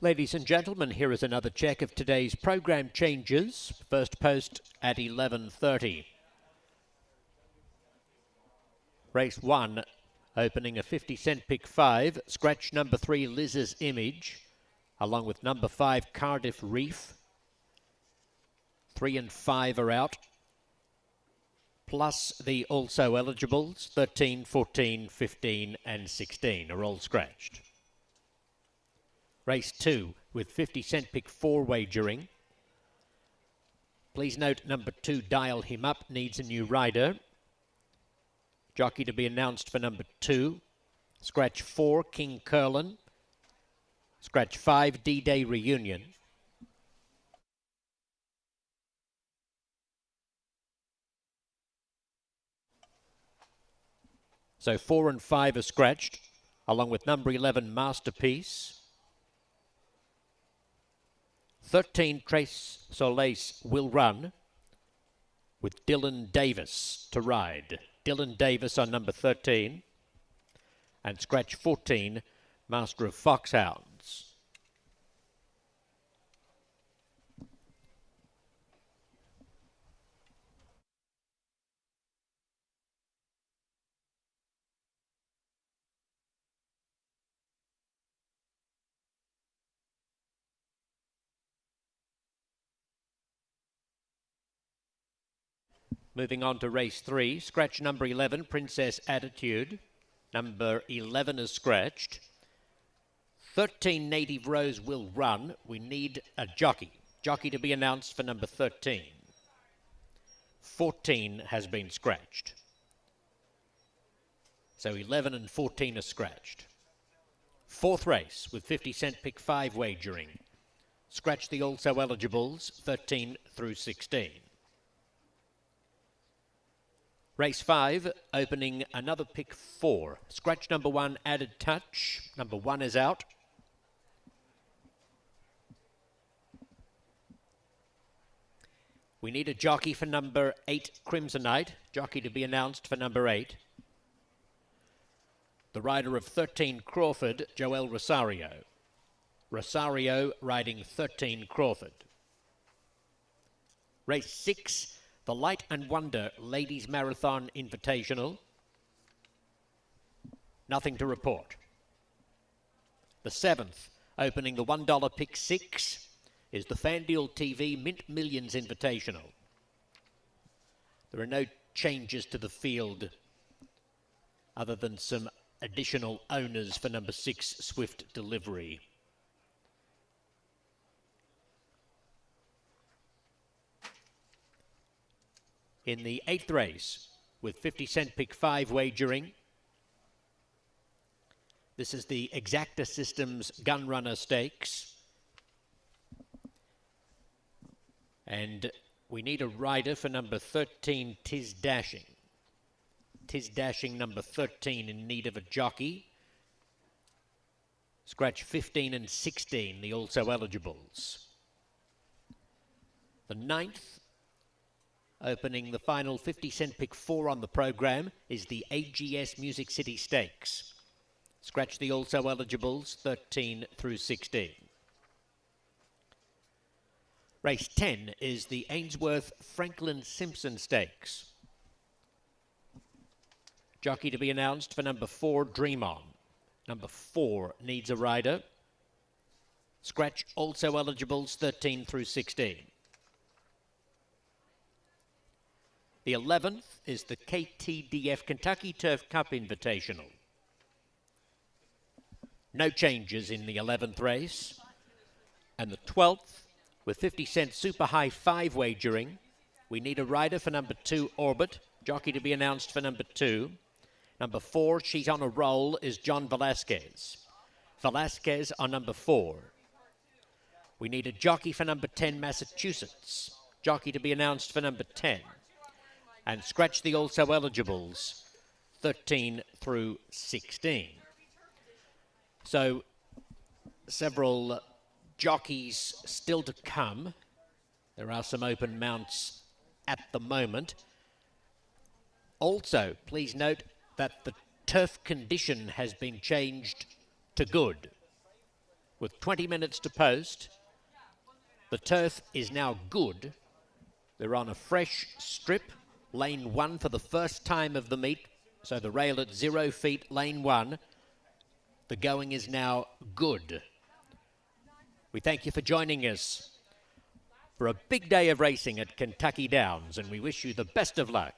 Ladies and gentlemen, here is another check of today's program changes. First post at 11:30. Race 1, opening a 50-cent pick 5. Scratch number 3, Liz's Image, along with number 5, Cardiff Reef. 3 and 5 are out, plus the also eligibles, 13, 14, 15 and 16 are all scratched. Race 2 with 50-cent pick 4 wagering. Please note number 2, Dial Him Up, needs a new rider. Jockey to be announced for number 2. Scratch 4, King Curlin. Scratch 5, D-Day Reunion. So 4 and 5 are scratched, along with number 11, Masterpiece. 13, Trace Soleil will run, with Dylan Davis to ride. Dylan Davis on number 13. And scratch 14, Master of Foxhounds. Moving on to race 3, scratch number 11, Princess Attitude. Number 11 is scratched. 13, Native Rose will run. We need a jockey. Jockey to be announced for number 13. 14 has been scratched. So 11 and 14 are scratched. Fourth race with 50-cent pick 5 wagering. Scratch the also eligibles, 13 through 16. Race 5, opening another pick 4. Scratch number 1, Added Touch. Number 1 is out. We need a jockey for number 8, Crimsonite. Jockey to be announced for number 8. The rider of 13, Crawford, Joel Rosario. Rosario riding 13, Crawford. Race 6, the Light and Wonder Ladies Marathon Invitational. Nothing to report. The 7th, opening the $1 pick 6, is the FanDuel TV Mint Millions Invitational. There are no changes to the field other than some additional owners for number 6, Swift Delivery. In the 8th race, with 50-cent pick 5 wagering, this is the Exacta Systems Gunrunner Stakes. And we need a rider for number 13, Tis Dashing. Tis Dashing, number 13, in need of a jockey. Scratch 15 and 16, the also eligibles. The 9th, opening the final 50-cent pick 4 on the program, is the AGS Music City Stakes. Scratch the also eligibles, 13 through 16. Race 10 is the Ainsworth Franklin-Simpson Stakes. Jockey to be announced for number 4, Dream On. Number 4 needs a rider. Scratch also eligibles, 13 through 16. The 11th is the KTDF Kentucky Turf Cup Invitational. No changes in the 11th race. And the 12th, with 50-cent Super High 5 wagering, we need a rider for number 2, Orbit. Jockey to be announced for number 2. Number 4, She's on a Roll, is John Velasquez. Velasquez on number 4. We need a jockey for number 10, Massachusetts. Jockey to be announced for number 10. And scratch the also eligibles, 13 through 16. So several jockeys still to come. There are some open mounts at the moment. Also, please note that the turf condition has been changed to good. with 20 minutes to post. The turf is now good. They're on a fresh strip, lane 1 for the first time of the meet. So the rail at 0 feet, lane 1. The going is now good. We thank you for joining us for a big day of racing at Kentucky Downs, and we wish you the best of luck.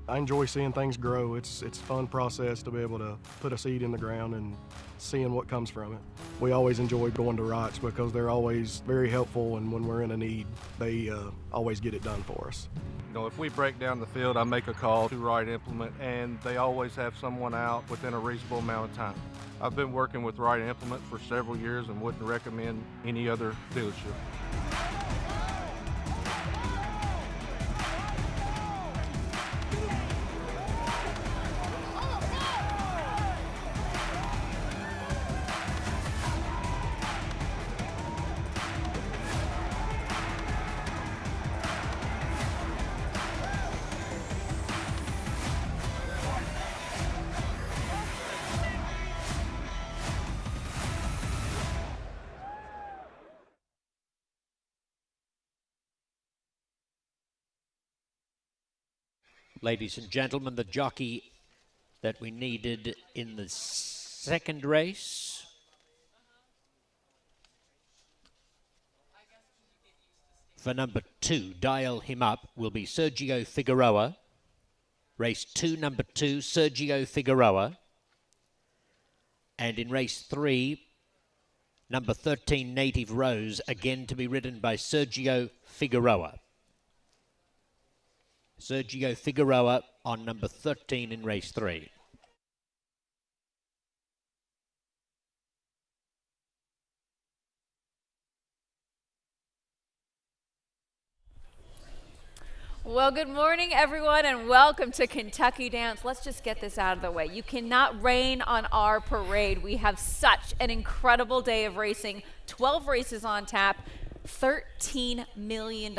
I enjoy seeing things grow. It's a fun process to be able to put a seed in the ground and seeing what comes from it. We always enjoy going to Wrights because they're always very helpful, and when we're in a need, they always get it done for us. You know, if we break down the field, I make a call to Wright Implement, and they always have someone out within a reasonable amount of time. I've been working with Wright Implement for several years and wouldn't recommend any other dealership. Ladies and gentlemen, the jockey that we needed in the second race for number 2, Dial Him Up, will be Sergio Figueroa. Race 2, number 2, Sergio Figueroa. And in race 3, number 13, Native Rose, again to be ridden by Sergio Figueroa. Sergio Figueroa on number 13 in race 3. Well, good morning, everyone, and welcome to Kentucky Downs. Let's just get this out of the way. You cannot rain on our parade. We have such an incredible day of racing, 12 races on tap, $13 million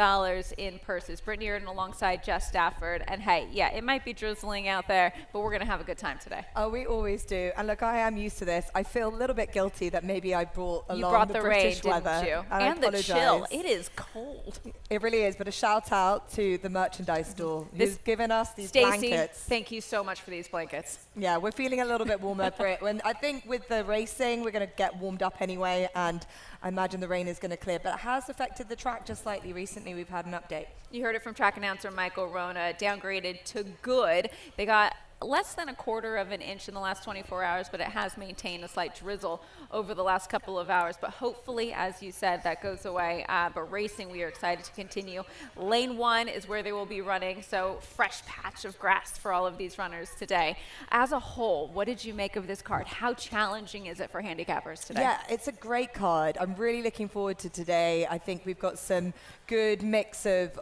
in purses. Brittany Erden alongside Jess Stafford. And hey, yeah, it might be drizzling out there, but we're going to have a good time today. Oh, we always do. And look, I am used to this. I feel a little bit guilty that maybe I brought along the British rain, weather. Didn't you? I and apologize. the chill. It is cold. It really is. But a shout out to the merchandise store who's given us these Stacey, blankets. thank you so much for these blankets. Yeah, we're feeling a little bit warmer, Britt. And I think with the racing, we're going to get warmed up anyway. And I imagine the rain is going to clear. But it has affected the track just slightly recently. We've had an update. You heard it from track announcer Michael Rona, downgraded to good. They got less than 1/4 of an inch in the last 24 hours, but it has maintained a slight drizzle over the last couple of hours. But hopefully, as you said, that goes away. But racing, we are excited to continue. Lane 1 is where they will be running, so fresh patch of grass for all of these runners today. As a whole, what did you make of this card? How challenging is it for handicappers today? Yeah, it's a great card. I'm really looking forward to today. I think we've got some good mix of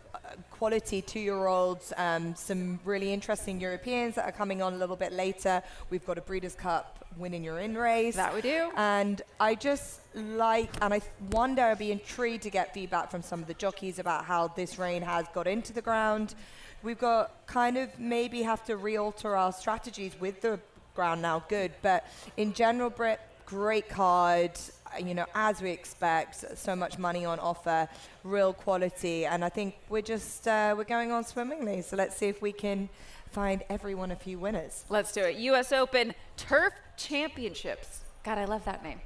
quality 2-year-olds, some really interesting Europeans that are coming on a little bit later. We've got a Breeders' Cup winning your in race. That we do. And I just like, and I wonder, I'd be intrigued to get feedback from some of the jockeys about how this rain has got into the ground. We've got kind of maybe have to re-alter our strategies with the ground now good. But in general, Britt, great card. You know, as we expect, so much money on offer, real quality, and I think we're just we're going on swimmingly. So let's see if we can find everyone a few winners. Let's do it. U.S. Open Turf Championships. God, I love that name.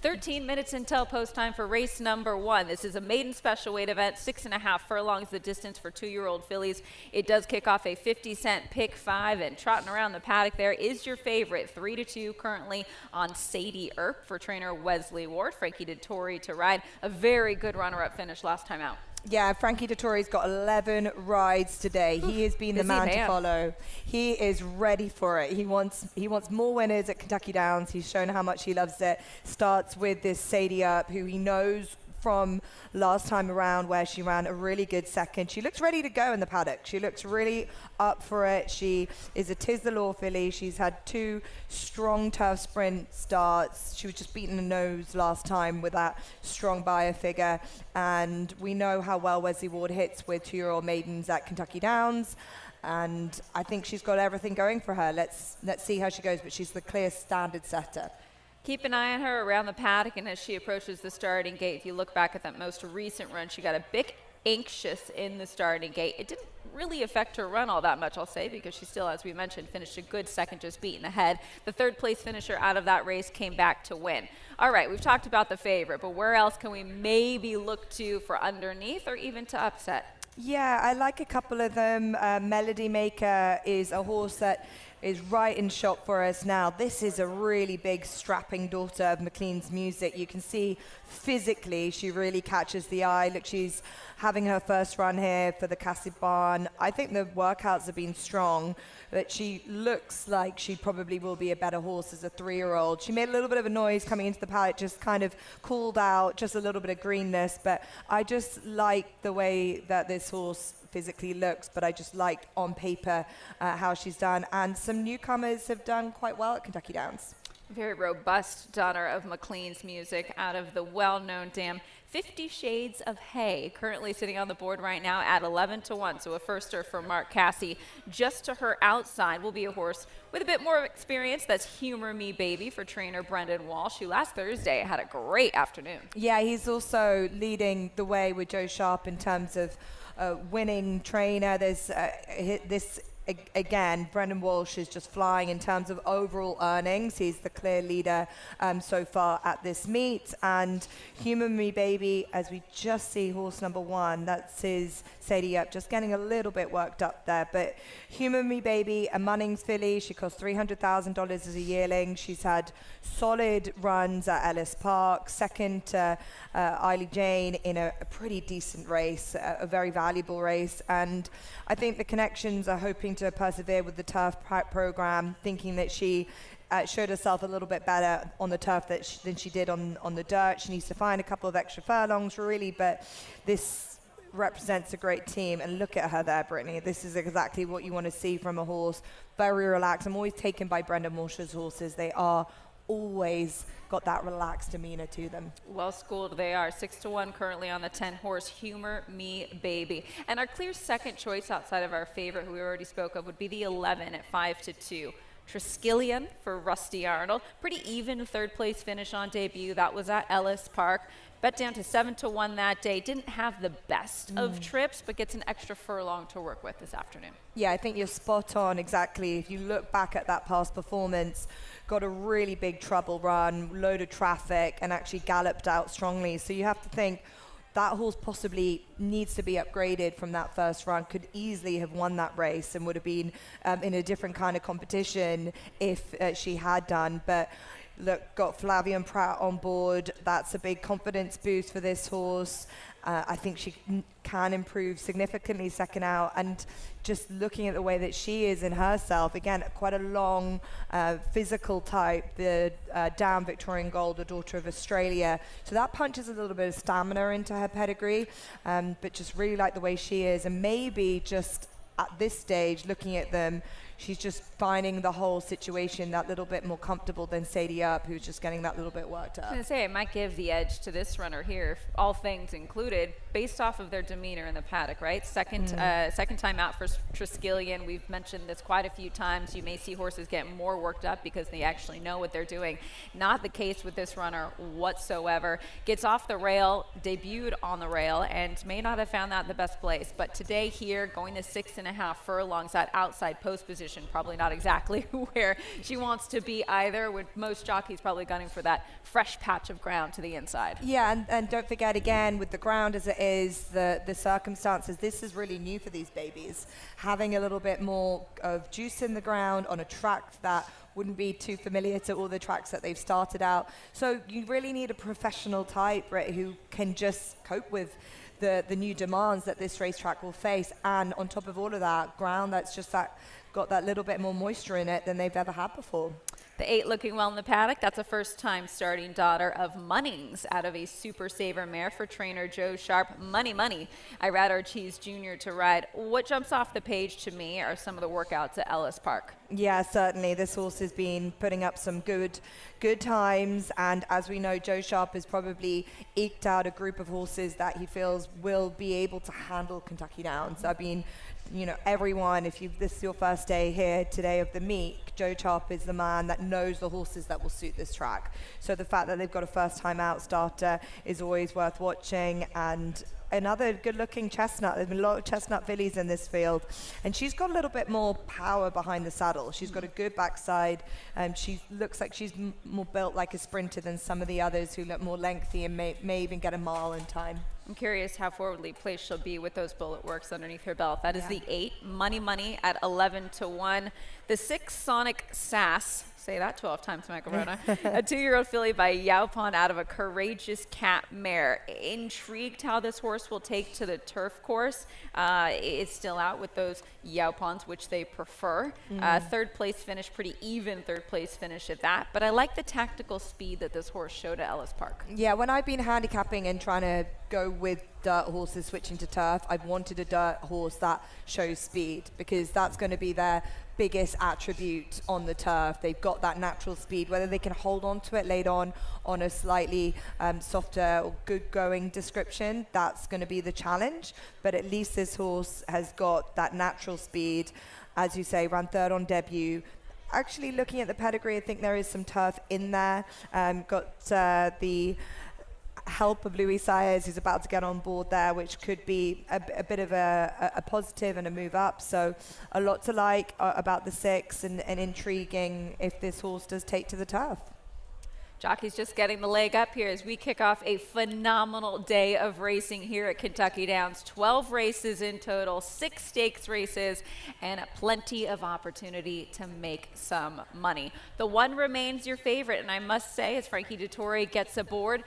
13 minutes until post time for race number 1. This is a maiden special weight event. 6.5 furlongs the distance for 2-year-old fillies. It does kick off a 50-cent pick 5, and trotting around the paddock there is your favorite. 3-2 currently on Sadie Earp for trainer Wesley Ward. Frankie Dettori to ride. A very good runner-up finish last time out. Yeah, Frankie Dettori's got 11 rides today. He has been the man to follow. He is ready for it. He wants more winners at Kentucky Downs. He's shown how much he loves it. Starts with this Sadie Earp, who he knows from last time around where she ran a really good second. She looks ready to go in the paddock. She looks really up for it. She is a 'tis the law filly. She's had 2 strong turf sprint starts. She was just beaten the nose last time with that strong buyer figure. And we know how well Wesley Ward hits with 2-year-old maidens at Kentucky Downs. And I think she's got everything going for her. Let's see how she goes, but she's the clear standard setter. Keep an eye on her around the paddock, and as she approaches the starting gate, if you look back at that most recent run, she got a bit anxious in the starting gate. It didn't really affect her run all that much, I'll say, because she still, as we mentioned, finished a good second, just beaten ahead. The 3rd place finisher out of that race came back to win. All right, we've talked about the favorite, but where else can we maybe look to for underneath or even to upset? Yeah, I like a couple of them. Melody Maker is a horse that is right in shop for us now. This is a really big strapping daughter of McLean's Music. You can see physically she really catches the eye. Look, she's having her first run here for the Cassie Barn. I think the workouts have been strong, but she looks like she probably will be a better horse as a 3-year-old. She made a little bit of a noise coming into the paddock, just kind of cooled out, just a little bit of greenness, but I just like the way that this horse physically looks, but I just liked on paper how she's done. And some newcomers have done quite well at Kentucky Downs. Very robust daughter of McLean's Music out of the well-known dam 50 Shades of Hay, currently sitting on the board right now at 11-1, so a firster for Mark Cassie. Just to her outside will be a horse with a bit more experience. That's Humor Me Baby for trainer Brendan Walsh, who last Thursday had a great afternoon. Yeah, he's also leading the way with Joe Sharp in terms of winning trainer. There's again, Brendan Walsh is just flying in terms of overall earnings. He's the clear leader so far at this meet. And Human Me Baby, as we just see horse number 1, that's his Sadie Up, just getting a little bit worked up there. But Human Me Baby, a Munnings filly, she cost $300,000 as a yearling. She's had solid runs at Ellis Park, second to Eiley Jane in a pretty decent race, a very valuable race. And I think the connections are hoping to persevere with the turf program, thinking that she showed herself a little bit better on the turf than she did on the dirt. She needs to find a couple of extra furlongs, really, but this represents a great team. And look at her there, Brittany. This is exactly what you want to see from a horse. Very relaxed. I'm always taken by Brendan Walsh's horses. They are always got that relaxed demeanor to them. Well schooled they are. 6-1 currently on the 10-horse Humor Me Baby. And our clear second choice outside of our favorite, who we already spoke of, would be the 11 at 5-2. Triskelion for Rusty Arnold. Pretty even third place finish on debut. That was at Ellis Park. Bet down to 7-1 that day. Didn't have the best of trips, but gets an extra furlong to work with this afternoon. Yeah, I think you're spot on exactly. If you look back at that past performance, got a really big trouble run, load of traffic, and actually galloped out strongly. So you have to think that horse possibly needs to be upgraded from that first run, could easily have won that race and would have been in a different kind of competition if she had done. But look, got Flavian Pratt on board. That's a big confidence boost for this horse. I think she can improve significantly second out, and just looking at the way that she is in herself, again, quite a long physical type, the down Victorian Gold, the daughter of Australia. So that punches a little bit of stamina into her pedigree, but just really like the way she is. And maybe just at this stage, looking at them, she's just finding the whole situation that little bit more comfortable than Sadie Up, who's just getting that little bit worked up. I was going to say, it might give the edge to this runner here, all things included, based off of their demeanor in the paddock, right? Second time out for Triskelion. We've mentioned this quite a few times. You may see horses get more worked up because they actually know what they're doing. Not the case with this runner whatsoever. Gets off the rail, debuted on the rail, and may not have found that the best place. But today here, going to 6.5 furlongs, that outside post position, probably not exactly where she wants to be either, with most jockeys probably gunning for that fresh patch of ground to the inside. Yeah, and don't forget again, with the ground as it is, the circumstances, this is really new for these babies. Having a little bit more of juice in the ground on a track that wouldn't be too familiar to all the tracks that they've started out. So you really need a professional type, right, who can just cope with the new demands that this racetrack will face. And on top of all of that, ground that's just got that little bit more moisture in it than they've ever had before. The 8 looking well in the paddock. That's a first-time starting daughter of Munnings out of a Super Saver mare for trainer Joe Sharp. Money. Irad Ortiz Jr. to ride. What jumps off the page to me are some of the workouts at Ellis Park. Yeah, certainly. This horse has been putting up some good times, and as we know, Joe Sharp has probably eked out a group of horses that he feels will be able to handle Kentucky Downs. I mean, you know, everyone, if this is your first day here today of the meet, Joe Sharp is the man that knows the horses that will suit this track. So the fact that they've got a first-time out starter is always worth watching. And another good-looking chestnut. There's been a lot of chestnut fillies in this field, and she's got a little bit more power behind the saddle. She's got a good backside, and she looks like she's more built like a sprinter than some of the others who look more lengthy and may even get a mile in time. I'm curious how forwardly placed she'll be with those bullet works underneath her belt. That is the 8, Money at 11-1. The 6, Sonic Sass. Say that 12 times, Michael Rona. A 2-year-old filly by Yaupon out of a Courageous Cat mare. Intrigued how this horse will take to the turf course. It's still out with those Yaupons, which they prefer. Third place finish, pretty even third place finish at that. But I like the tactical speed that this horse showed at Ellis Park. Yeah, when I've been handicapping and trying to go with dirt horses switching to turf, I've wanted a dirt horse that shows speed, because that's going to be their biggest attribute on the turf. They've got that natural speed. Whether they can hold on to it late on a slightly softer or good going description, that's going to be the challenge. But at least this horse has got that natural speed. As you say, ran third on debut. Actually, looking at the pedigree, I think there is some turf in there. Got the help of Louis Sayers, who's about to get on board there, which could be a bit of a positive and a move up. So a lot to like about the 6, and intriguing if this horse does take to the turf. Jockey's just getting the leg up here as we kick off a phenomenal day of racing here at Kentucky Downs. 12 races in total, 6 stakes races, and plenty of opportunity to make some money. The one remains your favorite, and I must say, as Frankie Dettori gets aboard,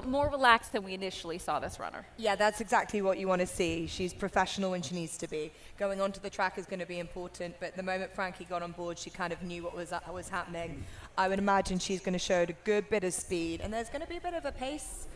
more relaxed than we initially saw this runner. Yeah, that's exactly what you want to see. She's professional when she needs to be. Going onto the track is going to be important, but the moment Frankie got on board, she kind of knew what was happening. I would imagine she's going to show a good bit of speed, and there's going to be a bit of a pace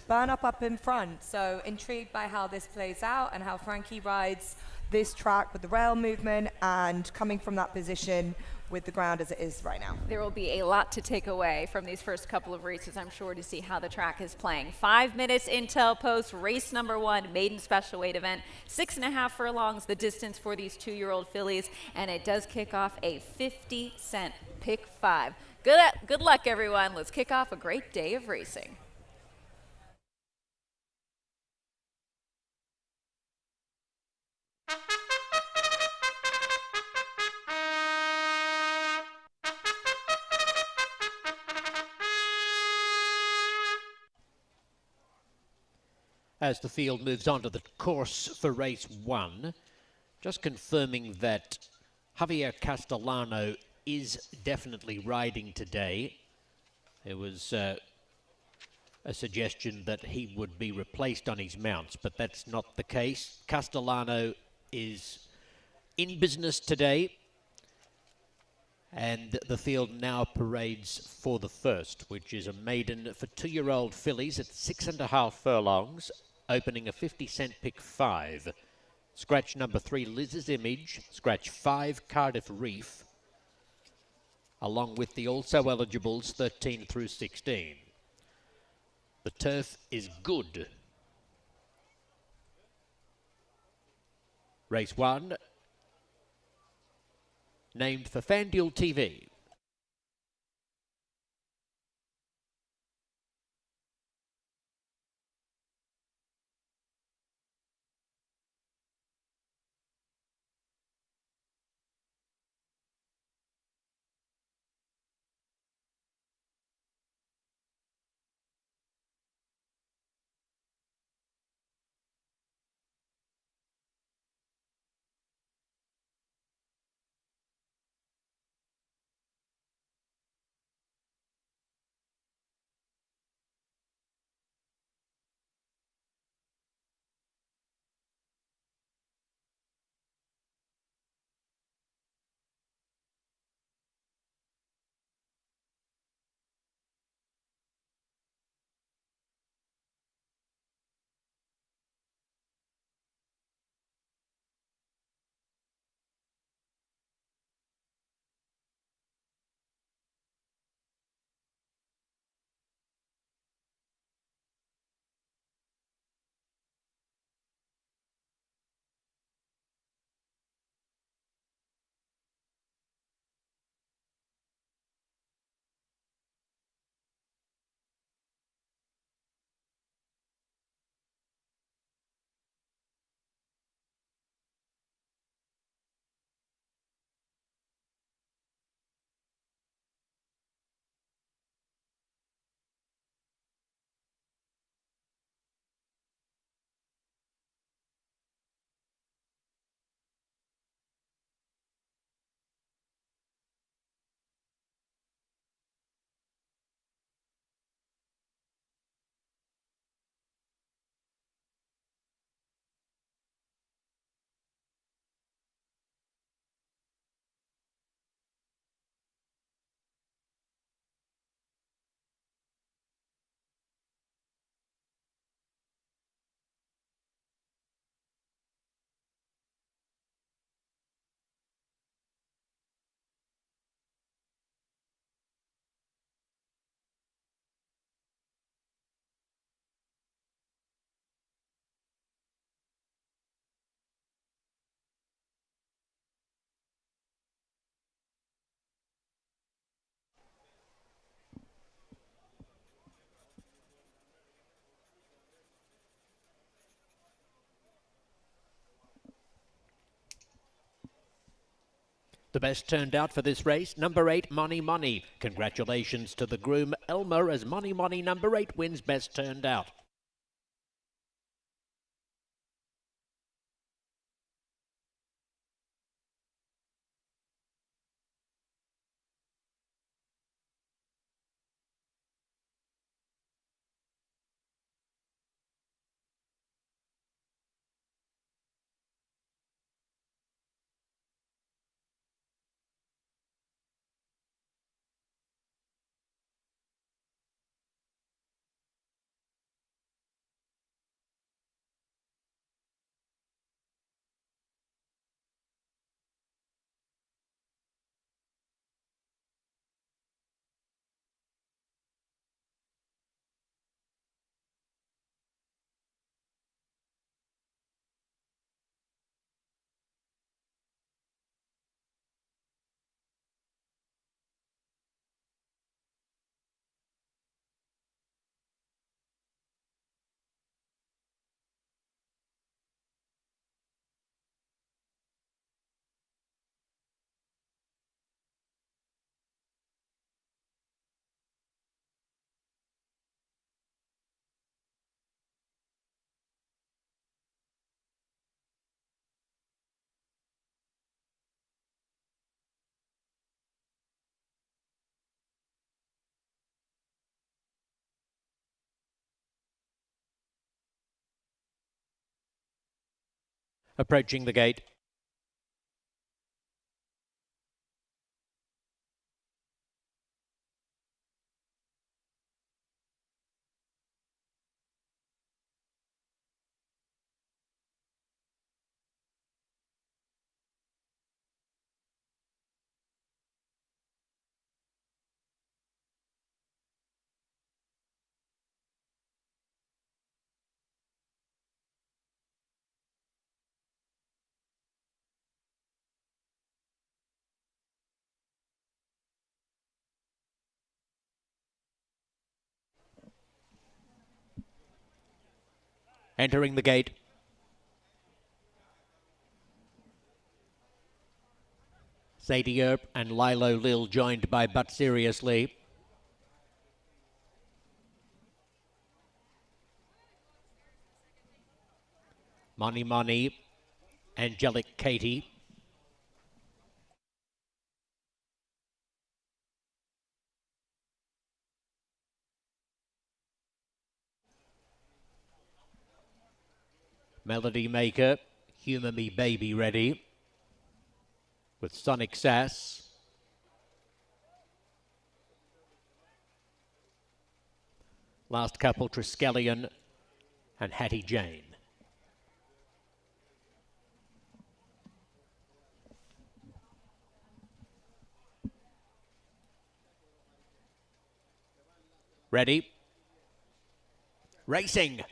burn up in front. So intrigued by how this plays out and how Frankie rides this track with the rail movement, and coming from that position with the ground as it is right now. There will be a lot to take away from these first couple of races, I'm sure, to see how the track is playing. 5 minutes intel post, race number 1, maiden special weight event. 6.5 furlongs, the distance for these 2-year-old fillies, and it does kick off a 50-cent pick 5. Good luck, everyone. Let's kick off a great day of racing. As the field moves on to the course for race 1, just confirming that Javier Castellano is definitely riding today. There was a suggestion that he would be replaced on his mounts, but that's not the case. Castellano is in business today, and the field now parades for the first, which is a maiden for 2-year-old fillies at 6.5 furlongs, opening a 50-cent pick 5. Scratch number 3, Liz's Image. Scratch 5, Cardiff Reef, along with the also eligibles 13 through 16. The turf is good. Race 1, named for FanDuel TV. The best turned out for this race, number 8, Money Money. Congratulations to the groom, Elmer, as Money Money number 8 wins best turned out. approaching the gate. Entering the gate. Sadie Earp and Lilo Lil joined by But Seriously. Money Money, Angelic Katie. Melody Maker, Humour Me Baby ready. With Sonic Sass. Last couple, Triskelion and Hattie Jane. Ready? Racing.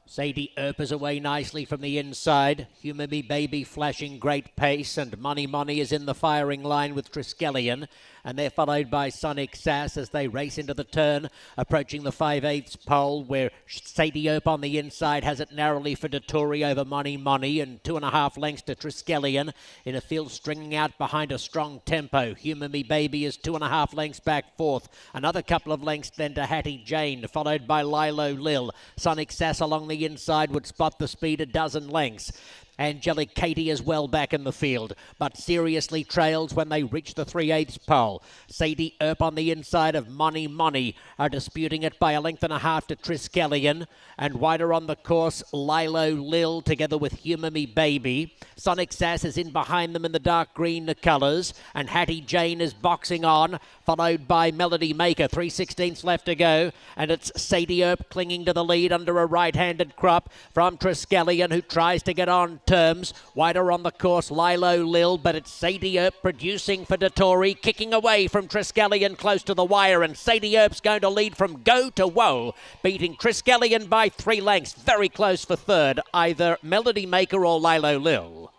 Sadie Earp is away nicely from the inside. Humour Me Baby flashing great pace, and Money Money is in the firing line with Triskelion, and they're followed by Sonic Sass as they race into the turn, approaching the 5/8 pole, where Sadie Earp on the inside has it narrowly for Dettori over Money Money, and 2.5 lengths to Triskelion in a field stringing out behind a strong tempo. Humour Me Baby is 2.5 lengths back fourth. Another couple of lengths then to Hattie Jane, followed by Lilo Lil. Sonic Sass along the inside would spot the speed 12 lengths. Angelic Katie is well back in the field, but seriously trails when they reach the 3/8 pole. Sadie Earp on the inside of Money Money are disputing it by 1.5 lengths to Triskelion, and wider on the course, Lilo Lil together with Humour Me Baby. Sonic Sass is in behind them in the dark green colours, and Hattie Jane is boxing on, followed by Melody Maker. 3/16 left to go, and it's Sadie Earp clinging to the lead under a right-handed crop from Triskelion, who tries to get on terms. Wider on the course, Lilo Lil, but it's Sadie Earp producing for Dettori, kicking away from Triskelion close to the wire, and Sadie Earp's going to lead from go to woe, beating Triskelion by 3 lengths. Very close for third, either Melody Maker or Lilo Lil.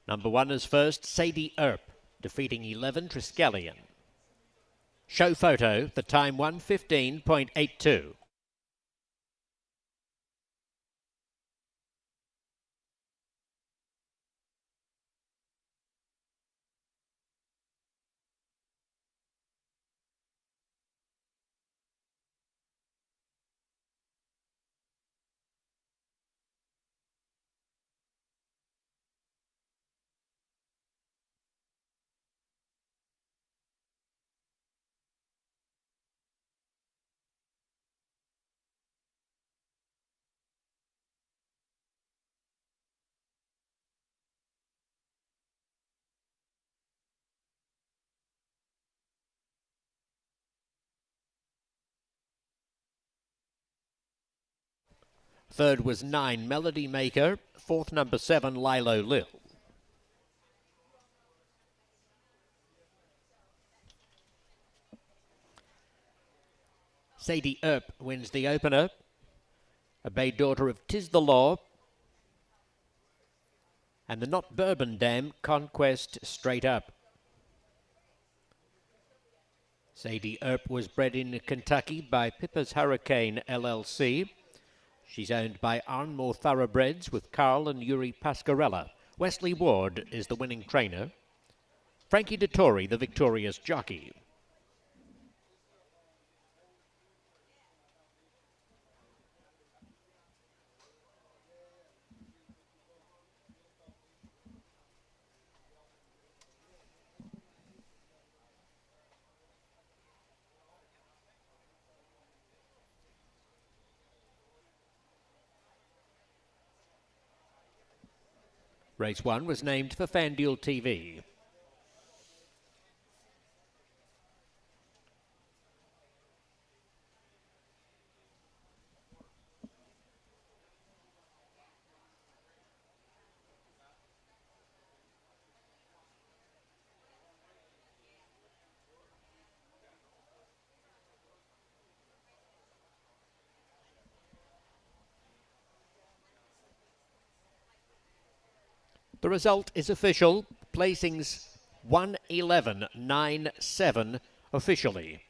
Number 1 is first, Sadie Earp, defeating 11 Triskelion. Show photo, the time 1:15.82. Third was 9, Melody Maker. Fourth, number 7, Lilo Lil. Sadie Earp wins the opener. A bay daughter of Tis the Law. And the Not Bourbon Dam, Conquest Straight Up. Sadie Earp was bred in Kentucky by Pippa's Hurricane LLC. She's owned by Arnmore Thoroughbreds with Carl and Yuri Pascarella. Wesley Ward is the winning trainer. Frankie Dettori, the victorious jockey. Race 1 was named for FanDuel TV. The result is official. Placings 1:11.97 officially.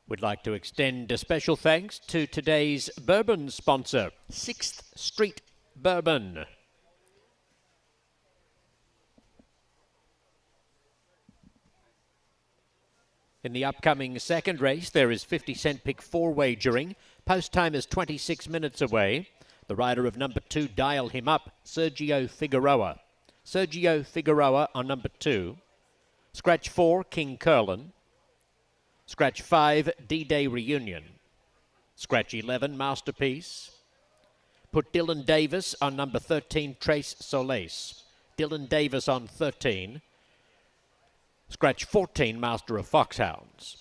We'd like to extend a special thanks to today's bourbon sponsor, 6th Street Bourbon. In the upcoming second race, there is 50-cent pick 4 wagering. Post time is 26 minutes away. The rider of number 2, Dial Him Up, Sergio Figueroa. Sergio Figueroa on number 2. Scratch 4, King Curlin. Scratch 5, D-Day Reunion. Scratch 11, Masterpiece. Put Dylan Davis on number 13, Trace Solace. Dylan Davis on 13. Scratch 14, Master of Foxhounds.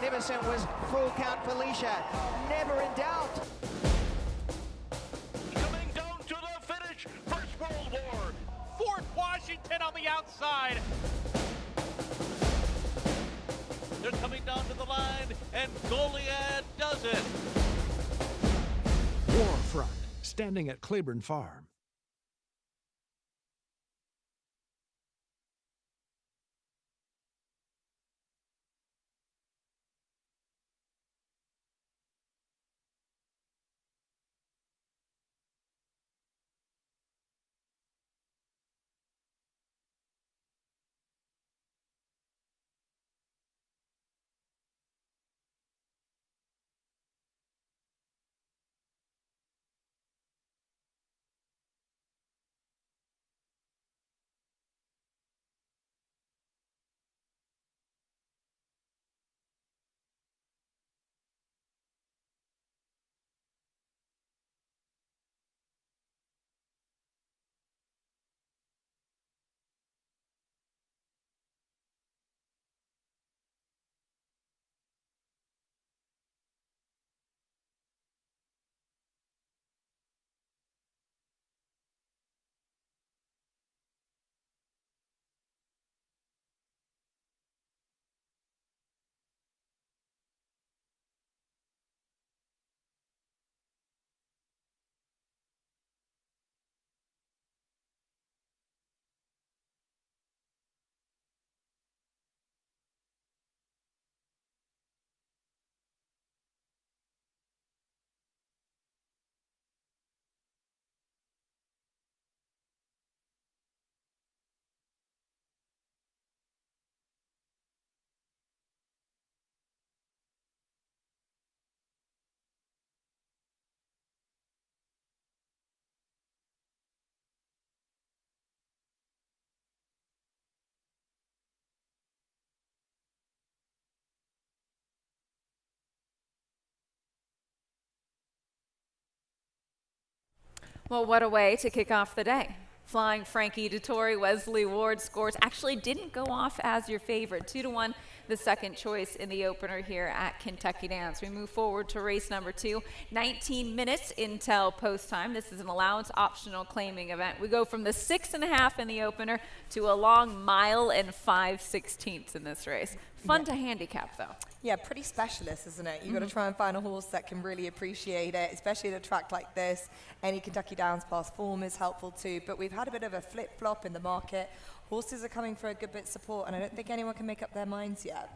Magnificent was full count Felicia. Never in doubt. Coming down to the finish. First World War. Fort Washington on the outside. They're coming down to the line, and Goliad does it. Warfront, standing at Claiborne Farm. Well, what a way to kick off the day. Flying Frankie Dettori, Wesley Ward scores actually didn't go off as your favorite. 2-1, the second choice in the opener here at Kentucky Downs. We move forward to race number 2, 19 minutes until post time. This is an allowance optional claiming event. We go from the 6.5 in the opener to a long mile and 5/16 in this race. Fun to handicap though. Yeah, pretty specialist, isn't it? You've got to try and find a horse that can really appreciate it, especially at a track like this. Any Kentucky Downs past form is helpful too, but we've had a bit of a flip-flop in the market. Horses are coming for a good bit of support, and I don't think anyone can make up their minds yet.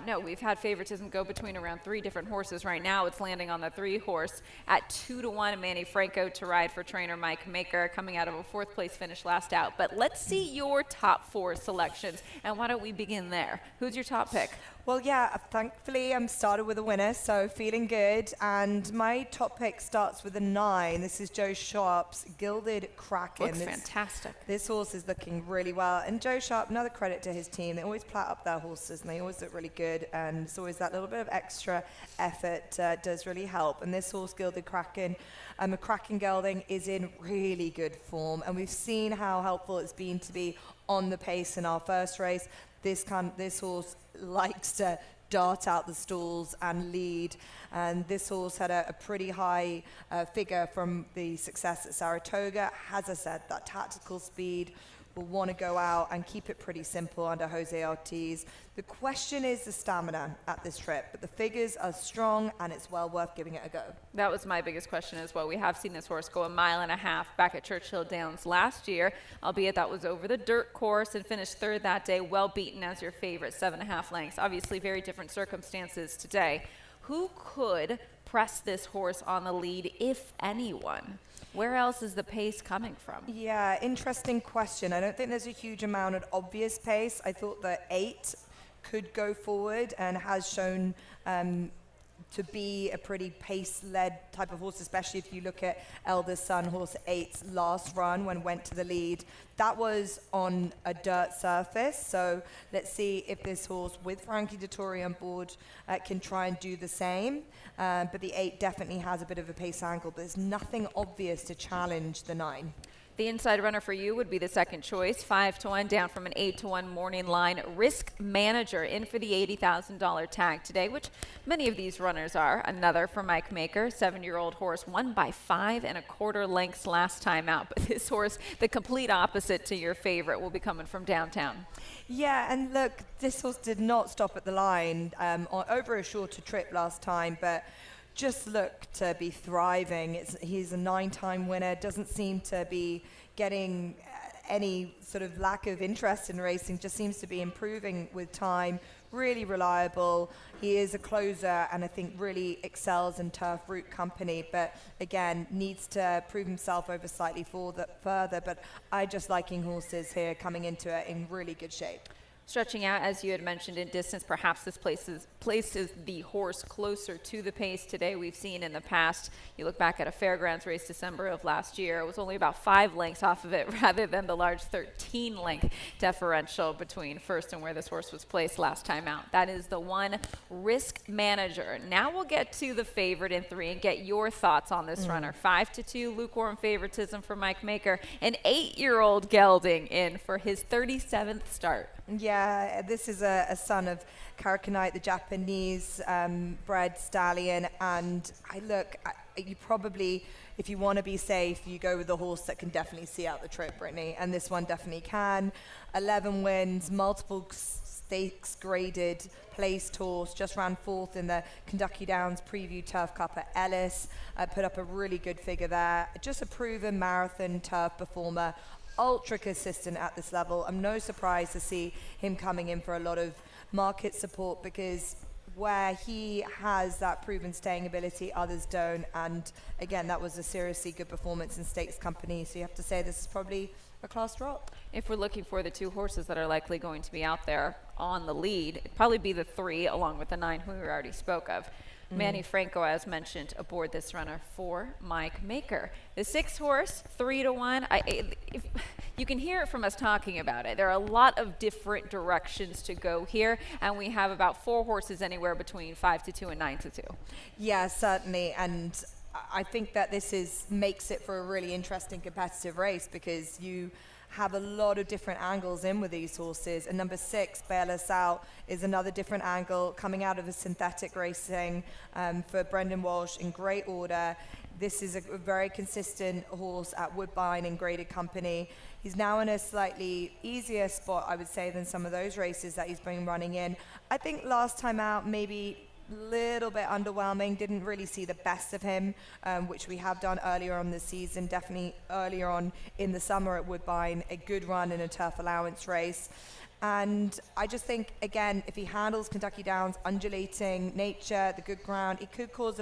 No, we've had favoritism go between around 3 different horses. Right now, it's landing on the 3 horse at 2-1. Manny Franco to ride for trainer Mike Maker, coming out of a 4th place finish last out. But let's see your top 4 selections, and why don't we begin there? Who's your top pick? Well, yeah, thankfully I'm started with a winner, so feeling good. And my top pick starts with a 9. This is Joe Sharp's Gilded Kraken. Looks fantastic. This horse is looking really well. And Joe Sharp, another credit to his team. They always plat up their horses, and they always look really good. And it's always that little bit of extra effort does really help. And this horse, Gilded Kraken, a Kraken gelding, is in really good form. And we've seen how helpful it's been to be on the pace in our first race. This horse likes to dart out the stalls and lead, and this horse had a pretty high figure from the success at Saratoga. As I said, that tactical speed, will want to go out and keep it pretty simple under Jose Ortiz. The question is the stamina at this trip, but the figures are strong and it's well worth giving it a go. That was my biggest question as well. We have seen this horse go 1.5 miles back at Churchill Downs last year, albeit that was over the dirt course, and finished 3rd that day, well beaten as your favorite, 7.5 lengths. Obviously very different circumstances today. Who could press this horse on the lead, if anyone? Where else is the pace coming from? Yeah, interesting question. I don't think there's a huge amount of obvious pace. I thought that 8 could go forward and has shown to be a pretty pace-led type of horse, especially if you look at eldest son horse 8's last run when went to the lead. That was on a dirt surface, so let's see if this horse with Frankie Dettori on board can try and do the same. But the 8 definitely has a bit of a pace angle, but there's nothing obvious to challenge the 9. The inside runner for you would be the second choice, 5-1, down from an 8-1 morning line. Risk Manager in for the $80,000 tag today, which many of these runners are. Another for Mike Maker, 7-year-old horse, won by 5 1/4 lengths last time out. But this horse, the complete opposite to your favorite, will be coming from downtown. Yeah, and look, this horse did not stop at the line over a shorter trip last time, but just look to be thriving. He's a 9-time winner, doesn't seem to be getting any sort of lack of interest in racing, just seems to be improving with time, really reliable. He is a closer and I think really excels in turf route company, but again, needs to prove himself over slightly further, but I just liking horses here coming into it in really good shape. Stretching out, as you had mentioned, in distance, perhaps this places the horse closer to the pace today. We've seen in the past, you look back at a fairgrounds race December of last year, it was only about 5 lengths off of it rather than the large 13-length differential between first and where this horse was placed last time out. That is the one, Risk Manager. Now we'll get to the favorite in 3 and get your thoughts on this runner. 5-2, lukewarm favoritism for Mike Maker. An 8-year-old gelding in for his 37th start. Yeah, this is a son of Karakanite, the Japanese bred stallion, and you probably, if you want to be safe, you go with the horse that can definitely see out the trip, Brittany, and this one definitely can. 11 wins, multiple stakes graded, placed horse, just ran 4th in the Kentucky Downs Preview Turf Cup at Ellis, put up a really good figure there. Just a proven marathon turf performer, ultra consistent at this level. I'm no surprise to see him coming in for a lot of market support, because where he has that proven staying ability, others don't. And again, that was a seriously good performance in stakes company. So you have to say this is probably a class drop. If we're looking for the 2 horses that are likely going to be out there on the lead, it'd probably be the 3 along with the 9 who we already spoke of. Manny Franco, as mentioned, aboard this runner for Mike Maker. The 6th horse, 3-1. You can hear it from us talking about it. There are a lot of different directions to go here, and we have about 4 horses anywhere between 5-2 and 9-2. Yeah, certainly, and I think that this makes it for a really interesting competitive race, because you have a lot of different angles in with these horses. And number 6, Bail Us Out, is another different angle coming out of a synthetic racing for Brendan Walsh in great order. This is a very consistent horse at Woodbine in graded company. He's now in a slightly easier spot, I would say, than some of those races that he's been running in. I think last time out, maybe little bit underwhelming, didn't really see the best of him, which we have done earlier on this season, definitely earlier on in the summer at Woodbine, a good run in a turf allowance race. And I just think, again, if he handles Kentucky Downs, undulating nature, the good ground, it could cause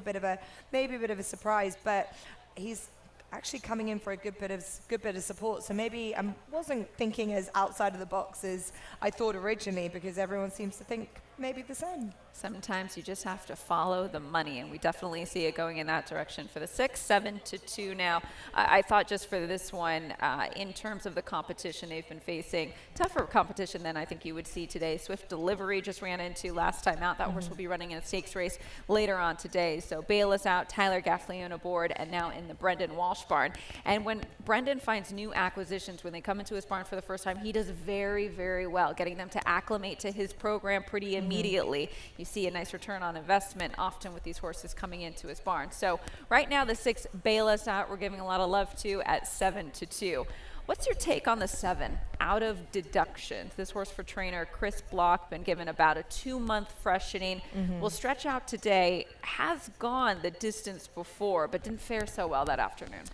maybe a bit of a surprise, but he's actually coming in for a good bit of support. So maybe I wasn't thinking as outside of the box as I thought originally, because everyone seems to think maybe the same. Sometimes you just have to follow the money, and we definitely see it going in that direction for the 6, 7-2 now. I thought just for this one, in terms of the competition they've been facing, tougher competition than I think you would see today. Swift Delivery just ran into last time out. That horse will be running in a stakes race later on today. So Bail Us Out, Tyler Gaffleone aboard, and now in the Brendan Walsh barn. And when Brendan finds new acquisitions, when they come into his barn for the first time, he does very, very well, getting them to acclimate to his program pretty immediately. You see a nice return on investment often with these horses coming into his barn. So right now the 6, Bail Us Out, we're giving a lot of love to at 7-2. What's your take on the 7, Out of Deductions? This horse for trainer Chris Block, been given about a 2-month freshening. Will stretch out today, has gone the distance before, but didn't fare so well that afternoon.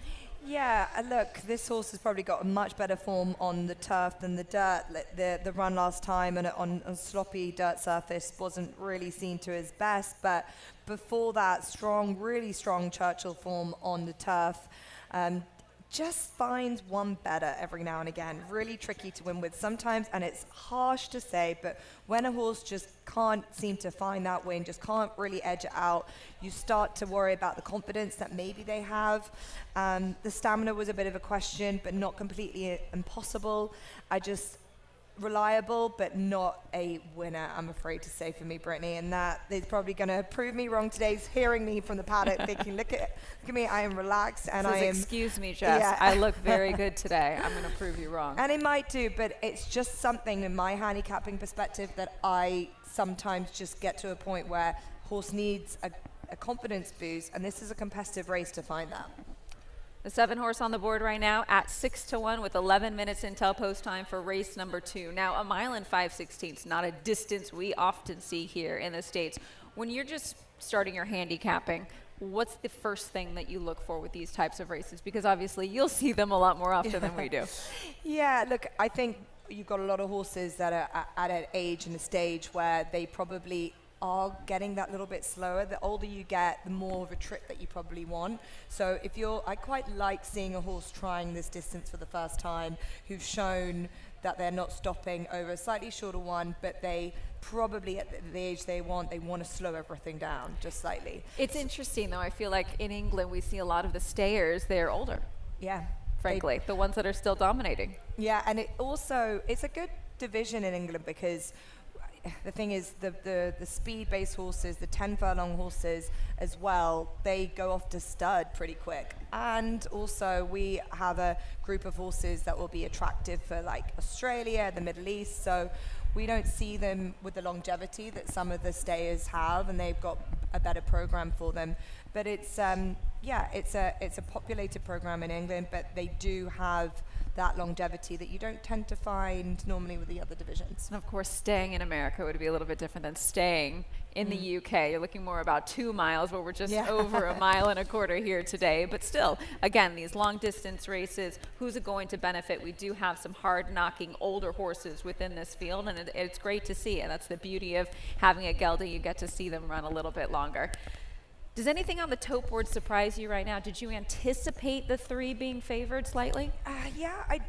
Yeah, look, this horse has probably got a much better form on the turf than the dirt. The run last time and on a sloppy dirt surface wasn't really seen to his best, but before that, really strong Churchill form on the turf. Just finds one better every now and again. Really tricky to win with sometimes, and it's harsh to say, but when a horse just can't seem to find that win, just can't really edge it out, you start to worry about the confidence that maybe they have. The stamina was a bit of a question, but not completely impossible. reliable, but not a winner, I'm afraid to say, for me, Brittany. And that is probably going to prove me wrong today. He's hearing me from the paddock thinking, look at me, I am relaxed. And I am... Excuse me, Jess, Yeah. I look very good today. I'm going to prove you wrong. And it might do, but it's just something in my handicapping perspective that I sometimes just get to a point where horse needs a confidence boost, and this is a competitive race to find that. The 7 horse on the board right now at 6-1 with 11 minutes until post time for race number 2. Now, a mile and 5/16, not a distance we often see here in the States. When you're just starting your handicapping, what's the first thing that you look for with these types of races? Because obviously you'll see them a lot more often than we do. Yeah, look, I think you've got a lot of horses that are at an age and a stage where they probably are getting that little bit slower. The older you get, the more of a trip that you probably want. So I quite like seeing a horse trying this distance for the first time, who've shown that they're not stopping over a slightly shorter one, but they probably at the age they want to slow everything down just slightly. It's interesting though, I feel like in England we see a lot of the stayers, they're older. Yeah. Frankly, the ones that are still dominating. Yeah, and it's a good division in England because the thing is, the speed-based horses, the 10 furlong horses as well, they go off to stud pretty quick. And also we have a group of horses that will be attractive for like Australia, the Middle East. So we don't see them with the longevity that some of the stayers have, and they've got a better program for them. But it's it's a populated program in England, but they do have that longevity that you don't tend to find normally with the other divisions. And of course, staying in America would be a little bit different than staying in the UK. You're looking more about 2 miles, where we're just over 1.25 miles here today. But still, again, these long distance races, who's it going to benefit? We do have some hard knocking older horses within this field, and it's great to see. And that's the beauty of having a gelding. You get to see them run a little bit longer. Does anything on the tote board surprise you right now? Did you anticipate the 3 being favored slightly? I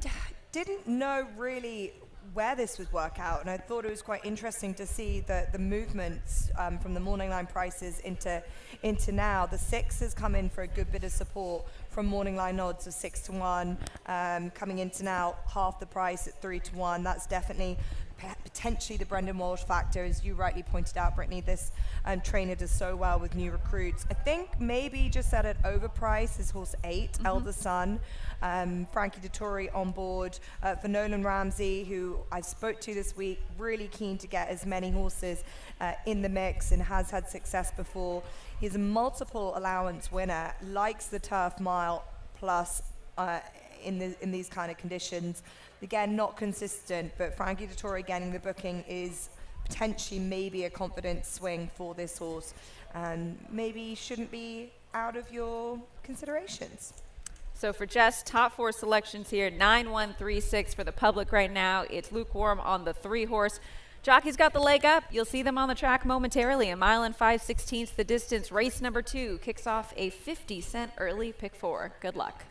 didn't know really where this would work out, and I thought it was quite interesting to see the movements from the morning line prices into now. The 6 has come in for a good bit of support from morning line odds of 6-1, coming into now half the price at 3-1. That's definitely potentially the Brendan Walsh factor, as you rightly pointed out, Brittany. This trainer does so well with new recruits. I think maybe just at an overprice is horse 8, Elder Son. Frankie Dettori on board for Nolan Ramsey, who I spoke to this week, really keen to get as many horses in the mix and has had success before. He's a multiple allowance winner, likes the turf mile plus in these kind of conditions. Again, not consistent, but Frankie Dettori getting the booking is potentially maybe a confidence swing for this horse, and maybe shouldn't be out of your considerations. So for Jess, top 4 selections here, 9, 1, 3, 6 for the public right now. It's lukewarm on the 3 horse. Jockey's got the leg up. You'll see them on the track momentarily. 1 mile and 5/16 the distance. Race number 2 kicks off a 50-cent early pick 4. Good luck.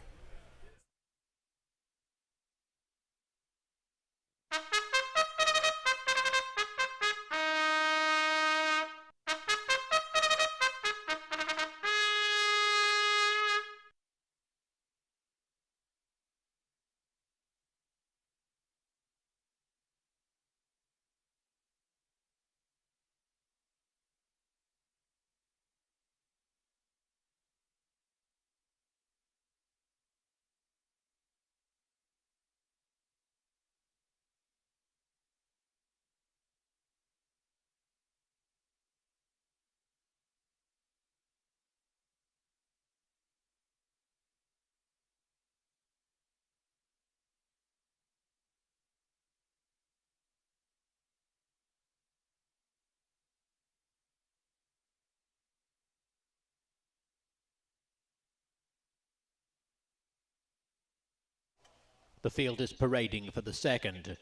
The field is parading for the second.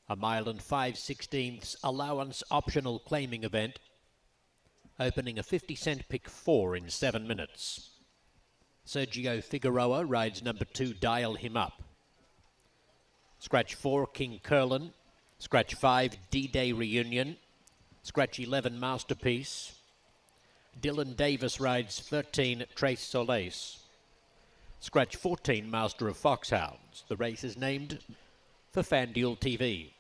1 mile and 5/16 allowance optional claiming event. Opening a 50-cent pick 4 in 7 minutes. Sergio Figueroa rides number 2, Dial Him Up. Scratch 4, King Curlin. Scratch 5, D-Day Reunion. Scratch 11, Masterpiece. Dylan Davis rides 13, Trace Solace. Scratch 14, Master of Foxhounds. The race is named for FanDuel TV.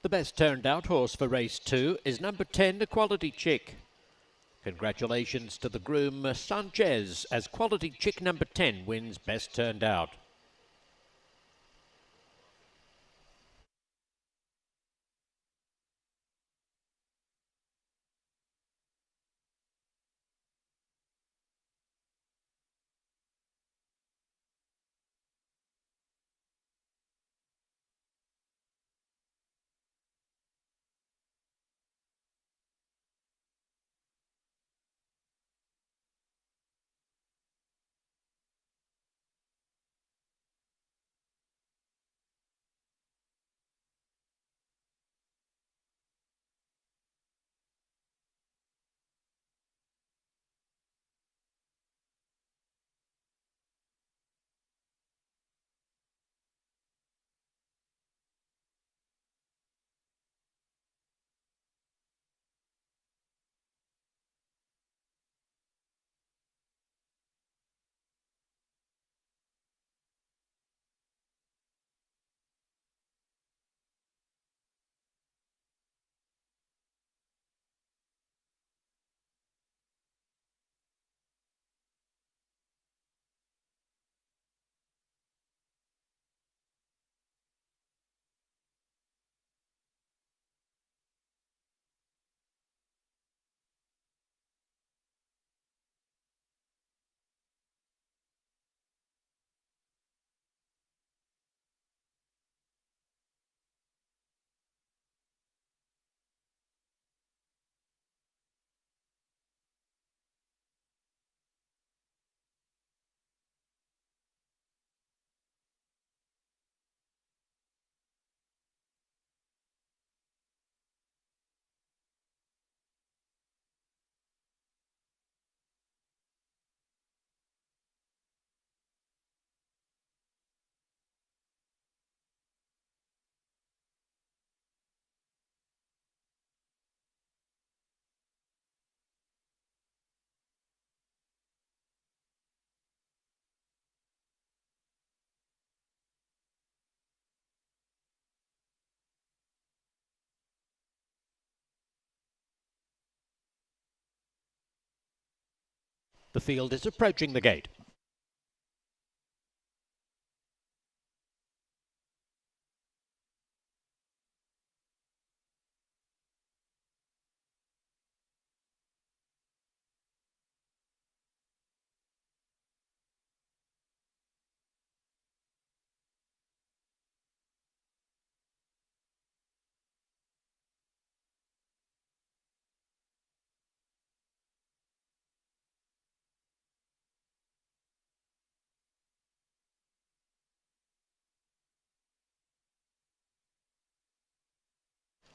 The best turned out horse for race 2 is number 10, Quality Chick. Congratulations to the groom Sanchez as Quality Chick number 10 wins best turned out. The field is approaching the gate.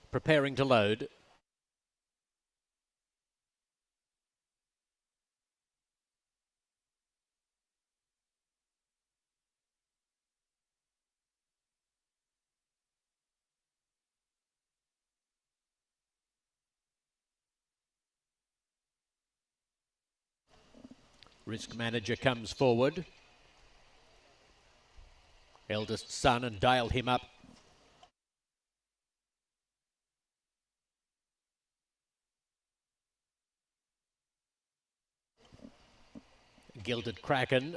Preparing to load. Risk Manager comes forward. Eldest Son, and dial him up. Gilded Kraken,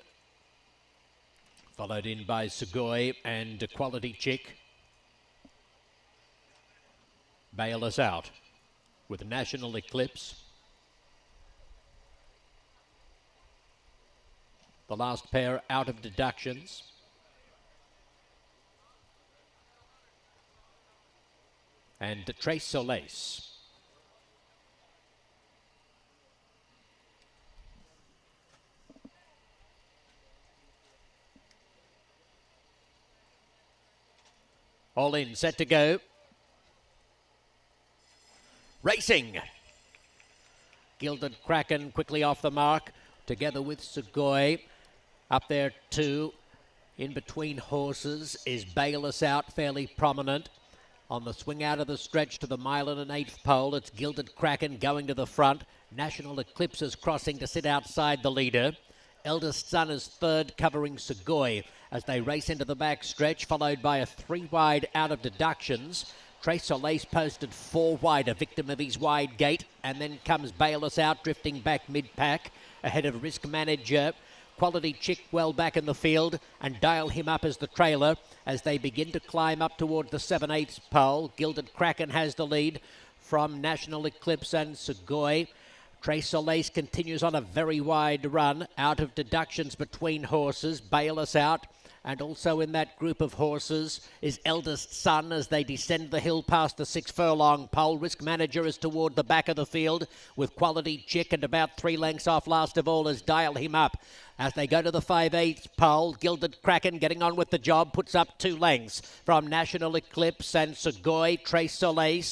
followed in by Sugoi and Quality Chick. Bail us out with National Eclipse. The last pair out of deductions. And Trace Soleil. All in, set to go. Racing. Gilded Kraken quickly off the mark, together with Sugoi. Up there too, in between horses, is Bail Us Out, fairly prominent. On the swing out of the stretch to the 1.125 pole, it's Gilded Kraken going to the front. National Eclipse is crossing to sit outside the leader. Eldest Son is third, covering Sugoi as they race into the back stretch, followed by a 3 wide out of deductions. Trace Soleil posted 4 wide, a victim of his wide gate, and then comes Bail Us Out, drifting back mid-pack, ahead of Risk Manager. Quality Chick well back in the field, and Dial Him Up as the trailer as they begin to climb up toward the 7/8 pole. Gilded Kraken has the lead from National Eclipse and Sugoi. Trace Soleil continues on a very wide run, out of deductions between horses. Bail Us Out, and also in that group of horses is Eldest Son as they descend the hill past the 6 furlong pole. Risk Manager is toward the back of the field with Quality Chick, and about 3 lengths off last of all is Dial Him Up. As they go to the 5/8 pole, Gilded Kraken getting on with the job, puts up 2 lengths from National Eclipse and Sugoi. Trace Soleil,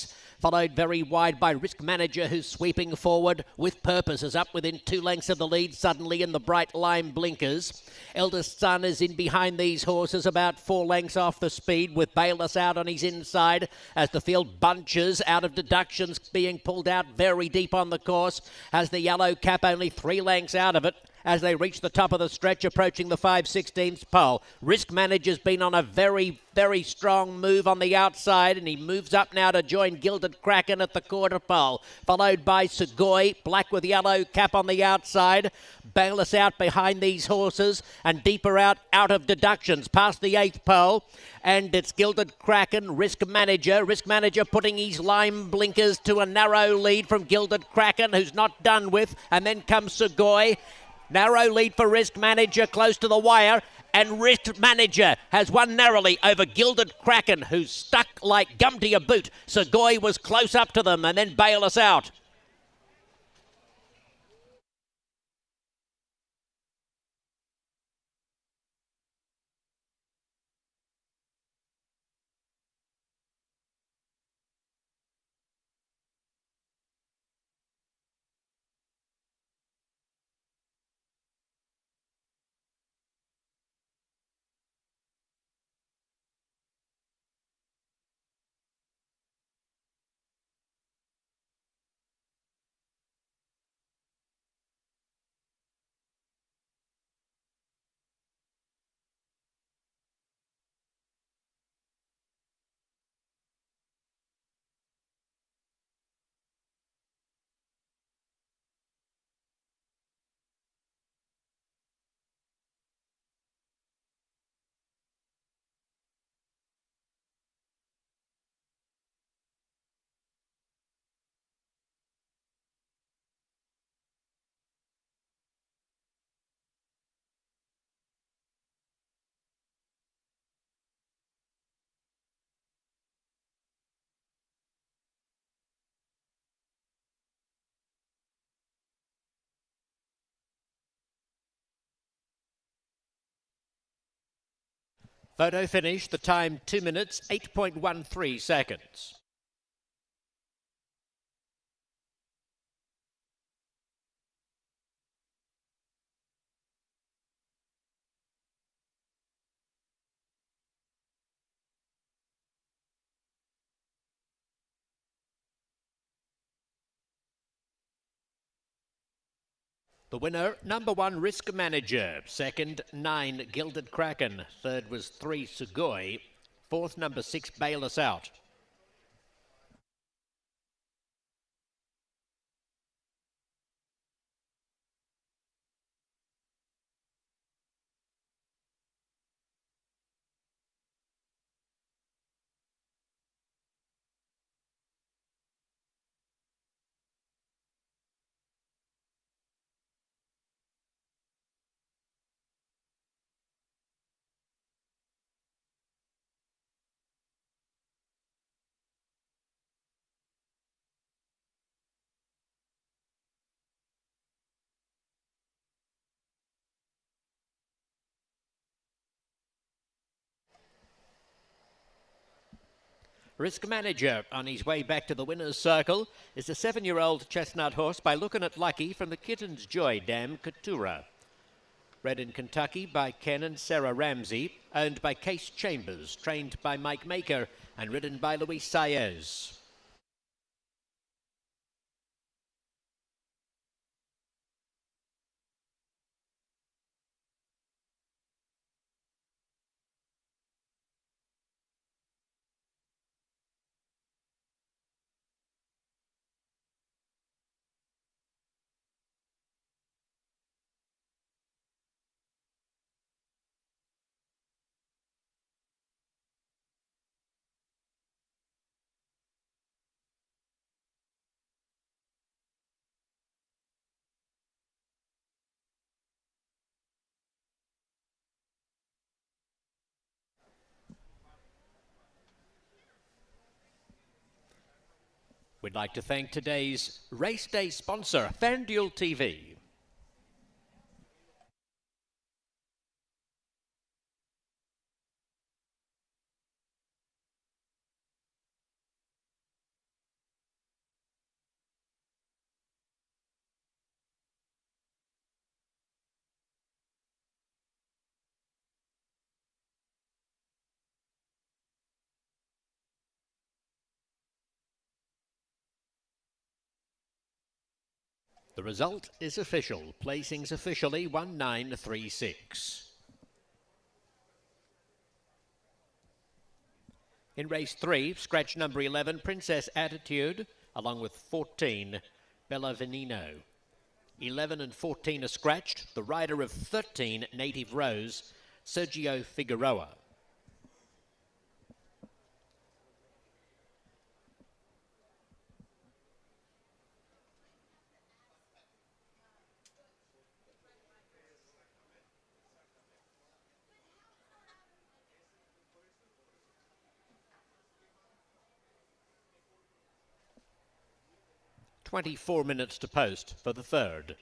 followed very wide by Risk Manager, who's sweeping forward with purpose, is up within 2 lengths of the lead suddenly in the bright lime blinkers. Eldest Son is in behind these horses, about 4 lengths off the speed, with Bail Us Out on his inside as the field bunches out of deductions, being pulled out very deep on the course. Has the yellow cap only 3 lengths out of it as they reach the top of the stretch, approaching the 5/16 pole. Risk Manager's been on a very, very strong move on the outside, and he moves up now to join Gilded Kraken at the quarter pole, followed by Sugoi, black with yellow cap on the outside. Bail Us Out behind these horses, and deeper out of deductions, past the 8th pole, and it's Gilded Kraken, Risk Manager putting his lime blinkers to a narrow lead from Gilded Kraken, who's not done with, and then comes Sugoi. Narrow lead for Risk Manager, close to the wire, and Risk Manager has won narrowly over Gilded Kraken, who's stuck like gum to your boot. Sugoi was close up to them, and then Bail Us Out. Photo finish, the time 2 minutes, 8.13 seconds. The winner, number 1, Risk Manager. Second, 9, Gilded Kraken. Third was 3, Sugoi. Fourth, number 6, Bail Us Out. Risk Manager, on his way back to the winner's circle, is a 7-year-old chestnut horse by Looking at Lucky from the Kitten's Joy Dam, Katura. Bred in Kentucky by Ken and Sarah Ramsey, owned by Case Chambers, trained by Mike Maker, and ridden by Luis Saez. We'd like to thank today's race day sponsor, FanDuel TV. The result is official. Placings officially 1936. In race 3, scratch number 11, Princess Attitude, along with 14, Bella Veneno. 11 and 14 are scratched. The rider of 13, Native Rose, Sergio Figueroa. "24 minutes to post for the third.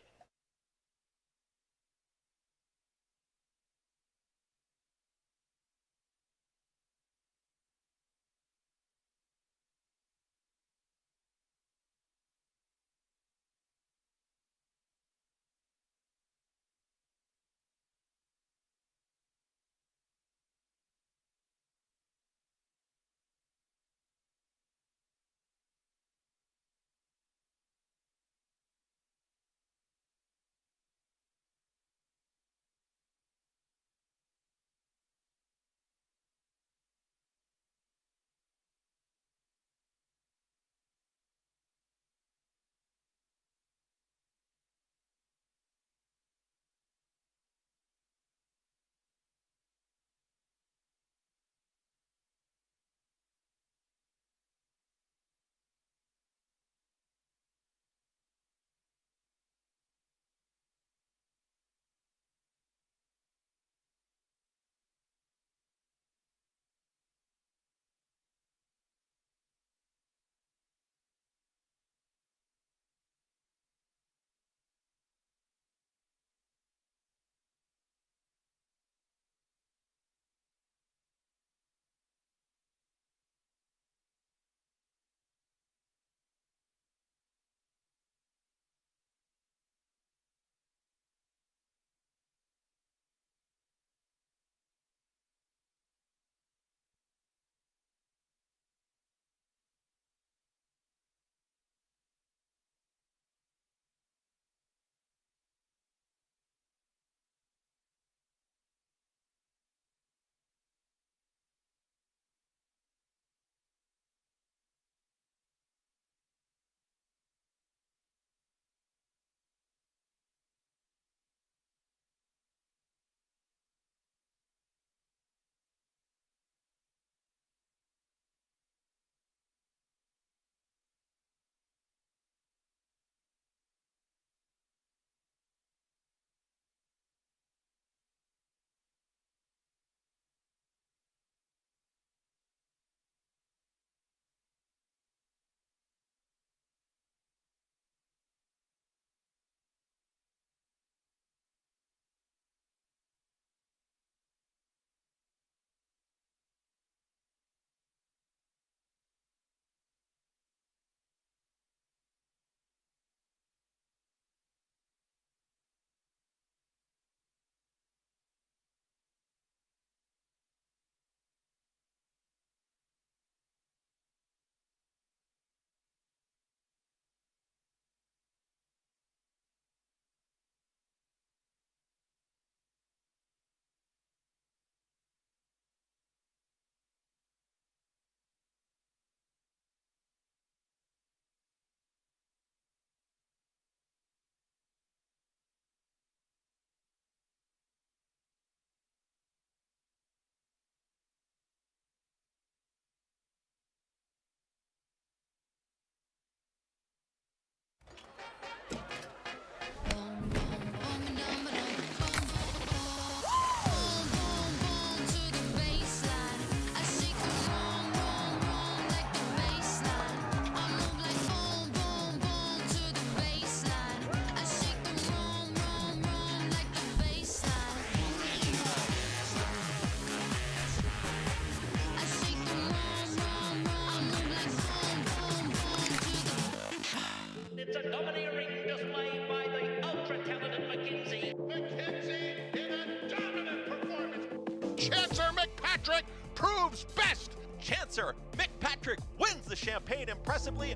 Patrick proves best. Chancer Mick Patrick wins the Champagne impressively.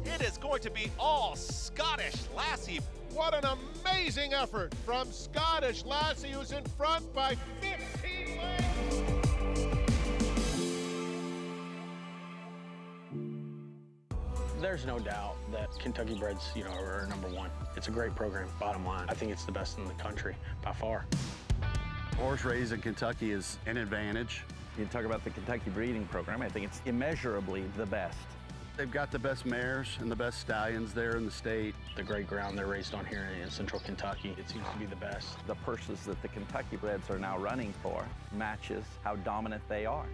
It is going to be all Scottish Lassie. What an amazing effort from Scottish Lassie, who's in front by 15 lengths. There's no doubt that Kentucky breds, are number one. It's a great program, bottom line. I think it's the best in the country by far. Horse raised in Kentucky is an advantage. You talk about the Kentucky breeding program, I think it's immeasurably the best. They've got the best mares and the best stallions there in the state. The great ground they're raised on here in central Kentucky, it seems to be the best. The purses that the Kentucky breds are now running for matches how dominant they are.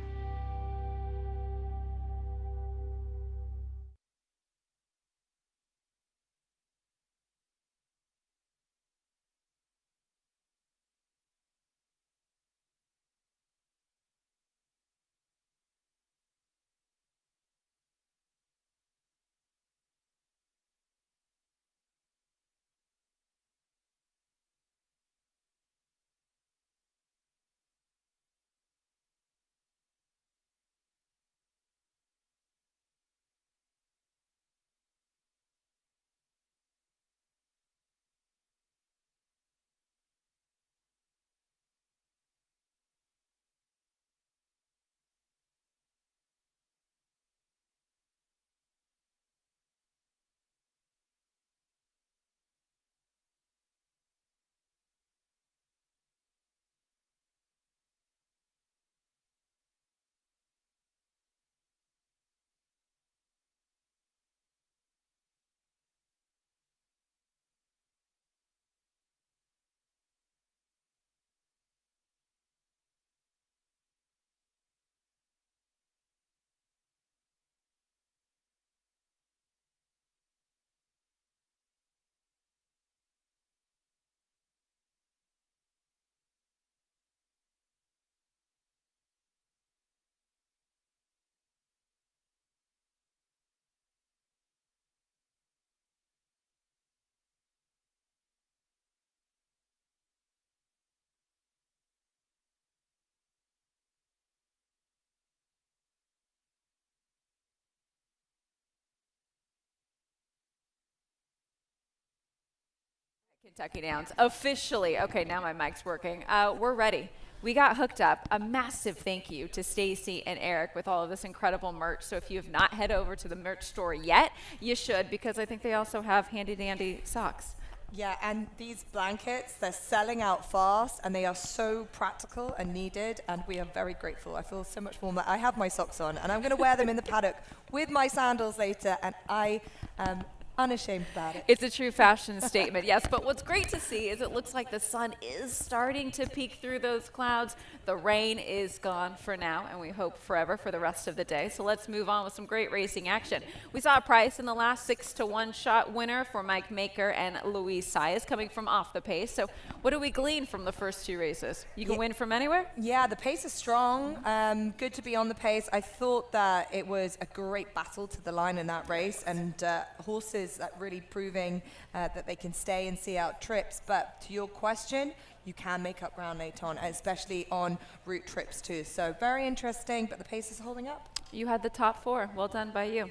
Kentucky Downs officially. Okay, now my mic's working. We're ready. We got hooked up. A massive thank you to Stacy and Eric with all of this incredible merch. So if you have not head over to the merch store yet, you should, because I think they also have handy dandy socks. Yeah, and these blankets, they're selling out fast, and they are so practical and needed, and we are very grateful. I feel so much warmer. I have my socks on, and I'm going to wear them in the paddock with my sandals later, and I am unashamed about it. It's a true fashion statement, yes. But what's great to see is it looks like the sun is starting to peek through those clouds. The rain is gone for now, and we hope forever for the rest of the day. So let's move on with some great racing action. We saw a price in the last 6-to-1 shot winner for Mike Maker and Louise Saez coming from off the pace. So what do we glean from the first two races? You can win from anywhere? Yeah, the pace is strong. Good to be on the pace. I thought that it was a great battle to the line in that race, and horses that really proving that they can stay and see out trips. But to your question, you can make up ground later on, especially on route trips too. So very interesting, but the pace is holding up. You had the top four. Well done by you.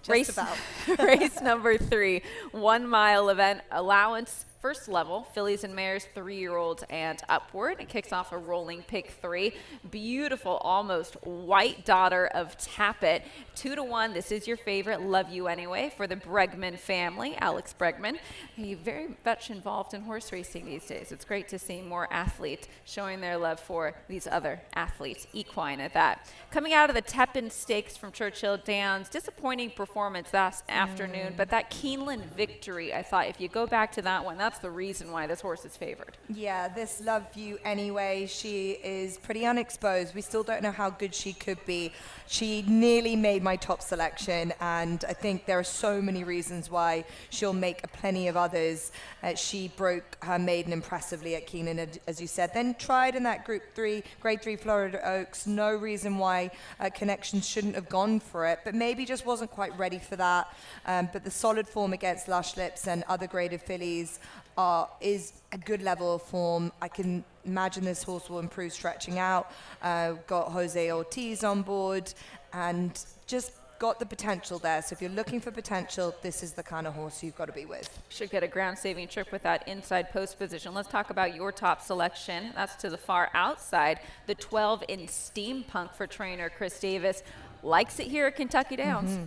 Just about. Race number 3, 1 mile event allowance. First level, fillies and mares, 3-year-olds and upward. It kicks off a rolling pick 3. Beautiful, almost white daughter of Tappet. 2-to-1, this is your favorite, Love You Anyway, for the Bregman family. Alex Bregman, he's very much involved in horse racing these days. It's great to see more athletes showing their love for these other athletes, equine at that. Coming out of the Tepin Stakes from Churchill Downs, disappointing performance last afternoon, but that Keeneland victory, I thought if you go back to that one, that's the reason why this horse is favored. Yeah, this Love You Anyway, she is pretty unexposed. We still don't know how good she could be. She nearly made my top selection, and I think there are so many reasons why she'll make plenty of others. She broke her maiden impressively at Keeneland, as you said, then tried in that Grade 3 Florida Oaks. No reason why Connections shouldn't have gone for it, but maybe just wasn't quite ready for that. But the solid form against Lush Lips and other graded fillies is a good level of form. I can imagine this horse will improve stretching out. Got Jose Ortiz on board and just got the potential there. So if you're looking for potential, this is the kind of horse you've got to be with. Should get a ground-saving trip with that inside post position. Let's talk about your top selection. That's to the far outside. The 12 in Steampunk for trainer Chris Davis. Likes it here at Kentucky Downs.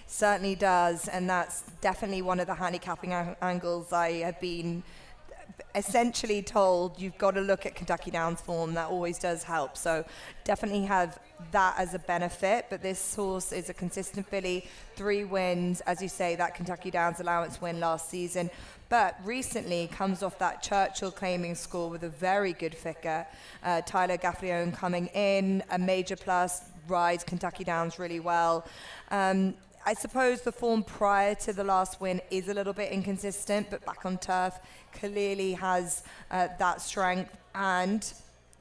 Certainly does, and that's definitely one of the handicapping angles I have been essentially told. You've got to look at Kentucky Downs form. That always does help. So definitely have that as a benefit. But this horse is a consistent filly, 3 wins, as you say, that Kentucky Downs allowance win last season. But recently comes off that Churchill claiming score with a very good figure. Tyler Gaffalione coming in, a major plus, rides Kentucky Downs really well. I suppose the form prior to the last win is a little bit inconsistent, but back on turf clearly has that strength and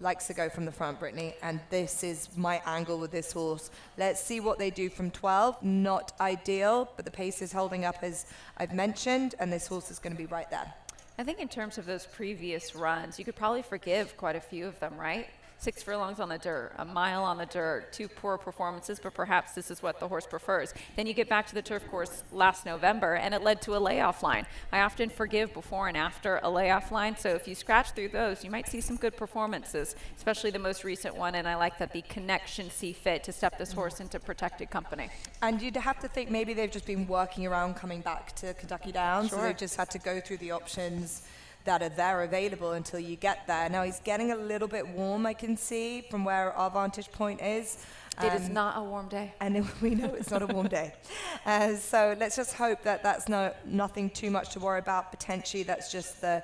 likes to go from the front, Brittany. And this is my angle with this horse. Let's see what they do from 12. Not ideal, but the pace is holding up as I've mentioned, and this horse is going to be right there. I think in terms of those previous runs, you could probably forgive quite a few of them, right? 6 furlongs on the dirt, a mile on the dirt, 2 poor performances, but perhaps this is what the horse prefers. Then you get back to the turf course last November, and it led to a layoff line. I often forgive before and after a layoff line, so if you scratch through those, you might see some good performances, especially the most recent one, and I like that the connection see fit to step this horse into protected company. And you'd have to think maybe they've just been working around coming back to Kentucky Downs, Sure. so they've just had to go through the options that are there available until you get there. Now he's getting a little bit warm, I can see, from where our vantage point is. It is not a warm day. And we know it's not a warm day. So let's just hope that that's nothing too much to worry about. Potentially that's just the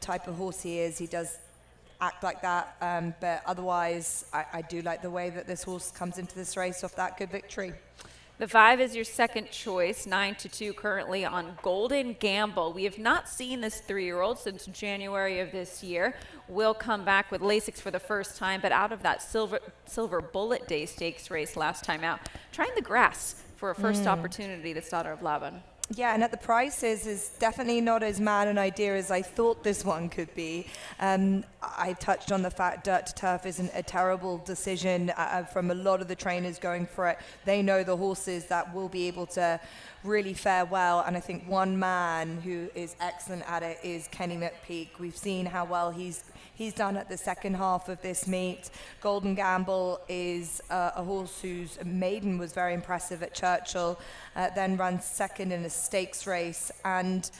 type of horse he is. He does act like that, but otherwise I do like the way that this horse comes into this race off that good victory. The 5 is your second choice, 9-2 currently on Golden Gamble. We have not seen this 3-year-old since January of this year. Will come back with Lasix for the first time, but out of that Silver Bullet Day Stakes race last time out, trying the grass for a first opportunity, this daughter of Laban. Yeah, and at the prices is definitely not as mad an idea as I thought this one could be. I touched on the fact dirt to turf isn't a terrible decision from a lot of the trainers going for it. They know the horses that will be able to really fare well, and I think one man who is excellent at it is Kenny McPeak. We've seen how well he's done at the second half of this meet. Golden Gamble is a horse whose maiden was very impressive at Churchill, then runs second in a stakes race and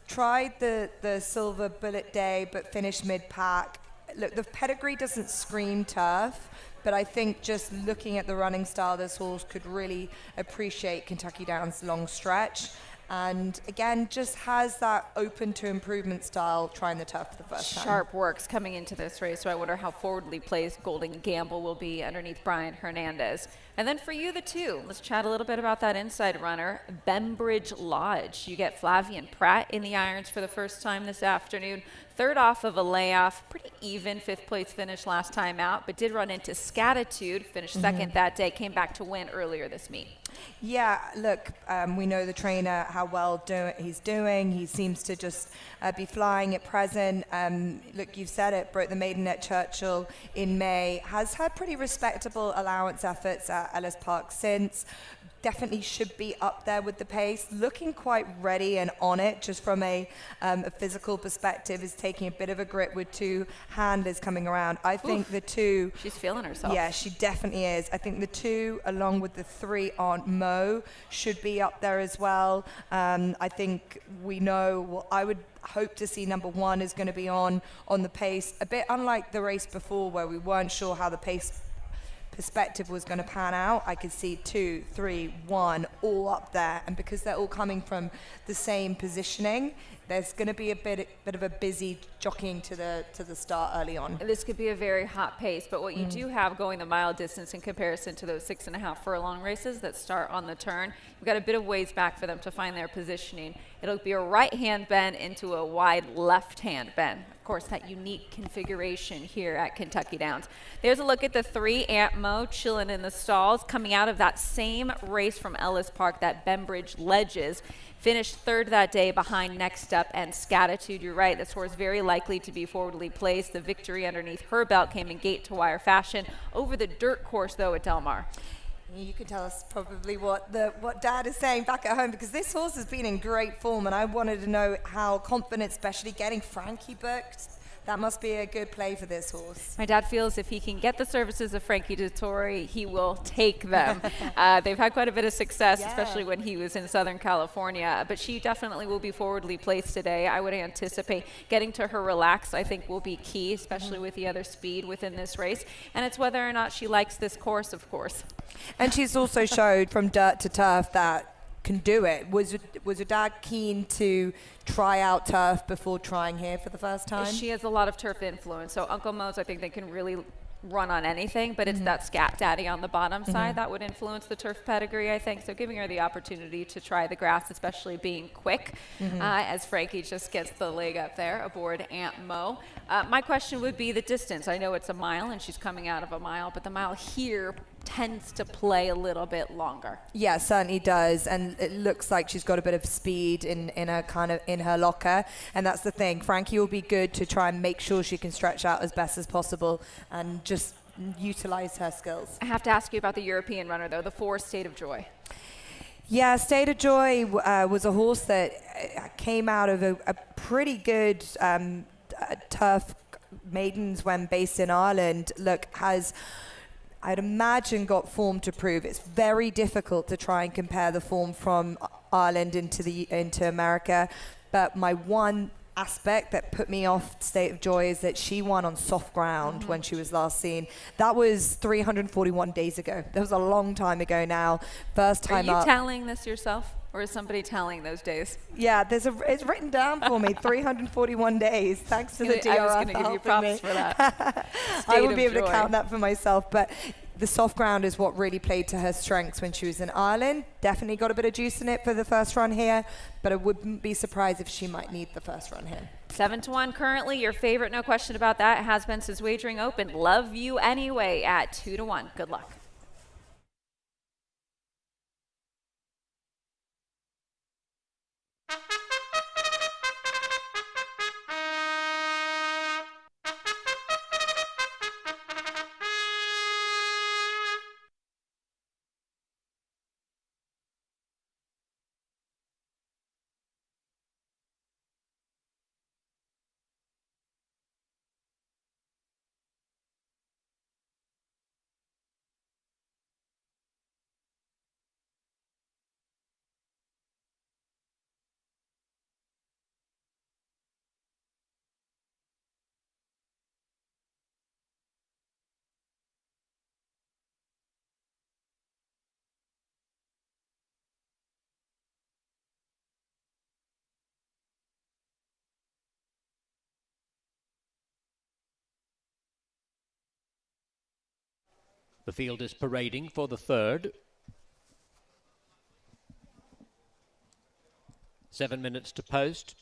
tried the Silver Bullet Day but finished mid-pack. Look, the pedigree doesn't scream turf, but I think just looking at the running style, this horse could really appreciate Kentucky Downs' long stretch. And again, just has that open to improvement style, trying the turf for the first time. Sharp works coming into this race, so I wonder how forwardly placed Golden Gamble will be underneath Brian Hernandez. And then for you, the 2, let's chat a little bit about that inside runner, Bembridge Lodge. You get Flavian Pratt in the irons for the first time this afternoon. 3rd off of a layoff, pretty even 5th place finish last time out, but did run into Scatitude, finished second that day, came back to win earlier this meet. Yeah, look, we know the trainer, how well he's doing. He seems to just be flying at present. Look, you've said it, broke the maiden at Churchill in May, has had pretty respectable allowance efforts at Ellis Park since. Definitely should be up there with the pace, looking quite ready and on it just from a physical perspective, is taking a bit of a grip with 2 handlers coming around. I think the 2... She's feeling herself. Yeah, she definitely is. I think the 2, along with the 3 on Mo, should be up there as well. I think we know, well, I would hope to see number 1 is going to be on the pace, a bit unlike the race before where we weren't sure how the pace perspective was going to pan out. I could see 2, 3, 1 all up there, and because they're all coming from the same positioning, there's going to be a bit of a busy jockeying to the start early on. This could be a very hot pace, but what you do have going the mile distance in comparison to those 6.5 furlong races that start on the turn, you've got a bit of ways back for them to find their positioning. It'll be a right-hand bend into a wide left-hand bend. Of course, that unique configuration here at Kentucky Downs. There's a look at the 3, Aunt Mo, chilling in the stalls, coming out of that same race from Ellis Park, that Bembridge Ledges. Finished third that day behind Next Up and Scatitude. You're right, this horse very likely to be forwardly placed. The victory underneath her belt came in gate-to-wire fashion over the dirt course, though, at Del Mar. You can tell us probably what Dad is saying back at home, because this horse has been in great form, and I wanted to know how confident, especially getting Frankie booked. That must be a good play for this horse. My dad feels if he can get the services of Frankie Dettori, he will take them. They've had quite a bit of success, especially when he was in Southern California, but she definitely will be forwardly placed today. I would anticipate getting to her relax, I think, will be key, especially with the other speed within this race, and it's whether or not she likes this course, of course. And she's also showed from dirt to turf that can do it. Was your dad keen to try out turf before trying here for the first time? She has a lot of turf influence. So Uncle Mo's, I think they can really run on anything, but it's that Scat Daddy on the bottom side that would influence the turf pedigree, I think. So giving her the opportunity to try the grass, especially being quick, as Frankie just gets the leg up there aboard Aunt Mo. My question would be the distance. I know it's a mile and she's coming out of a mile, but the mile here tends to play a little bit longer. Yeah, certainly does, and it looks like she's got a bit of speed in her locker, and that's the thing. Frankie will be good to try and make sure she can stretch out as best as possible and just utilize her skills. I have to ask you about the European runner, though, the 4, State of Joy. Yeah, State of Joy was a horse that came out of a pretty good turf maidens when based in Ireland. I'd imagine got form to prove. It's very difficult to try and compare the form from Ireland into America. But my one aspect that put me off State of Joy is that she won on soft ground when she was last seen. That was 341 days ago. That was a long time ago now. First time up. Are you tallying this yourself? Or is somebody tallying those days? Yeah, it's written down for me, 341 days, thanks to the DRF. I was going to give you props for that. I would be able to count that for myself, but the soft ground is what really played to her strengths when she was in Ireland. Definitely got a bit of juice in it for the first run here, but I wouldn't be surprised if she might need the first run here. 7-1 currently, your favorite, no question about that. It has been since wagering open. Love You Anyway at 2-1. Good luck. The field is parading for the 3rd. 7 minutes to post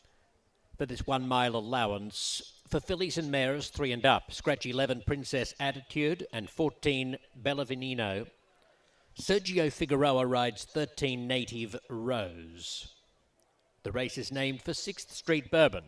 for this 1 mile allowance. For fillies and mares, 3 and up. Scratch 11, Princess Attitude, and 14, Bella Veneno. Sergio Figueroa rides 13, Native Rose. The race is named for 6th Street Bourbon.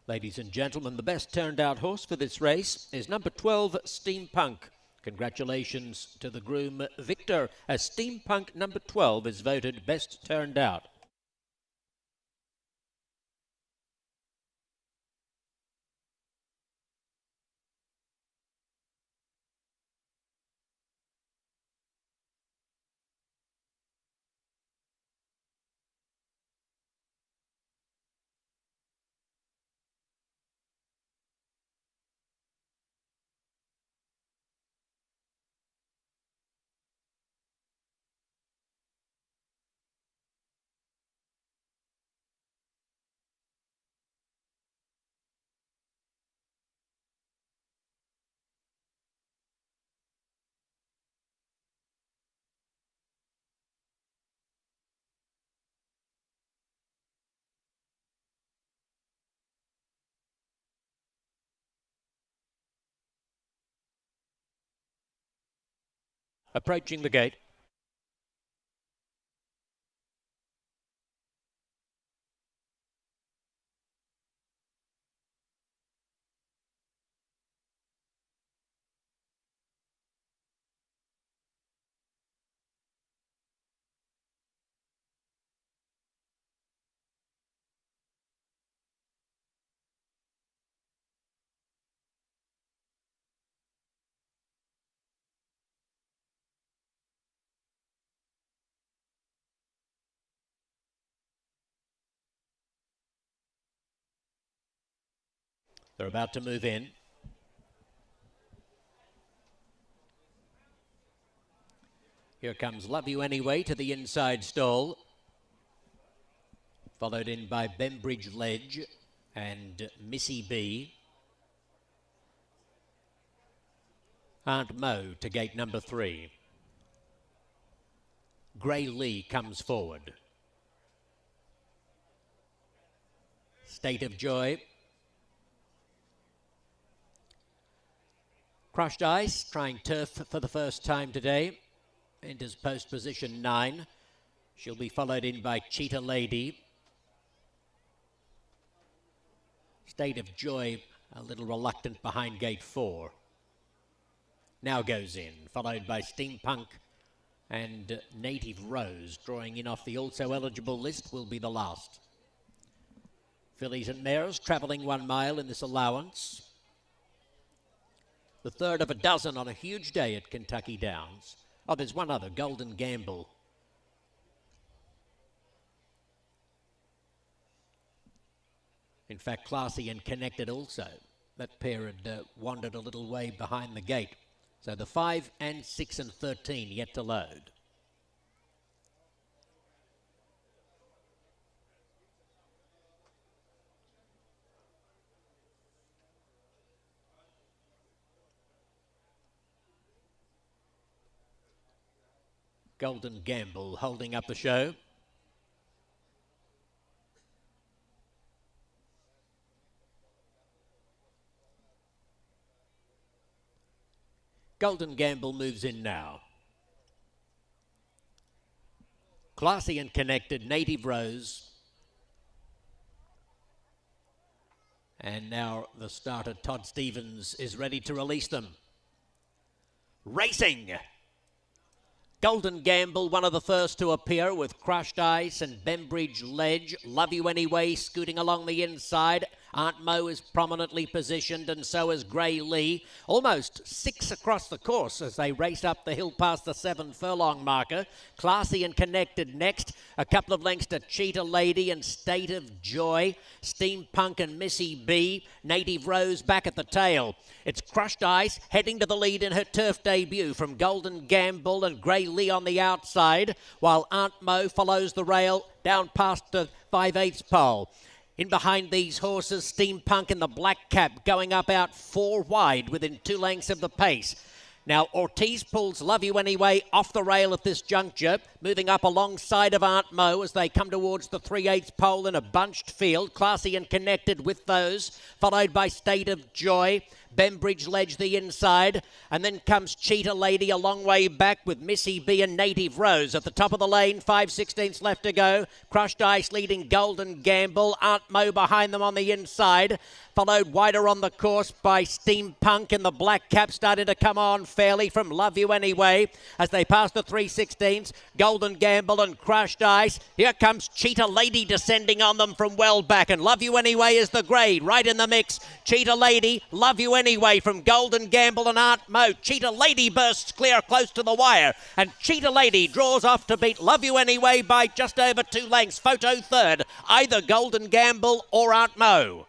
Ladies and gentlemen, the best turned out horse for this race is number 12, Steampunk. Congratulations to the groom, Victor, as Steampunk number 12 is voted best turned out. Approaching the gate. They're about to move in. Here comes Love You Anyway to the inside stall, followed in by Bembridge Ledge and Missy B. Aunt Mo to gate number 3. Grey Lee comes forward. State of Joy. Crushed Ice, trying turf for the first time today. Enters post position 9. She'll be followed in by Cheetah Lady. State of Joy a little reluctant behind gate 4. Now goes in, followed by Steampunk and Native Rose. Drawing in off the also eligible list will be the last. Fillies and mares travelling 1 mile in this allowance. The third of a dozen on a huge day at Kentucky Downs. Oh, there's one other, Golden Gamble. In fact, Classy and Connected also. That pair had wandered a little way behind the gate. So the 5 and 6 and 13 yet to load. Golden Gamble holding up the show. Golden Gamble moves in now. Classy and Connected, Native Rose. And now the starter, Todd Stevens, is ready to release them. Racing! Golden Gamble, one of the first to appear with Crushed Ice and Bembridge Ledge. Love You Anyway scooting along the inside. Aunt Mo is prominently positioned and so is Grey Lee. Almost 6 across the course as they race up the hill past the 7 furlong marker. Classy and Connected next. A couple of lengths to Cheetah Lady and State of Joy. Steampunk and Missy B. Native Rose back at the tail. It's Crushed Ice heading to the lead in her turf debut from Golden Gamble and Grey Lee on the outside, while Aunt Mo follows the rail down past the 5/8 pole. In behind these horses, Steampunk in the black cap going up out 4 wide within 2 lengths of the pace. Now, Ortiz pulls Love You Anyway off the rail at this juncture, moving up alongside of Aunt Mo as they come towards the 3/8 pole in a bunched field, classy and connected with those, followed by State of Joy. Bembridge Ledge the inside, and then comes Cheetah Lady a long way back with Missy B and Native Rose at the top of the lane. 5/16 left to go. Crushed Ice leading Golden Gamble. Aunt Mo behind them on the inside, followed wider on the course by Steampunk, and the black cap started to come on fairly from Love You Anyway as they pass the 3/16. Golden Gamble and Crushed Ice. Here comes Cheetah Lady descending on them from well back, and Love You Anyway is the grade right in the mix. Cheetah Lady, Love You Anyway from Golden Gamble and Aunt Mo. Cheetah Lady bursts clear close to the wire, and Cheetah Lady draws off to beat Love You Anyway by just over 2 lengths. Photo third, either Golden Gamble or Aunt Mo.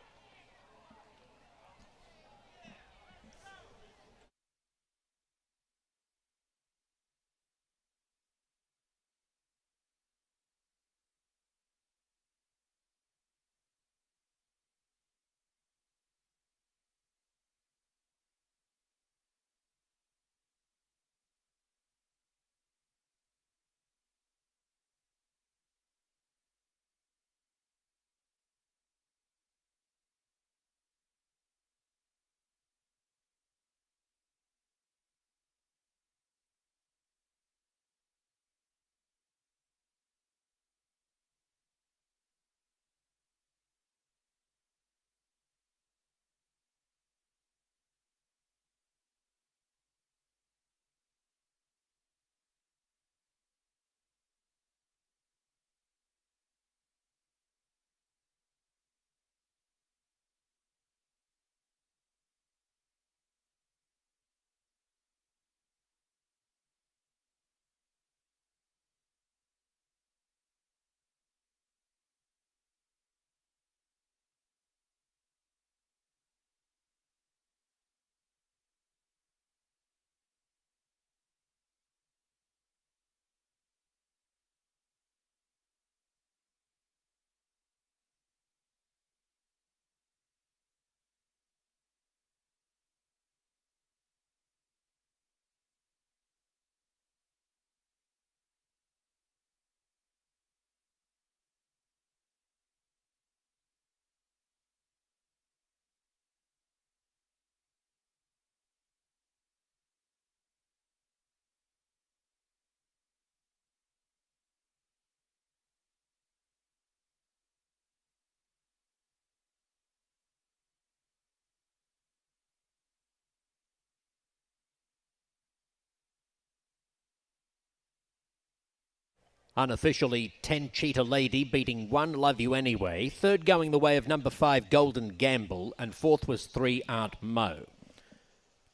Unofficially, 10 Cheetah Lady beating 1 Love You Anyway. Third going the way of number 5 Golden Gamble, and fourth was 3 Aunt Mo.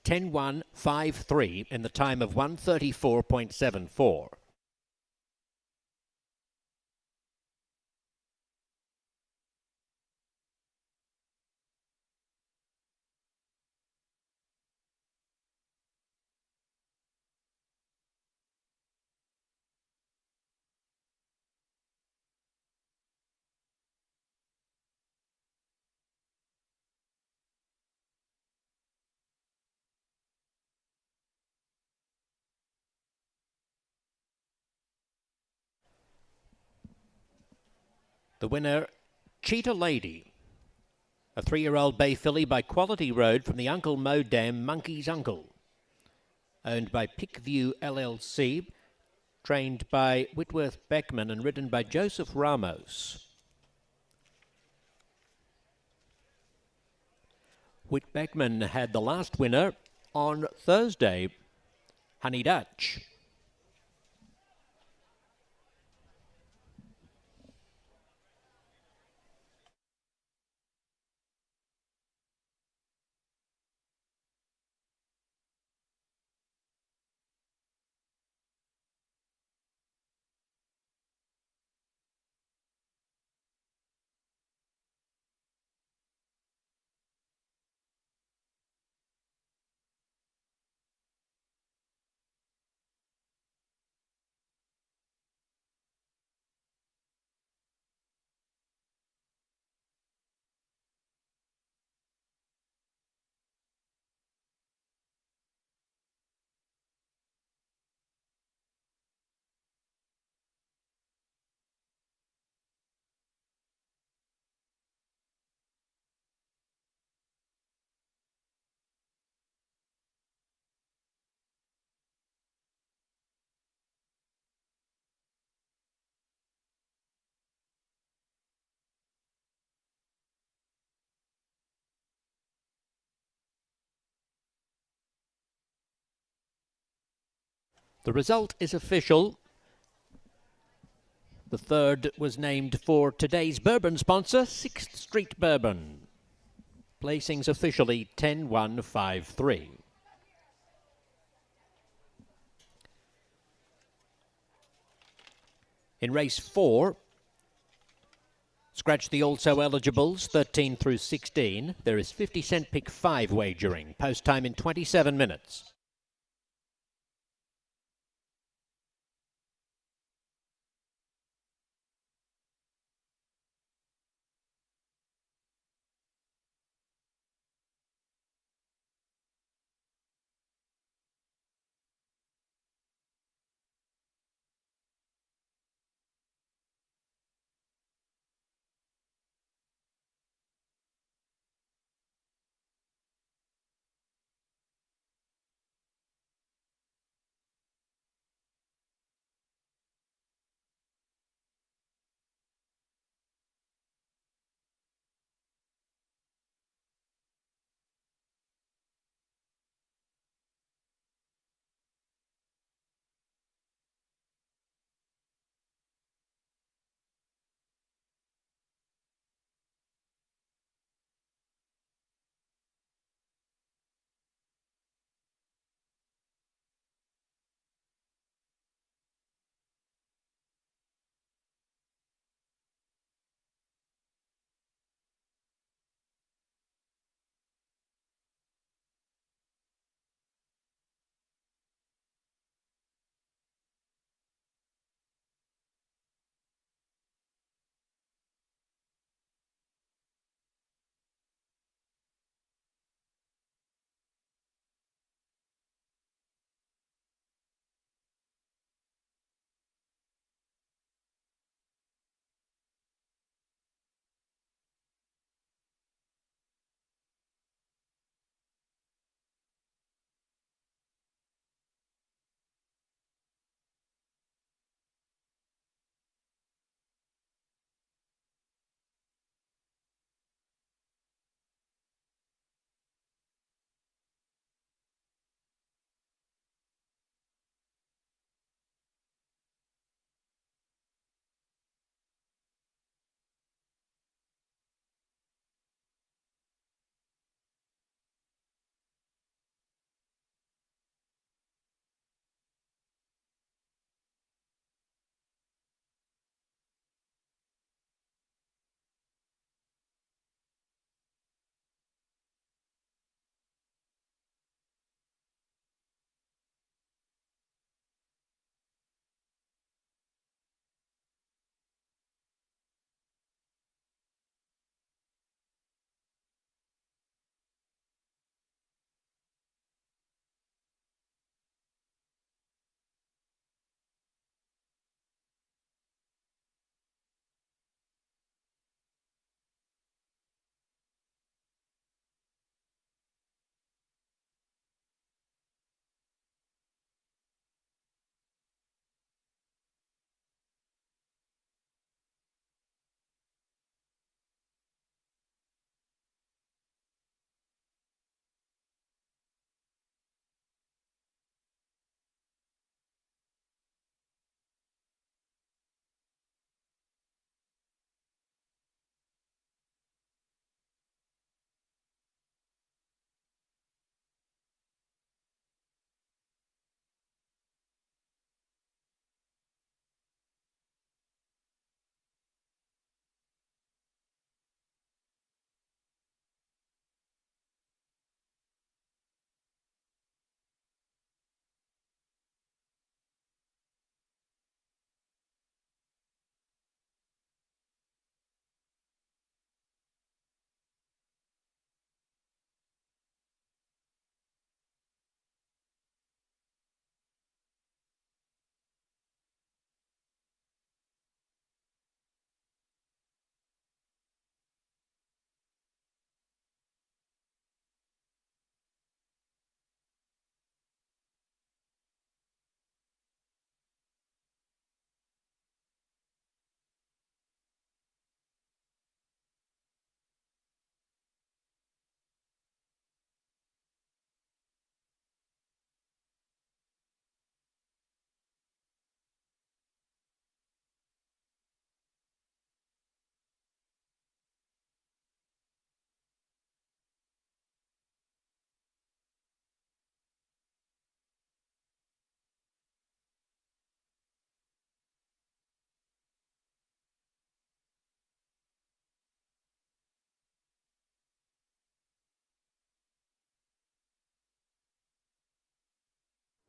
10-1, 5-3 in the time of 134.74. The winner, Cheetah Lady, a 3-year-old bay filly by Quality Road from the Uncle Mo Dam Monkey's Uncle, owned by Pickview LLC, trained by Whitworth Beckman and ridden by Joseph Ramos. Whit Beckman had the last winner on Thursday, Honey Dutch. The result is official. The third was named for today's bourbon sponsor, 6th Street Bourbon. Placings officially 10-1-5-3. In race 4, scratch the also eligibles 13 through 16. There is 50-cent pick 5 wagering. Post time in 27 minutes.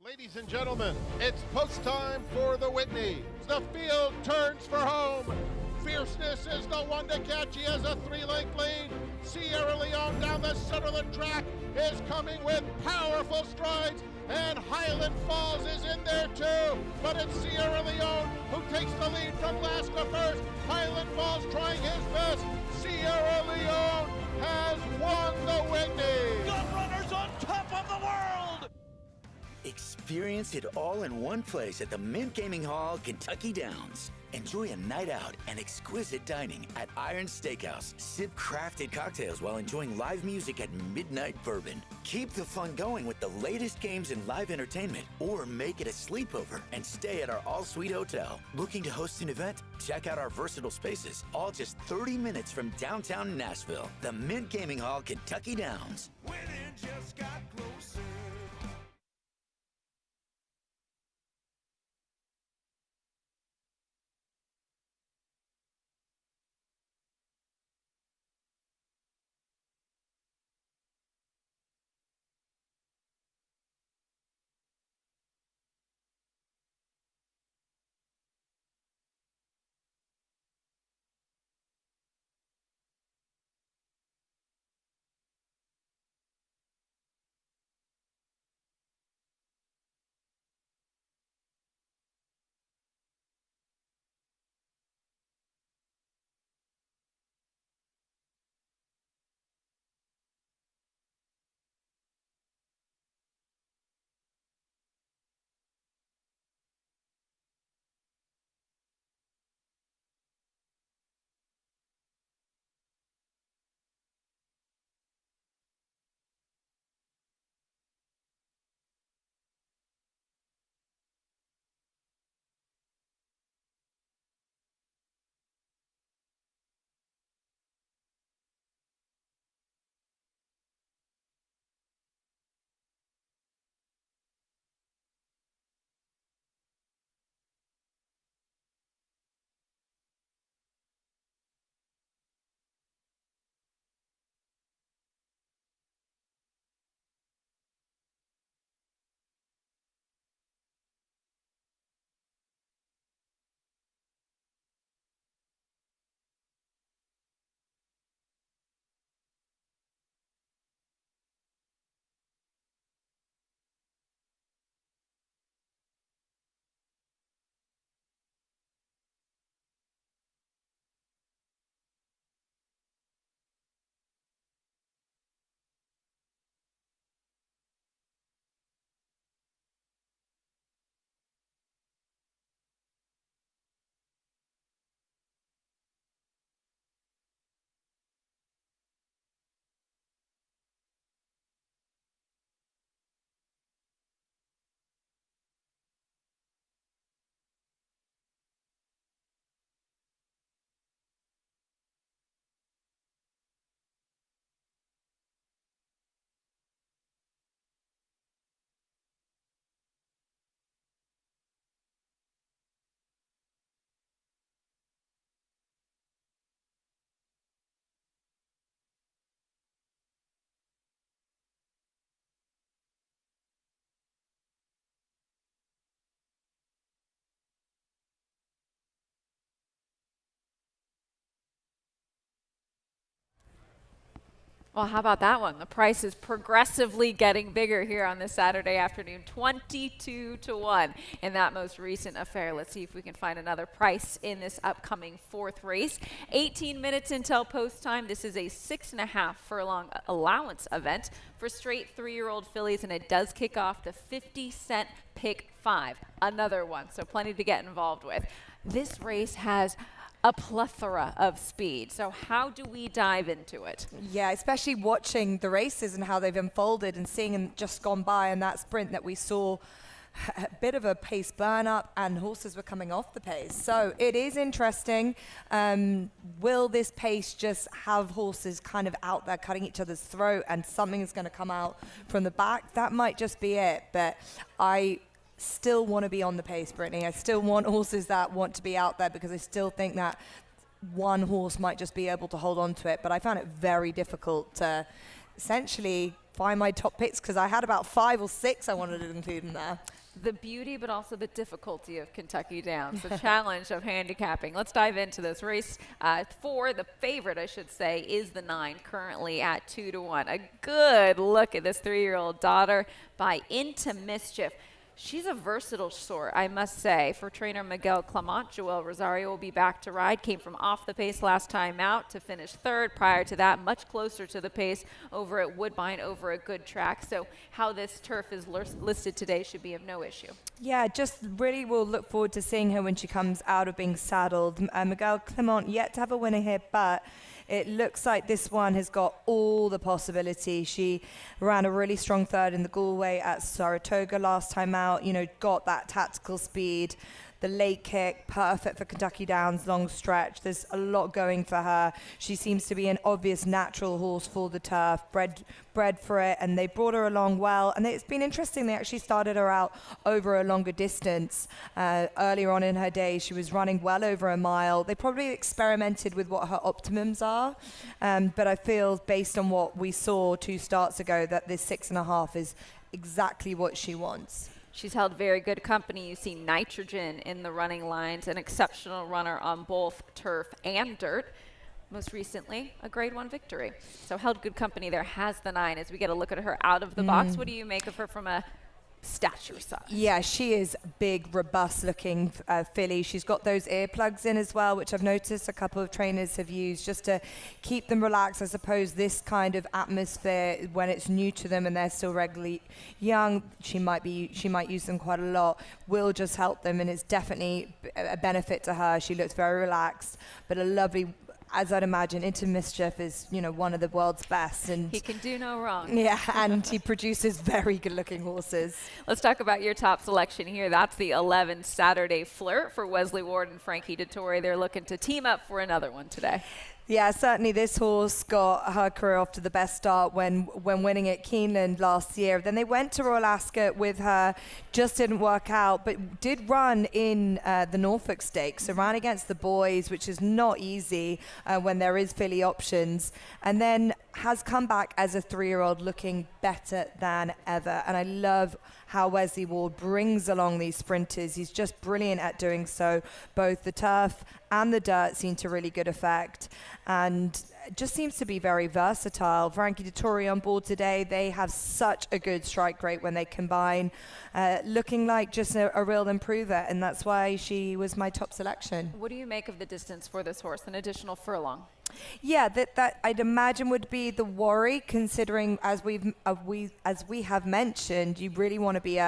Ladies and gentlemen, it's post time for the Whitney. The field turns for home. Fierceness is the one to catch. He has a 3-length lead. Sierra Leone down the center of the track is coming with powerful strides, and Highland Falls is in there too. But it's Sierra Leone who takes the lead from last to first. Highland Falls trying his best. Sierra Leone has won the Whitney. Gun Runners on top of the world. Experience it all in one place at the Mint Gaming Hall, Kentucky Downs. Enjoy a night out and exquisite dining at Iron Steakhouse. Sip crafted cocktails while enjoying live music at Midnight Bourbon. Keep the fun going with the latest games and live entertainment, or make it a sleepover and stay at our all-suite hotel. Looking to host an event? Check out our versatile spaces, all just 30 minutes from downtown Nashville. The Mint Gaming Hall, Kentucky Downs. Winning just got closer. Well, how about that one? The price is progressively getting bigger here on this Saturday afternoon, 22-1 in that most recent affair. Let's see if we can find another price in this upcoming fourth race. 18 minutes until post time. This is a 6.5 furlong allowance event for straight 3-year-old fillies, and it does kick off the 50-cent pick 5. Another one, so plenty to get involved with. This race has a plethora of speed. So how do we dive into it? Yeah, especially watching the races and how they've unfolded and seeing them just gone by in that sprint that we saw a bit of a pace burn up and horses were coming off the pace. So it is interesting. Will this pace just have horses kind of out there cutting each other's throat and something is going to come out from the back? That might just be it. But I still want to be on the pace, Brittany. I still want horses that want to be out there because I still think that one horse might just be able to hold on to it. But I found it very difficult to essentially find my top picks because I had about 5 or 6 I wanted to include in there. The beauty, but also the difficulty of Kentucky Downs, the challenge of handicapping. Let's dive into this race. The favorite, I should say, is the 9, currently at 2-1. A good look at this 3-year-old daughter by Into Mischief. She's a versatile sort, I must say. For trainer Miguel Clement, Joel Rosario will be back to ride. Came from off the pace last time out to finish 3rd. Prior to that, much closer to the pace over at Woodbine, over a good track. So how this turf is listed today should be of no issue. Yeah, just really we'll look forward to seeing her when she comes out of being saddled. Miguel Clement yet to have a winner here, but it looks like this one has got all the possibility. She ran a really strong 3rd in the Galway at Saratoga last time out, got that tactical speed. The late kick, perfect for Kentucky Downs, long stretch. There's a lot going for her. She seems to be an obvious natural horse for the turf, bred for it, and they brought her along well. And it's been interesting. They actually started her out over a longer distance. Earlier on in her day, she was running well over a mile. They probably experimented with what her optimums are. But I feel, based on what we saw 2 starts ago, that this 6.5 is exactly what she wants. She's held very good company. You see Nitrogen in the running lines, an exceptional runner on both turf and dirt. Most recently, a Grade 1 victory. So held good company there, has the 9 as we get a look at her out of the box. What do you make of her from a stature size? Yeah, she is big, robust looking filly. She's got those earplugs in as well, which I've noticed a couple of trainers have used just to keep them relaxed. I suppose this kind of atmosphere, when it's new to them and they're still regularly young, she might use them quite a lot, will just help them, and it's definitely a benefit to her. She looks very relaxed, but a lovely, as I'd imagine, Into Mischief is, one of the world's best. And he can do no wrong. Yeah, and he produces very good-looking horses. Let's talk about your top selection here. That's the 11 Saturday Flirt for Wesley Ward and Frankie Dettori. They're looking to team up for another one today. Yeah, certainly this horse got her career off to the best start when winning at Keeneland last year. Then they went to Royal Ascot with her, just didn't work out, but did run in the Norfolk Stakes. So ran against the boys, which is not easy when there is filly options. And then has come back as a 3-year-old looking better than ever. And I love how Wesley Ward brings along these sprinters. He's just brilliant at doing so. Both the turf and the dirt seem to really good effect, and just seems to be very versatile. Frankie Dettori on board today. They have such a good strike rate when they combine, looking like just a real improver, and that's why she was my top selection. What do you make of the distance for this horse, an additional furlong? Yeah, that I'd imagine would be the worry, considering as we have mentioned, you really want to be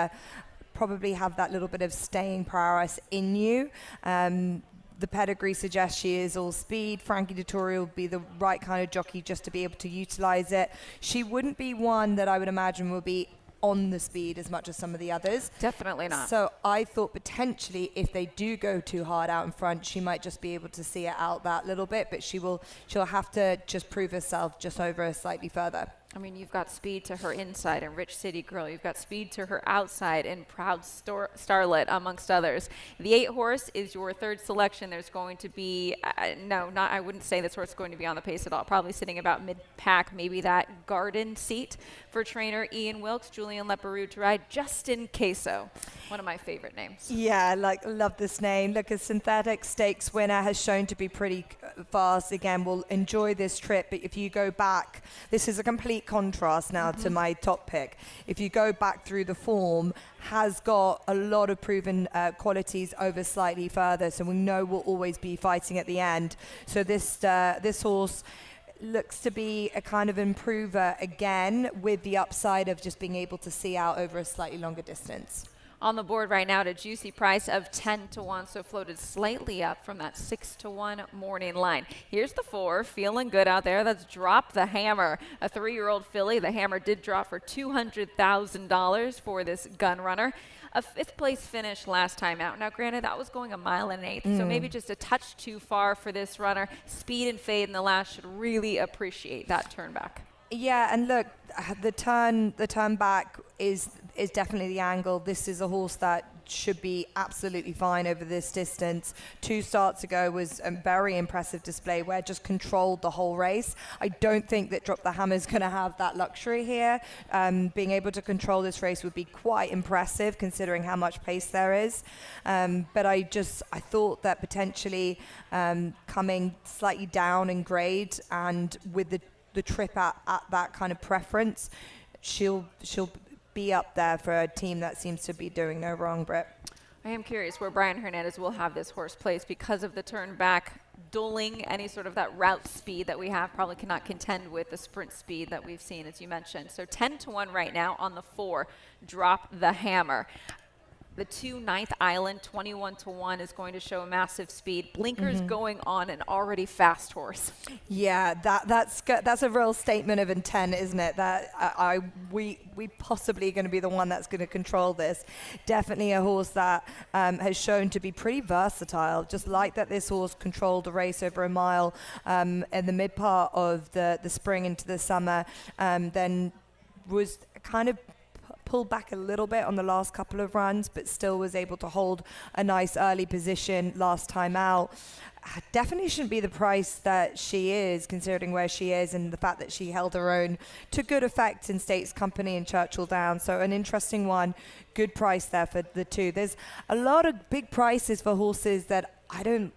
probably have that little bit of staying prowess in you. The pedigree suggests she is all speed. Frankie Dettori will be the right kind of jockey just to be able to utilize it. She wouldn't be one that I would imagine will be on the speed as much as some of the others. Definitely not. So I thought potentially if they do go too hard out in front, she might just be able to see it out that little bit, but she'll have to just prove herself just over slightly further. I mean, you've got speed to her inside in Rich City Girl. You've got speed to her outside in Proud Starlet, amongst others. The 8 horse is your 3rd selection. There's going to be, I wouldn't say this horse is going to be on the pace at all. Probably sitting about mid-pack, maybe that garden seat for trainer Ian Wilkes, Julian Leparoux to ride. Justin Queso, one of my favorite names. Yeah, love this name. Look, a synthetic stakes winner, has shown to be pretty fast. Again, we'll enjoy this trip, but if you go back, this is a complete contrast now to my top pick. If you go back through the form, has got a lot of proven qualities over slightly further, so we know we'll always be fighting at the end. So this horse looks to be a kind of improver again, with the upside of just being able to see out over a slightly longer distance. On the board right now at a juicy price of 10-1, so floated slightly up from that 6-1 morning line. Here's the 4, feeling good out there. That's Drop the Hammer, a 3-year-old filly. The Hammer did drop for $200,000 for this gun runner. A 5th place finish last time out. Now, granted, that was going 1 1/8 miles, so maybe just a touch too far for this runner. Speed and fade in the last should really appreciate that turn back. Yeah, and look, the turn back is definitely the angle. This is a horse that should be absolutely fine over this distance. 2 starts ago was a very impressive display where just controlled the whole race. I don't think that Drop the Hammer is going to have that luxury here. Being able to control this race would be quite impressive considering how much pace there is. But I thought that potentially coming slightly down in grade and with the trip at that kind of preference, she'll be up there for a team that seems to be doing no wrong, Britt. I am curious where Brian Hernandez will have this horse placed because of the turn back. Dulling any sort of that route speed that we have probably cannot contend with the sprint speed that we've seen, as you mentioned. So 10-1 right now on the 4, Drop the Hammer. The 2 Ninth Island, 21-1, is going to show massive speed. Blinkers going on an already fast horse. Yeah, that's a real statement of intent, isn't it? That we possibly going to be the one that's going to control this. Definitely a horse that has shown to be pretty versatile. Just like that, this horse controlled a race over a mile in the mid part of the spring into the summer, then was kind of pulled back a little bit on the last couple of runs, but still was able to hold a nice early position last time out. Definitely shouldn't be the price that she is, considering where she is and the fact that she held her own to good effect in Stakes Company and Churchill Downs. So an interesting one, good price there for the 2. There's a lot of big prices for horses that I don't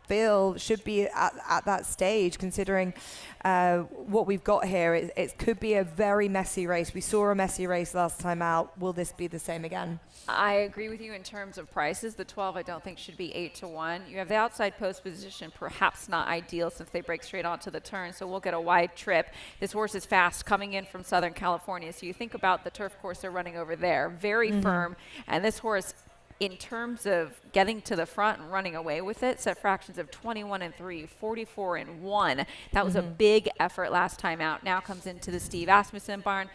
feel should be at that stage, considering what we've got here. It could be a very messy race. We saw a messy race last time out. Will this be the same again? I agree with you in terms of prices. The 12 I don't think should be 8-1. You have the outside post position, perhaps not ideal since they break straight onto the turn, so we'll get a wide trip. This horse is fast coming in from Southern California, so you think about the turf course they're running over there. Very firm, and this horse, in terms of getting to the front and running away with it, set fractions of 21-3, 44-1. That was a big effort last time out. Now comes into the Steve Asmussen barn.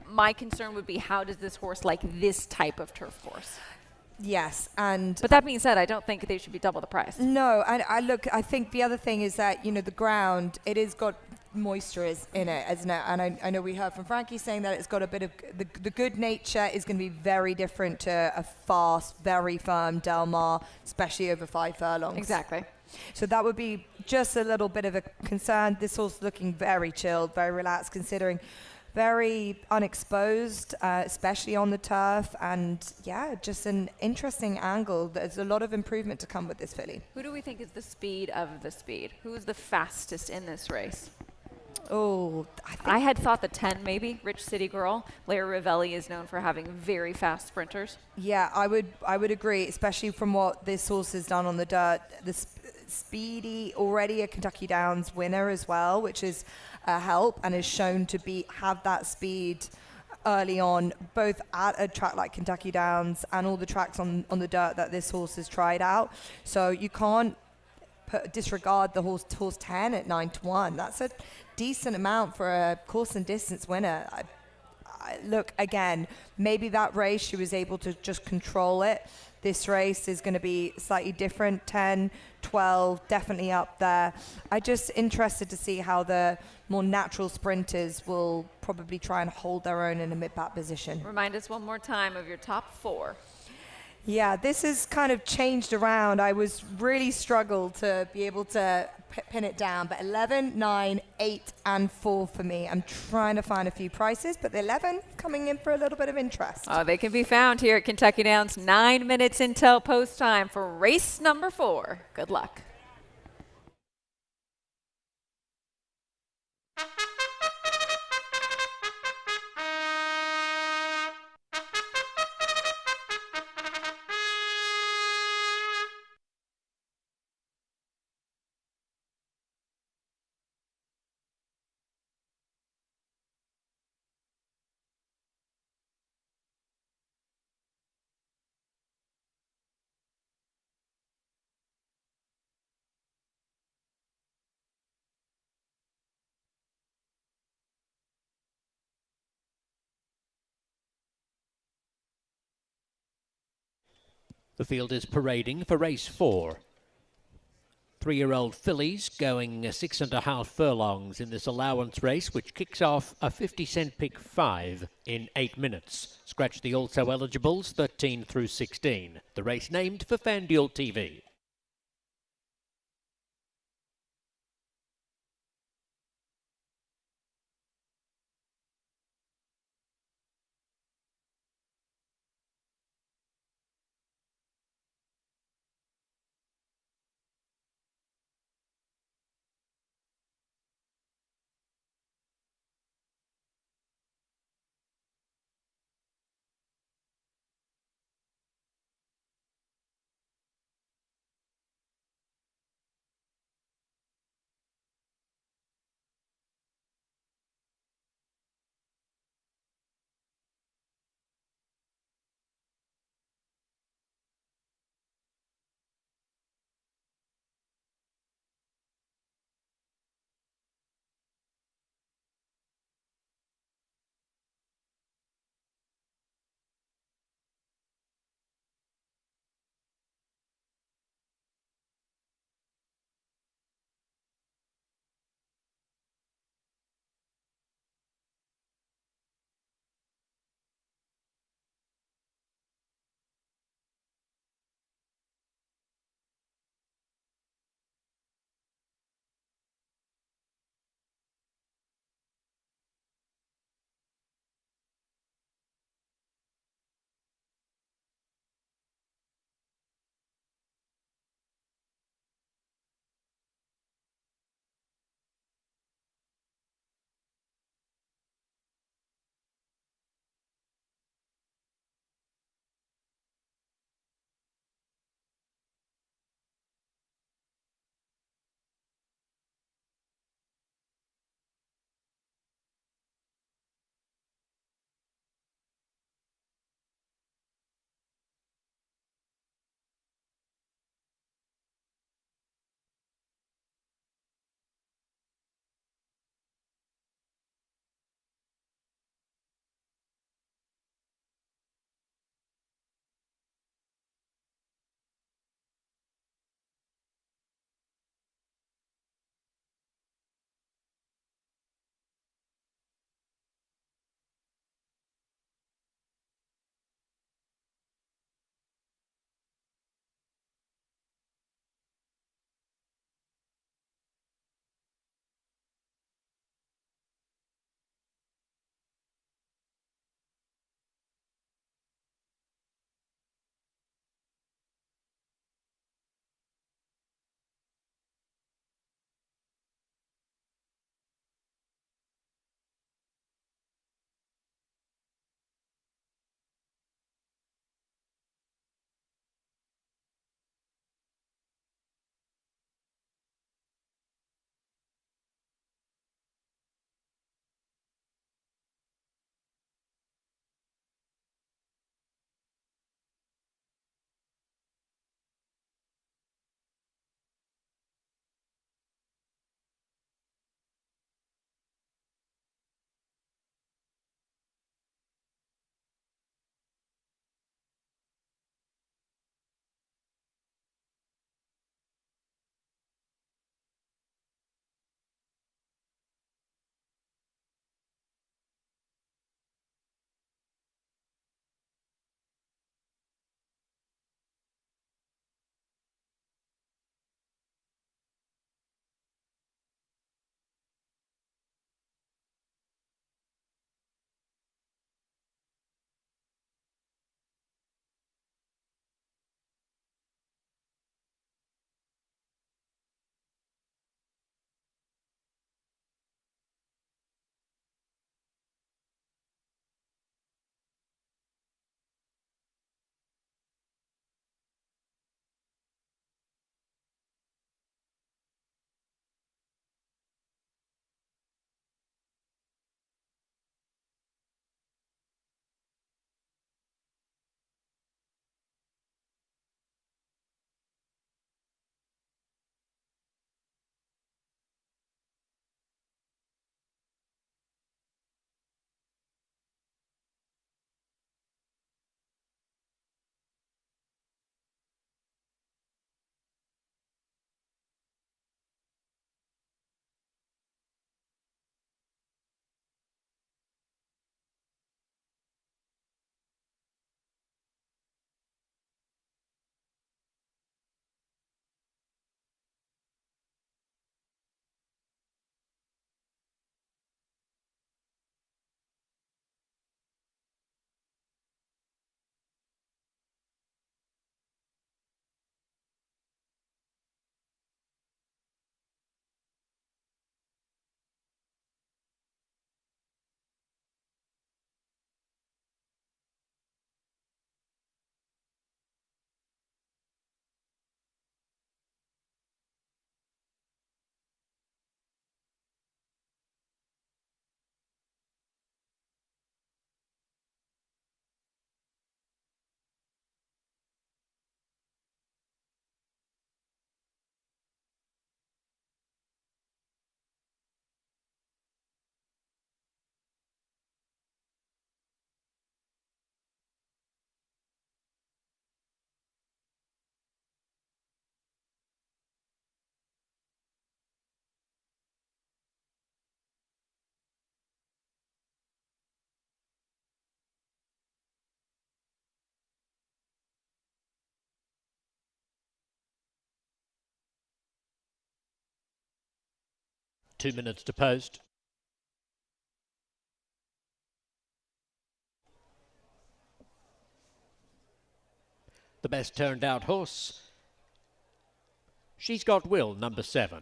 My concern would be, how does this horse like this type of turf course? Yes, but that being said, I don't think they should be double the price. No, and I think the other thing is that, the ground, it has got moisture in it, isn't it? And I know we heard from Frankie saying that it's got a bit of the good nature is going to be very different to a fast, very firm Del Mar, especially over 5 furlongs. Exactly. So that would be just a little bit of a concern. This horse looking very chilled, very relaxed, considering very unexposed, especially on the turf, and yeah, just an interesting angle. There's a lot of improvement to come with this filly. Who do we think is the speed of the speed? Who is the fastest in this race? Oh, I had thought the 10 maybe. Rich City Girl. Lara Ravelli is known for having very fast sprinters. Yeah, I would agree, especially from what this horse has done on the dirt. The speedy, already a Kentucky Downs winner as well, which is a help, and is shown to have that speed early on, both at a track like Kentucky Downs and all the tracks on the dirt that this horse has tried out. So you can't disregard the horse 10 at 9-1. That's a decent amount for a course and distance winner. Look, again, maybe that race she was able to just control it. This race is going to be slightly different. 10, 12, definitely up there. I'm just interested to see how the more natural sprinters will probably try and hold their own in a mid-pack position. Remind us one more time of your top 4. Yeah, this has kind of changed around. I was really struggled to be able to pin it down, but 11, 9, 8, and 4 for me. I'm trying to find a few prices, but the 11 coming in for a little bit of interest. Oh, they can be found here at Kentucky Downs. 9 minutes until post time for race number 4. Good luck. The field is parading for race 4. 3-year-old fillies going 6.5 furlongs in this allowance race, which kicks off a 50-cent pick 5 in 8 minutes. Scratch the also eligibles 13 through 16. The race named for FanDuel TV. 2 minutes to post. The best turned out horse, She's Got Will, number 7.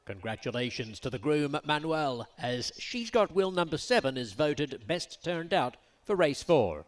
Congratulations to the groom, Manuel, as She's Got Will, number 7 is voted best turned out for race 4.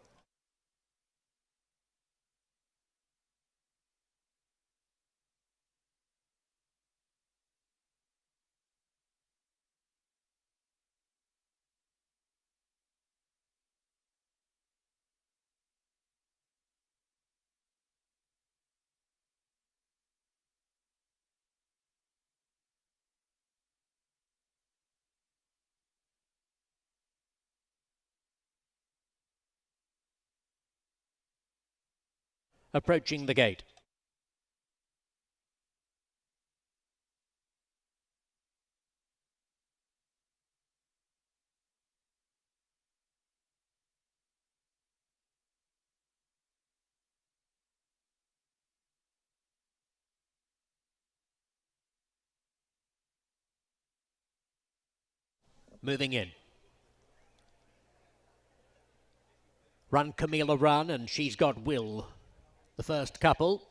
Approaching the gate. Moving in. Run Camilla Run and She's Got Will, the first couple.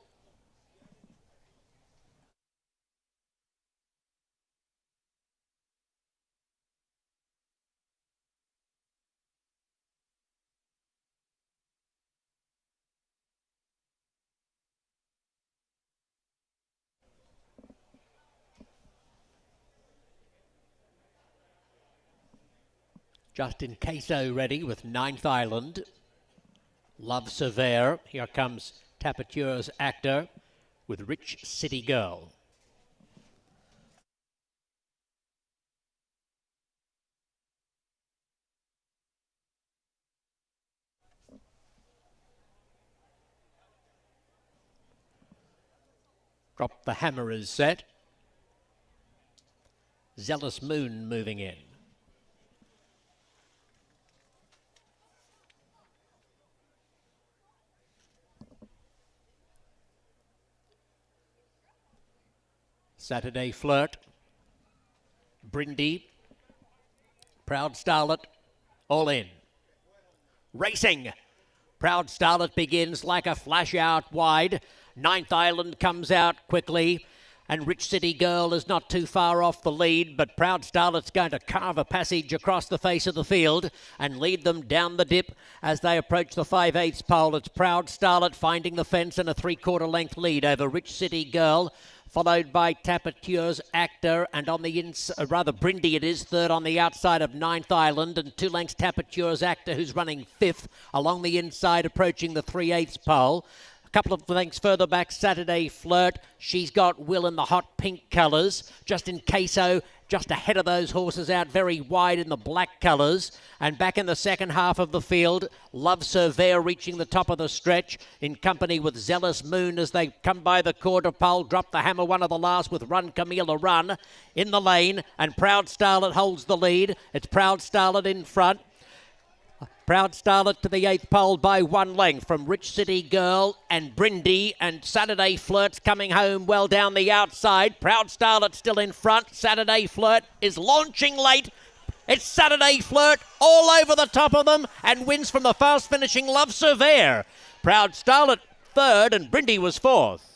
Justin Queso ready with Ninth Island. Love Severe. Here comes Tapature's Actor with Rich City Girl. Drop the Hammer is set. Zealous Moon moving in. Saturday Flirt, Brindy, Proud Starlet, all in. Racing. Proud Starlet begins like a flash out wide. Ninth Island comes out quickly. And Rich City Girl is not too far off the lead, but Proud Starlet's going to carve a passage across the face of the field and lead them down the dip as they approach the 5/8 pole. It's Proud Starlet finding the fence and a 3/4 length lead over Rich City Girl, followed by Tapature's Actor, and on the Brindy it is, third on the outside of Ninth Island, and 2 lengths Tapature's Actor, who's running 5th along the inside, approaching the 3/8 pole. A couple of lengths further back, Saturday Flirt. She's Got Will in the hot pink colours. Justin Queso just ahead of those horses, out very wide in the black colours. And back in the second half of the field, Love Surveyor reaching the top of the stretch in company with Zealous Moon as they come by the quarter pole. Drop the Hammer, one of the last, with Run Camilla Run in the lane. And Proud Starlet holds the lead. It's Proud Starlet in front. Proud Starlet to the 8th pole by 1 length from Rich City Girl and Brindy, and Saturday Flirt's coming home well down the outside. Proud Starlet still in front. Saturday Flirt is launching late. It's Saturday Flirt all over the top of them and wins from the fast finishing Love Surveyor. Proud Starlet 3rd and Brindy was 4th.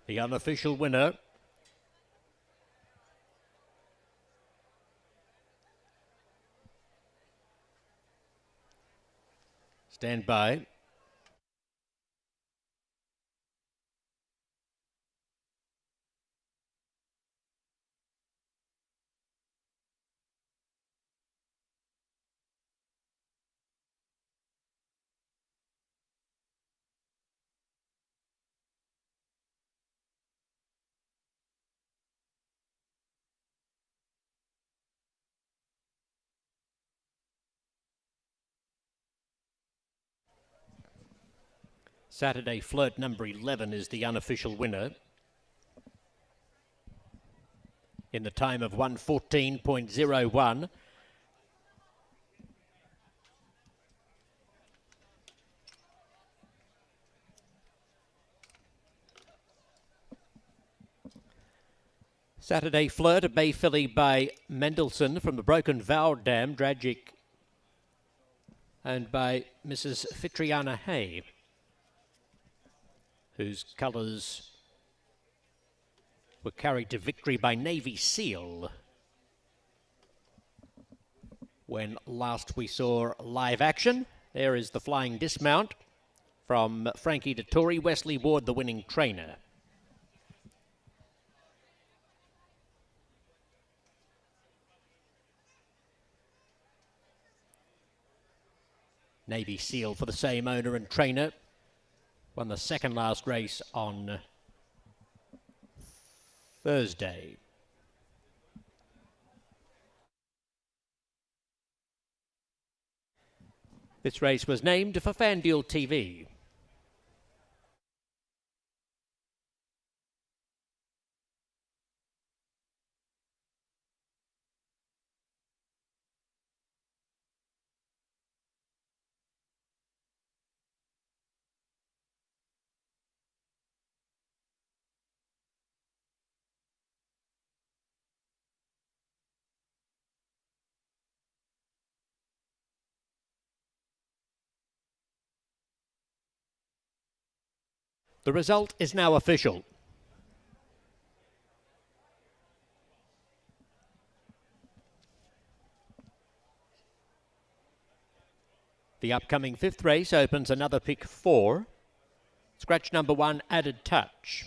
The unofficial winner. Stand by. Saturday Flirt number 11 is the unofficial winner. In the time of 1:14.01. Saturday Flirt, a bay filly by Mendelssohn from the Broken Vow Dam, Dragic, owned by Mrs. Fitriana Hay, whose colours were carried to victory by Navy Seal when last we saw live action. There is the flying dismount from Frankie Dettori, Wesley Ward, the winning trainer. Navy Seal for the same owner and trainer. Won the second last race on Thursday. This race was named for FanDuel TV. The result is now official. The upcoming fifth race opens another pick 4. Scratch number 1, Added Touch.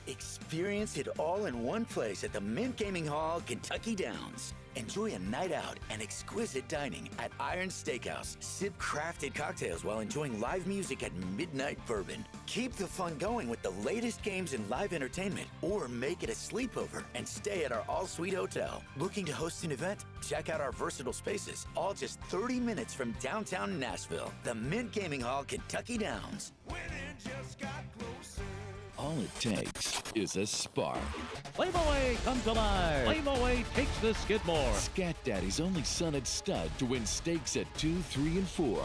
Experience it all in one place at the Mint Gaming Hall, Kentucky Downs. Enjoy a night out and exquisite dining at Iron Steakhouse. Sip crafted cocktails while enjoying live music at Midnight Bourbon. Keep the fun going with the latest games and live entertainment, or make it a sleepover and stay at our all-suite hotel. Looking to host an event? Check out our versatile spaces, all just 30 minutes from downtown Nashville. The Mint Gaming Hall, Kentucky Downs. All it takes is a spark. Flame Away comes alive. Flame Away takes the Skidmore. Scat Daddy's only son at stud to win stakes at 2, 3, and 4.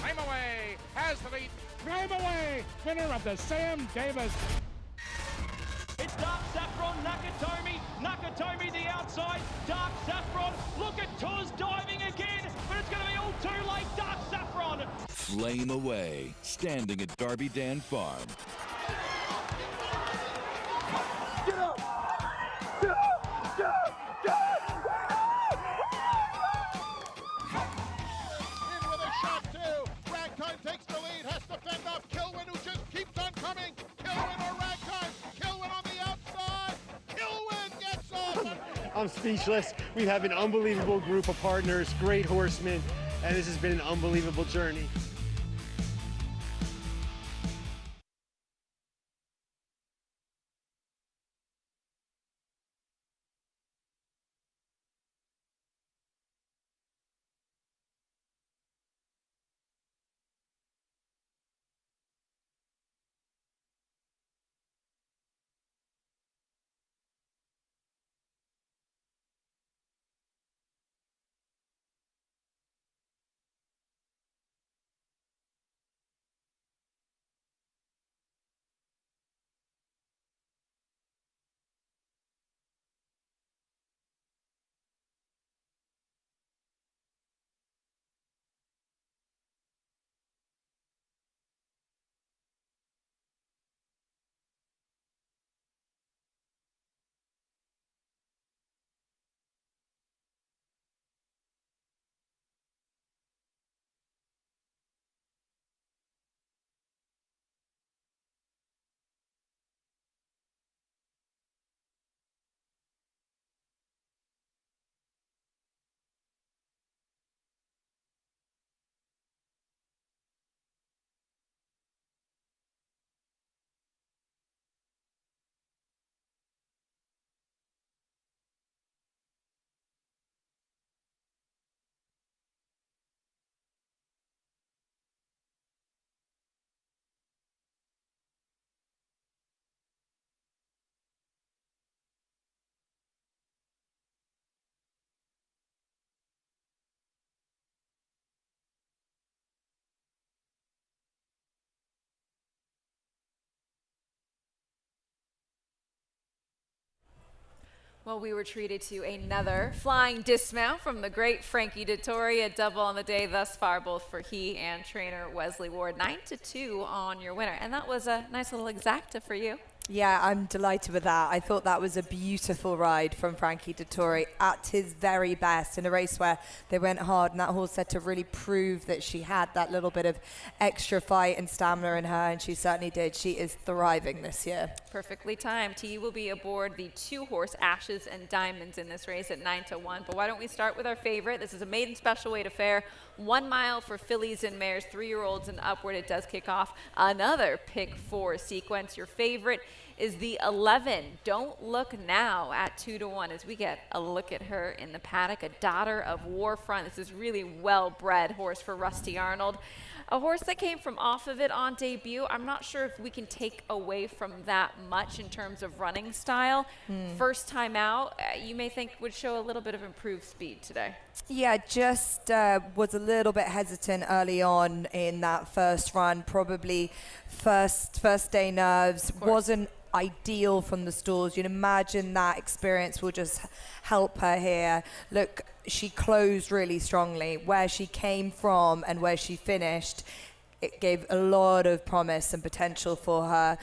Flame Away has the lead. Flame Away, winner of the Sam Davis. It's Dark Saffron, Nakatomi the outside, Dark Saffron, look at Tuz diving again, but it's going to be all too late, Dark Saffron. Flame Away, standing at Darby Dan Farm. Get up! Get up! Get up! Get In with a shot, too. Ragtime takes the lead, has to fend off Kilwin, who just keeps on coming. Kilwin or Ragtime? Kilwin on the outside. Kilwin gets off. I'm speechless. We have an unbelievable group of partners, great horsemen, and this has been an unbelievable journey. Well, we were treated to another flying dismount from the great Frankie Dettori, a double on the day thus far, both for he and trainer Wesley Ward. 9-2 on your winner, and that was a nice little exacta for you. Yeah, I'm delighted with that. I thought that was a beautiful ride from Frankie Dettori at his very best in a race where they went hard, and that horse had to really prove that she had that little bit of extra fight and stamina in her, and she certainly did. She is thriving this year. Perfectly timed. He will be aboard the 2-horse Ashes and Diamonds in this race at 9-1. But why don't we start with our favorite? This is a maiden special weight affair. 1 mile for fillies and mares, 3-year-olds and upward. It does kick off another pick 4 sequence. Your favorite is the 11. Don't Look Now at 2-1 as we get a look at her in the paddock. A daughter of Warfront. This is really well-bred horse for Rusty Arnold. A horse that came from off of it on debut. I'm not sure if we can take away from that much in terms of running style. First time out, you may think would show a little bit of improved speed today. Yeah, just was a little bit hesitant early on in that first run. Probably first day nerves. Wasn't ideal from the stalls. You'd imagine that experience will just help her here. Look, she closed really strongly. Where she came from and where she finished, it gave a lot of promise and potential for her.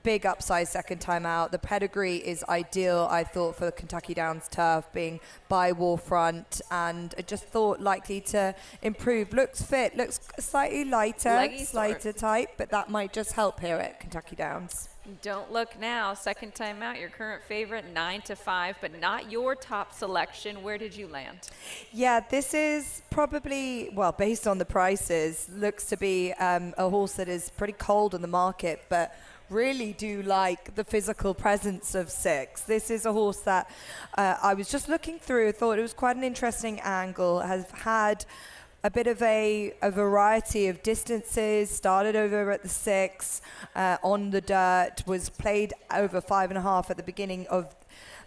Big upside second time out. The pedigree is ideal, I thought, for the Kentucky Downs turf, being by Warfront, and I just thought likely to improve. Looks fit, looks slightly lighter, slighter type, but that might just help here at Kentucky Downs. Don't look now. Second time out, your current favorite 9-5, but not your top selection. Where did you land? Yeah, this is probably, well, based on the prices, looks to be a horse that is pretty cold in the market, but really do like the physical presence of 6. This is a horse that I was just looking through, thought it was quite an interesting angle, has had a bit of a variety of distances, started over at the 6 on the dirt, was played over 5.5 at the beginning of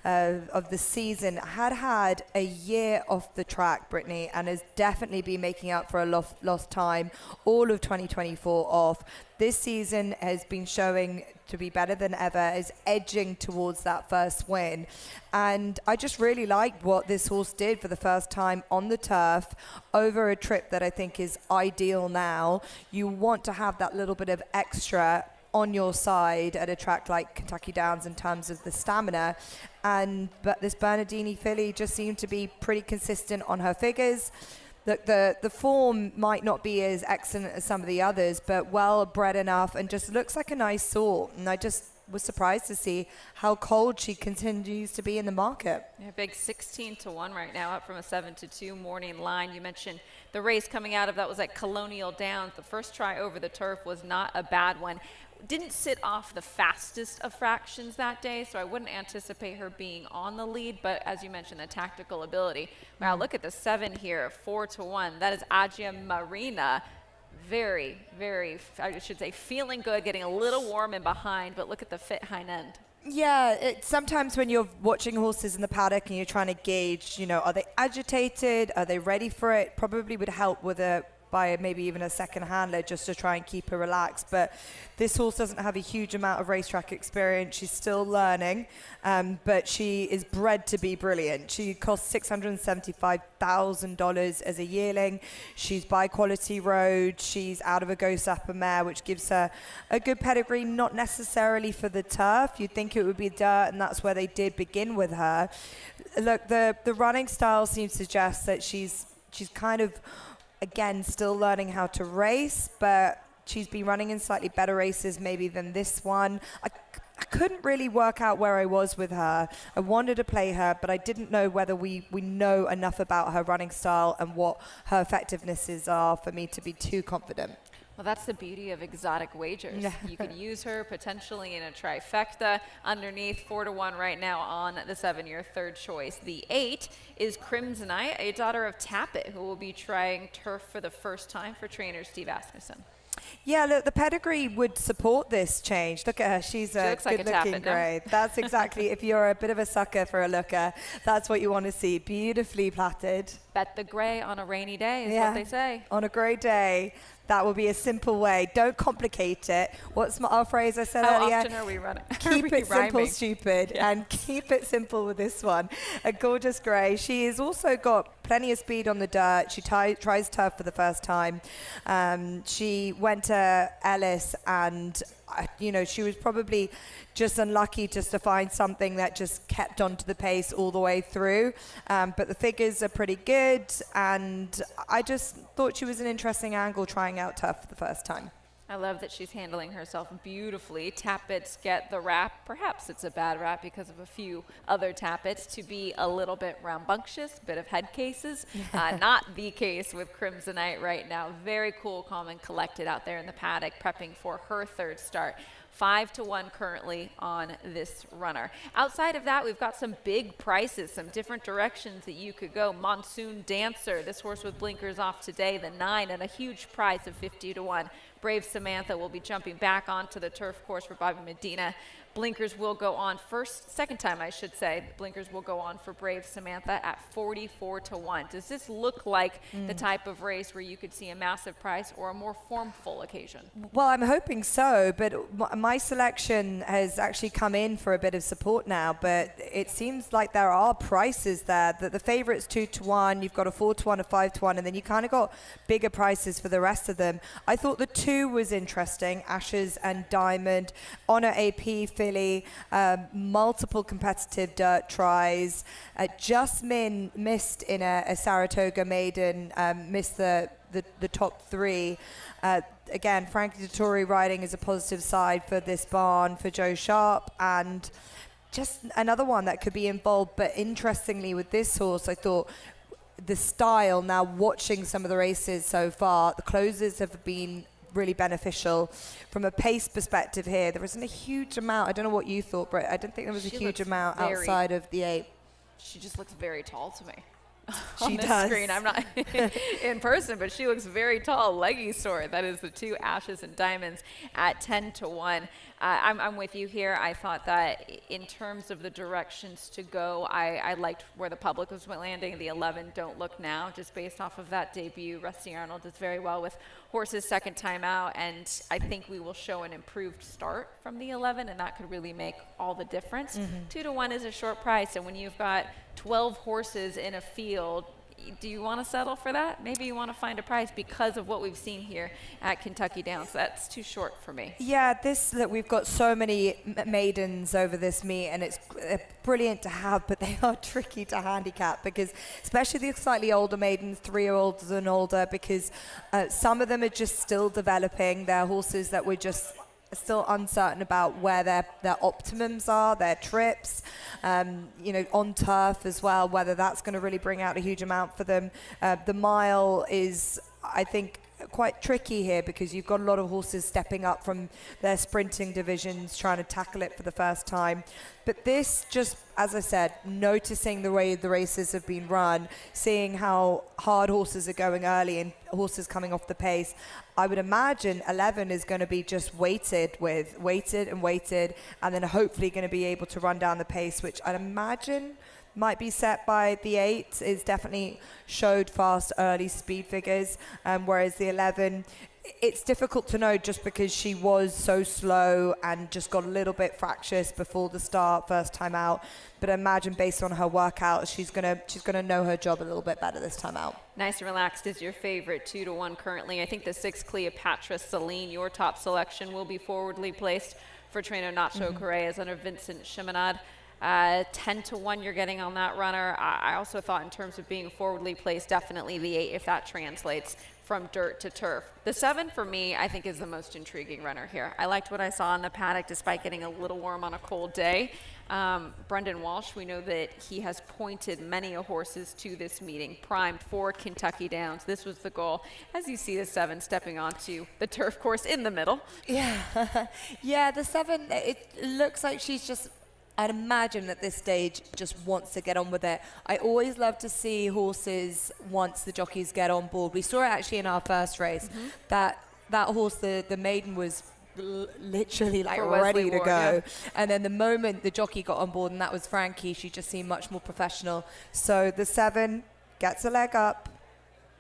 the season, had a year off the track, Brittany, and has definitely been making up for a lost time all of 2024 off. This season has been showing to be better than ever, is edging towards that first win. And I just really liked what this horse did for the first time on the turf over a trip that I think is ideal now. You want to have that little bit of extra on your side at a track like Kentucky Downs in terms of the stamina. But this Bernardini filly just seemed to be pretty consistent on her figures. The form might not be as excellent as some of the others, but well bred enough and just looks like a nice sort. And I just was surprised to see how cold she continues to be in the market. Yeah, big 16-1 right now, up from a 7-2 morning line. You mentioned the race coming out of that was at Colonial Downs. The first try over the turf was not a bad one. Didn't sit off the fastest of fractions that day, so I wouldn't anticipate her being on the lead, but as you mentioned, the tactical ability. Wow, look at the 7 here, 4-1. That is Agia Marina. Very, very, I should say, feeling good, getting a little warm in behind, but look at the fit hind end. Yeah, sometimes when you're watching horses in the paddock and you're trying to gauge, are they agitated? Are they ready for it? Probably would help with by maybe even a second handler just to try and keep her relaxed. But this horse doesn't have a huge amount of racetrack experience. She's still learning, but she is bred to be brilliant. She costs $675,000 as a yearling. She's by Quality Road. She's out of a Ghost Upper Mare, which gives her a good pedigree, not necessarily for the turf. You'd think it would be dirt, and that's where they did begin with her. Look, the running style seems to suggest that she's kind of, again, still learning how to race, but she's been running in slightly better races maybe than this one. I couldn't really work out where I was with her. I wanted to play her, but I didn't know whether we know enough about her running style and what her effectivenesses are for me to be too confident. Well, that's the beauty of exotic wagers. Yeah. You could use her potentially in a trifecta. Underneath, 4-1 right now on the 7, your third choice. The 8 is Crimsonite, a daughter of Tappet, who will be trying turf for the first time for trainer Steve Asmussen. Yeah, look, the pedigree would support this change. Look at her. She's a good-looking grey. That's exactly, if you're a bit of a sucker for a looker, that's what you want to see. Beautifully plaited. Bet the grey on a rainy day is what they say. On a grey day. That will be a simple way. Don't complicate it. What's our phrase I said earlier? How often are we running? Keep it simple, stupid, and keep it simple with this one. A gorgeous grey. She has also got plenty of speed on the dirt. She tries turf for the first time. She went to Ellis and she was probably just unlucky just to find something that just kept onto the pace all the way through. But the figures are pretty good, and I just thought she was an interesting angle trying out turf for the first time. I love that she's handling herself beautifully. Tappets get the rap. Perhaps it's a bad rap because of a few other Tappets to be a little bit rambunctious, a bit of head cases. Not the case with Crimsonite right now. Very cool, calm, and collected out there in the paddock, prepping for her third start. 5-1 currently on this runner. Outside of that, we've got some big prices, some different directions that you could go. Monsoon Dancer, this horse with blinkers off today, the 9, and a huge price of 50-1. Brave Samantha will be jumping back onto the turf course for Bobby Medina. Blinkers will go on second time I should say. Blinkers will go on for Brave Samantha at 44-1. Does this look like the type of race where you could see a massive price or a more formful occasion? Well, I'm hoping so, but my selection has actually come in for a bit of support now, but it seems like there are prices there. That the favorite's 2-1, you've got a 4-1, a 5-1, and then you kind of got bigger prices for the rest of them. I thought the 2 was interesting, Ashes and Diamond, Honor AP filly, multiple competitive dirt tries. Jasmine missed in a Saratoga maiden, missed the top 3. again, Frankie Dettori riding is a positive side for this barn, for Joe Sharp, and just another one that could be involved. But interestingly, with this horse, I thought the style, now watching some of the races so far, the closes have been really beneficial. From a pace perspective here, there isn't a huge amount. I don't know what you thought, Britt. I don't think there was a huge amount outside of the 8. She just looks very tall to me. She on this does. screen. I'm not in person, but she looks very tall. Leggy Sword, that is the 2 Ashes and Diamonds at 10-1. I'm with you here. I thought that in terms of the directions to go, I liked where the public was landing. The 11, Don't Look Now, just based off of that debut. Rusty Arnold does very well with horses second time out, and I think we will show an improved start from the 11, and that could really make all the difference. 2-1 is a short price, and when you've got 12 horses in a field, do you want to settle for that? Maybe you want to find a price because of what we've seen here at Kentucky Downs. That's too short for me. Yeah, we've got so many maidens over this meet, and it's brilliant to have, but they are tricky to handicap because, especially the slightly older maidens, 3-year-olds and older, because some of them are just still developing. They're horses that we're just still uncertain about where their optimums are, their trips, on turf as well, whether that's going to really bring out a huge amount for them. The mile is, I think, quite tricky here because you've got a lot of horses stepping up from their sprinting divisions trying to tackle it for the first time. But this, just as I said, noticing the way the races have been run, seeing how hard horses are going early and horses coming off the pace, I would imagine 11 is going to be just weighted, and then hopefully going to be able to run down the pace, which I'd imagine might be set by the 8. Is definitely showed fast early speed figures, whereas the 11, it's difficult to know just because she was so slow and just got a little bit fractious before the start, first time out. But I imagine based on her workouts, she's gonna know her job a little bit better this time out. Nice and Relaxed is your favorite 2-1 currently. I think the 6 Cleopatra Celine, your top selection, will be forwardly placed for trainer Nacho Correa's under Vincent Chiminade. 10-1 you're getting on that runner. I also thought in terms of being forwardly placed, definitely the 8 if that translates from dirt to turf. The 7 for me, I think, is the most intriguing runner here. I liked what I saw in the paddock despite getting a little warm on a cold day. Brendan Walsh, we know that he has pointed many horses to this meeting, primed for Kentucky Downs. This was the goal. As you see the 7 stepping onto the turf course in the middle. Yeah, yeah, the 7, it looks like she's just, I'd imagine at this stage, just wants to get on with it. I always love to see horses once the jockeys get on board. We saw it actually in our first race. That horse, the maiden, was literally like ready to go. Yeah. And then the moment the jockey got on board, and that was Frankie, she just seemed much more professional. So the 7 gets a leg up,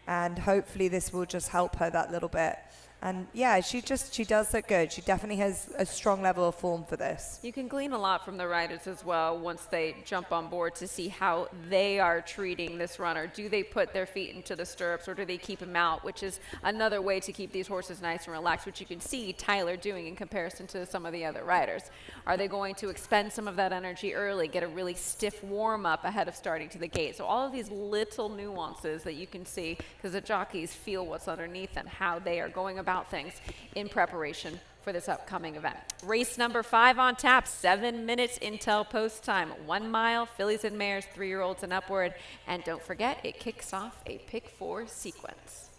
and hopefully this will just help her that little bit. And yeah, she does look good. She definitely has a strong level of form for this. You can glean a lot from the riders as well once they jump on board to see how they are treating this runner. Do they put their feet into the stirrups or do they keep them out, which is another way to keep these horses nice and relaxed, which you can see Tyler doing in comparison to some of the other riders. Are they going to expend some of that energy early, get a really stiff warm-up ahead of starting to the gate? So all of these little nuances that you can see because the jockeys feel what's underneath and how they are going about things in preparation for this upcoming event. Race number 5 on tap, 7 minutes until post time. 1 mile, fillies and mares, 3-year-olds and upward. And don't forget, it kicks off a pick 4 sequence.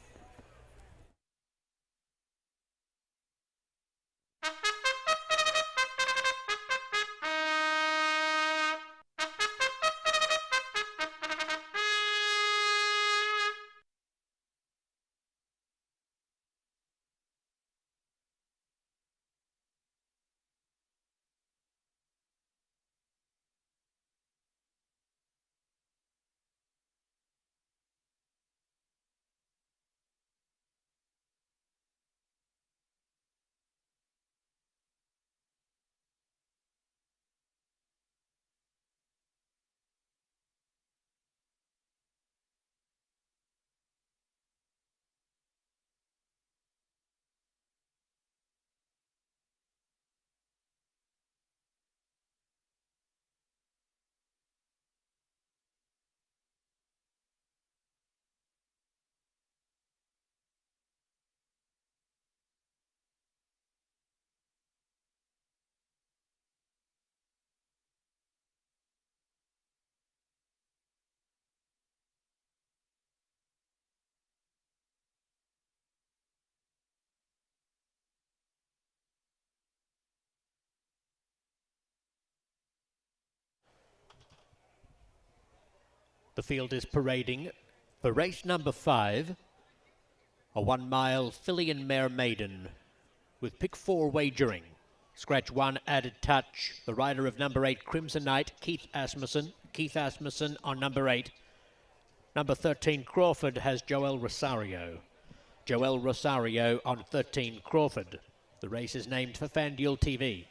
The field is parading for race number 5, a 1 mile filly and mare maiden with pick 4 wagering. Scratch 1 added touch. The rider of number 8, Crimson Knight, Keith Asmussen on number 8. Number 13, Crawford, has Joel Rosario. Joel Rosario on 13, Crawford. The race is named for FanDuel TV.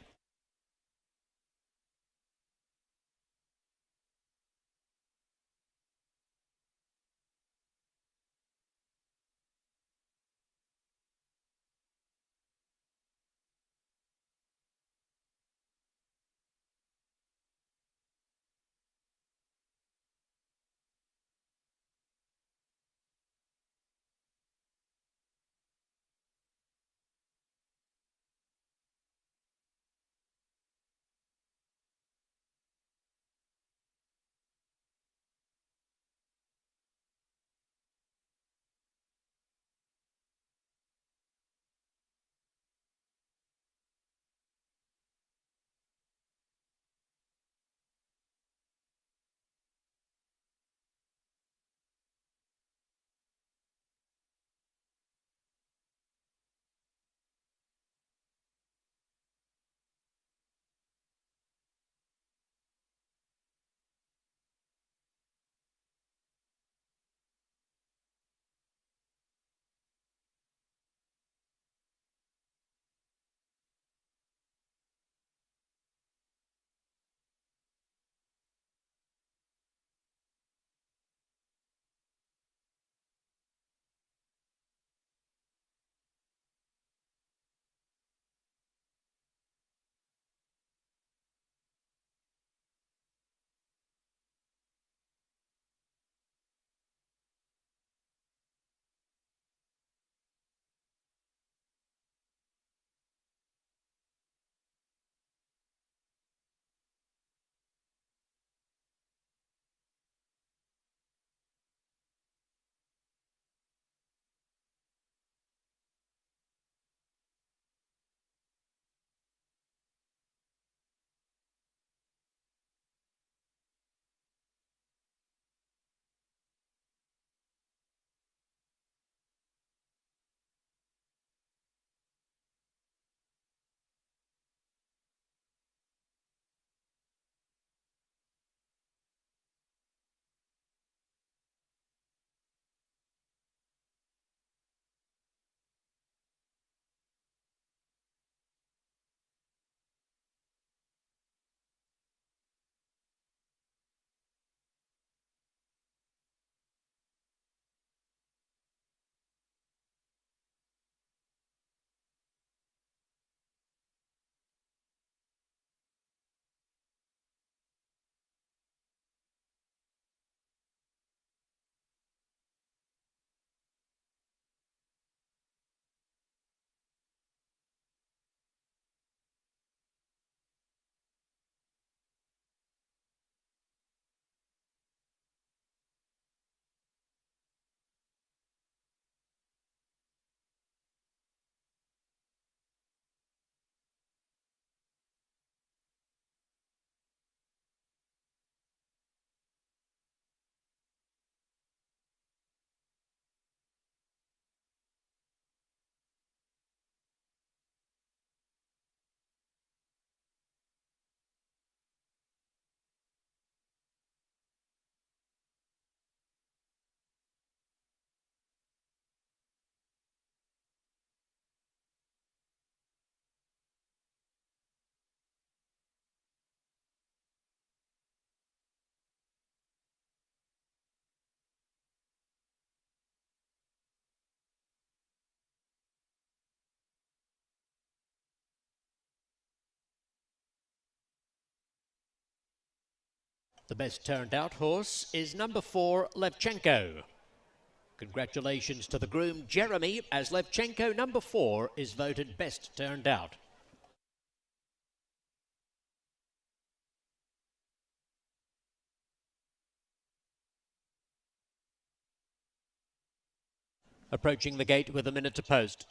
The best turned out horse is number 4, Levchenko. Congratulations to the groom, Jeremy, as Levchenko number 4 is voted best turned out. Approaching the gate with a minute to post.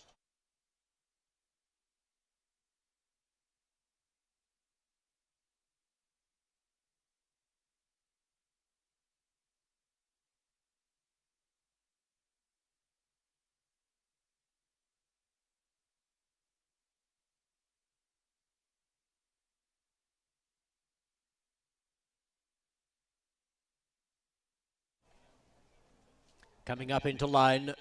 Coming up into line,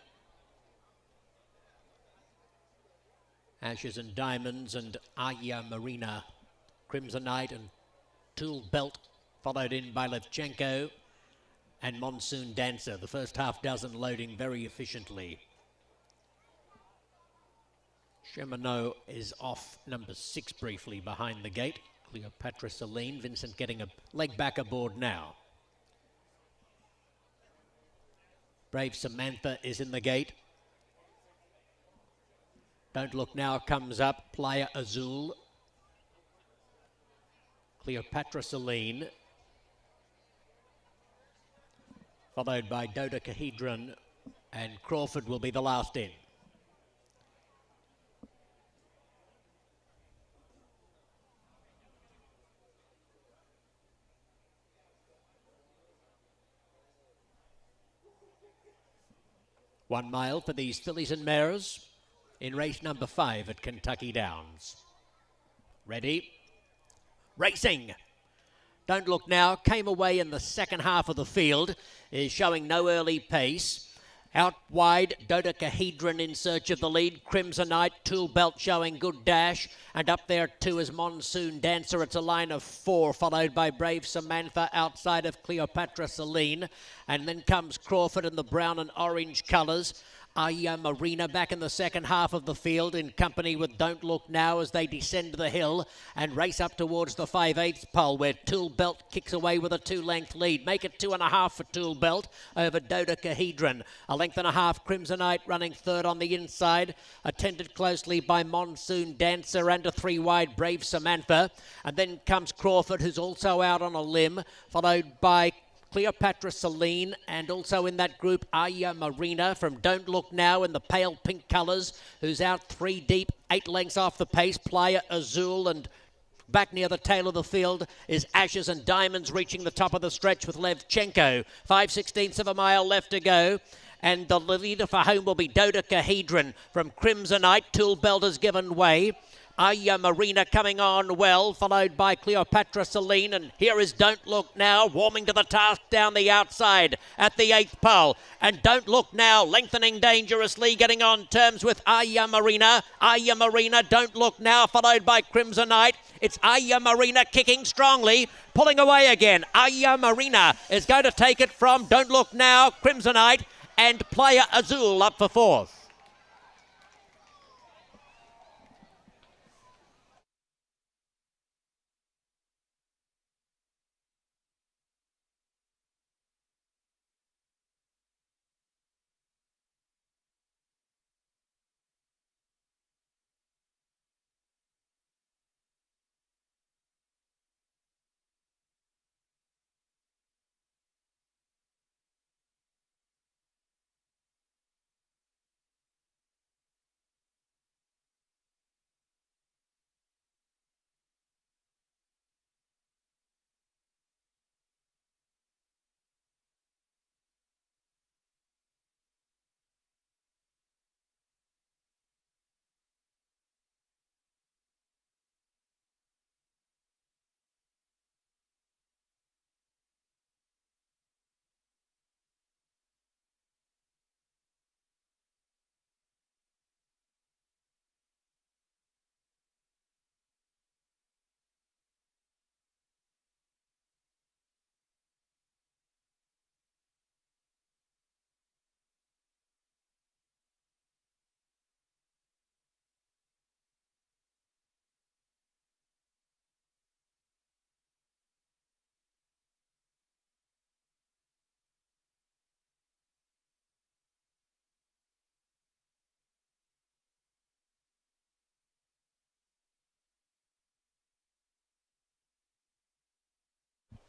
Ashes and Diamonds and Aya Marina, Crimson Knight and Tool Belt, followed in by Levchenko and Monsoon Dancer. The first half dozen loading very efficiently. Cheminot is off number 6 briefly behind the gate. Cleopatra Celine, Vincent getting a leg back aboard now. Brave Samantha is in the gate. Don't Look Now comes up. Playa Azul. Cleopatra Celine. Followed by Dodecahedron, and Crawford will be the last in. One mile for these fillies and mares in race number 5 at Kentucky Downs. Ready? Racing! Don't Look Now came away in the second half of the field, is showing no early pace. Out wide, Dodecahedron in search of the lead. Crimson Knight, Tool Belt showing good dash. And up there too is Monsoon Dancer. It's a line of 4, followed by Brave Samantha outside of Cleopatra Celine. And then comes Crawford in the brown and orange colours. Aya Marina back in the second half of the field in company with Don't Look Now as they descend the hill and race up towards the 5/8 pole where Tool Belt kicks away with a 2-length lead. Make it 2.5 for Tool Belt over Dodecahedron. A length and a half Crimsonite running third on the inside, attended closely by Monsoon Dancer and a 3 wide Brave Samantha. And then comes Crawford, who's also out on a limb, followed by Cleopatra Celine, and also in that group Aya Marina from Don't Look Now in the pale pink colours, who's out 3 deep, 8 lengths off the pace. Playa Azul, and back near the tail of the field is Ashes and Diamonds reaching the top of the stretch with Levchenko. 5/16 of a mile left to go. And the leader for home will be Dodecahedron from Crimsonite. Tool Belt has given way. Aya Marina coming on well, followed by Cleopatra Celine. And here is Don't Look Now, warming to the task down the outside at the 8th pole. And Don't Look Now, lengthening dangerously, getting on terms with Aya Marina. Aya Marina, Don't Look Now, followed by Crimsonite. It's Aya Marina kicking strongly, pulling away again. Aya Marina is going to take it from Don't Look Now, Crimsonite, and Playa Azul up for 4th.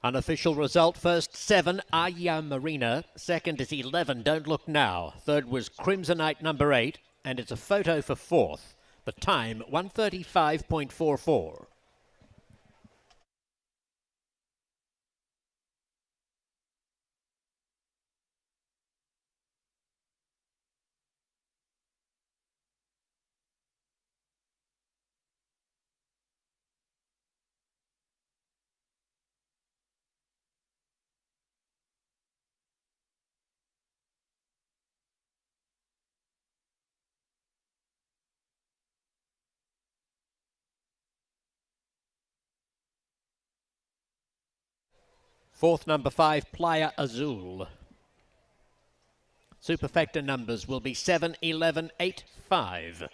Unofficial result, first 7, Aya Marina. Second is 11, Don't Look Now. Third was Crimsonite number 8, and it's a photo for 4th. The time, 1:35.44. Fourth, number 5, Playa Azul. Superfecta numbers will be 7, 11, 8, 5.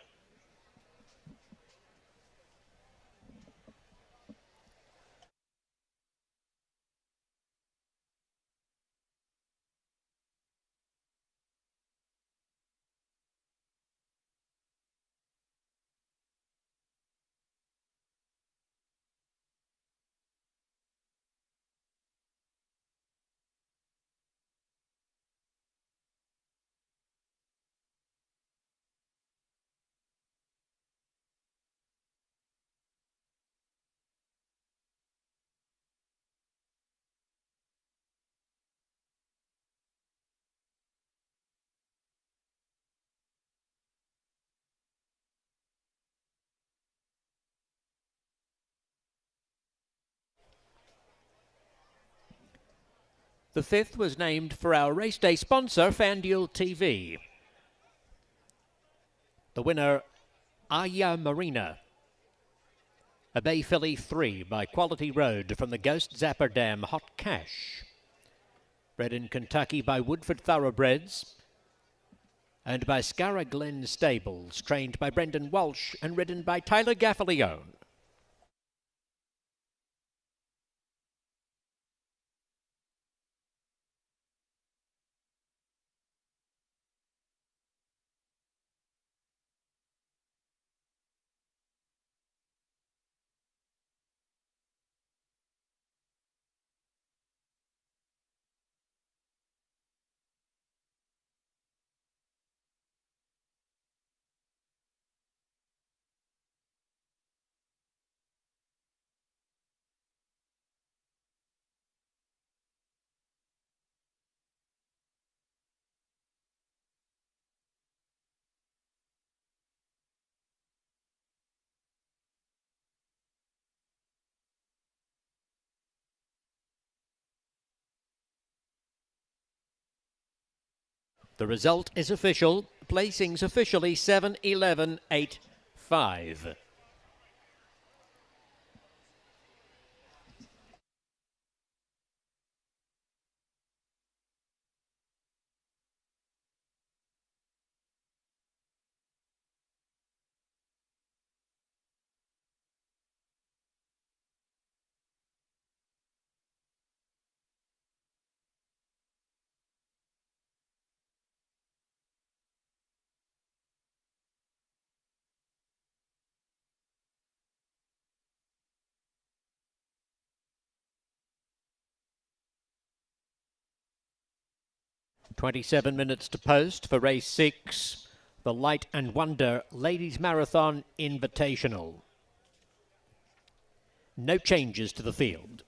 The fifth was named for our race day sponsor, FanDuel TV. The winner, Aya Marina. A Bay Filly 3 by Quality Road from the Ghost Zapper Dam Hot Cash. Bred in Kentucky by Woodford Thoroughbreds. Owned by Scarra Glen Stables. Trained by Brendan Walsh and ridden by Tyler Gaffalione. The result is official. Placings officially 7, 11, 8, 5. "27 minutes to post for race 6, the Light and Wonder Ladies Marathon Invitational. No changes to the field.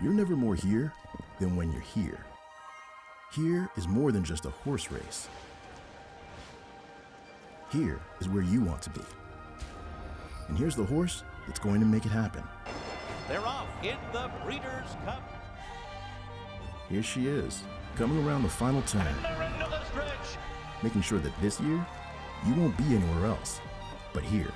You're never more here than when you're here. Here is more than just a horse race. Here is where you want to be. And here's the horse that's going to make it happen. They're off in the Breeders' Cup. Here she is, coming around the final turn, Another stretch. making sure that this year, you won't be anywhere else, but here.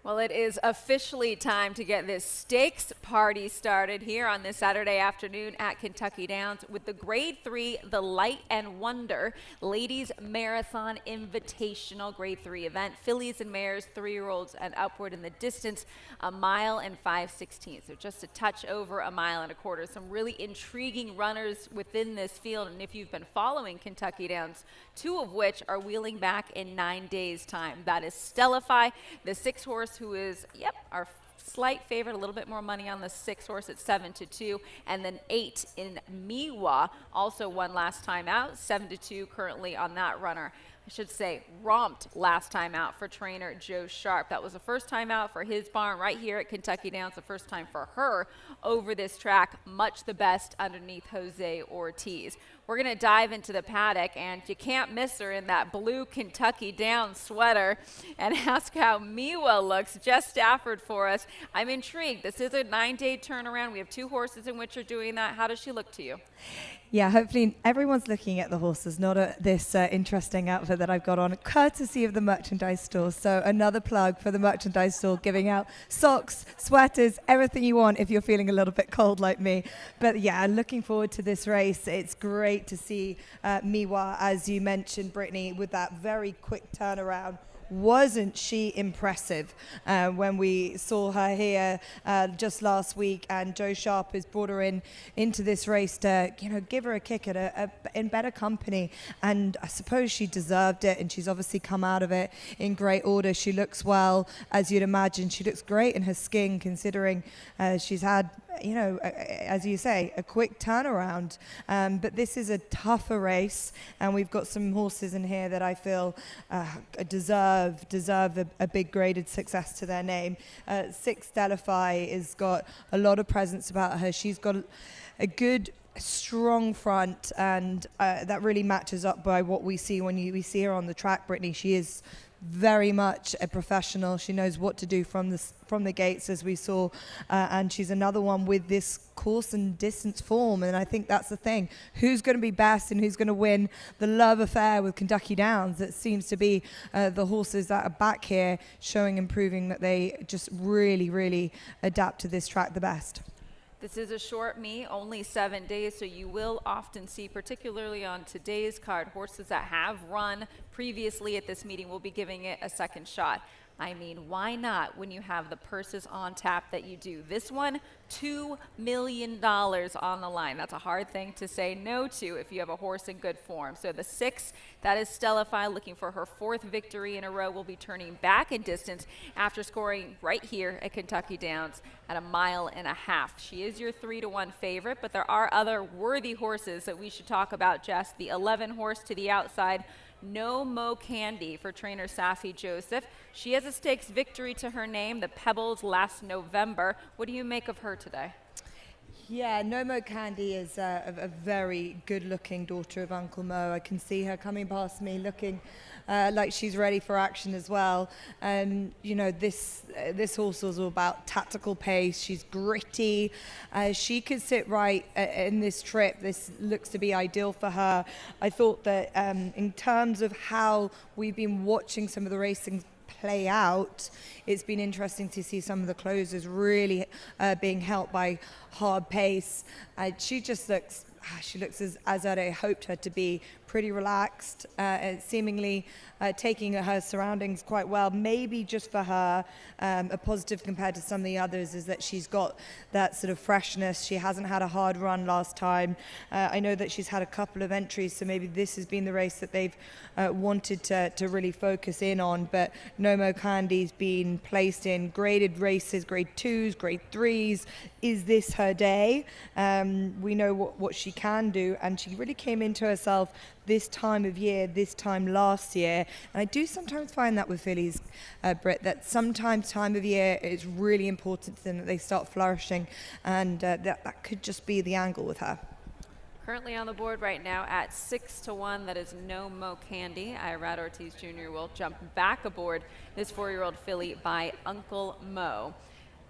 Well, it is officially time to get this stakes party started here on this Saturday afternoon at Kentucky Downs with the Grade 3, the Light and Wonder Ladies Marathon Invitational Grade 3 event. Fillies and mares, 3-year-olds and upward in the distance, 1 mile and 5/16. So just a touch over 1.25 miles. Some really intriguing runners within this field. And if you've been following Kentucky Downs, 2 of which are wheeling back in 9 days' time. That is Stellify, the 6-horse who is, our slight favorite, a little bit more money on the 6-horse at 7-2, and then 8 in Miwa, also won last time out, 7-2 currently on that runner. I should say romped last time out for trainer Joe Sharp. That was the first time out for his barn right here at Kentucky Downs, the first time for her over this track, much the best underneath Jose Ortiz. We're going to dive into the paddock, and you can't miss her in that blue Kentucky Downs sweater, and ask how Miwa looks. Jess Stafford for us. I'm intrigued. This is a 9-day turnaround. We have 2 horses in which are doing that. How does she look to you? Yeah, hopefully everyone's looking at the horses, not at this interesting outfit that I've got on, courtesy of the merchandise store. So another plug for the merchandise store, giving out socks, sweaters, everything you want if you're feeling a little bit cold like me. But yeah, looking forward to this race. It's great to see Miwa, as you mentioned, Brittany, with that very quick turnaround. Wasn't she impressive when we saw her here just last week? And Joe Sharp has brought her into this race to, give her a kick at in better company. And I suppose she deserved it, and she's obviously come out of it in great order. She looks well, as you'd imagine. She looks great in her skin, considering she's had, as you say, a quick turnaround. But this is a tougher race, and we've got some horses in here that I feel deserve a big graded success to their name. 6 Stellify has got a lot of presence about her. She's got a good, strong front, and that really matches up by what we see when we see her on the track, Brittany. She is very much a professional. She knows what to do from the gates, as we saw, and she's another one with this course and distance form. And I think that's the thing, who's going to be best and who's going to win the love affair with Kentucky Downs. It seems to be the horses that are back here showing and proving that they just really adapt to this track the best. This is a short meet, only 7 days, so you will often see, particularly on today's card, horses that have run previously at this meeting will be giving it a second shot. I mean, why not when you have the purses on tap that you do? This one, $2 million on the line. That's a hard thing to say no to if you have a horse in good form. So the 6, that is Stellify, looking for her 4th victory in a row, will be turning back in distance after scoring right here at Kentucky Downs at 1.5 miles. She is your 3-1 favorite, but there are other worthy horses that we should talk about, Jess. The 11 horse to the outside, No Mo Candy for trainer Safi Joseph. She has a stakes victory to her name, the Pebbles, last November. What do you make of her today? Yeah, No Mo Candy is a very good-looking daughter of Uncle Mo. I can see her coming past me looking like she's ready for action as well. And, this horse was all about tactical pace. She's gritty. She could sit right in this trip. This looks to be ideal for her. I thought that in terms of how we've been watching some of the racing play out, it's been interesting to see some of the closers really being helped by hard pace. She just looks as I'd hoped her to be, pretty relaxed, seemingly taking her surroundings quite well. Maybe just for her, a positive compared to some of the others is that she's got that sort of freshness. She hasn't had a hard run last time. I know that she's had a couple of entries, so maybe this has been the race that they've wanted to really focus in on. But No Mo Candy's been placed in graded races, grade 2s, grade 3s. Is this her day? We know what she can do, and she really came into herself this time of year, this time last year. And I do sometimes find that with fillies, Britt, that sometimes time of year is really important to them, that they start flourishing, and that could just be the angle with her. Currently on the board right now at 6-1, that is No Mo Candy. Irad Ortiz Jr. will jump back aboard this 4-year-old filly by Uncle Mo.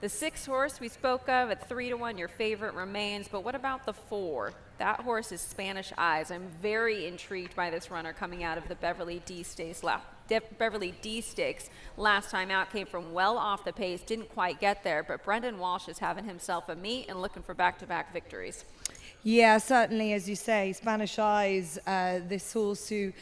The 6 horse we spoke of at 3-1, your favorite remains, but what about the 4? That horse is Spanish Eyes. I'm very intrigued by this runner coming out of the Beverly D. Stakes Beverly D Stakes last time out, came from well off the pace, didn't quite get there, but Brendan Walsh is having himself a meet and looking for back-to-back victories. Yeah, certainly, as you say, Spanish Eyes, this horse who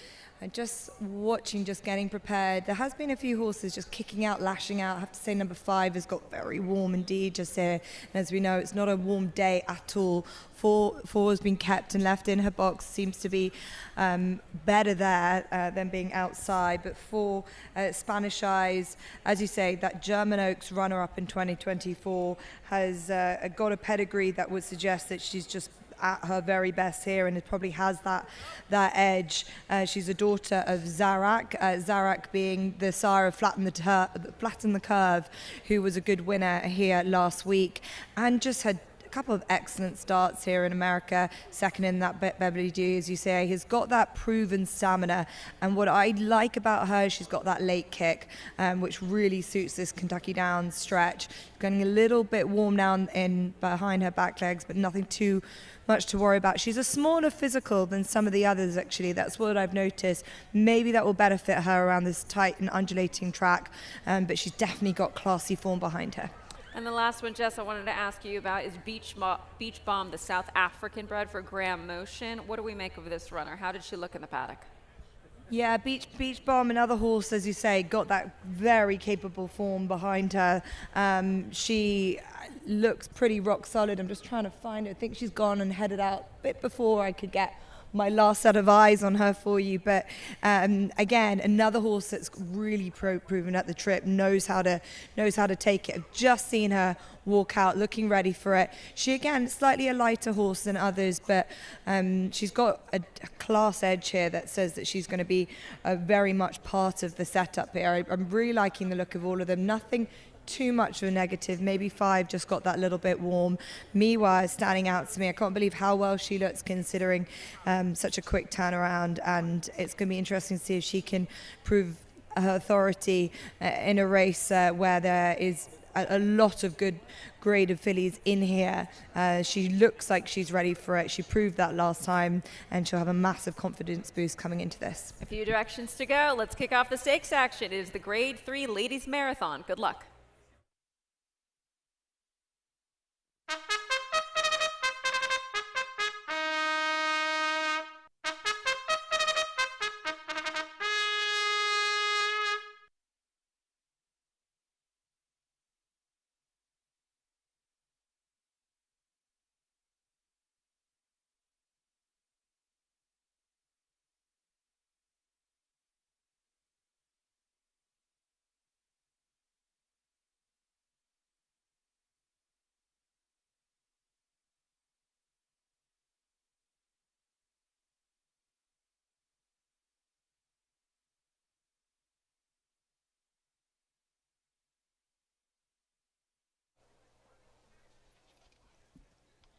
just watching, just getting prepared. There has been a few horses just kicking out, lashing out. I have to say number 5 has got very warm indeed just here. And as we know, it's not a warm day at all. Four has been kept and left in her box. Seems to be better there than being outside. But 4, Spanish Eyes, as you say, that German Oaks runner-up in 2024 has got a pedigree that would suggest that she's just at her very best here, and it probably has that edge. She's a daughter of Zarak, Zarak being the sire of Flatten the Curve, who was a good winner here last week, and just had a couple of excellent starts here in America, second in that Beverly D, as you say, has got that proven stamina. And what I like about her, she's got that late kick, which really suits this Kentucky Downs stretch. Getting a little bit warm down in behind her back legs, but nothing too much to worry about. She's a smaller physical than some of the others, actually. That's what I've noticed. Maybe that will benefit her around this tight and undulating track, but she's definitely got classy form behind her. And the last one, Jess, I wanted to ask you about is Beach Bomb, the South African bred for Graham Motion. What do we make of this runner? How did she look in the paddock? Yeah, Beach Bomb, another horse, as you say, got that very capable form behind her. She looks pretty rock solid. I'm just trying to find her. I think she's gone and headed out a bit before I could get my last set of eyes on her for you. But again, another horse that's really proven at the trip, knows how to take it. I've just seen her walk out looking ready for it. She, again, slightly a lighter horse than others, but she's got a class edge here that says that she's going to be very much part of the setup here. I'm really liking the look of all of them. Nothing too much of a negative. Maybe 5 just got that little bit warm. Miwa is standing out to me. I can't believe how well she looks considering such a quick turnaround, and it's going to be interesting to see if she can prove her authority in a race where there is a lot of good graded fillies in here. She looks like she's ready for it. She proved that last time, and she'll have a massive confidence boost coming into this. A few directions to go. Let's kick off the stakes action. It is the Grade 3 Ladies Marathon. Good luck.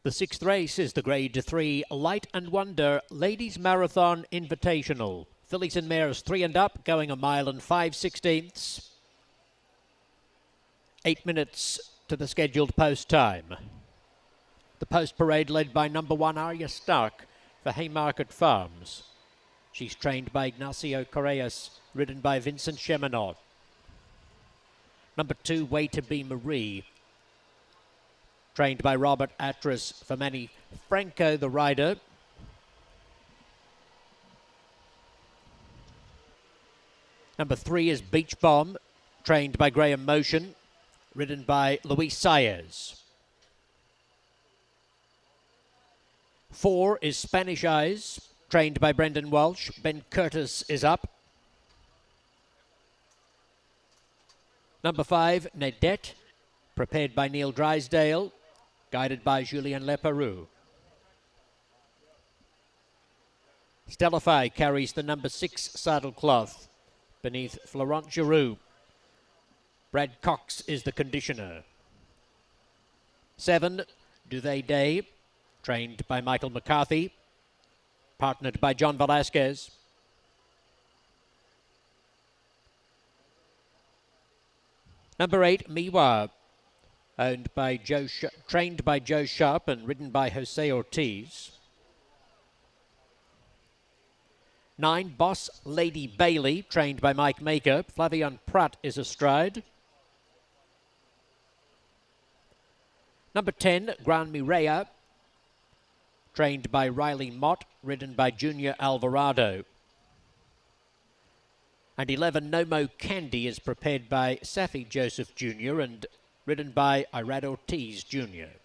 The 6th race is the Grade 3 Light and Wonder Ladies Marathon Invitational. Fillies and mares 3 and up, going 1 mile and 5/16. 8 minutes to the scheduled post time. The post parade led by number 1 Arya Stark for Haymarket Farms. She's trained by Ignacio Correas, ridden by Vincent Cheminot. Number 2 Way to Be Marie, trained by Robert Atras for Manny Franco, the rider. Number 3 is Beach Bomb, trained by Graham Motion, ridden by Luis Saez. 4 is Spanish Eyes, trained by Brendan Walsh. Ben Curtis is up. Number 5, Nedette, prepared by Neil Drysdale, guided by Julien Leperoux. Stellify carries the number 6 saddlecloth beneath Florent Giroux. Brad Cox is the conditioner. 7, Duvet Day, trained by Michael McCarthy, partnered by John Velasquez. Number 8, Miwa, trained by Joe Sharp and ridden by Jose Ortiz. 9, Boss Lady Bailey, trained by Mike Maker. Flavian Pratt is astride. Number 10, Gran Mireya, trained by Riley Mott, ridden by Junior Alvarado. And 11, No Mo Candy, is prepared by Safi Joseph Jr. and ridden by Irad Ortiz Jr.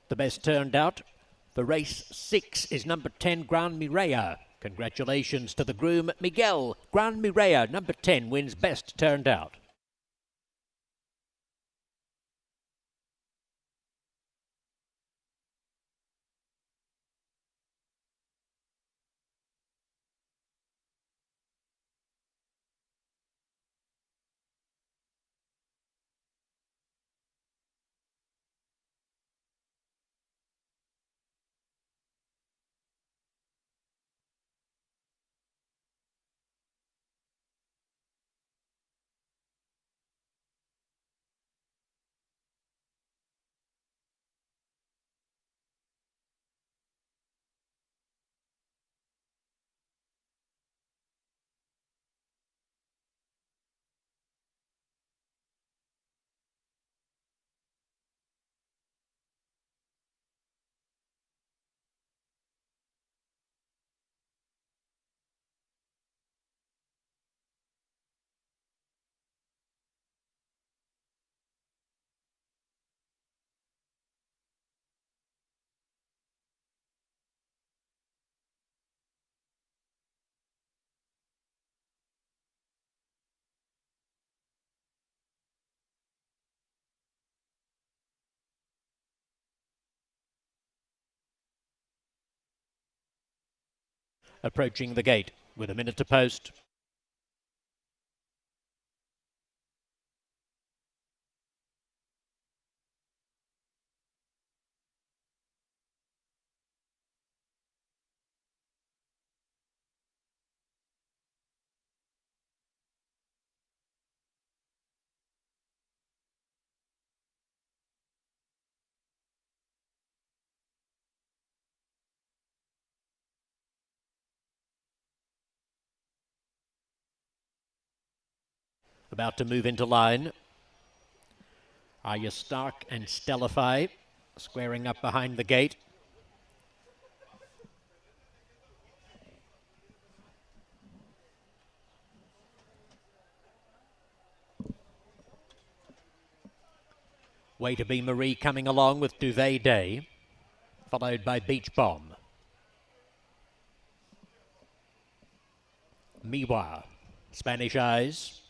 The best turned out for race 6 is number 10, Gran Mireya. Congratulations to the groom, Miguel. Gran Mireya, number 10, wins best turned out. approaching the gate with a minute to post. About to move into line. Arya Stark and Stellify squaring up behind the gate. Way to be Marie coming along with Duvet Day, followed by Beach Bomb. Miwa, Spanish Eyes.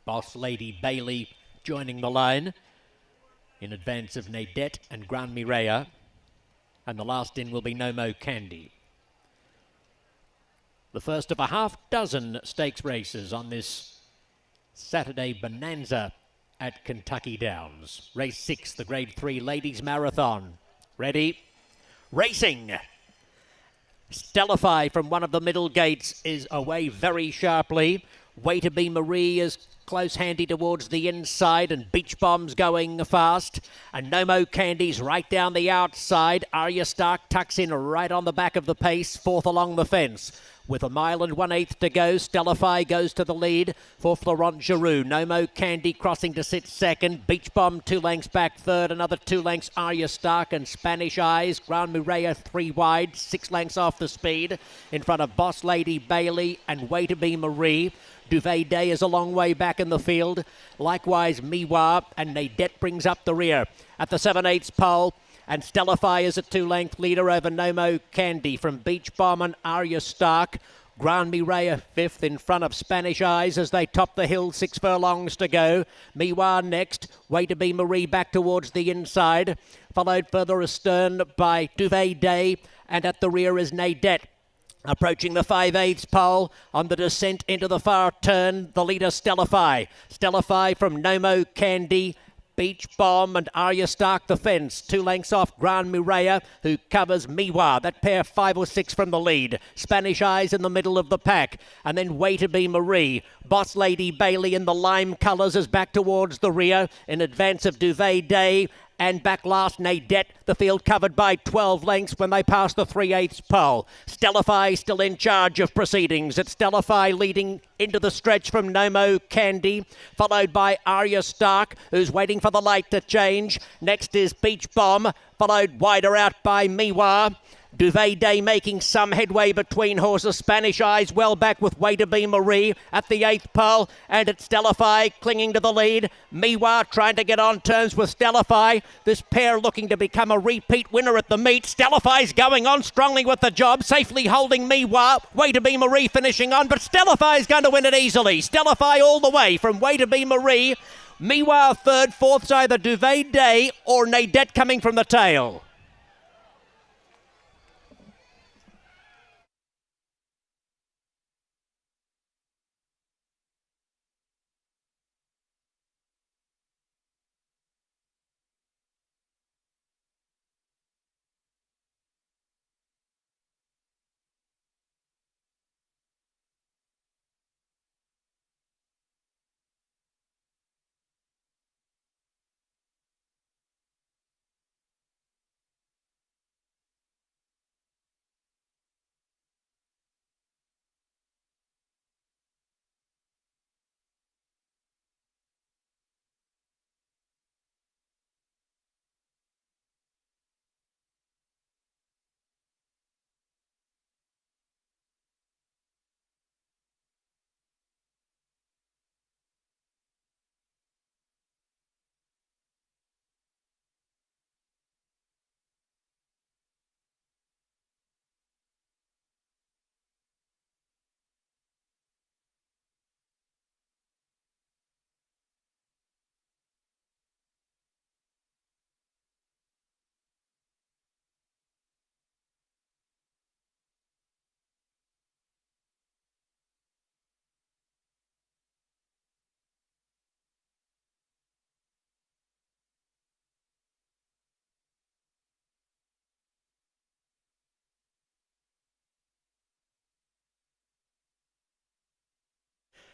Boss Lady Bailey joining the line in advance of Nadette and Grand Mireia. And the last in will be No Mo Candy. The first of a half dozen stakes races on this Saturday bonanza at Kentucky Downs. Race 6, the Grade 3 Ladies Marathon. Ready? Racing! Stellify from one of the middle gates is away very sharply. Way to be Marie is close handy towards the inside, and Beach Bomb's going fast. And No Mo Candy's right down the outside. Arya Stark tucks in right on the back of the pace, fourth along the fence. With 1 1/8 to go, Stellify goes to the lead for Florent Giroux. No Mo Candy crossing to sit second. Beach Bomb 2 lengths back third. Another 2 lengths Arya Stark and Spanish Eyes. Grand Mireia 3 wide, 6 lengths off the speed. In front of Boss Lady Bailey and Way to be Marie. Duvet Day is a long way back in the field. Likewise, Miwa and Nadette brings up the rear. At the 7/8 pole, and Stellify is a 2-length leader over No Mo Candy from Beach Bomb and Arya Stark. Grand Mireia 5th in front of Spanish Eyes as they top the hill, 6 furlongs to go. Miwa next, Way to be Marie back towards the inside. Followed further astern by Duvet Day, and at the rear is Nadette. Approaching the 5/8 pole on the descent into the far turn, the leader Stellify. Stellify from No Mo Candy, Beach Bomb and Arya Stark the fence. 2 lengths off Grand Mireia, who covers Miwa. That pair 5 or 6 from the lead. Spanish Eyes in the middle of the pack. And then Way to be Marie. Boss Lady Bailey in the lime colours is back towards the rear in advance of Duvet Day. And back last, Nadette, the field covered by 12 lengths when they pass the 3/8 pole. Stellify still in charge of proceedings. It's Stellify leading into the stretch from No Mo Candy, followed by Arya Stark, who's waiting for the light to change. Next is Beach Bomb, followed wider out by Miwa. Duvet Day making some headway between horses. Spanish Eyes well back with Way to be Marie at the 8th pole, and it's Stellify clinging to the lead. Miwa trying to get on terms with Stellify. This pair looking to become a repeat winner at the meet. Stellify's going on strongly with the job, safely holding Miwa. Way to be Marie finishing on, but Stellify's going to win it easily. Stellify all the way from Way to be Marie. Miwa third, fourth's either Duvet Day or Nadette coming from the tail.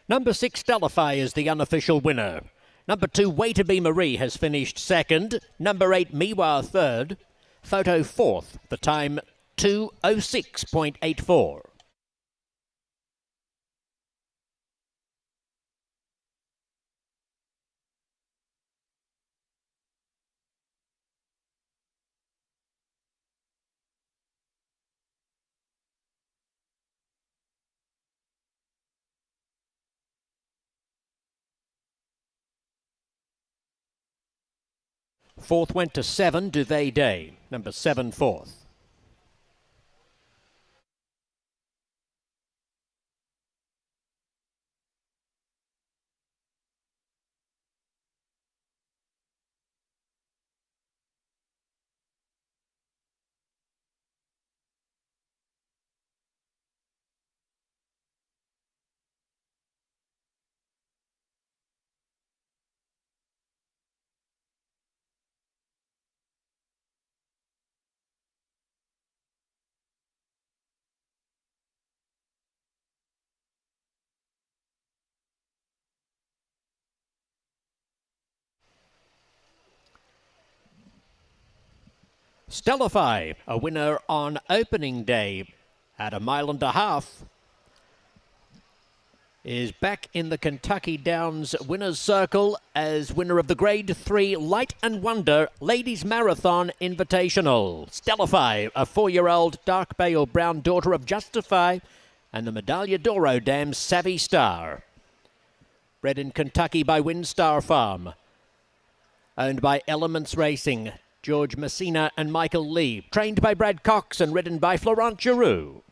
Number 6, Stellify, is the unofficial winner. Number 2, Way to Be Marie, has finished second. Number 8, Miwa, third. Photo, fourth. The time, 2:06.84. Fourth went to 7, Duvet Day. Number 7, fourth. Stellify, a winner on opening day at 1.5 miles, is back in the Kentucky Downs winner's circle as winner of the Grade 3 Light and Wonder Ladies Marathon Invitational. Stellify, a 4-year-old dark bay or brown daughter of Justify and the Medaglia d'Oro Dam Savvy Star. Bred in Kentucky by Windstar Farm. Owned by Elements Racing, George Messina and Michael Lee. Trained by Brad Cox and ridden by Florent Giroux.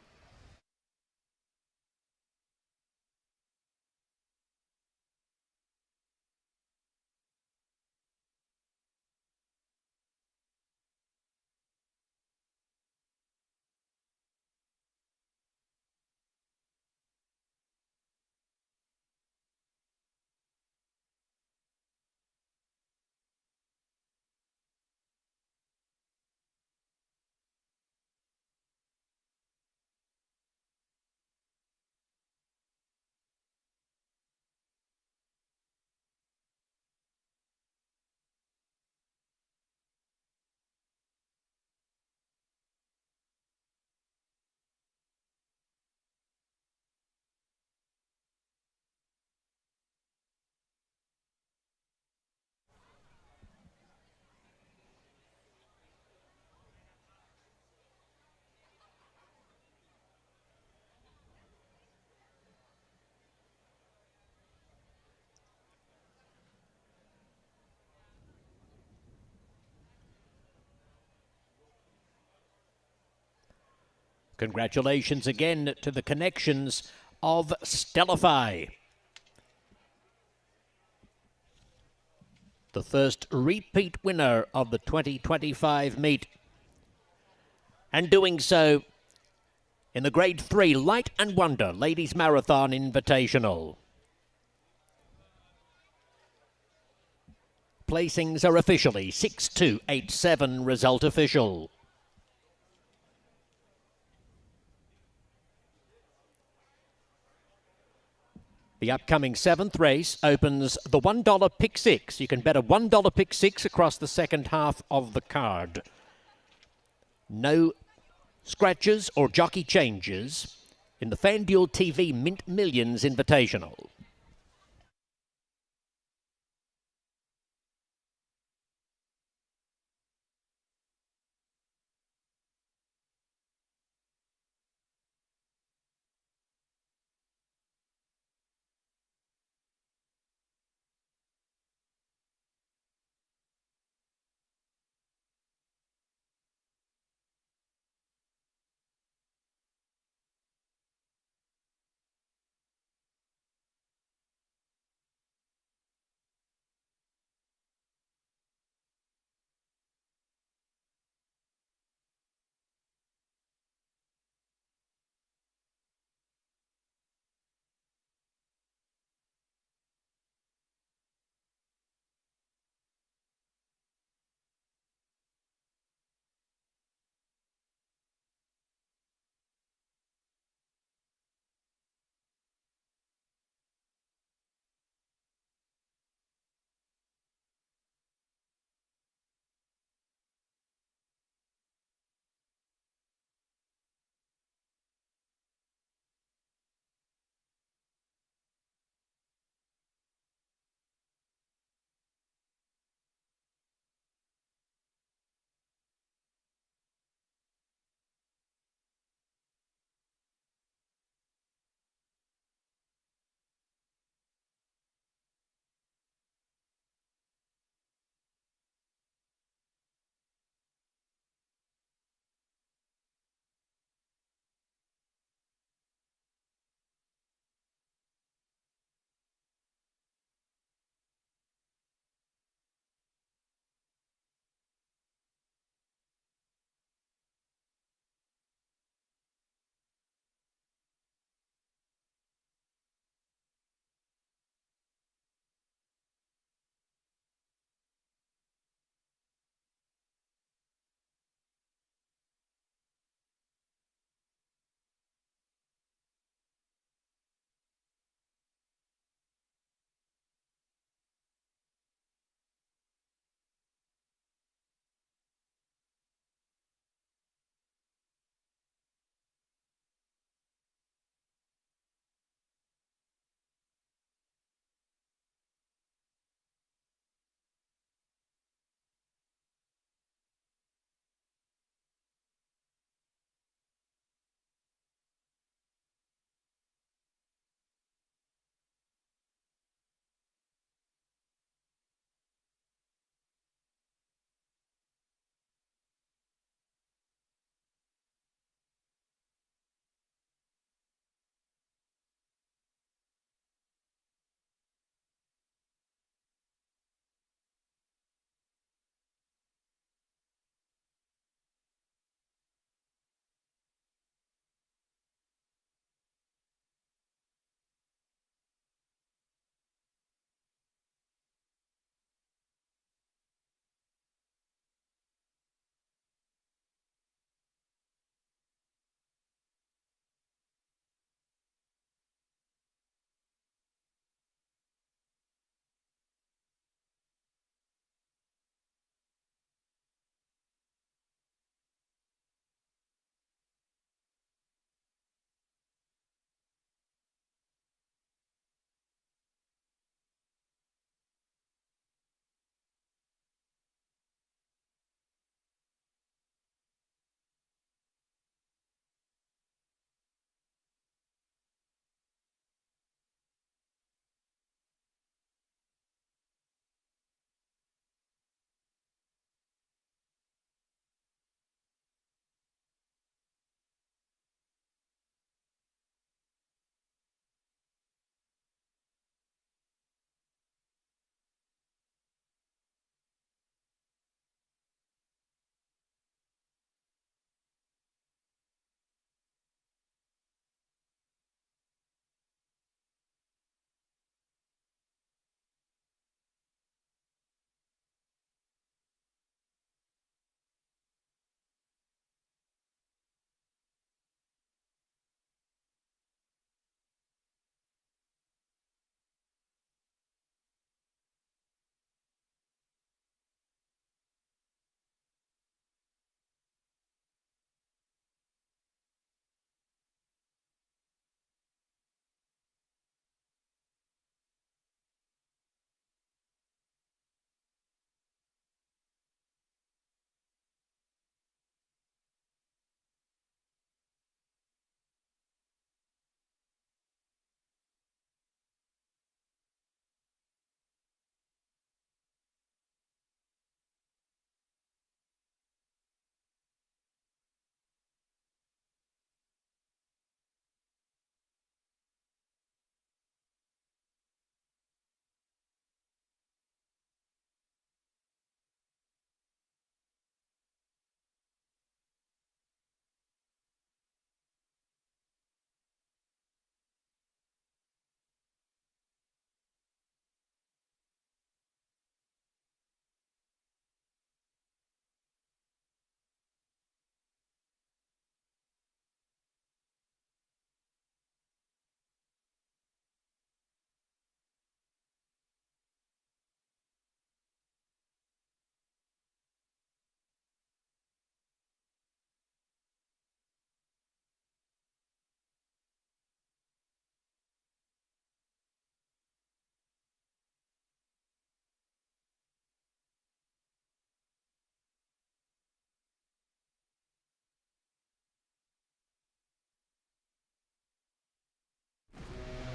Congratulations again to the connections of Stellify. The first repeat winner of the 2025 meet. And doing so in the Grade 3 Light and Wonder Ladies Marathon Invitational. Placings are officially 6-2-8-7, result official. The upcoming 7th race opens the $1 pick 6. You can bet a $1 pick 6 across the second half of the card. No scratches or jockey changes in the FanDuel TV Mint Millions Invitational.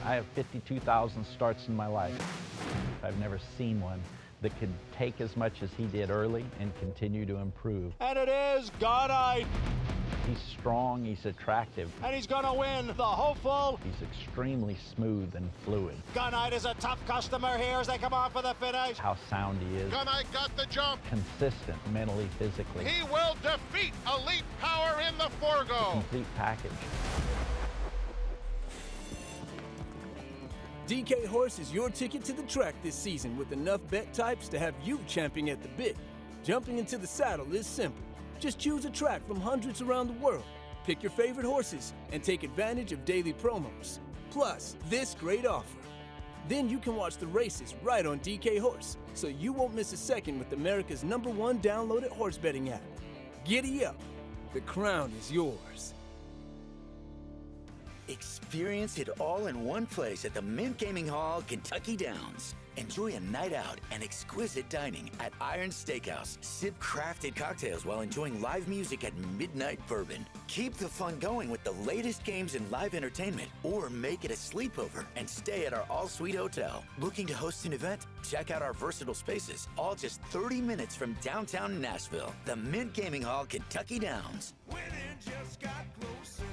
I have 52,000 starts in my life. I've never seen one that could take as much as he did early and continue to improve. And it is Gunite. He's strong, he's attractive. And he's going to win the hopeful. He's extremely smooth and fluid. Gunite is a tough customer here as they come on for the finish. How sound he is. Gunite got the jump. Consistent mentally, physically. He will defeat Elite Power in the Forgo. Complete package. DK Horse is your ticket to the track this season with enough bet types to have you champing at the bit. Jumping into the saddle is simple. Just choose a track from hundreds around the world, pick your favorite horses, and take advantage of daily promos. Plus, this great offer. Then you can watch the races right on DK Horse, so you won't miss a second with America's #1 downloaded horse betting app. Giddy up. The crown is yours. Experience it all in one place at the Mint Gaming Hall, Kentucky Downs. Enjoy a night out and exquisite dining at Iron Steakhouse. Sip crafted cocktails while enjoying live music at Midnight Bourbon. Keep the fun going with the latest games and live entertainment, or make it a sleepover and stay at our all-suite hotel. Looking to host an event? Check out our versatile spaces, all just 30 minutes from downtown Nashville. The Mint Gaming Hall, Kentucky Downs. Winning just got closer.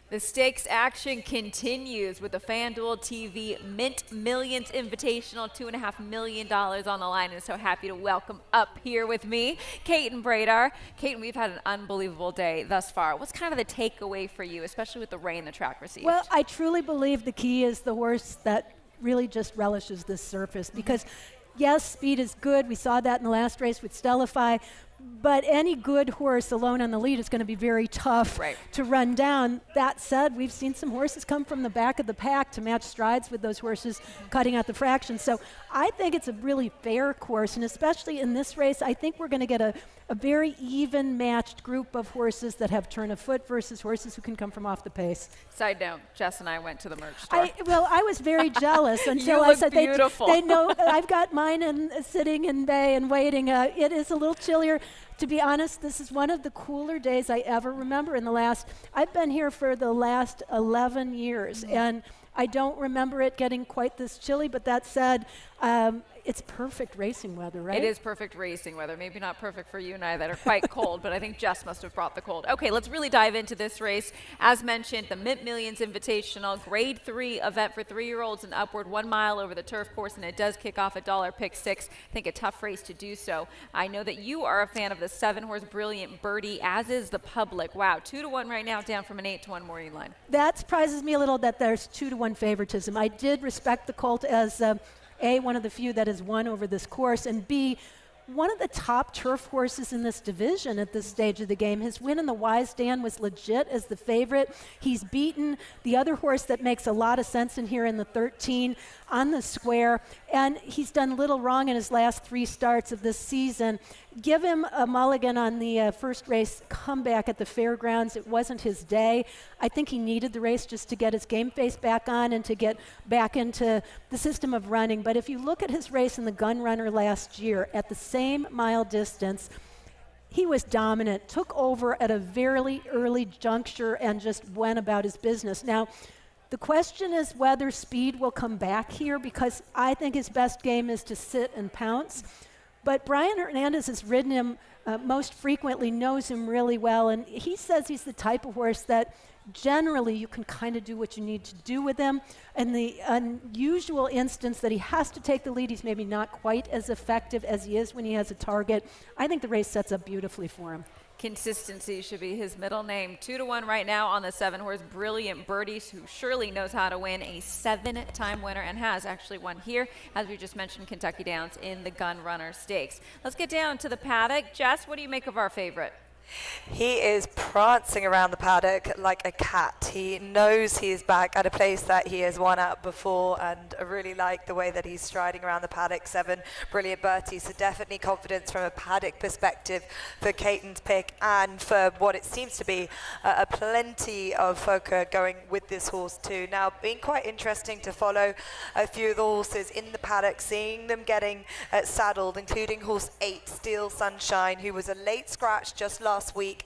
The stakes action continues with the FanDuel TV Mint Millions Invitational, $2.5 million on the line, and so happy to welcome up here with me, Kaiten Bradar. Kaiten, we've had an unbelievable day thus far. What's kind of the takeaway for you, especially with the rain the track received? Well, I truly believe the key is the horse that really just relishes this surface because yes, speed is good. We saw that in the last race with Stellify, But any good horse alone on the lead is going to be very tough to run down. That said, we've seen some horses come from the back of the pack to match strides with those horses cutting out the fraction. So I think it's a really fair course, and especially in this race, I think we're going to get a very even matched group of horses that have turn of foot versus horses who can come from off the pace. Side note, Jess and I went to the merch store. I was very jealous until I said they know I've got mine sitting in bay and waiting. It is a little chillier. To be honest, this is one of the cooler days I ever remember I've been here for the last 11 years, and I don't remember it getting quite this chilly, but that said, it's perfect racing weather, right? It is perfect racing weather. Maybe not perfect for you and I that are quite cold, but I think Jess must have brought the cold. Okay, let's really dive into this race. As mentioned, the Mint Millions Invitational, Grade 3 event for 3-year-olds and upward, 1 mile over the turf course, and it does kick off at $1 pick 6. I think a tough race to do so. I know that you are a fan of the 7-horse Brilliant Birdie, as is the public. Wow, 2-1 right now, down from an 8-1 morning line. That surprises me a little that there's 2-1 favoritism. I did respect the colt as A, one of the few that has won over this course, and B, one of the top turf horses in this division at this stage of the game. His win in the Wise Dan was legit as the favorite. He's beaten the other horse that makes a lot of sense in here in the 13 on the square, and he's done little wrong in his last 3 starts of this season. Give him a mulligan on the first race comeback at the fairgrounds. It wasn't his day. I think he needed the race just to get his game face back on and to get back into the system of running. But if you look at his race in the Gun Runner last year at the same mile distance, he was dominant, took over at a very early juncture and just went about his business. Now, the question is whether speed will come back here, because I think his best game is to sit and pounce. But Brian Hernandez has ridden him most frequently, knows him really well, and he says he's the type of horse that generally you can kind of do what you need to do with him. In the unusual instance that he has to take the lead, he's maybe not quite as effective as he is when he has a target. I think the race sets up beautifully for him. Consistency should be his middle name. 2-1 right now on the 7-horse Brilliant Birdie, who surely knows how to win, a 7-time winner, and has actually won here, as we just mentioned, Kentucky Downs in the Gun Runner Stakes. Let's get down to the paddock. Jess, what do you make of our favorite? He is prancing around the paddock like a cat. He knows he is back at a place that he has won at before, and I really like the way that he's striding around the paddock. 7, Brilliant Birdie, so definitely confidence from a paddock perspective for Caton's pick, and for what it seems to be a plenty of focus going with this horse too. Now, being quite interesting to follow a few of the horses in the paddock, seeing them getting saddled, including horse 8, Steel Sunshine, who was a late scratch just last week.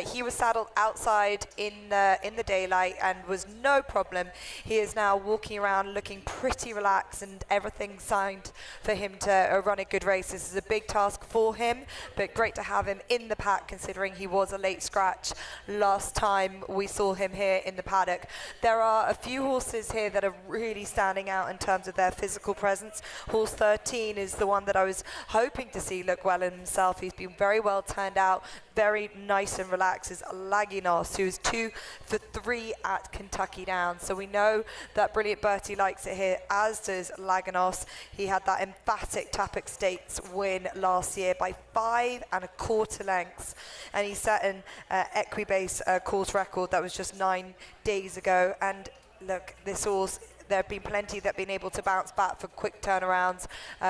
He was saddled outside in the daylight and was no problem. He is now walking around looking pretty relaxed, and everything signed for him to run a good race. This is a big task for him, but great to have him in the pack considering he was a late scratch last time we saw him here in the paddock. There are a few horses here that are really standing out in terms of their physical presence. Horse 13 is the one that I was hoping to see look well in himself. He's been very well turned out, very nice and relaxed, is Laginos, who's 2 for 3 at Kentucky Downs. So we know that Brilliant Birdie likes it here, as does Laginos. He had that emphatic Tappic Stakes win last year by 5 1/4 lengths, and he set an Equibase course record that was just 9 days ago. And look, this horse, there have been plenty that have been able to bounce back for quick turnarounds.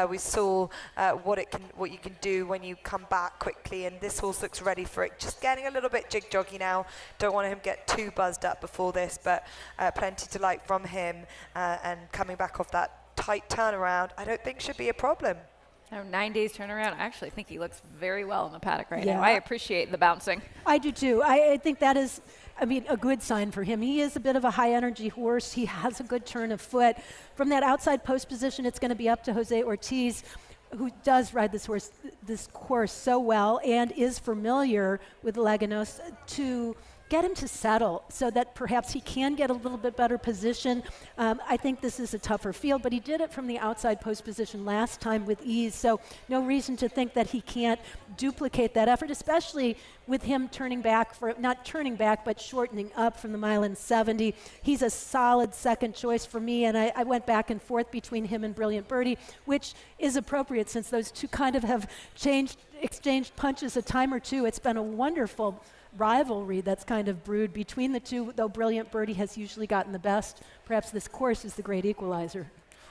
We saw what you can do when you come back quickly, and this horse looks ready for it. Just getting a little bit jig-joggy now. Don't want him to get too buzzed up before this, but plenty to like from him, and coming back off that tight turnaround, I don't think should be a problem. 9 days turnaround. I actually think he looks very well in the paddock right now. I appreciate the bouncing. I do too. I think that is, a good sign for him. He is a bit of a high energy horse. He has a good turn of foot. From that outside post position, it's going to be up to Jose Ortiz, who does ride this course so well and is familiar with Laginos, to get him to settle so that perhaps he can get a little bit better position. I think this is a tougher field, but he did it from the outside post position last time with ease, so no reason to think that he can't duplicate that effort, especially with him turning back, not turning back, but shortening up from the 1:70. He's a solid second choice for me, and I went back and forth between him and Brilliant Birdie, which is appropriate since those two kind of have changed exchanged punches a time or two. It's been a wonderful rivalry that's kind of brewed between the two, though Brilliant Birdie has usually gotten the best. Perhaps this course is the great equalizer.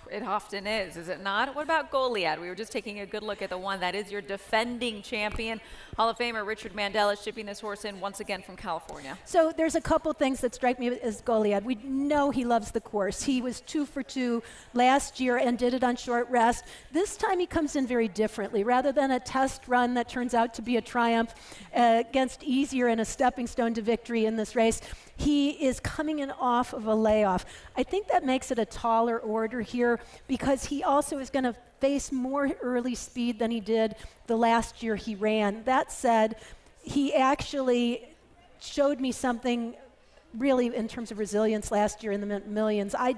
It often is it not? What about Goliad? We were just taking a good look at the one that is your defending champion. Hall of Famer Richard Mandela shipping this horse in once again from California. So there's a couple things that strike me as Goliad. We know he loves the course. He was 2 for 2 last year and did it on short rest. This time he comes in very differently. Rather than a test run that turns out to be a triumph against easier and a stepping stone to victory in this race, he is coming in off of a layoff. I think that makes it a taller order here because he also is going to face more early speed than he did the last year he ran. That said, he actually showed me something really in terms of resilience last year in the millions. I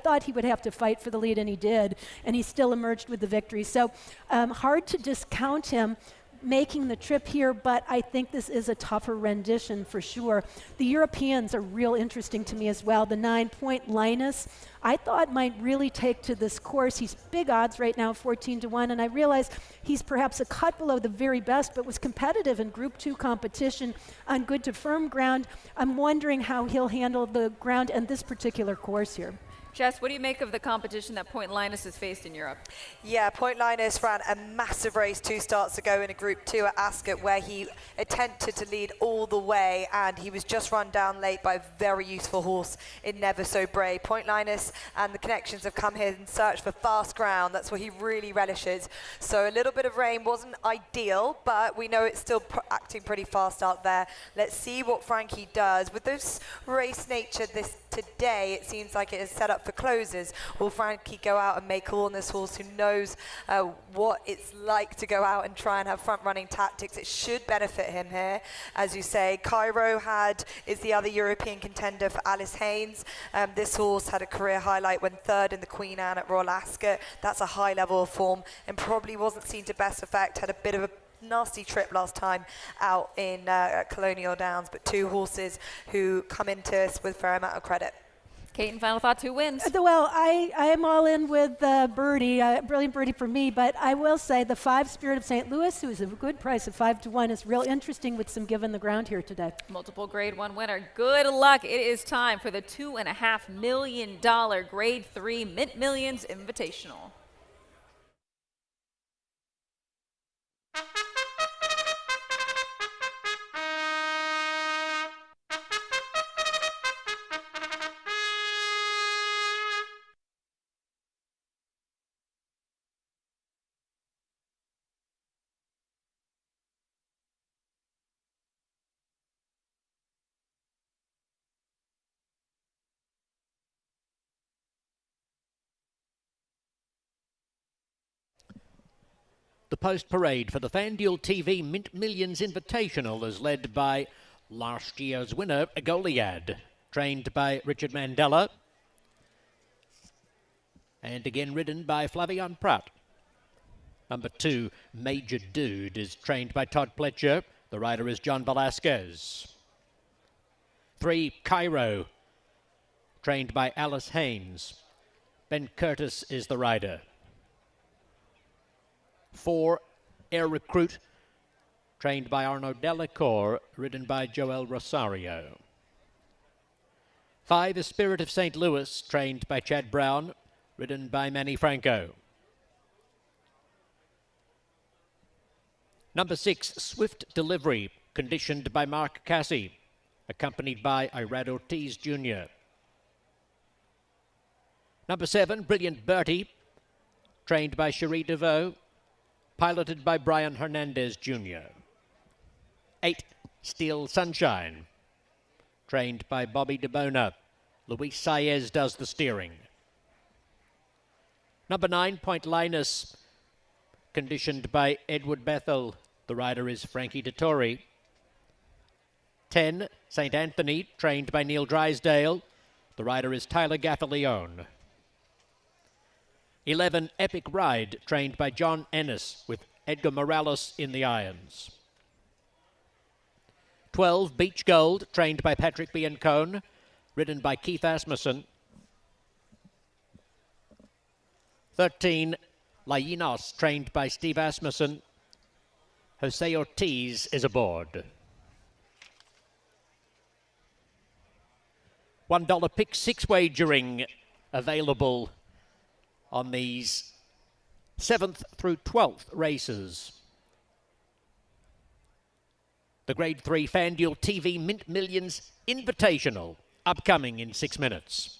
thought he would have to fight for the lead, and he did, and he still emerged with the victory. So hard to discount him making the trip here, but I think this is a tougher rendition for sure. The Europeans are real interesting to me as well. The 9-point Linus, I thought might really take to this course. He's big odds right now, 14-1, and I realize he's perhaps a cut below the very best, but was competitive in Group 2 competition on good to firm ground. I'm wondering how he'll handle the ground and this particular course here. Jess, what do you make of the competition that Point Linus has faced in Europe? Yeah, Point Linus ran a massive race 2 starts ago in a Group 2 at Ascot where he attempted to lead all the way, and he was just run down late by a very useful horse in Never So Brave. Point Linus and the connections have come here in search for fast ground. That's what he really relishes. So a little bit of rain wasn't ideal, but we know it's still acting pretty fast out there. Let's see what Frankie does. With this race nature today, it seems like it is set up for closes. Will Frankie go out and make all on this horse who knows what it's like to go out and try and have front-running tactics? It should benefit him here. As you say, Cairo is the other European contender for Alice Haynes. This horse had a career highlight when 3rd in the Queen Anne at Royal Ascot. That's a high level of form and probably wasn't seen to best effect. Had a bit of a nasty trip last time out in Colonial Downs, but 2 horses who come into us with a fair amount of credit. Kate, and final thoughts, who wins? Well, I am all in with Birdie, Brilliant Birdie for me, but I will say the 5 Spirit of St. Louis, who is a good price of 5-1, is real interesting with some given the ground here today. Multiple Grade 1 winner. Good luck. It is time for the $2.5 million Grade 3 Mint Millions Invitational. The post-parade for the FanDuel TV Mint Millions Invitational is led by last year's winner, Goliad, trained by Richard Mandela, and again ridden by Flavian Prat. Number 2, Major Dude, is trained by Todd Pletcher. The rider is John Velasquez. 3, Cairo, trained by Alice Haynes. Ben Curtis is the rider. 4, Air Recruit, trained by Arnaud Delacour, ridden by Joel Rosario. 5 is Spirit of St. Louis, trained by Chad Brown, ridden by Manny Franco. Number 6, Swift Delivery, conditioned by Mark Cassie, accompanied by Irad Ortiz Jr. Number 7, Brilliant Birdie, trained by Cherie DeVoe, piloted by Brian Hernandez Jr. 8, Steel Sunshine, trained by Bobby DeBona. Luis Saez does the steering. Number 9, Point Linus, conditioned by Edward Bethel. The rider is Frankie Dettori. 10, St. Anthony, trained by Neil Drysdale. The rider is Tyler Gaffalione. 11, Epic Ride, trained by John Ennis, with Edgar Morales in the irons. 12, Beach Gold, trained by Patrick Biancone, ridden by Keith Asmussen. 13, Lainos, trained by Steve Asmussen, Jose Ortiz is aboard. $1 pick six wagering available on these 7th through 12th races. The Grade 3 FanDuel TV Mint Millions Invitational, upcoming in 6 minutes.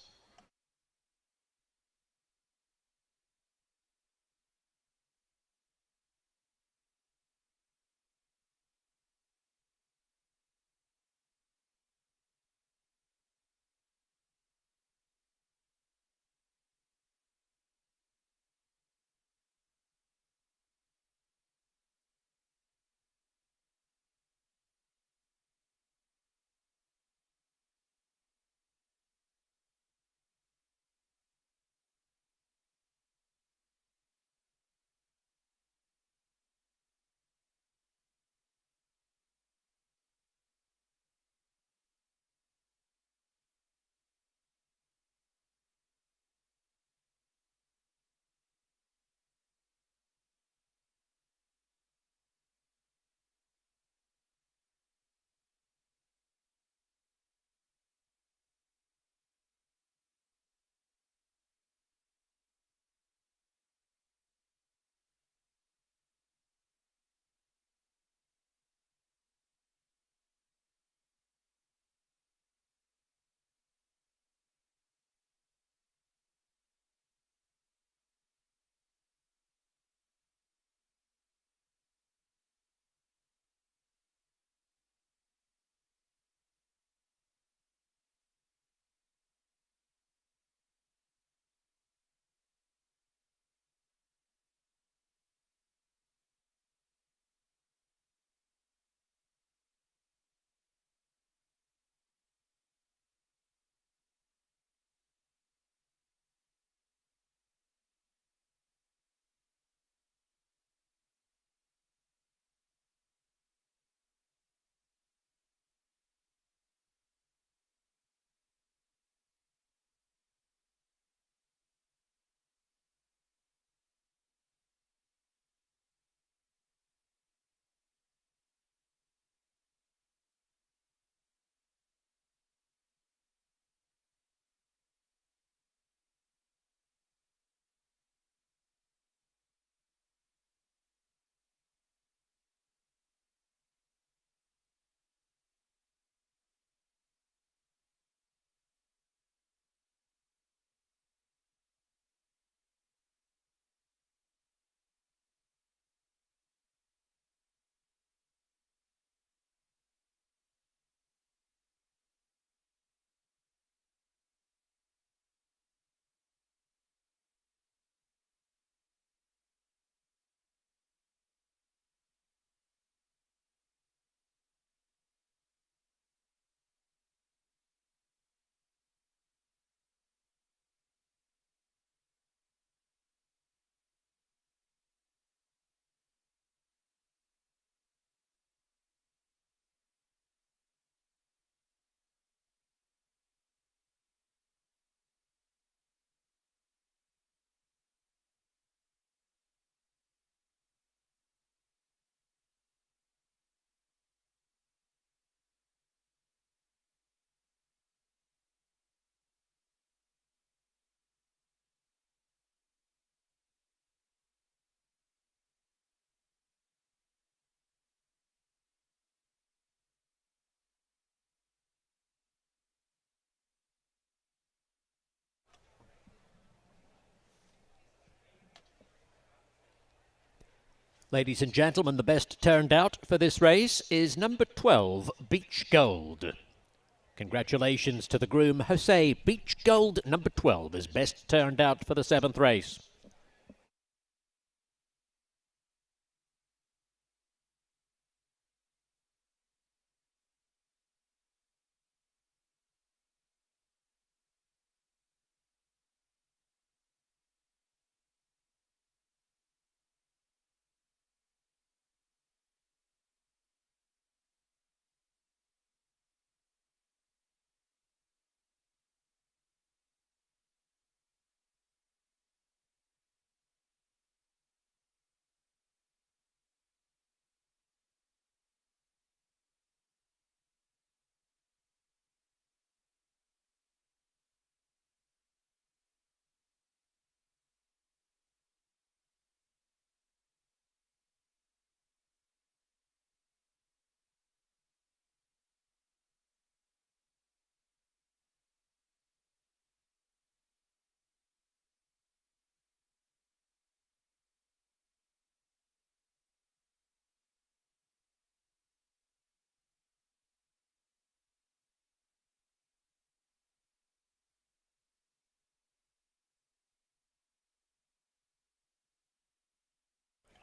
Ladies and gentlemen, the best turned out for this race is number 12, Beach Gold. Congratulations to the groom, Jose. Beach Gold, number 12, is best turned out for the 7th race.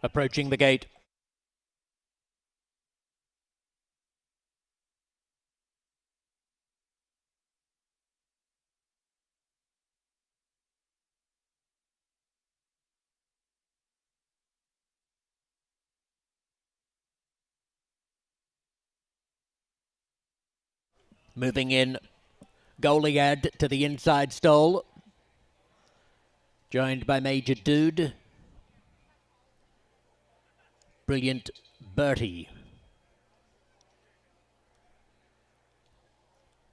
approaching the gate. Moving in, Goliad to the inside stall, joined by Major Dude. Brilliant Bertie.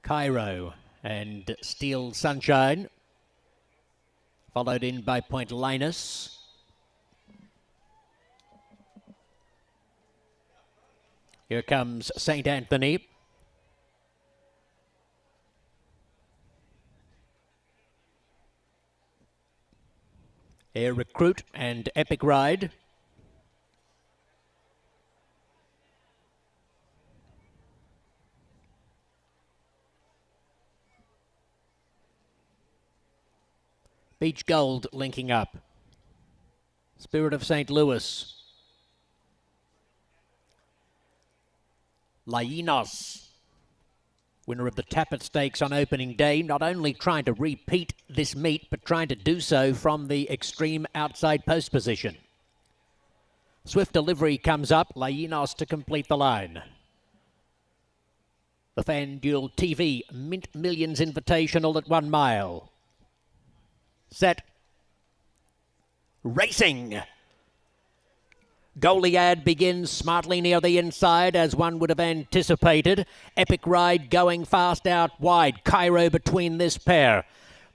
Cairo and Steel Sunshine, followed in by Point Linus. Here comes St. Anthony. Air Recruit and Epic Ride. Beach Gold linking up. Spirit of St. Louis. Lainos, winner of the Tappet Stakes on opening day, not only trying to repeat this meet, but trying to do so from the extreme outside post position. Swift Delivery comes up, Lainos to complete the line. The FanDuel TV Mint Millions Invitational at 1 mile. Set. Racing. Goliad begins smartly near the inside, as one would have anticipated. Epic Ride going fast out wide. Cairo between this pair.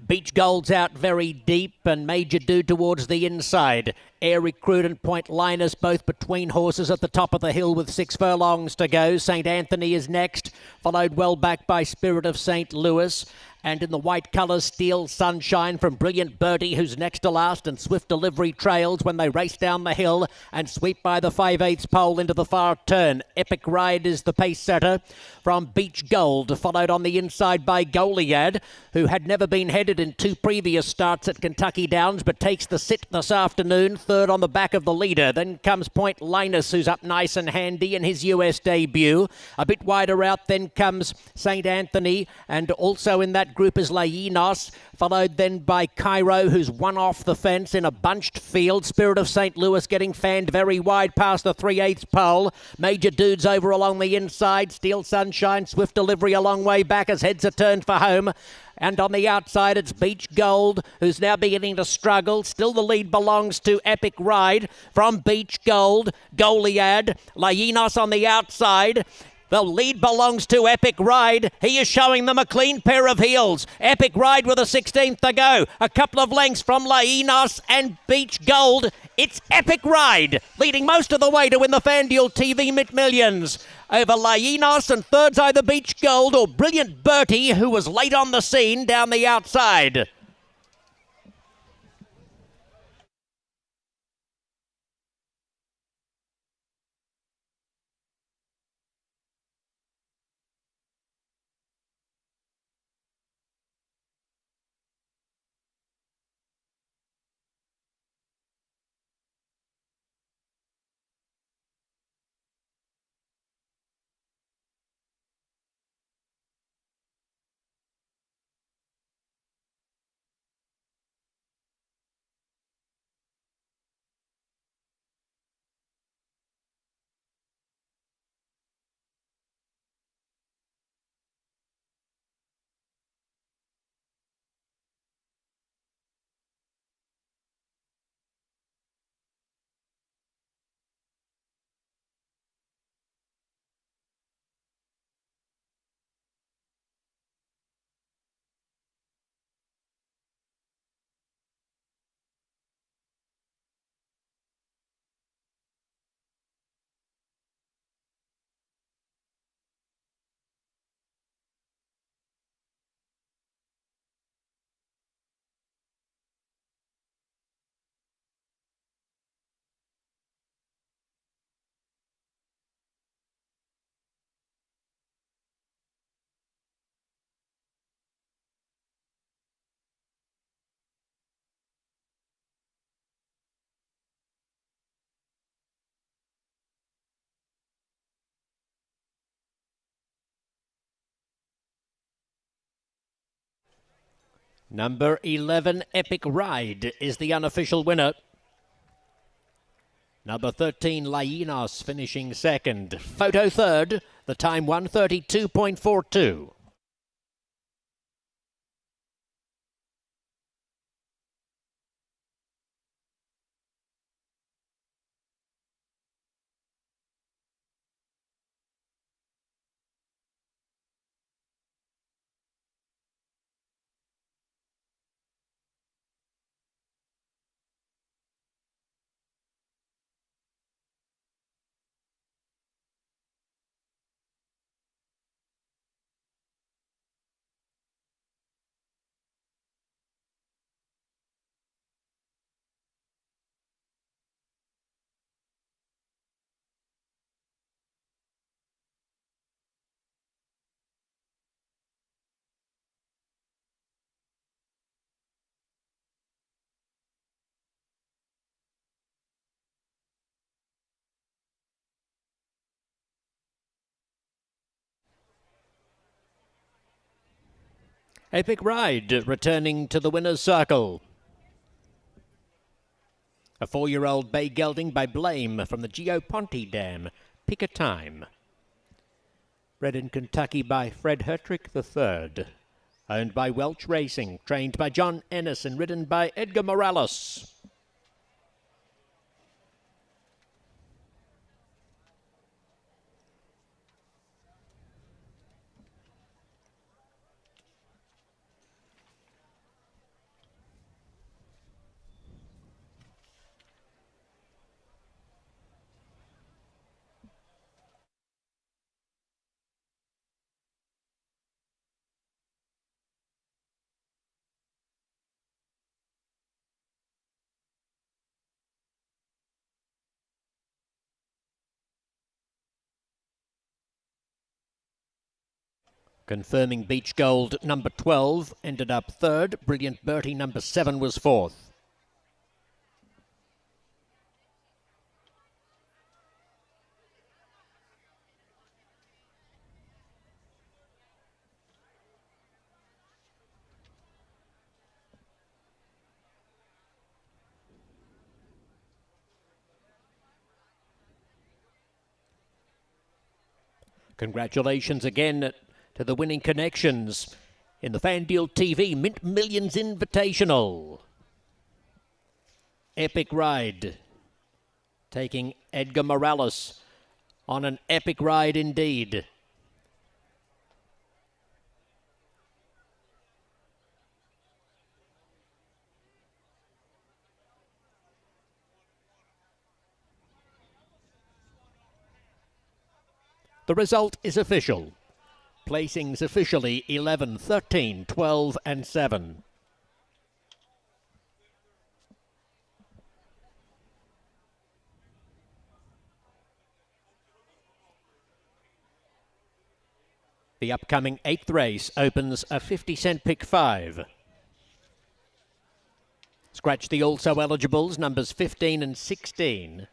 Beach Gold's out very deep, and Major Dude towards the inside. Air Recruit and Point Linus both between horses at the top of the hill with 6 furlongs to go. St. Anthony is next, followed well back by Spirit of St. Louis. And in the white colours, Steel Sunshine from Brilliant Birdie, who's next to last, and Swift Delivery trails when they race down the hill and sweep by the 5/8 pole into the far turn. Epic Ride is the pace setter from Beach Gold, followed on the inside by Goliad, who had never been headed in 2 previous starts at Kentucky Downs, but takes the sit this afternoon, third on the back of the leader. Then comes Point Linus, who's up nice and handy in his US debut. A bit wider out, then comes St. Anthony, and also in that group is Lainos, followed then by Cairo, who's one off the fence in a bunched field. Spirit of St. Louis getting fanned very wide past the 3/8 pole. Major Dudes over along the inside. Steel Sunshine, Swift Delivery a long way back as heads are turned for home. And on the outside, it's Beach Gold, who's now beginning to struggle. Still the lead belongs to Epic Ride from Beach Gold. Goliad, Lainos on the outside. The lead belongs to Epic Ride. He is showing them a clean pair of heels. Epic Ride with a 16th to go. A couple of lengths from Lainos and Beach Gold. It's Epic Ride, leading most of the way to win the FanDuel TV Mint Millions. Over Lainos, and third's either Beach Gold or Brilliant Bertie, who was late on the scene down the outside. Number 11, Epic Ride, is the unofficial winner. Number 13, Lainos, finishing second. Photo third, the time 1:32.42. Epic Ride returning to the winner's circle. A 4-year-old bay gelding by Blame from the Geoponte Dam. Pick a Time. Bred in Kentucky by Fred Hertrick III. Owned by Welch Racing. Trained by John Ennis and ridden by Edgar Morales. Confirming Beach Gold, number 12, ended up third. Brilliant Bertie, number 7, was fourth. Congratulations again to the winning connections in the FanDuel TV Mint Millions Invitational. Epic Ride taking Edgar Morales on an epic ride indeed. The result is official. Placings officially 11, 13, 12 and 7. The upcoming 8th race opens a 50-cent pick 5. Scratch the also eligibles, numbers 15 and 16,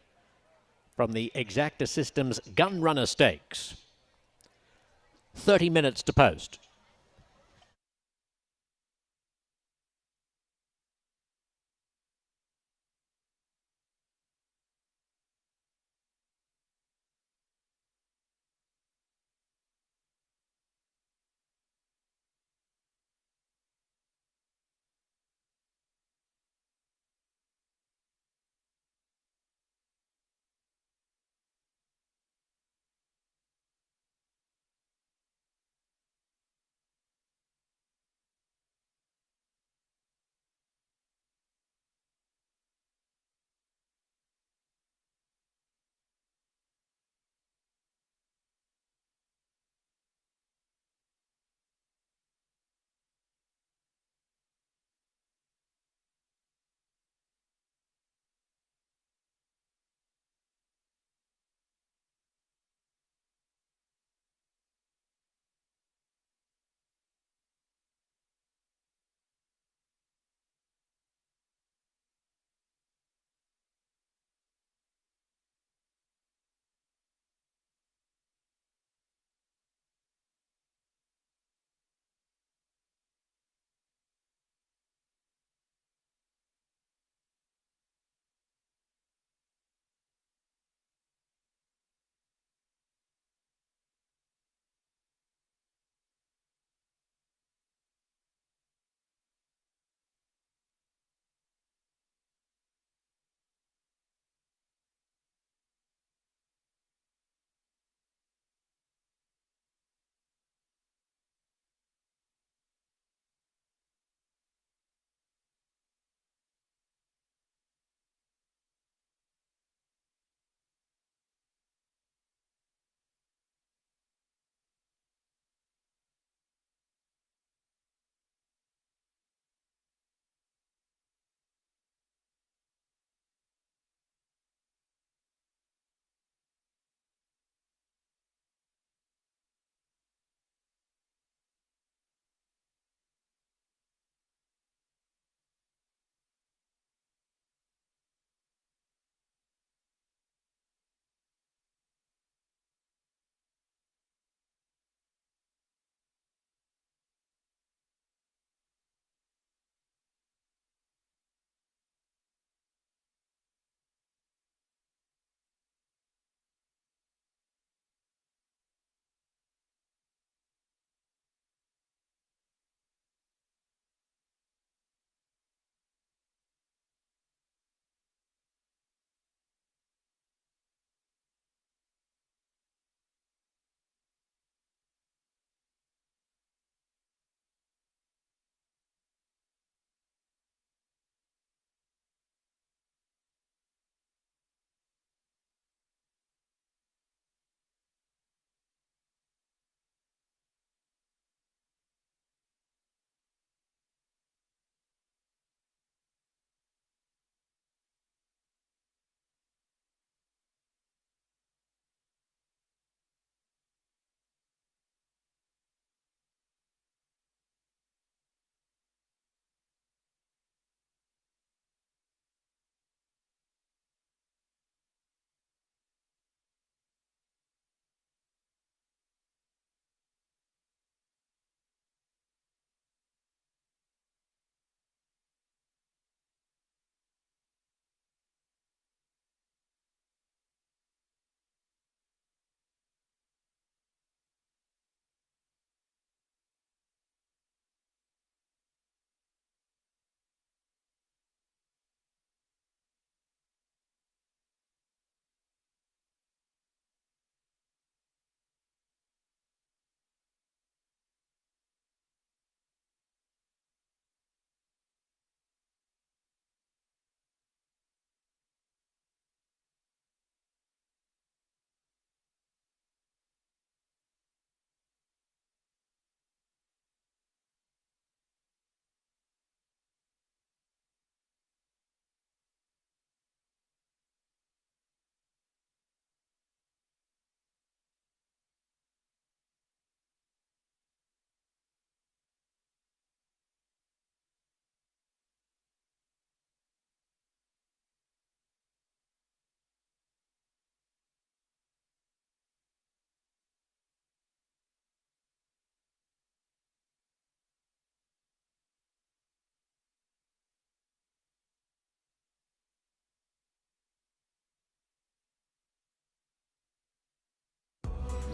from the Exacta Systems Gun Runner Stakes. 30 minutes to post.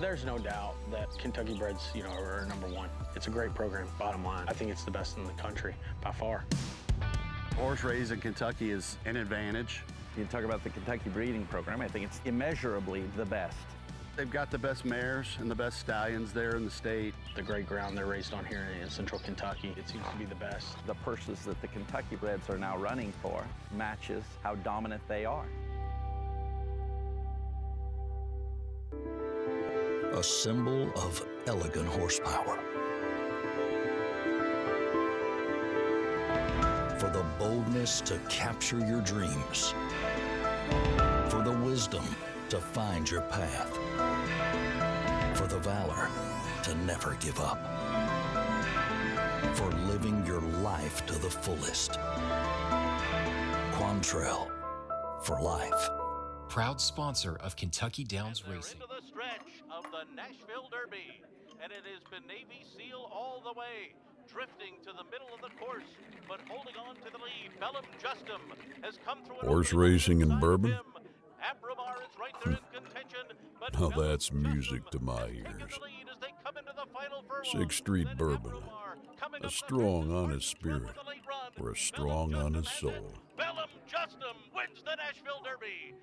There's no doubt that Kentucky breds, are number one. It's a great program, bottom line. I think it's the best in the country by far. Horse raised in Kentucky is an advantage. You talk about the Kentucky breeding program, I think it's immeasurably the best. They've got the best mares and the best stallions there in the state. The great ground they're raised on here in central Kentucky, it seems to be the best. The purses that the Kentucky breds are now running for matches how dominant they are. A symbol of elegant horsepower. For the boldness to capture your dreams. For the wisdom to find your path. For the valor to never give up. For living your life to the fullest. Quantrell, for life. Proud sponsor of Kentucky Downs Racing. Into the stretch of the Nashville Derby, and it has been Navy SEAL all the way, drifting to the middle of the course, but holding on to the lead. Bellum Justum has come through. Horse racing and bourbon? Abramar is right there in contention, but Now that's music to my ears. 6th Street Bourbon, a strong, honest spirit for a strong, honest soul. Bellum Justum wins the Nashville Derby.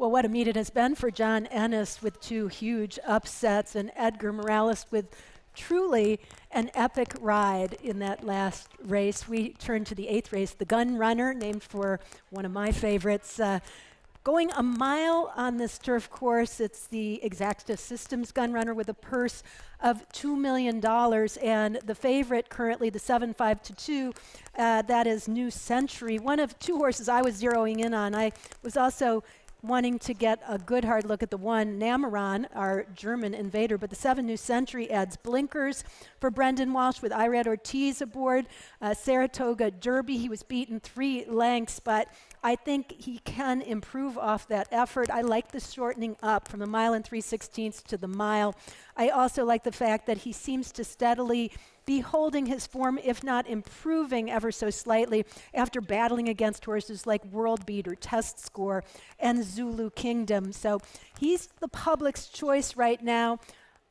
Well, what a meet it has been for John Ennis with 2 huge upsets, and Edgar Morales with truly an epic ride in that last race. We turn to the 8th race, the Gun Runner, named for one of my favorites. Going a mile on this turf course, it's the Exacta Systems Gun Runner with a purse of $2 million. And the favorite currently, the 7-5-2, that is New Century, one of 2 horses I was zeroing in on. I was also wanting to get a good hard look at the 1, Namaron, our German invader, but the 7, New Century, adds blinkers for Brendan Walsh with Irad Ortiz aboard. Saratoga Derby, he was beaten 3 lengths, but I think he can improve off that effort. I like the shortening up from the 1 3/16 to the mile. I also like the fact that he seems to steadily be holding his form, if not improving ever so slightly, after battling against horses like World Beater, Test Score, and Zulu Kingdom. So he's the public's choice right now.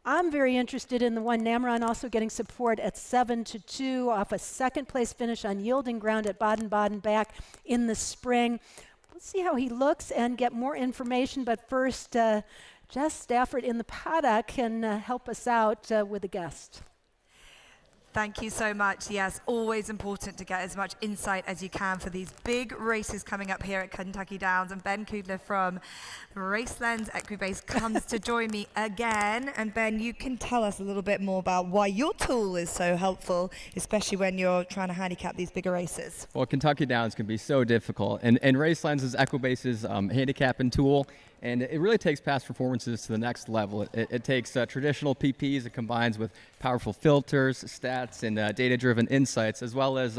I'm very interested in the 1, Namaron, also getting support at 7-2 off a 2nd place finish on yielding ground at Baden-Baden back in the spring. We'll see how he looks and get more information, but first, Jess Stafford in the paddock can help us out with a guest. Thank you so much. Yes, always important to get as much insight as you can for these big races coming up here at Kentucky Downs. And Ben Kudler from Race Lens Equibase comes to join me again. And Ben, you can tell us a little bit more about why your tool is so helpful, especially when you're trying to handicap these bigger races. Well, Kentucky Downs can be so difficult. And Race Lens is Equibase's handicapping tool. And it really takes past performances to the next level. It takes traditional PPs, it combines with powerful filters, stats, and data-driven insights, as well as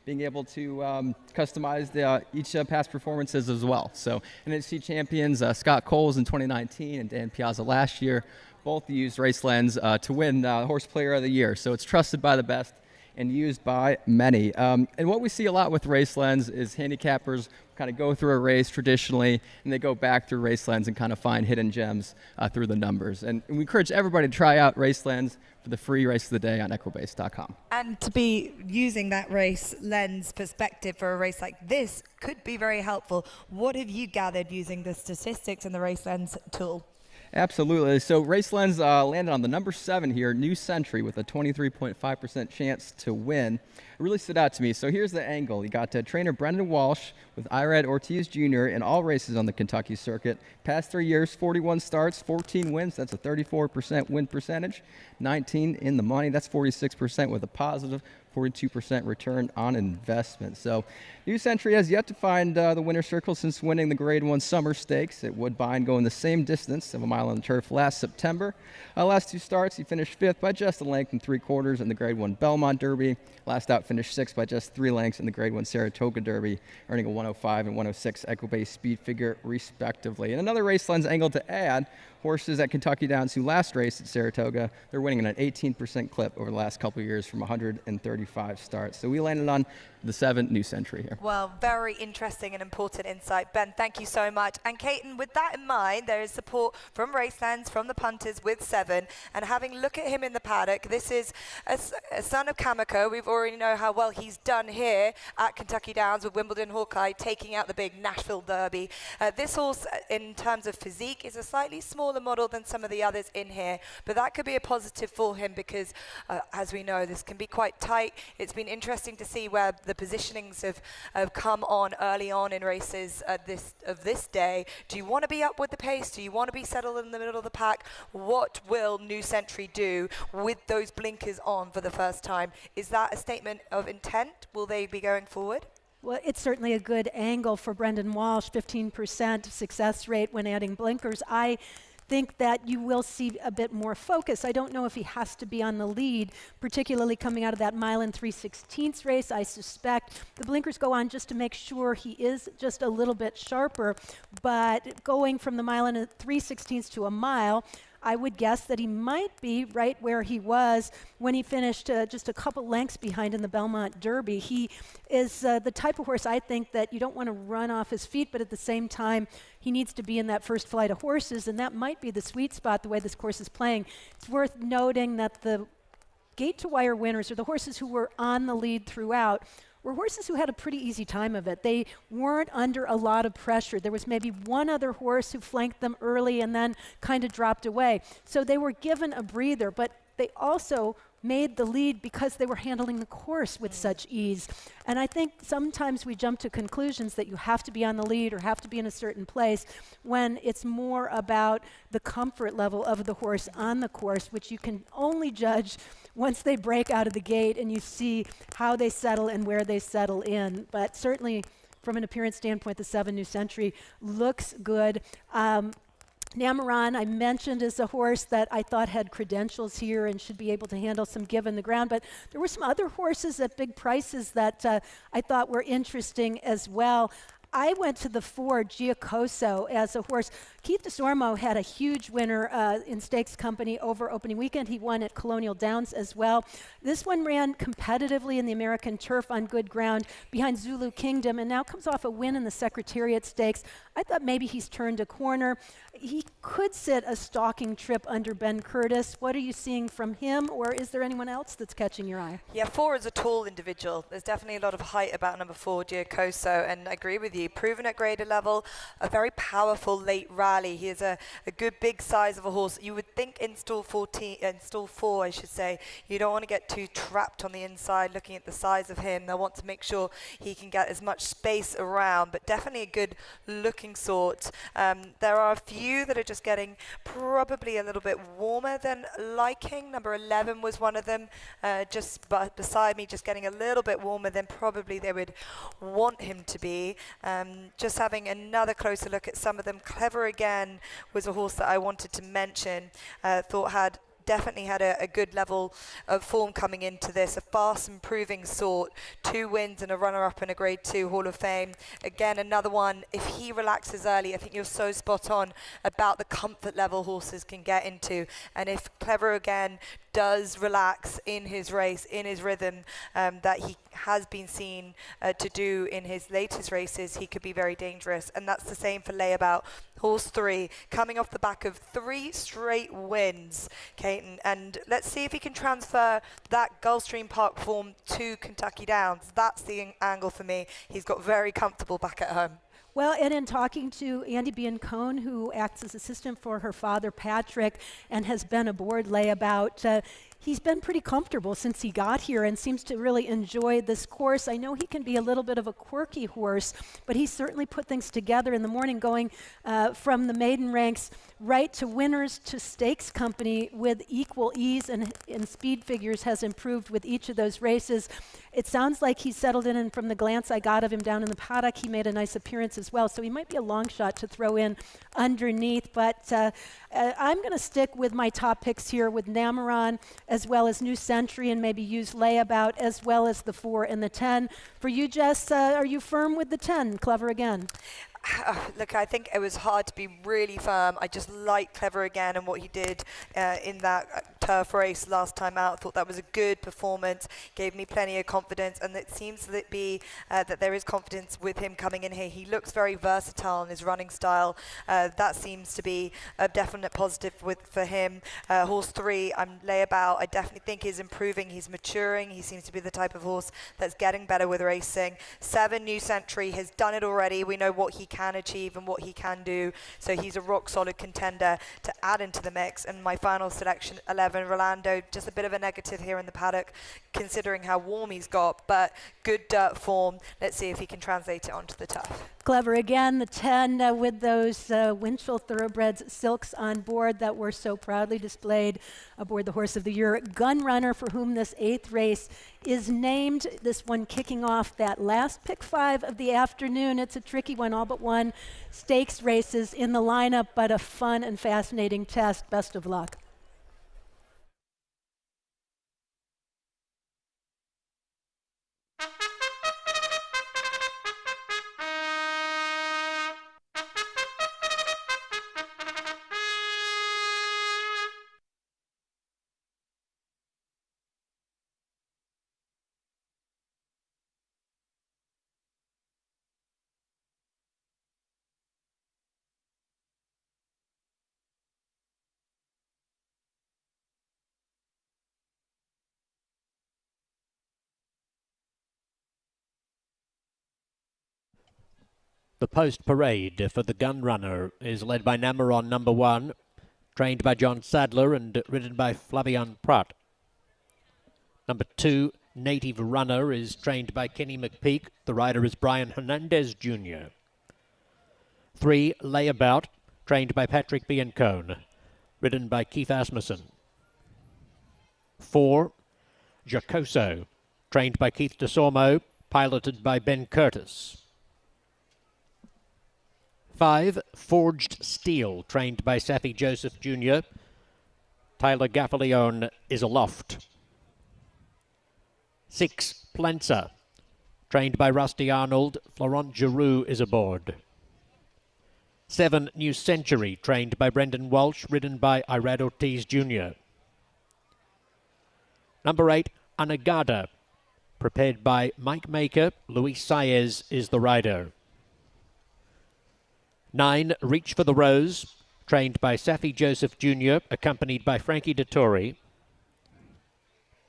being able to customize each past performances as well. So NHC champions Scott Coles in 2019 and Dan Piazza last year both used Race Lens to win Horse Player of the Year. So it's trusted by the best and used by many. And what we see a lot with Race Lens is handicappers kind of go through a race traditionally, and they go back through Race Lens and kind of find hidden gems through the numbers. And we encourage everybody to try out Race Lens for the free race of the day on Equibase.com. And to be using that Race Lens perspective for a race like this could be very helpful. What have you gathered using the statistics and the Race Lens tool? Absolutely. So Race Lens landed on the number 7 here, New Century, with a 23.5% chance to win. It really stood out to me. So here's the angle. You got trainer Brendan Walsh with Irad Ortiz Jr. in all races on the Kentucky circuit. Past 3 years, 41 starts, 14 wins. That's a 34% win percentage. 19 in the money. That's 46% with a positive 42% return on investment. So New Century has yet to find the winner's circle since winning the Grade 1 Summer Stakes at Woodbine, going the same distance of a mile on the turf last September. Last 2 starts, he finished 5th by just a length and 3/4 in the Grade 1 Belmont Derby. Last out, finished 6th by just 3 lengths in the Grade 1 Saratoga Derby, earning a 105 and 106 Equibase speed figure, respectively. And another Race Lens angle to add, horses at Kentucky Downs who last raced at Saratoga, they're winning at an 18% clip over the last couple of years from 135 starts. So we landed on the 7, New Century here. Well, very interesting and important insight. Ben, thank you so much. And Caton, with that in mind, there is support from Race Lens, from the punters with 7. And having a look at him in the paddock, this is a son of Kamiko. We've already know how well he's done here at Kentucky Downs with Wimbledon Hawkeye, taking out the big Nashville Derby. This horse, in terms of physique, is a slightly smaller model than some of the others in here. But that could be a positive for him because, as we know, this can be quite tight. It's been interesting to see where the positionings have come on early on in races of this day. Do you want to be up with the pace? Do you want to be settled in the middle of the pack? What will New Century do with those blinkers on for the first time? Is that a statement of intent? Will they be going forward? Well, it's certainly a good angle for Brendan Walsh, 15% success rate when adding blinkers. I think that you will see a bit more focus. I don't know if he has to be on the lead, particularly coming out of that 1 3/16 race. I suspect the blinkers go on just to make sure he is just a little bit sharper, but going from the 1 3/16 to a mile, I would guess that he might be right where he was when he finished just a couple lengths behind in the Belmont Derby. He is the type of horse I think that you don't want to run off his feet, but at the same time, he needs to be in that first flight of horses, and that might be the sweet spot the way this course is playing. It's worth noting that the gate-to-wire winners, or the horses who were on the lead throughout, were horses who had a pretty easy time of it. They weren't under a lot of pressure. There was maybe one other horse who flanked them early and then kind of dropped away. So they were given a breather, but they also made the lead because they were handling the course with such ease. And I think sometimes we jump to conclusions that you have to be on the lead or have to be in a certain place when it's more about the comfort level of the horse on the course, which you can only judge once they break out of the gate and you see how they settle and where they settle in. But certainly from an appearance standpoint, the 7 New Century looks good. Namaran, I mentioned, is a horse that I thought had credentials here and should be able to handle some give in the ground, but there were some other horses at big prices that I thought were interesting as well. I went to the 4 Giacoso as a horse. Keith DeSormo had a huge winner in Stakes Company over opening weekend. He won at Colonial Downs as well. This one ran competitively in the American Turf on good ground behind Zulu Kingdom and now comes off a win in the Secretariat Stakes. I thought maybe he's turned a corner. He could sit a stalking trip under Ben Curtis. What are you seeing from him, or is there anyone else that's catching your eye? Yeah, 4 is a tall individual. There's definitely a lot of height about number 4, Giacoso, and I agree with you. Proven at grader level, a very powerful late rally. He is a good big size of a horse. You would think in stall 4, I should say, you don't want to get too trapped on the inside looking at the size of him. They'll want to make sure he can get as much space around, but definitely a good looking sort. There are a few that are just getting probably a little bit warmer than liking. Number 11 was one of them, just beside me, just getting a little bit warmer than probably they would want him to be. Just having another closer look at some of them. Clever Again was a horse that I wanted to mention. Thought definitely had a good level of form coming into this, a fast improving sort, 2 wins and a runner-up in a Grade 2 Hall of Fame. Again, another one, if he relaxes early, I think you're so spot on about the comfort level horses can get into. And if Clever Again does relax in his race, in his rhythm that he has been seen to do in his latest races, he could be very dangerous. And that's the same for Layabout. Horse 3, coming off the back of 3 straight wins, Caton. And let's see if he can transfer that Gulfstream Park form to Kentucky Downs. That's the angle for me. He's got very comfortable back at home. Well, and in talking to Andy Biancone, who acts as assistant for her father, Patrick, and has been aboard Layabout, he's been pretty comfortable since he got here and seems to really enjoy this course. I know he can be a little bit of a quirky horse, but he certainly put things together in the morning, going from the maiden ranks right to winners to Stakes Company with equal ease, and speed figures has improved with each of those races. It sounds like he's settled in, and from the glance I got of him down in the paddock, he made a nice appearance as well. So he might be a long shot to throw in underneath, but I'm going to stick with my top picks here with Namaran as well as New Century, and maybe use Layabout as well as the 4 and the 10. For you, Jess, are you firm with the 10, Clever Again? Look, I think it was hard to be really firm. I just like Clever Again and what he did in that turf race last time out. Thought that was a good performance, gave me plenty of confidence, and it seems to be that there is confidence with him coming in here. He looks very versatile in his running style. That seems to be a definite positive for him. Horse 3, I'm Layabout. I definitely think he's improving. He's maturing. He seems to be the type of horse that's getting better with racing. 7 New Century has done it already. We know what he can achieve and what he can do, so he's a rock solid contender to add into the mix. And my final selection, 11 Rolando, just a bit of a negative here in the paddock considering how warm he's got, but good dirt form. Let's see if he can translate it onto the turf. Clever Again, the 10 with those Winchell Thoroughbreds silks on board that were so proudly displayed aboard the Horse of the Year. Gun Runner, for whom this 8th race is named, this one kicking off that last pick 5 of the afternoon. It's a tricky one, all but one stakes races in the lineup, but a fun and fascinating test. Best of luck. The post parade for the gun runner is led by Nameron number 1, trained by John Sadler and ridden by Flavian Pratt. Number 2, Native Runner, is trained by Kenny McPeak. The rider is Brian Hernandez Jr. 3, Layabout, trained by Patrick Biancone, ridden by Keith Asmussen. 4, Jacoso, trained by Keith DeSormo, piloted by Ben Curtis. 5, Forged Steel, trained by Safi Joseph Jr. Tyler Gaffalione is aloft. 6, Plancer, trained by Rusty Arnold. Florent Giroux is aboard. 7, New Century, trained by Brendan Walsh, ridden by Irad Ortiz Jr. Number 8, Anagada, prepared by Mike Maker. Luis Saez is the rider. 9, Reach for the Rose, trained by Safi Joseph Jr., accompanied by Frankie Dettori.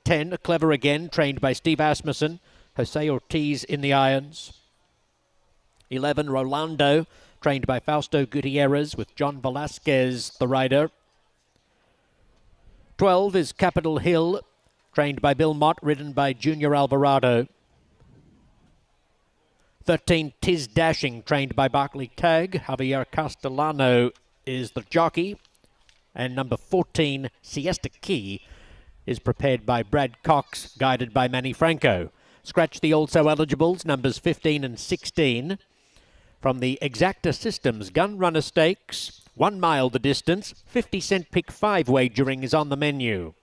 10, Clever Again, trained by Steve Asmussen, Jose Ortiz in the irons. 11, Rolando, trained by Fausto Gutierrez, with John Velasquez the rider. 12 is Capitol Hill, trained by Bill Mott, ridden by Junior Alvarado. 13, Tiz Dashing, trained by Barclay Tagg. Javier Castellano is the jockey. And number 14, Siesta Key, is prepared by Brad Cox, guided by Manny Franco. Scratch the also eligibles, numbers 15 and 16. From the Exacta Systems Gun Runner Stakes, 1 mile the distance, 50-cent pick 5 wagering is on the menu.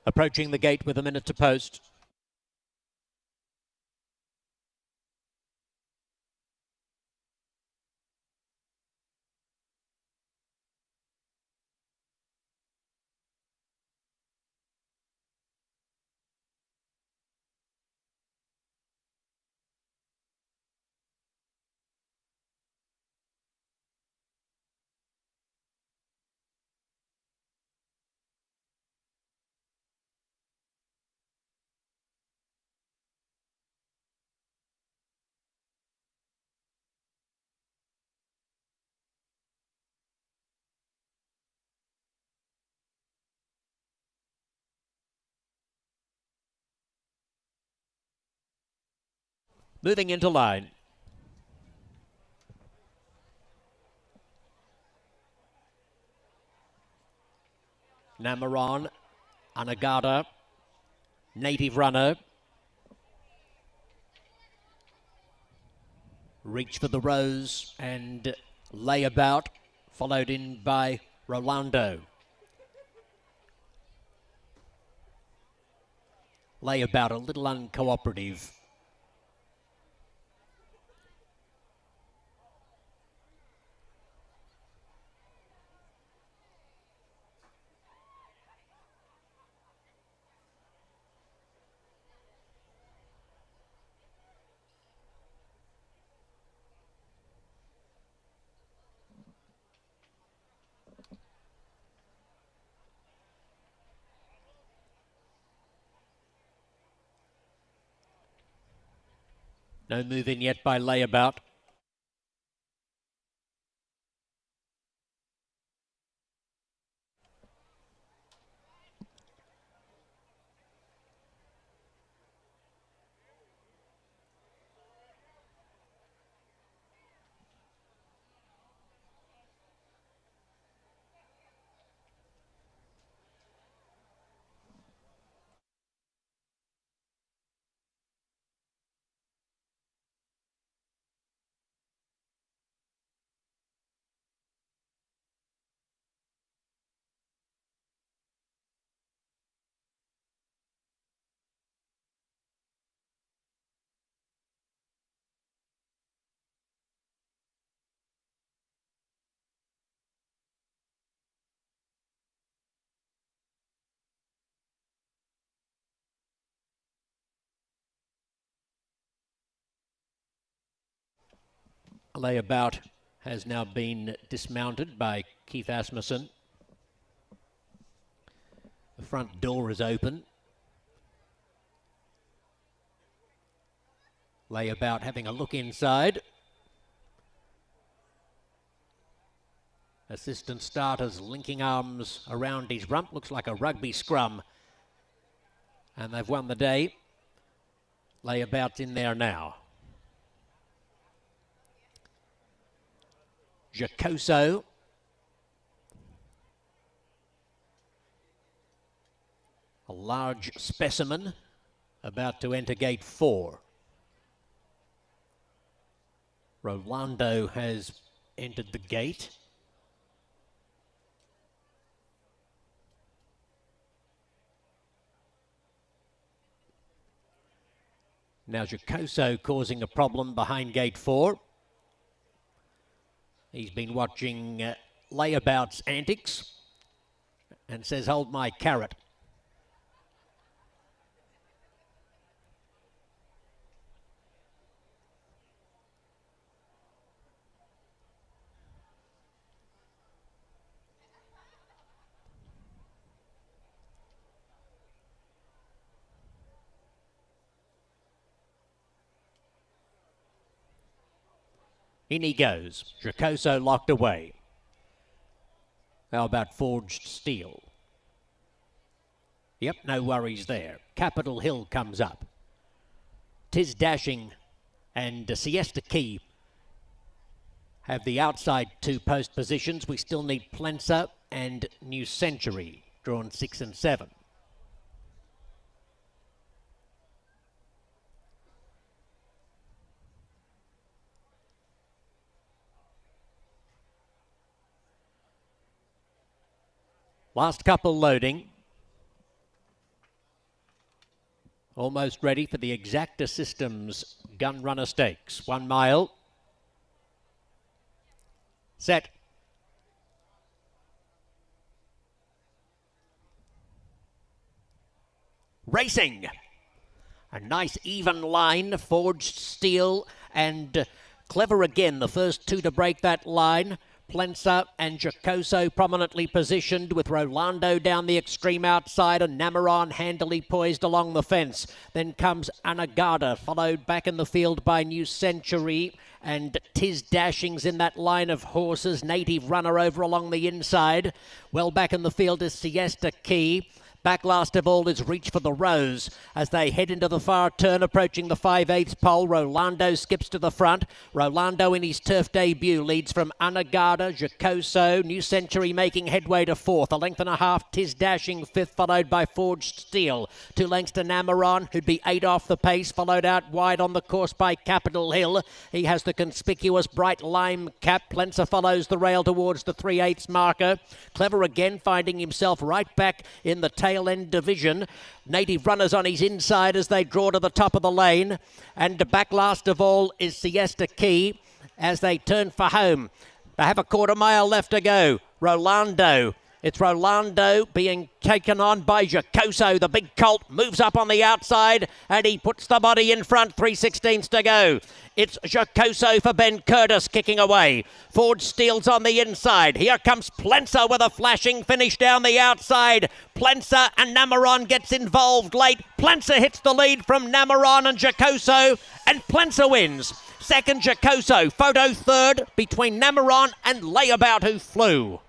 Approaching the gate with a minute to post. Moving into line. Namaron, Anagata, Native Runner. Reach for the Rose and Layabout, followed in by Rolando. Layabout a little uncooperative. No move in yet by Layabout. Layabout has now been dismounted by Keith Asmussen. The front door is open. Layabout having a look inside. Assistant starters linking arms around his rump. Looks like a rugby scrum. And they've won the day. Layabout's in there now. Jacoso. A large specimen about to enter gate 4. Rolando has entered the gate. Now Jacoso causing a problem behind gate 4. He's been watching Layabout's antics and says, "Hold my carrot." In he goes. Jacoso locked away. How about Forged Steel? Yep, no worries there. Capitol Hill comes up. Tis Dashing and Siesta Key have the outside 2 post positions. We still need Plensa and New Century, drawn 6 and 7. Last couple loading. Almost ready for the Exacta Systems Gun Runner Stakes. 1 mile. Set. Racing. A nice even line, Forged Steel and Clever Again, the first two to break that line. Plensa and Giacoso prominently positioned with Rolando down the extreme outside and Namaron handily poised along the fence. Then comes Anagata, followed back in the field by New Century and Tiz Dashings in that line of horses. Native Runner over along the inside. Well back in the field is Siesta Key. Back last of all is Reach for the Rose as they head into the far turn, approaching the 5/8 pole. Rolando skips to the front. Rolando in his turf debut leads from Anagata, Giacoso, New Century making headway to fourth. A length and a half, Tiz Dashing fifth, followed by Forged Steel. 2 lengths to Namaron, who'd be 8 off the pace, followed out wide on the course by Capitol Hill. He has the conspicuous bright lime cap. Plensa follows the rail towards the 3/8 marker. Clever Again finding himself right back in the tail end division. Native Runners on his inside as they draw to the top of the lane. And back last of all is Siesta Key as they turn for home. They have a quarter mile left to go. Rolando. It's Rolando being taken on by Giacoso. The big colt moves up on the outside and he puts the body in front. 3/16 to go. It's Giacoso for Ben Curtis kicking away. Forged Steel's on the inside. Here comes Plensa with a flashing finish down the outside. Plensa and Namaron gets involved late. Plensa hits the lead from Namaron and Giacoso and Plensa wins. Second Giacoso, photo third between Namaron and Layabout Who Flew.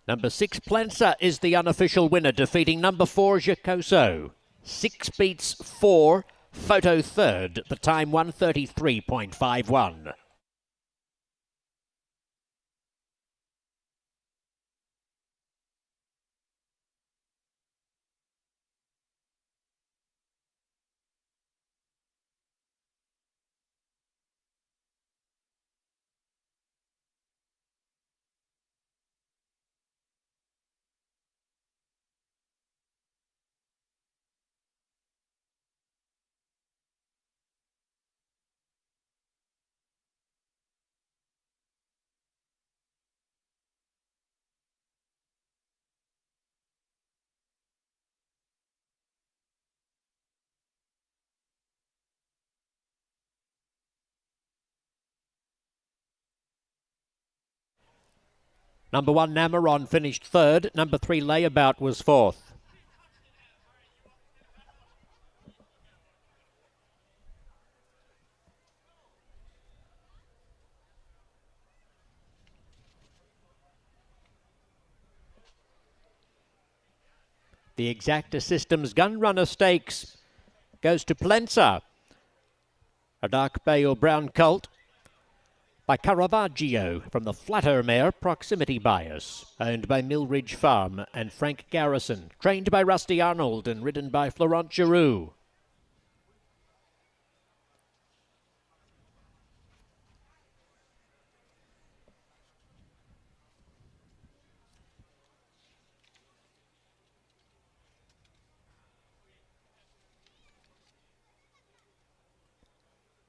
Number 6, Plensa, is the unofficial winner, defeating number 4, Giacoso. 6 beats 4, photo third, the time 1:33.51. Number 1, Namaron, finished third. Number 3, Layabout, was fourth. The Exacta Systems Gunrunner Stakes goes to Plensa, a dark bay or brown colt by Caravaggio from the Flatter mare Proximity Bias, owned by Millridge Farm and Frank Garrison, trained by Rusty Arnold and ridden by Florent Giroux.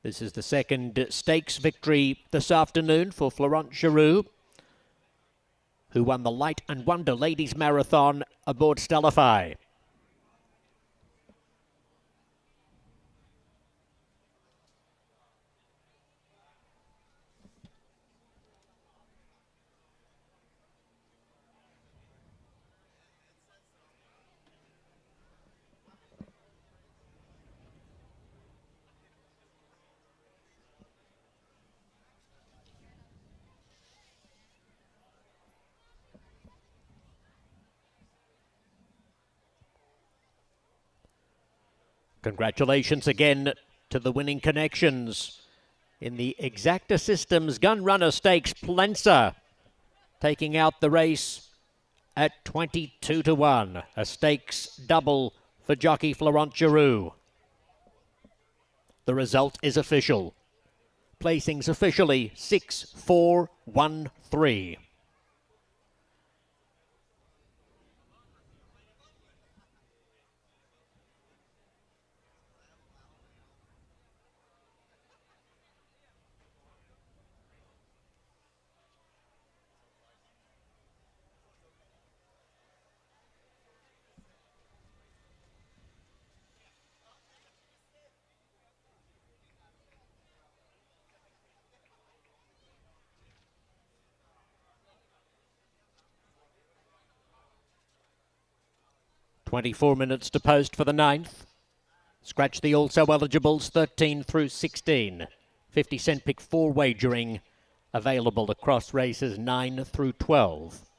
This is the second stakes victory this afternoon for Florent Giroux, who won the Light and Wonder Ladies Marathon aboard Stellify. Congratulations again to the winning connections in the Exacta Systems Gunrunner Stakes. Plensa taking out the race at 22-1. A stakes double for jockey Florent Giroux. The result is official. Placings officially 6, 4, 1, 3. "24 minutes to post for the 9th. Scratch the also eligibles 13 through 16. 50-cent pick 4 wagering available across races 9 through 12.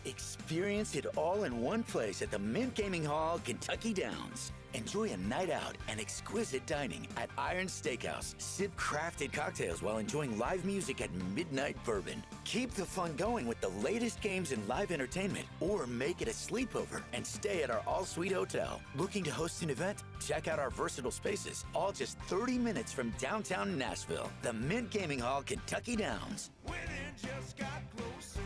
Experience it all in one place at the Mint Gaming Hall, Kentucky Downs. Enjoy a night out and exquisite dining at Iron Steakhouse. Sip crafted cocktails while enjoying live music at Midnight Bourbon. Keep the fun going with the latest games and live entertainment, or make it a sleepover and stay at our all-suite hotel. Looking to host an event? Check out our versatile spaces, all just 30 minutes from downtown Nashville. The Mint Gaming Hall, Kentucky Downs. Winning just got closer.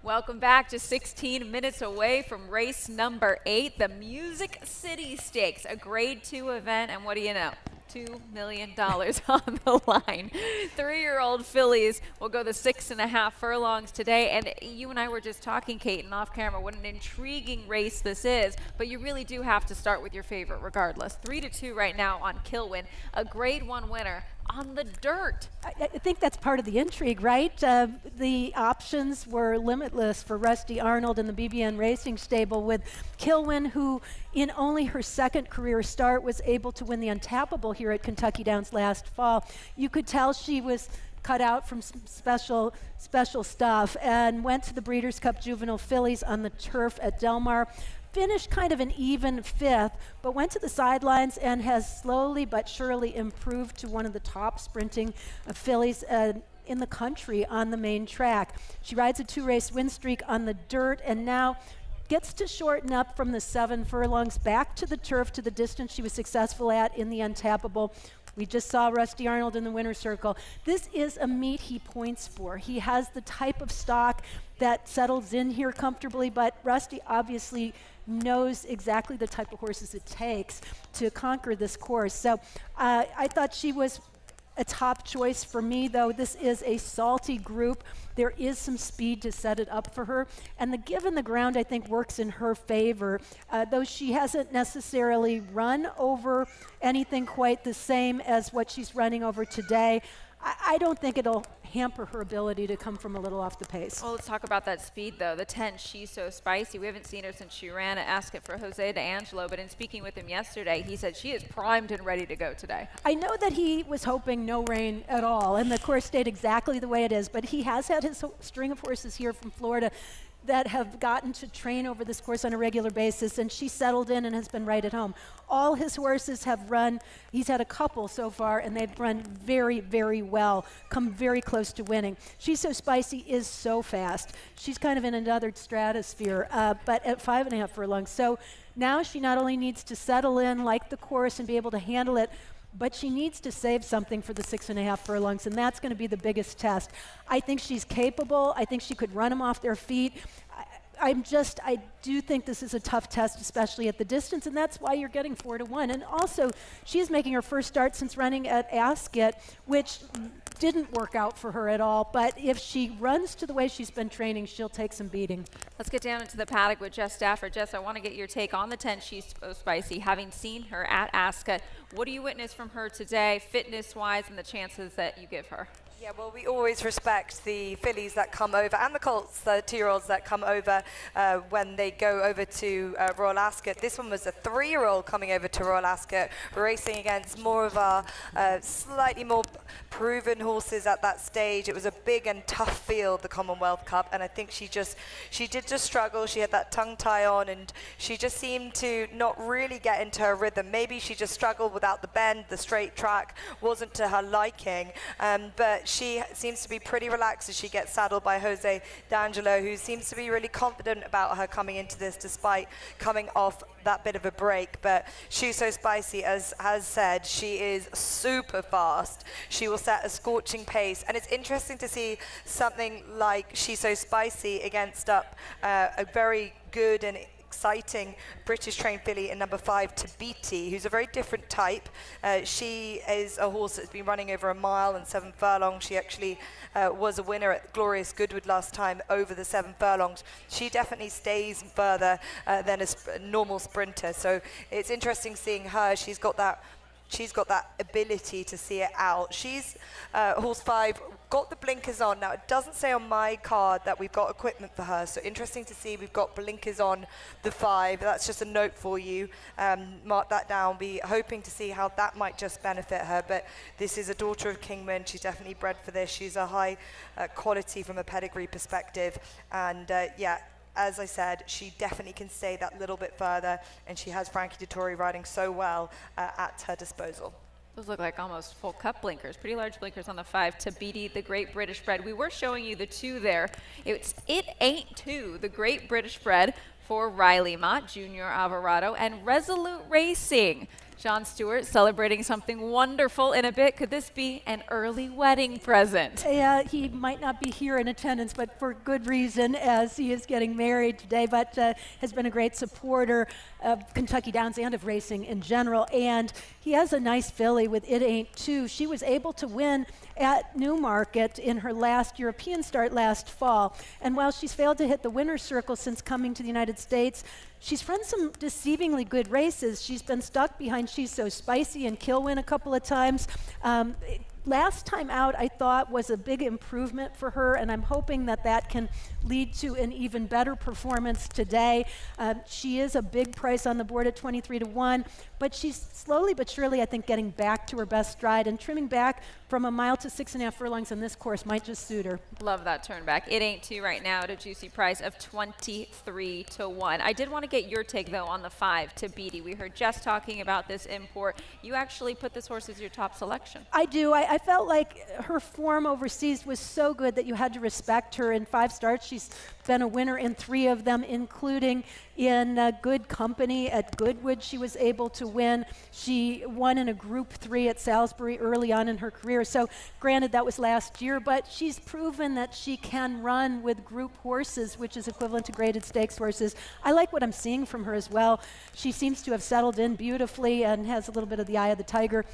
Welcome back. Just 16 minutes away from race number 8, the Music City Stakes, a grade 2 event, and what do you know? $2 million on the line. 3-year-old fillies will go the 6.5 furlongs today, and you and I were just talking, Kate, and off camera, what an intriguing race this is, but you really do have to start with your favorite regardless. 3-2 right now on Kilwin, a grade 1 winner on the dirt. I think that's part of the intrigue, right? The options were limitless for Rusty Arnold and the BBN Racing stable, with Kilwin, who in only her second career start was able to win the Untappable here at Kentucky Downs last fall. You could tell she was cut out from some special stuff, and went to the Breeders' Cup Juvenile Fillies on the turf at Del Mar. Finished kind of an even 5th, but went to the sidelines and has slowly but surely improved to one of the top sprinting fillies in the country on the main track. She rides a 2-race win streak on the dirt, and now gets to shorten up from the 7 furlongs back to the turf, to the distance she was successful at in the Untappable. We just saw Rusty Arnold in the winner's circle. This is a meet he points for. He has the type of stock that settles in here comfortably, but Rusty obviously knows exactly the type of horses it takes to conquer this course. So I thought she was a top choice for me, though. This is a salty group. There is some speed to set it up for her, and the given the ground, I think, works in her favor, though she hasn't necessarily run over anything quite the same as what she's running over today. I don't think it'll hamper her ability to come from a little off the pace. Well, let's talk about that speed, though. The 10, She's So Spicy. We haven't seen her since she ran at Ascot for Jose D'Angelo, but in speaking with him yesterday, he said she is primed and ready to go today. I know that he was hoping no rain at all, and the course stayed exactly the way it is, but he has had his string of horses here from Florida that have gotten to train over this course on a regular basis, and she settled in and has been right at home. All his horses have run, he's had a couple so far, and they've run very, very well, come very close to winning. She's So Spicy is so fast. She's kind of in another stratosphere, but at 5.5 furlongs. So now she not only needs to settle in, like the course, and be able to handle it, but she needs to save something for the 6.5 furlongs, and that's going to be the biggest test. I think she's capable. I think she could run them off their feet. I do think this is a tough test, especially at the distance, and that's why you're getting 4-1. And also, she's making her first start since running at Ascot, which didn't work out for her at all, but if she runs to the way she's been training, she'll take some beating. Let's get down into the paddock with Jess Stafford. Jess, I want to get your take on the 10, She's So Spicy. Having seen her at Ascot, what do you witness from her today, fitness-wise, and the chances that you give her? Yeah, well, we always respect the fillies that come over and the colts, the 2-year-olds that come over when they go over to Royal Ascot. This one was a 3-year-old coming over to Royal Ascot, racing against more of our slightly more proven horses at that stage. It was a big and tough field, the Commonwealth Cup, and I think she did just struggle. She had that tongue tie on, and she just seemed to not really get into her rhythm. Maybe she just struggled without the bend. The straight track wasn't to her liking, but she seems to be pretty relaxed as she gets saddled by Jose D'Angelo, who seems to be really confident about her coming into this despite coming off that bit of a break. But She's So Spicy, as has said, she is super fast. She will set a scorching pace, and it's interesting to see something like She's So Spicy against a very good and exciting British trained filly in number 5, Tabiti, who's a very different type. She is a horse that's been running over 1 mile and 7 furlongs. She actually was a winner at Glorious Goodwood last time over the 7 furlongs. She definitely stays further than a normal sprinter. So it's interesting seeing her. She's got that ability to see it out. She's horse 5, got the blinkers on. Now, it doesn't say on my card that we've got equipment for her, so interesting to see we've got blinkers on the 5. That's just a note for you. Mark that down. Be hoping to see how that might just benefit her, but this is a daughter of Kingman. She's definitely bred for this. She's a high quality from a pedigree perspective, and as I said, she definitely can stay that little bit further, and she has Frankie Dettori riding so well at her disposal. Those look like almost full cup blinkers, pretty large blinkers on the 5. Tabiti, the Great British Bred. We were showing you the 2 there. It Ain't 2, the Great British Bred for Riley Mott, Junior Alvarado, and Resolute Racing. John Stewart celebrating something wonderful in a bit. Could this be an early wedding present? Yeah, he might not be here in attendance, but for good reason, as he is getting married today, but has been a great supporter of Kentucky Downs and of racing in general. And he has a nice filly with It Ain't 2. She was able to win at Newmarket in her last European start last fall. And while she's failed to hit the winner's circle since coming to the United States, she's run some deceivingly good races. She's been stuck behind She's So Spicy and Kilwin a couple of times. Last time out, I thought, was a big improvement for her, and I'm hoping that that can lead to an even better performance today. She is a big price on the board at 23-1, but she's slowly but surely, I think, getting back to her best stride, and trimming back from 1 mile to 6.5 furlongs on this course might just suit her. Love that turn back. It Ain't 2 right now at a juicy price of 23-1. I did want to get your take, though, on the 5, Tabiti. We heard Jess talking about this import. You actually put this horse as your top selection. I do. I felt like her form overseas was so good that you had to respect her. In 5 starts, she's been a winner in 3 of them, including in good company at Goodwood. She was able to win. She won in a Group 3 at Salisbury early on in her career. So granted, that was last year, but she's proven that she can run with group horses, which is equivalent to graded stakes horses. I like what I'm seeing from her as well. She seems to have settled in beautifully and has a little bit of the eye of the tiger.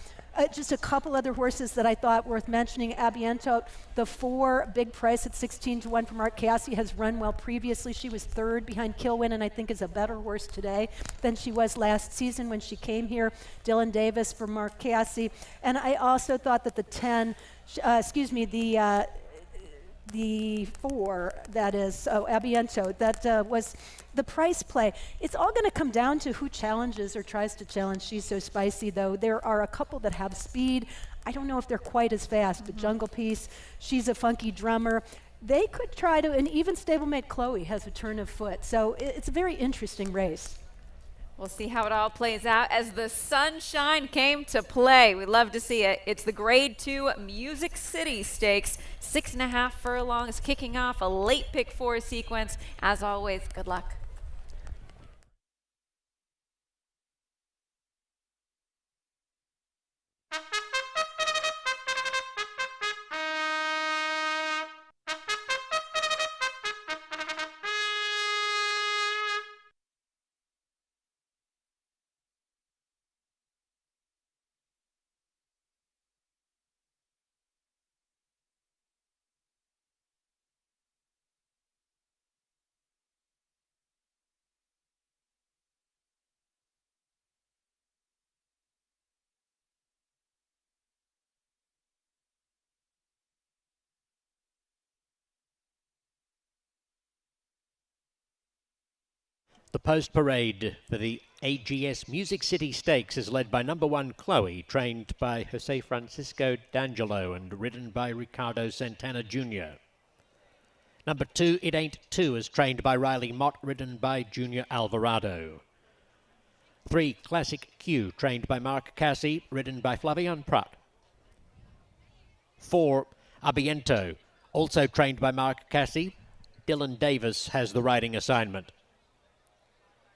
Just a couple other horses that I thought worth mentioning. Abiento, the 4, big price at 16-1 for Mark Casse, has run well previously. She was 3rd behind Kilwin, and I think is a better horse today than she was last season when she came here. Dylan Davis for Mark Casse. And I also thought that the 10, the 4, that is, Abiento, that was the price play. It's all going to come down to who challenges or tries to challenge She's So Spicy, though. There are a couple that have speed. I don't know if they're quite as fast, but Jungle Piece, She's a Funky Drummer. They could try to, and even stablemate Chloe has a turn of foot. So it's a very interesting race. We'll see how it all plays out as the sunshine came to play. We'd love to see it. It's the Grade 2 Music City Stakes. 6.5 furlongs kicking off a late pick 4 sequence. As always, good luck. The post parade for the AGS Music City Stakes is led by number 1 Chloe, trained by Jose Francisco D'Angelo and ridden by Ricardo Santana Jr. Number 2 It Ain't 2 is trained by Riley Mott, ridden by Junior Alvarado. 3 Classic Q, trained by Mark Cassie, ridden by Flavian Prat. 4 Abiento, also trained by Mark Cassie. Dylan Davis has the riding assignment.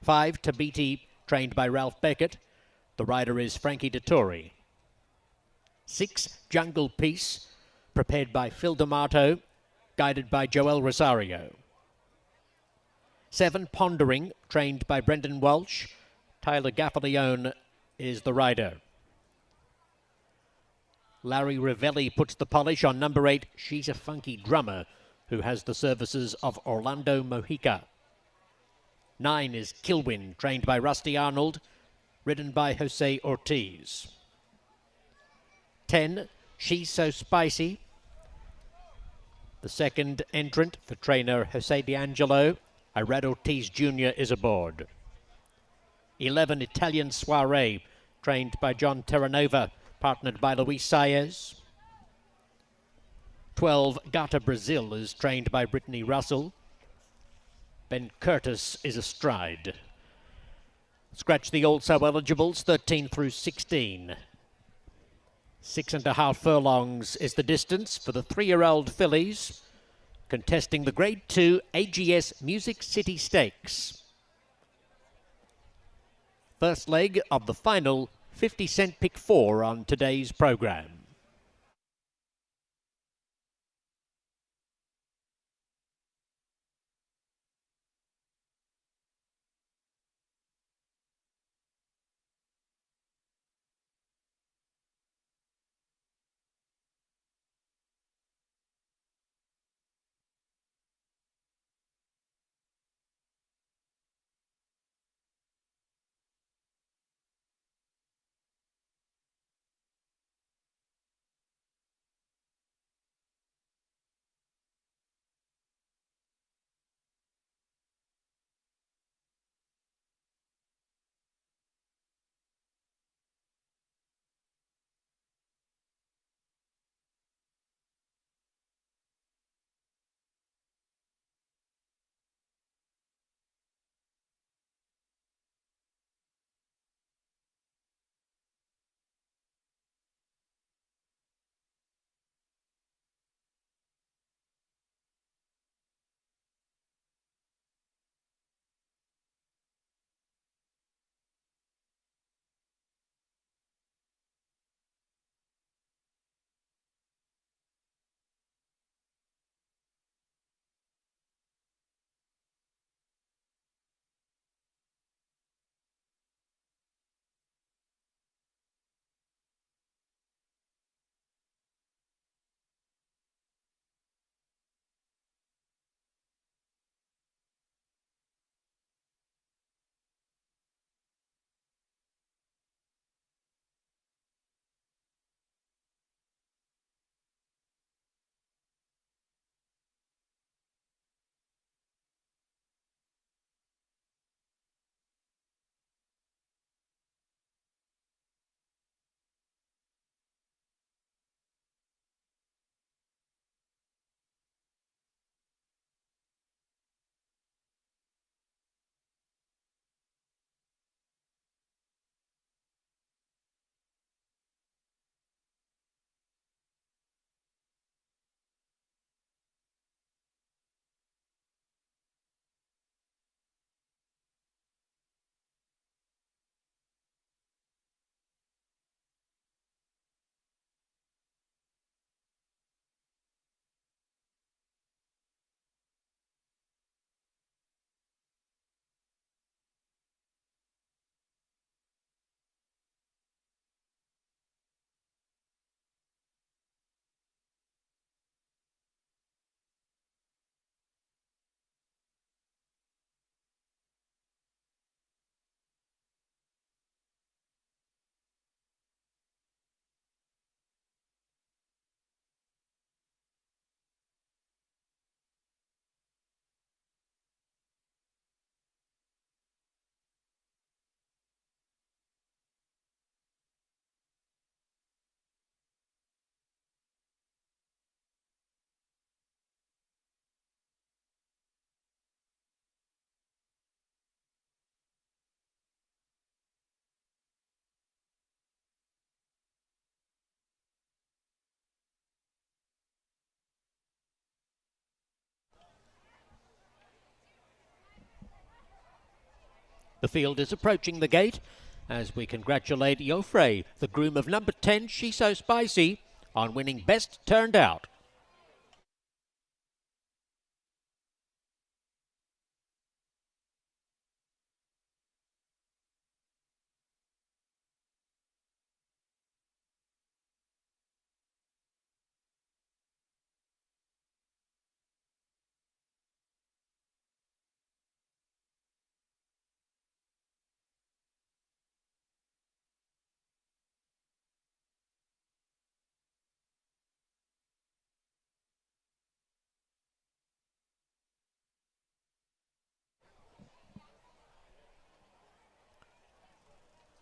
5 Tabiti, trained by Ralph Beckett. The rider is Frankie Dettori. 6 Jungle Piece, prepared by Phil D'Amato, guided by Joel Rosario. 7 Pondering, trained by Brendan Walsh. Tyler Gaffalione is the rider. Larry Ravelli puts the polish on number 8, She's a Funky Drummer, who has the services of Orlando Mojica. 9 is Kilwin, trained by Rusty Arnold, ridden by Jose Ortiz. 10, She's So Spicy. The second entrant for trainer Jose D'Angelo, Irad Ortiz Jr. is aboard. 11, Italian Soiree, trained by John Terranova, partnered by Luis Saez. 12, Gata Brazil is trained by Brittany Russell. Ben Curtis is astride. Scratch the also eligibles, 13 through 16. 6.5 furlongs is the distance for the 3-year-old fillies, contesting the Grade 2 AGS Music City Stakes. First leg of the final 50-cent pick 4 on today's program. The field is approaching the gate as we congratulate Joffrey, the groom of number 10, She's So Spicy, on winning Best Turned Out.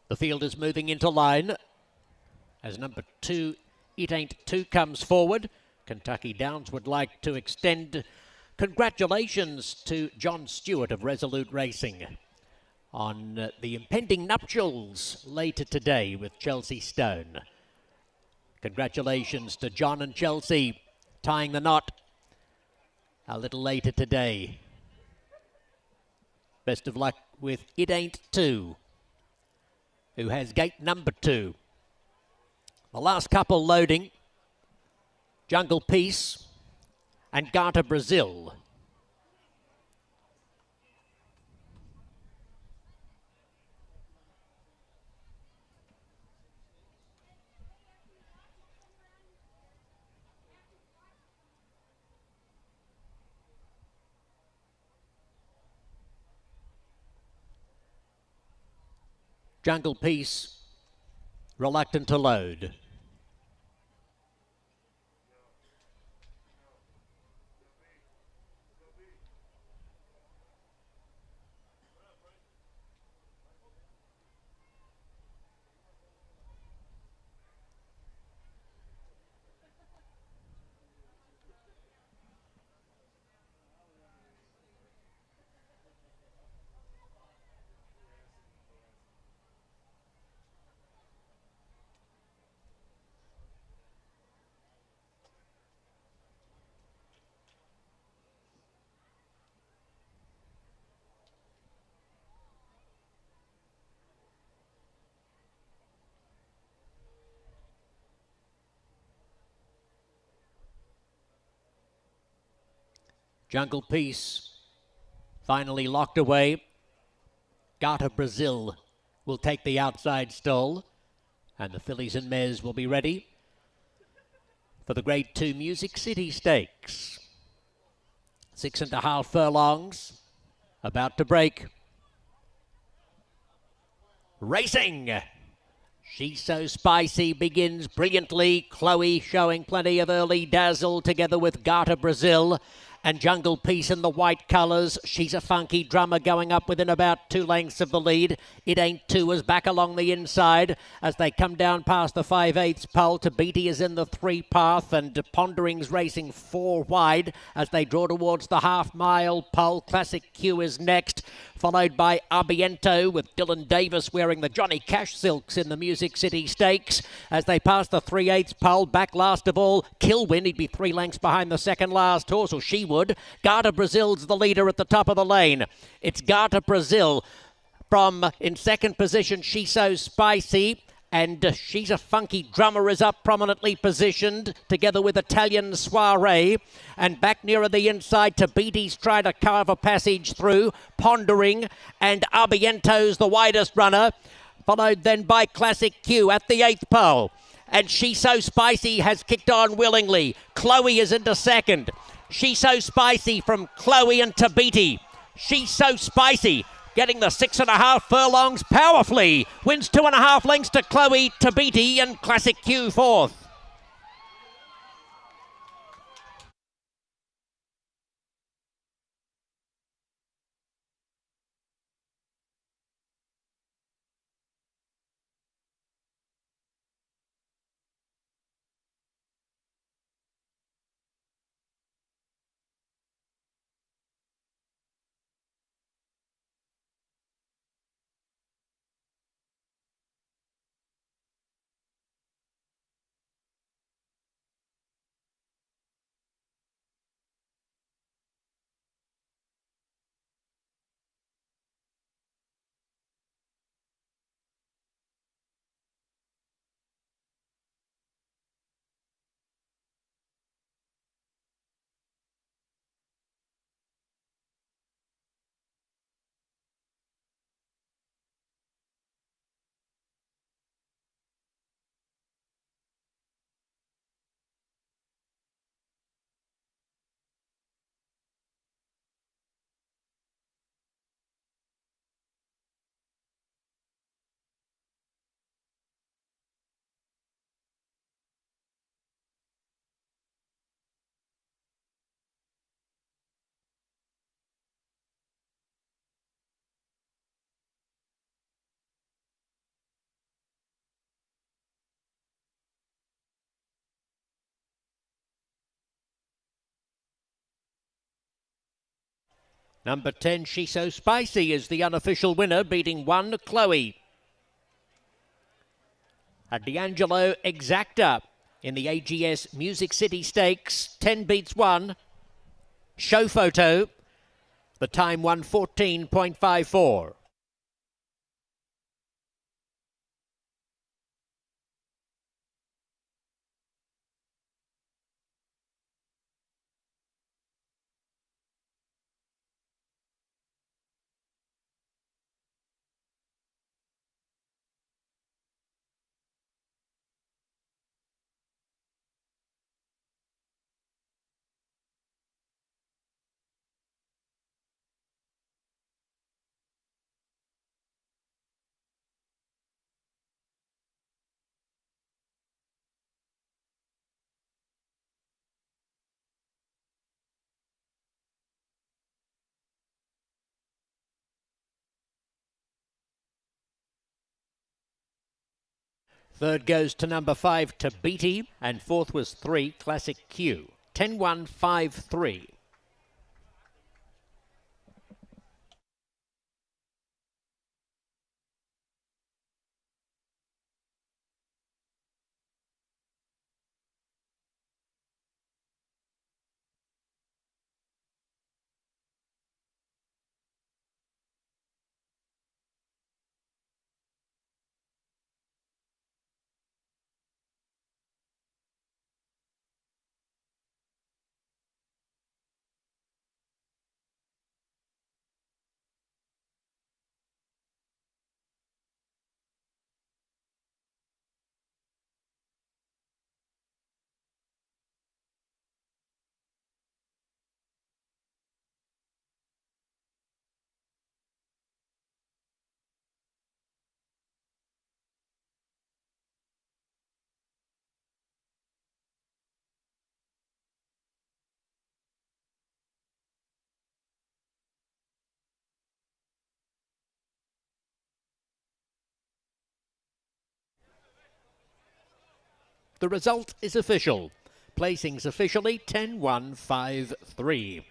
The field is moving into line as number 2, It Ain't 2, comes forward. Kentucky Downs would like to extend congratulations to John Stewart of Resolute Racing on the impending nuptials later today with Chelsea Stone. Congratulations to John and Chelsea tying the knot a little later today. Best of luck with It Ain't 2, who has gate number 2. The last couple loading, Jungle Peace and Garter Brazil. Jungle Peace reluctant to load. Jungle Peace finally locked away. Garter Brazil will take the outside stall, and the fillies and mares will be ready for the Grade 2 Music City Stakes. 6.5 furlongs, about to break. Racing! She's So Spicy begins brilliantly. Chloe showing plenty of early dazzle together with Garter Brazil and Jungle Peace in the white colours. She's a Funky Drummer going up within about 2 lengths of the lead. It Ain't 2 is back along the inside as they come down past the 5/8 pole. Tabiti is in the 3 path and Pondering's racing 4 wide as they draw towards the half-mile pole. Classic Q is next, followed by Arbiento with Dylan Davis wearing the Johnny Cash silks in the Music City Stakes as they pass the 3/8 pole. Back last of all, Kilwin. He'd be 3 lengths behind the second last horse, or she would. Garter Brazil's the leader at the top of the lane. It's Garter Brazil from in second position, She's So Spicy. And She's a Funky Drummer is up prominently positioned together with Italian Soiree. And back nearer the inside, Tabiti's tried to carve a passage through. Pondering and Arbiento's the widest runner. Followed then by Classic Q at the 8th pole. And She's So Spicy has kicked on willingly. Chloe is into second. She's So Spicy from Chloe and Tabiti. She's So Spicy getting the 6.5 furlongs powerfully. Wins 2.5 lengths to Chloe, Tabiti and Classic Q fourth. Number 10, She's So Spicy, is the unofficial winner, beating 1, Chloe. A D'Angelo Exacta in the AGS Music City Stakes. 10 beats 1. Show photo. The time 1:14.54. Third goes to number 5, Tabiti, and fourth was 3, Classic Q. 10-1-5-3. The result is official. Placings officially 10-1-5-3.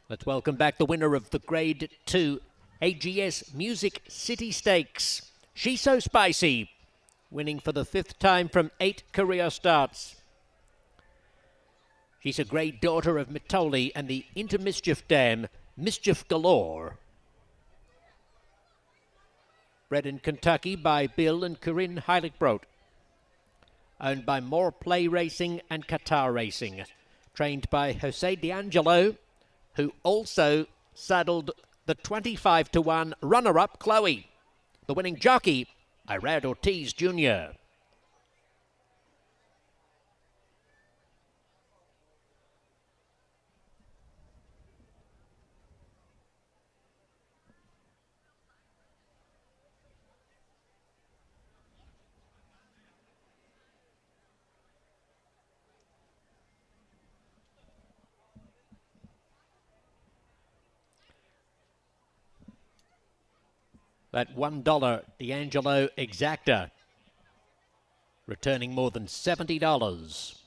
Let's welcome back the winner of the Grade 2 AGS Music City Stakes. She's So Spicy, winning for the 5th time from 8 career starts. She's a great daughter of Mitoli and the Intermischief dam, Mischief Galore. Bred in Kentucky by Bill and Corinne Heiligbrot. Owned by More Play Racing and Qatar Racing. Trained by Jose D'Angelo, who also saddled the 25-1 runner-up Chloe. The winning jockey, Irad Ortiz Jr. That $1 D'Angelo Exacta, returning more than $70.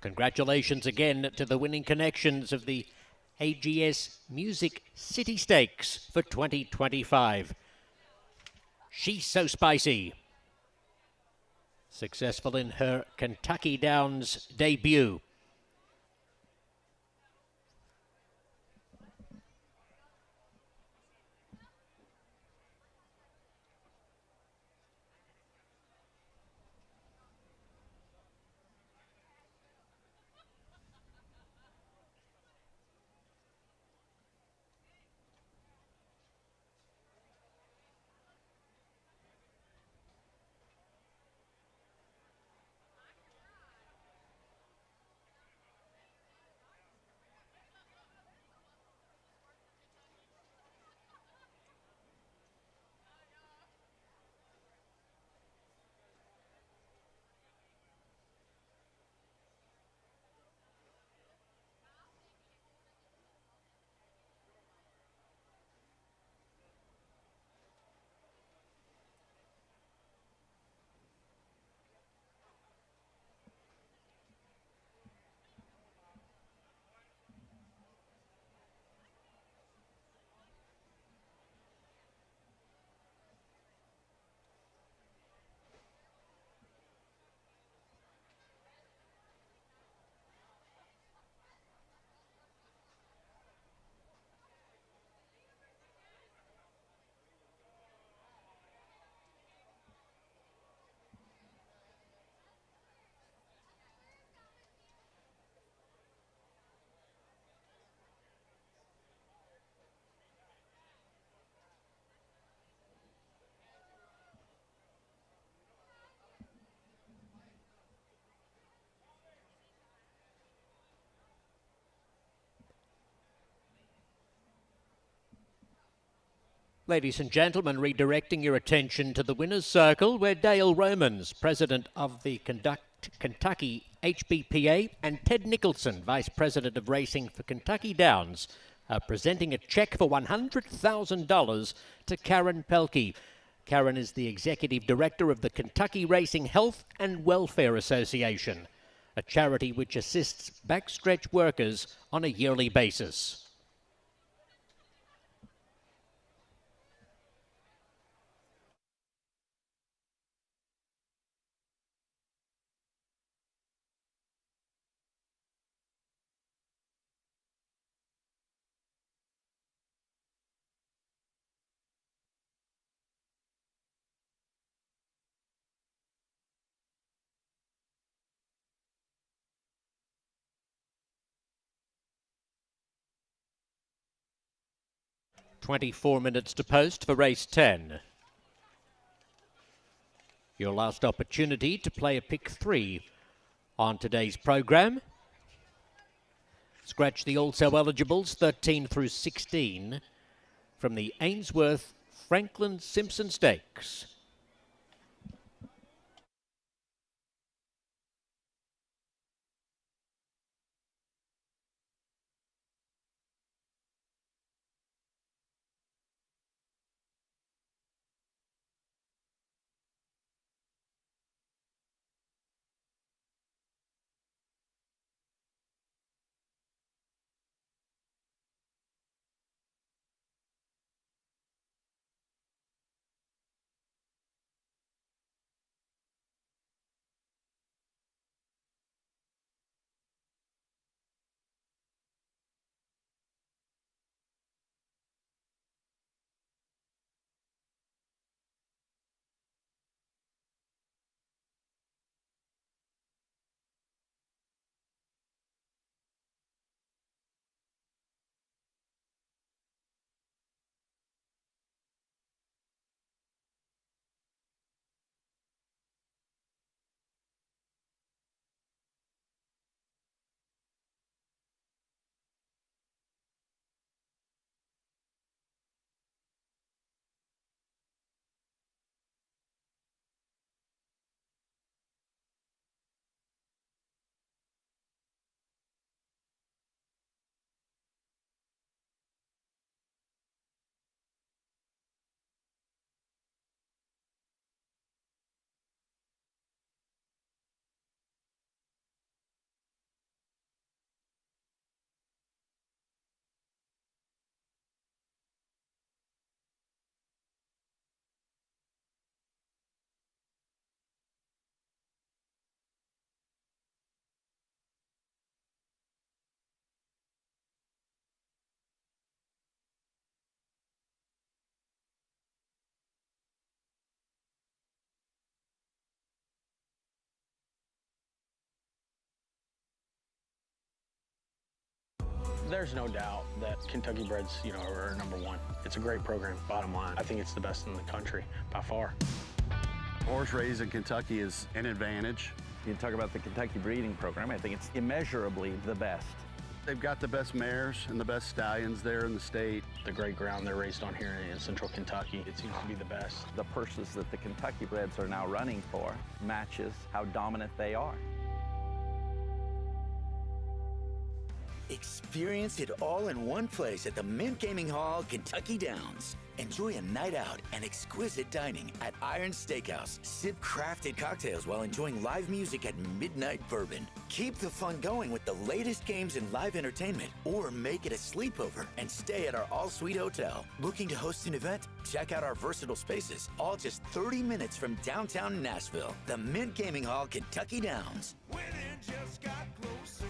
Congratulations again to the winning connections of the AGS Music City Stakes for 2025. She's So Spicy, successful in her Kentucky Downs debut. Ladies and gentlemen, redirecting your attention to the winner's circle, where Dale Romans, president of the Kentucky HBPA, and Ted Nicholson, vice president of racing for Kentucky Downs, are presenting a check for $100,000 to Karen Pelkey. Karen is the executive director of the Kentucky Racing Health and Welfare Association, a charity which assists backstretch workers on a yearly basis. "24 minutes to post for race 10. Your last opportunity to play a pick 3 on today's program. Scratch the also eligibles 13 through 16 from the Ainsworth Franklin-Simpson Stakes. There's no doubt that Kentucky breds, are number one. It's a great program, bottom line. I think it's the best in the country by far. Horse raising in Kentucky is an advantage. You talk about the Kentucky breeding program, I think it's immeasurably the best. They've got the best mares and the best stallions there in the state. The great ground they're raised on here in central Kentucky, it seems to be the best. The purses that the Kentucky breds are now running for matches how dominant they are. Experience it all in one place at the Mint Gaming Hall, Kentucky Downs. Enjoy a night out and exquisite dining at Iron Steakhouse. Sip crafted cocktails while enjoying live music at Midnight Bourbon. Keep the fun going with the latest games and live entertainment, or make it a sleepover and stay at our all-suite hotel. Looking to host an event? Check out our versatile spaces, all just 30 minutes from downtown Nashville. The Mint Gaming Hall, Kentucky Downs. Winning just got closer.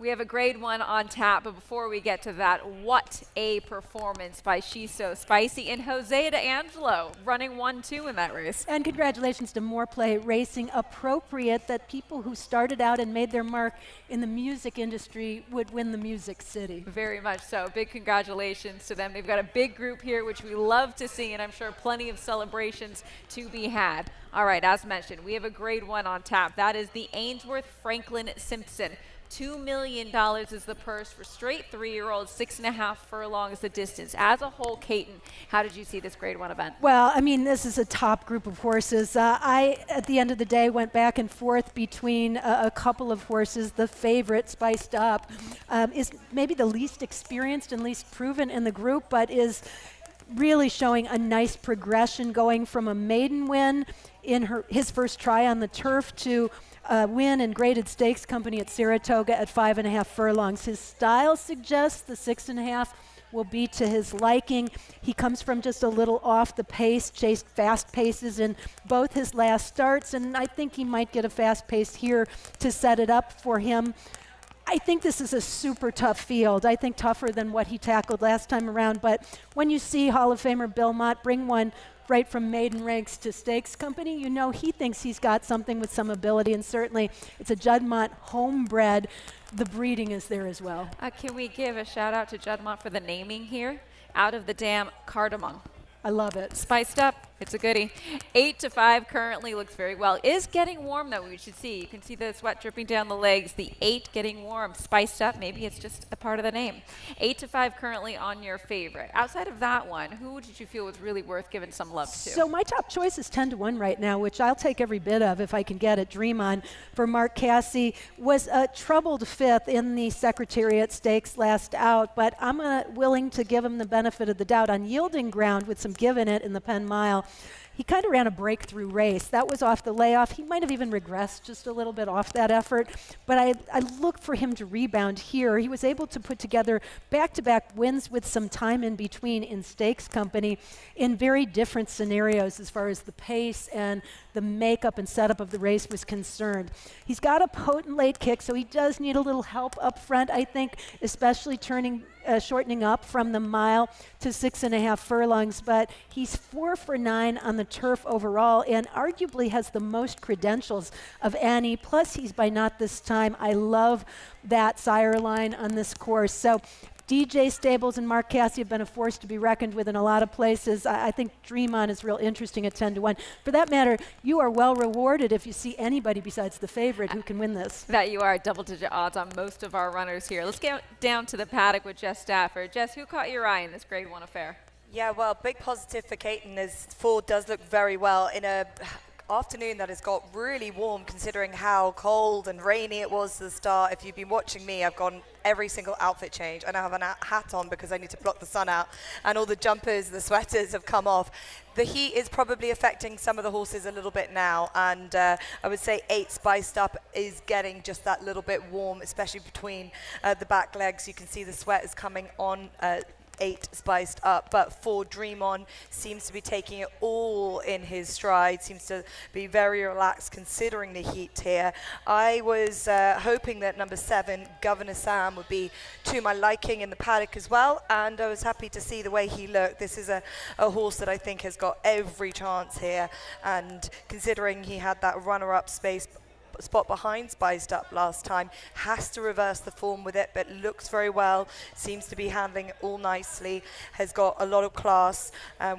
We have a grade 1 on tap, but before we get to that, what a performance by She's So Spicy and Jose D'Angelo, running 1-2 in that race. And congratulations to More Play Racing. Appropriate that people who started out and made their mark in the music industry would win the Music City. Very much so. Big congratulations to them. They've got a big group here, which we love to see, and I'm sure plenty of celebrations to be had. All right, as mentioned, we have a grade 1 on tap. That is the Ainsworth Franklin-Simpson. $2 million is the purse for straight 3-year-olds, 6.5 furlongs the distance. As a whole, Caton, how did you see this grade 1 event? Well, I mean, this is a top group of horses. I, at the end of the day, went back and forth between a couple of horses. The favorite, Spiced Up, is maybe the least experienced and least proven in the group, but is really showing a nice progression, going from a maiden win in his first try on the turf to win in graded stakes company at Saratoga at 5.5 furlongs. His style suggests the 6.5 will be to his liking. He comes from just a little off the pace, chased fast paces in both his last starts, and I think he might get a fast pace here to set it up for him. I think this is a super tough field. I think tougher than what he tackled last time around, but when you see Hall of Famer Bill Mott bring one right from maiden ranks to stakes company, you know he thinks he's got something with some ability, and certainly it's a Judd Mott homebred. The breeding is there as well. Can we give a shout out to Judd Mott for the naming here? Out of the Dam Cardamom. I love it. Spiced Up. It's a goodie. 8-5 currently looks very well. Is getting warm, though, we should see. You can see the sweat dripping down the legs. The 8 getting warm. Spiced Up, maybe it's just a part of the name. 8-5 currently on your favorite. Outside of that one, who did you feel was really worth giving some love to? So my top choice is 10-1 right now, which I'll take every bit of if I can get it. Dream On for Mark Casse was a troubled 5th in the Secretariat Stakes last out, but I'm willing to give him the benefit of the doubt on yielding ground with some give in it in the Penn Mile. He kind of ran a breakthrough race. That was off the layoff. He might have even regressed just a little bit off that effort, but I look for him to rebound here. He was able to put together back-to-back wins with some time in between in stakes company in very different scenarios as far as the pace and the makeup and setup of the race was concerned. He's got a potent late kick, so he does need a little help up front, I think, especially shortening up from the mile to 6.5 furlongs, but he's 4 for 9 on the turf overall and arguably has the most credentials of any. Plus, he's by not this time. I love that sire line on this course. So DJ Stables and Mark Casse have been a force to be reckoned with in a lot of places. I think Dream On is real interesting at 10-1. For that matter, you are well rewarded if you see anybody besides the favorite who can win this. That you are double-digit odds on most of our runners here. Let's get down to the paddock with Jess Stafford. Jess, who caught your eye in this grade 1 affair? Yeah, well, big positive for Caton. His forward does look very well in a afternoon that has got really warm considering how cold and rainy it was to the start. If you've been watching me, I've gone every single outfit change, and I have a hat on because I need to block the sun out, and all the jumpers, the sweaters have come off. The heat is probably affecting some of the horses a little bit now, and I would say 8 Spiced Up is getting just that little bit warm, especially between the back legs. You can see the sweat is coming on 8 Spiced Up, but 4 Dream On seems to be taking it all in his stride, seems to be very relaxed considering the heat here. I was hoping that number 7, Governor Sam, would be to my liking in the paddock as well, and I was happy to see the way he looked. This is a horse that I think has got every chance here, and considering he had that runner-up spot behind Spiced Up last time, has to reverse the form with it, but looks very well, seems to be handling it all nicely, has got a lot of class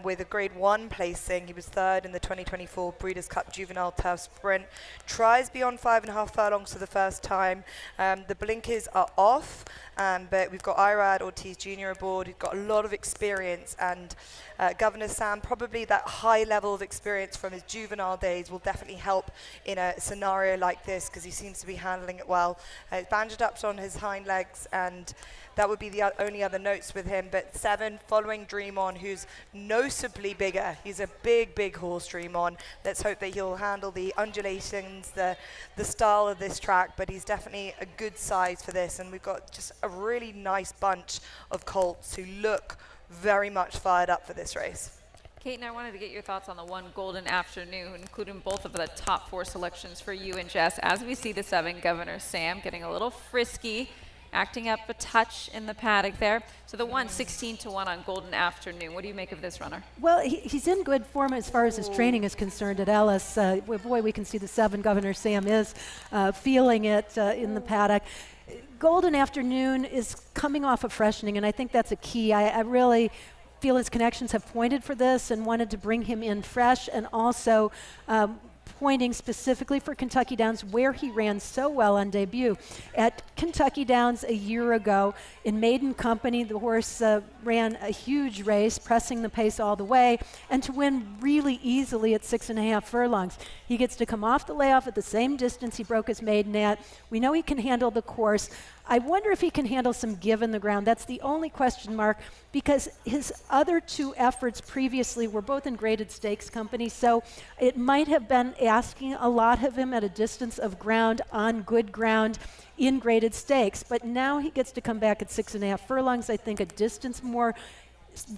with a grade 1 placing. He was 3rd in the 2024 Breeders' Cup Juvenile Turf Sprint. Tries beyond 5.5 furlongs for the first time. The blinkers are off, but we've got Irad Ortiz Jr. aboard. He's got a lot of experience, and Governor Sam, probably that high level of experience from his juvenile days, will definitely help in a scenario like this because he seems to be handling it well. He's bandaged up on his hind legs, and that would be the only other notes with him. But 7, following Dream On, who's noticeably bigger. He's a big horse, Dream On. Let's hope that he'll handle the undulations, the style of this track, but he's definitely a good size for this. And we've got just a really nice bunch of colts who look very much fired up for this race. Caton, I wanted to get your thoughts on the One Golden Afternoon, including both of the top 4 selections for you and Jess. As we see the 7, Governor Sam, getting a little frisky acting up a touch in the paddock there. So the 16-1 on Golden Afternoon. What do you make of this runner? Well, he's in good form as far as his training is concerned at Ellis. Boy, we can see the 7, Governor Sam, is feeling it in the paddock. Golden Afternoon is coming off of freshening, and I think that's a key. I really feel his connections have pointed for this and wanted to bring him in fresh, and also pointing specifically for Kentucky Downs, where he ran so well on debut. At Kentucky Downs a year ago, in maiden company, the horse ran a huge race, pressing the pace all the way, and to win really easily at 6.5 furlongs. He gets to come off the layoff at the same distance he broke his maiden at. We know he can handle the course. I wonder if he can handle some give in the ground. That's the only question mark, because his other 2 efforts previously were both in graded stakes company, so it might have been asking a lot of him at a distance of ground, on good ground, in graded stakes. But now he gets to come back at 6.5 furlongs, I think a distance more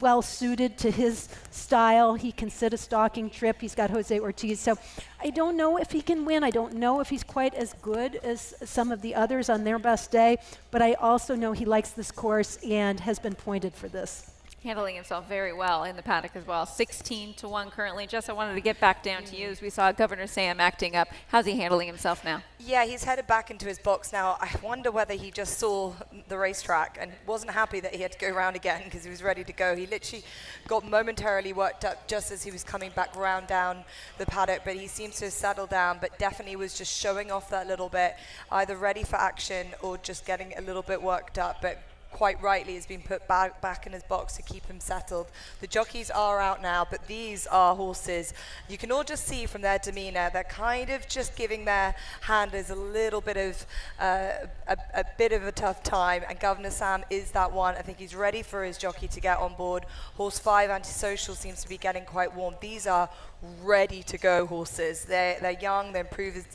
well suited to his style. He can sit a stalking trip. He's got Jose Ortiz. So I don't know if he can win. I don't know if he's quite as good as some of the others on their best day, but I also know he likes this course and has been pointed for this. Handling himself very well in the paddock as well. 16-1 currently. Jess, I wanted to get back down to you as we saw Governor Sam acting up. How's he handling himself now? Yeah, he's headed back into his box now. I wonder whether he just saw the racetrack and wasn't happy that he had to go around again, because he was ready to go. He literally got momentarily worked up just as he was coming back round down the paddock, but he seems to have settled down, but definitely was just showing off that little bit, either ready for action or just getting a little bit worked up. But quite rightly has been put back in his box to keep him settled. The jockeys are out now, but these are horses. You can all just see from their demeanor, they're kind of just giving their handlers a little bit of a tough time, and Governor Sam is that one. I think he's ready for his jockey to get on board. Horse 5, Antisocial, seems to be getting quite warm. These are ready to go horses. They're young, they're improvers.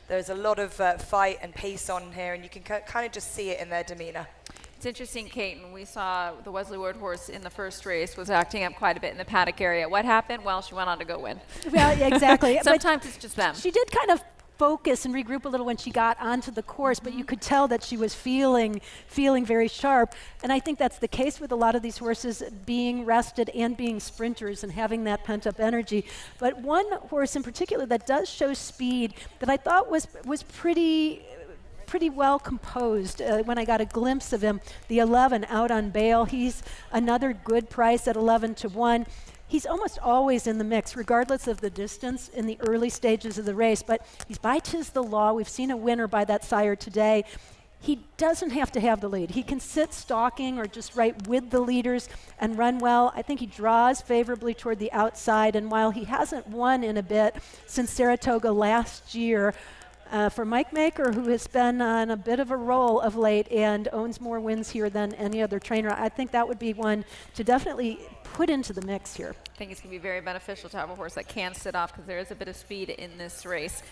There's a lot of fight and pace on here, and you can kind of just see it in their demeanor. It's interesting, Kate, and we saw the Wesley Ward horse in the first race was acting up quite a bit in the paddock area. What happened? Well, she went on to go win. Well, yeah, exactly. Sometimes it's just them. She did kind of focus and regroup a little when she got onto the course, but you could tell that she was feeling very sharp. And I think that's the case with a lot of these horses being rested and being sprinters and having that pent-up energy. But one horse in particular that does show speed that I thought was pretty well composed when I got a glimpse of him, the 11 Out on Bail. He's another good price at 11-1. He's almost always in the mix, regardless of the distance in the early stages of the race, but he's by 'tis the law. We've seen a winner by that sire today. He doesn't have to have the lead. He can sit stalking or just right with the leaders and run well. I think he draws favorably toward the outside, and while he hasn't won in a bit since Saratoga last year, for Mike Maker, who has been on a bit of a roll of late and owns more wins here than any other trainer, I think that would be one to definitely put into the mix here. I think it's going to be very beneficial to have a horse that can sit off, because there is a bit of speed in this race.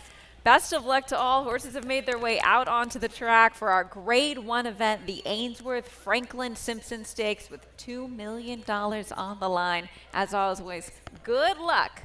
Best of luck to all. Horses have made their way out onto the track for our Grade 1 event, the Ainsworth Franklin-Simpson Stakes, with $2 million on the line. As always, good luck.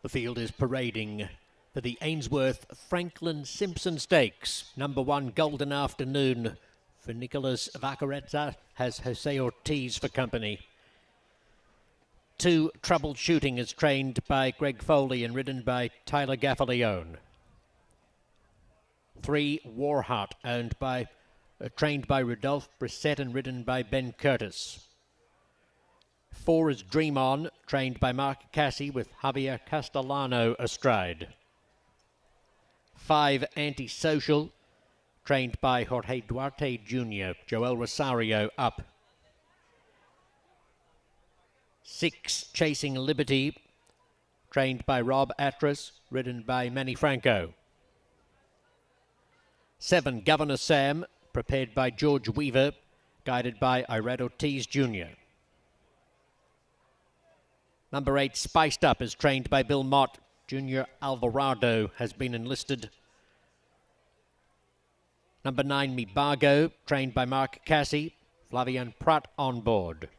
The field is parading for the Ainsworth Franklin-Simpson Stakes. Number 1, Golden Afternoon for Nicholas Vacarezza, has Jose Ortiz for company. 2, Troubleshooting is trained by Greg Foley and ridden by Tyler Gaffalione. 3, Warheart, trained by Rodolphe Brissette and ridden by Ben Curtis. 4 is Dream On, trained by Mark Cassie with Javier Castellano astride. 5, Antisocial, trained by Jorge Duarte Jr., Joel Rosario up. 6, Chasing Liberty, trained by Rob Atras, ridden by Manny Franco. 7, Governor Sam, prepared by George Weaver, guided by Irad Ortiz Jr. Number 8, Spiced Up, is trained by Bill Mott. Junior Alvarado has been enlisted. Number 9, Mibago, trained by Mark Cassie. Flavian Pratt on board.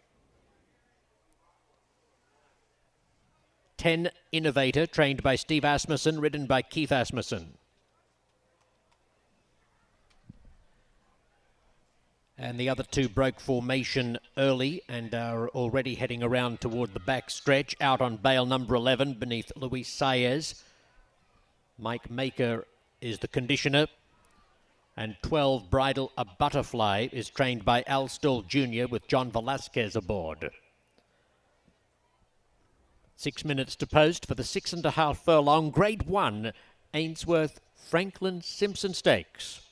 10, Innovator, trained by Steve Asmussen, ridden by Keith Asmussen. And the other 2 broke formation early and are already heading around toward the back stretch. Out on bail number 11 beneath Luis Saez. Mike Maker is the conditioner. And 12, Bridle a Butterfly, is trained by Al Stoll Jr. with John Velasquez aboard. 6 minutes to post for the 6.5 furlong Grade 1 Ainsworth Franklin-Simpson Stakes.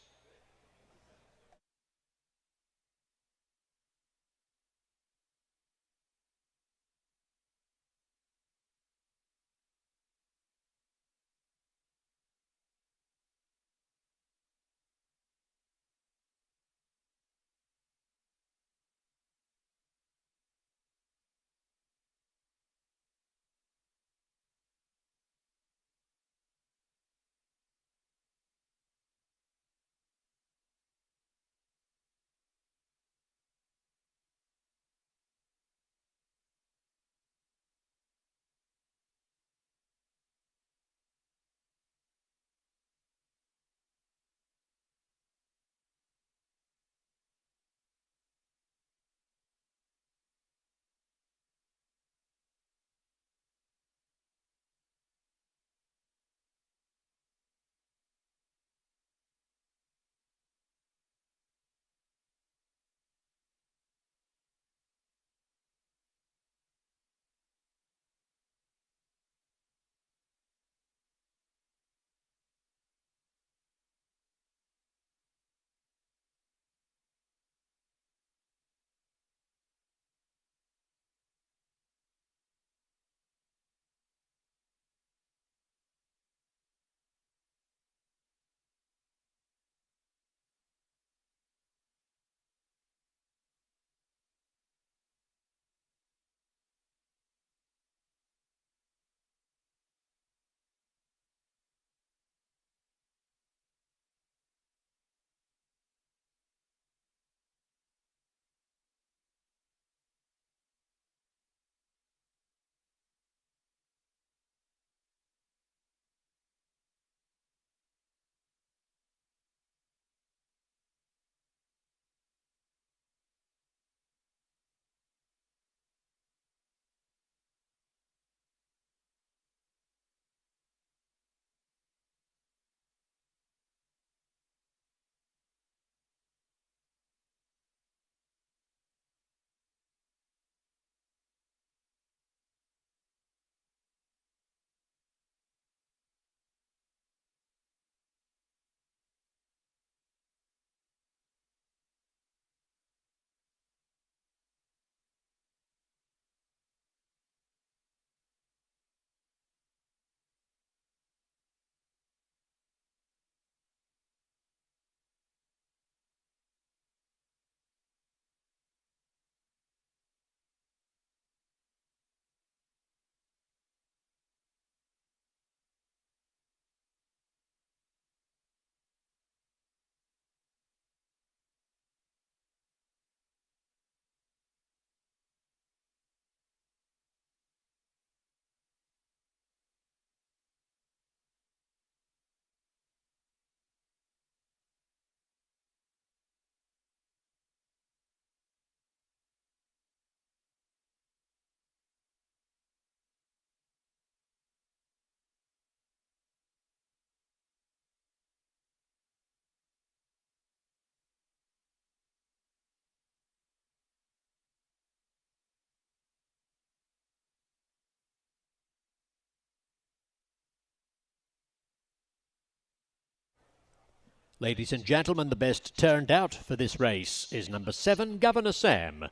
Ladies and gentlemen, the best turned out for this race is number 7, Governor Sam.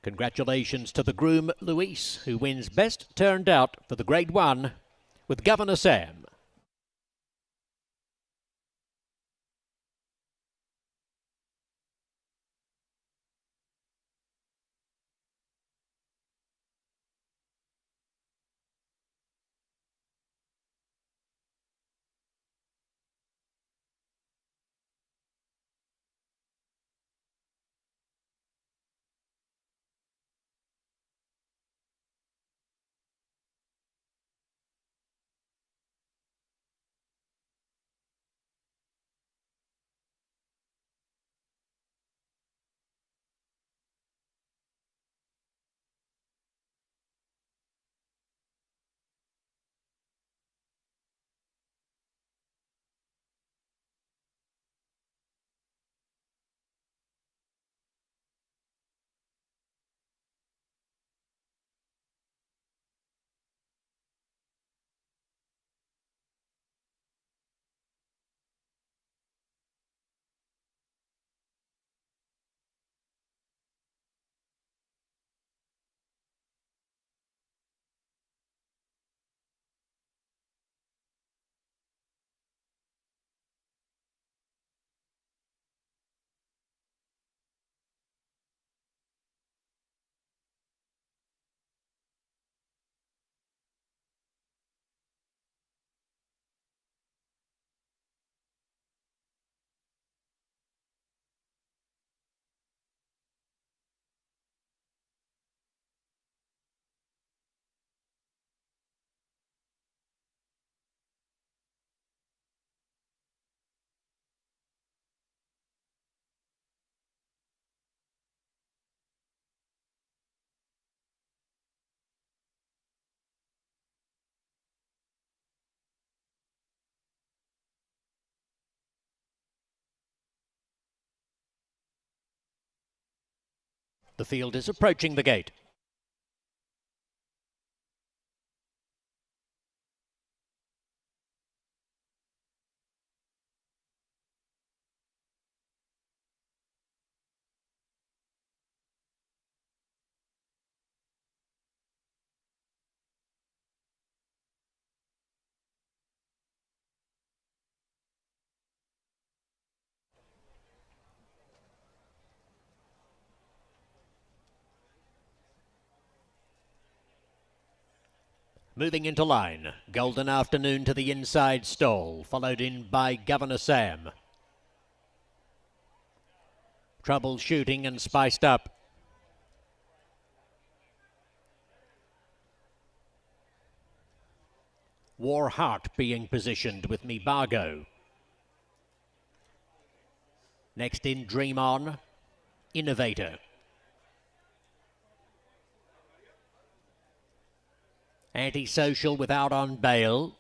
Congratulations to the groom, Luis, who wins best turned out for the Grade 1 with Governor Sam. The field is approaching the gate. Moving into line, Golden Afternoon to the inside stall, followed in by Governor Sam. Troubleshooting and spiced up. War Heart being positioned with Me Bargo. Next in Dream On, Innovator. Antisocial with Out on Bail.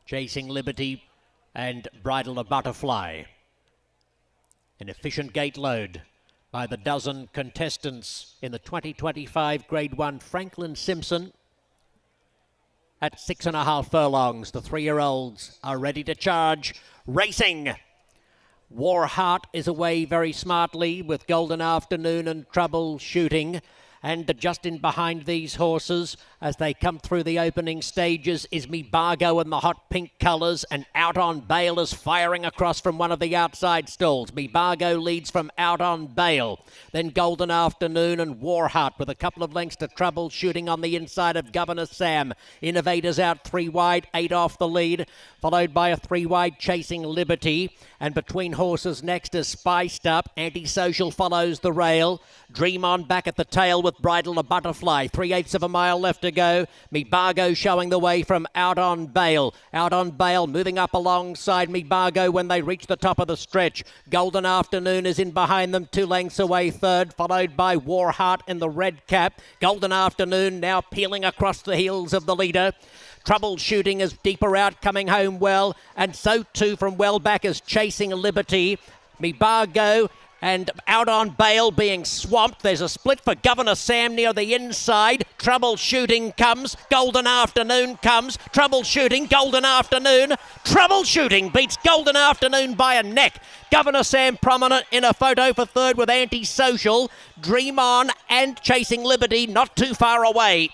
Chasing Liberty and Bridle a Butterfly. An efficient gate load by the dozen contestants in the 2025 Grade 1 Franklin-Simpson. At 6.5 furlongs, the 3-year-olds are ready to charge. Racing! War Heart is away very smartly with Golden Afternoon and Troubleshooting. And just in behind these horses, as they come through the opening stages, is Me Bargo in the hot pink colours, and Out on Bail is firing across from one of the outside stalls. Me Bargo leads from Out on Bail. Then Golden Afternoon and War Heart with a couple of lengths to Troubleshooting on the inside of Governor Sam. Innovators out 3 wide, 8 off the lead, followed by a 3 wide Chasing Liberty. And between horses next is Spiced Up. Antisocial follows the rail. Dream On back at the tail with Bridle a Butterfly. 3/8 of a mile left to go. Me Bargo showing the way from Out on Bail. Out on Bail moving up alongside Me Bargo when they reach the top of the stretch. Golden Afternoon is in behind them, 2 lengths away third, followed by War Heart in the red cap. Golden Afternoon now peeling across the heels of the leader. Troubleshooting is deeper out, coming home well, and so too from well back is Chasing Liberty. Me Bargo And out on bail being swamped. There's a split for Governor Sam near the inside. Troubleshooting comes. Golden Afternoon comes. Troubleshooting. Golden Afternoon. Troubleshooting beats Golden Afternoon by a neck. Governor Sam prominent in a photo for third with Antisocial. Dream On and Chasing Liberty not too far away.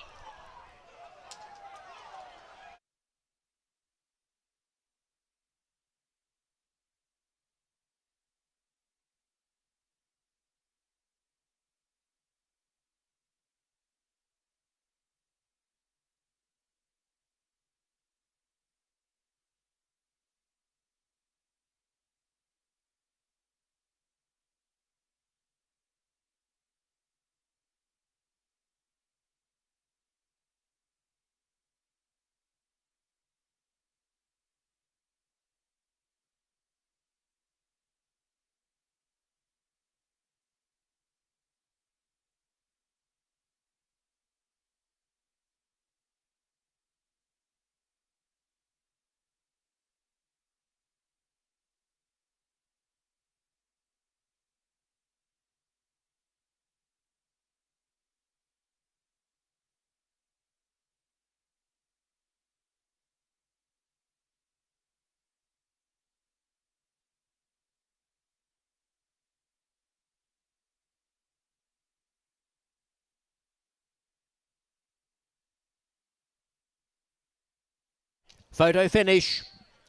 Photo finish.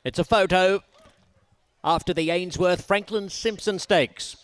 It's a photo after the Ainsworth Franklin-Simpson Stakes.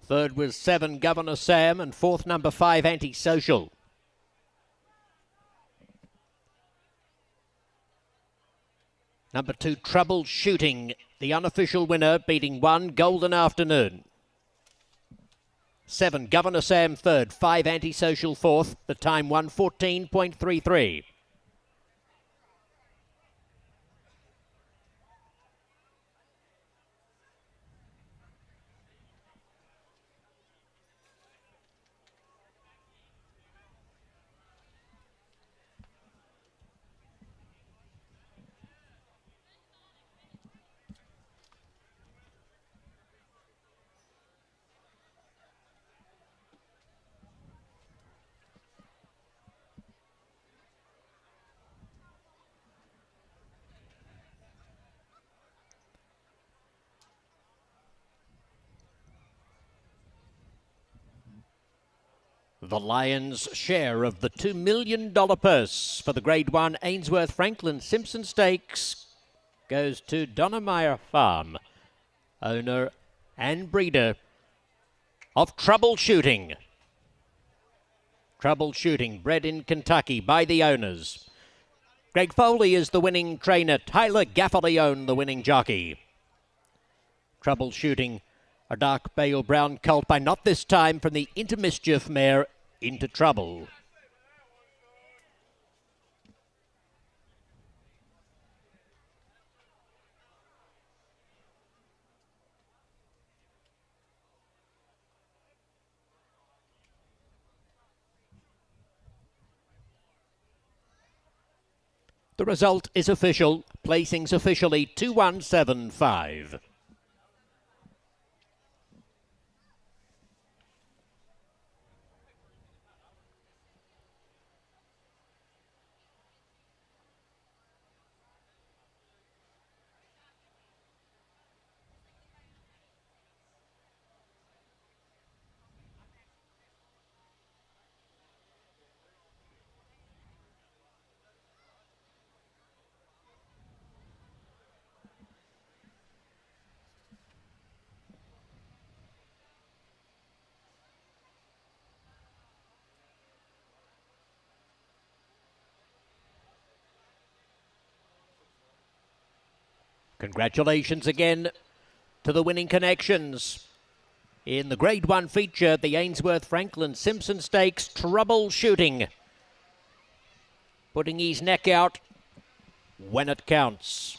Third was 7, Governor Sam, and fourth, number 5, Antisocial. Number 2, Troubleshooting, the unofficial winner, beating 1, Golden Afternoon. 7, Governor Sam third, 5, Antisocial fourth, the time 1:14.33. The Lions' share of the $2 million purse for the Grade 1 Ainsworth Franklin-Simpson Stakes goes to Donnemeyer Farm, owner and breeder of Troubleshooting. Troubleshooting, bred in Kentucky by the owners. Greg Foley is the winning trainer. Tyler Gaffalione, the winning jockey. Troubleshooting, a dark bale brown colt by Not This Time from the Into Mischief mare Into Trouble. The result is official. Placings officially 2175. Congratulations again to the winning connections. In the Grade 1 feature, the Ainsworth Franklin-Simpson Stakes, Troubleshooting, putting his neck out when it counts.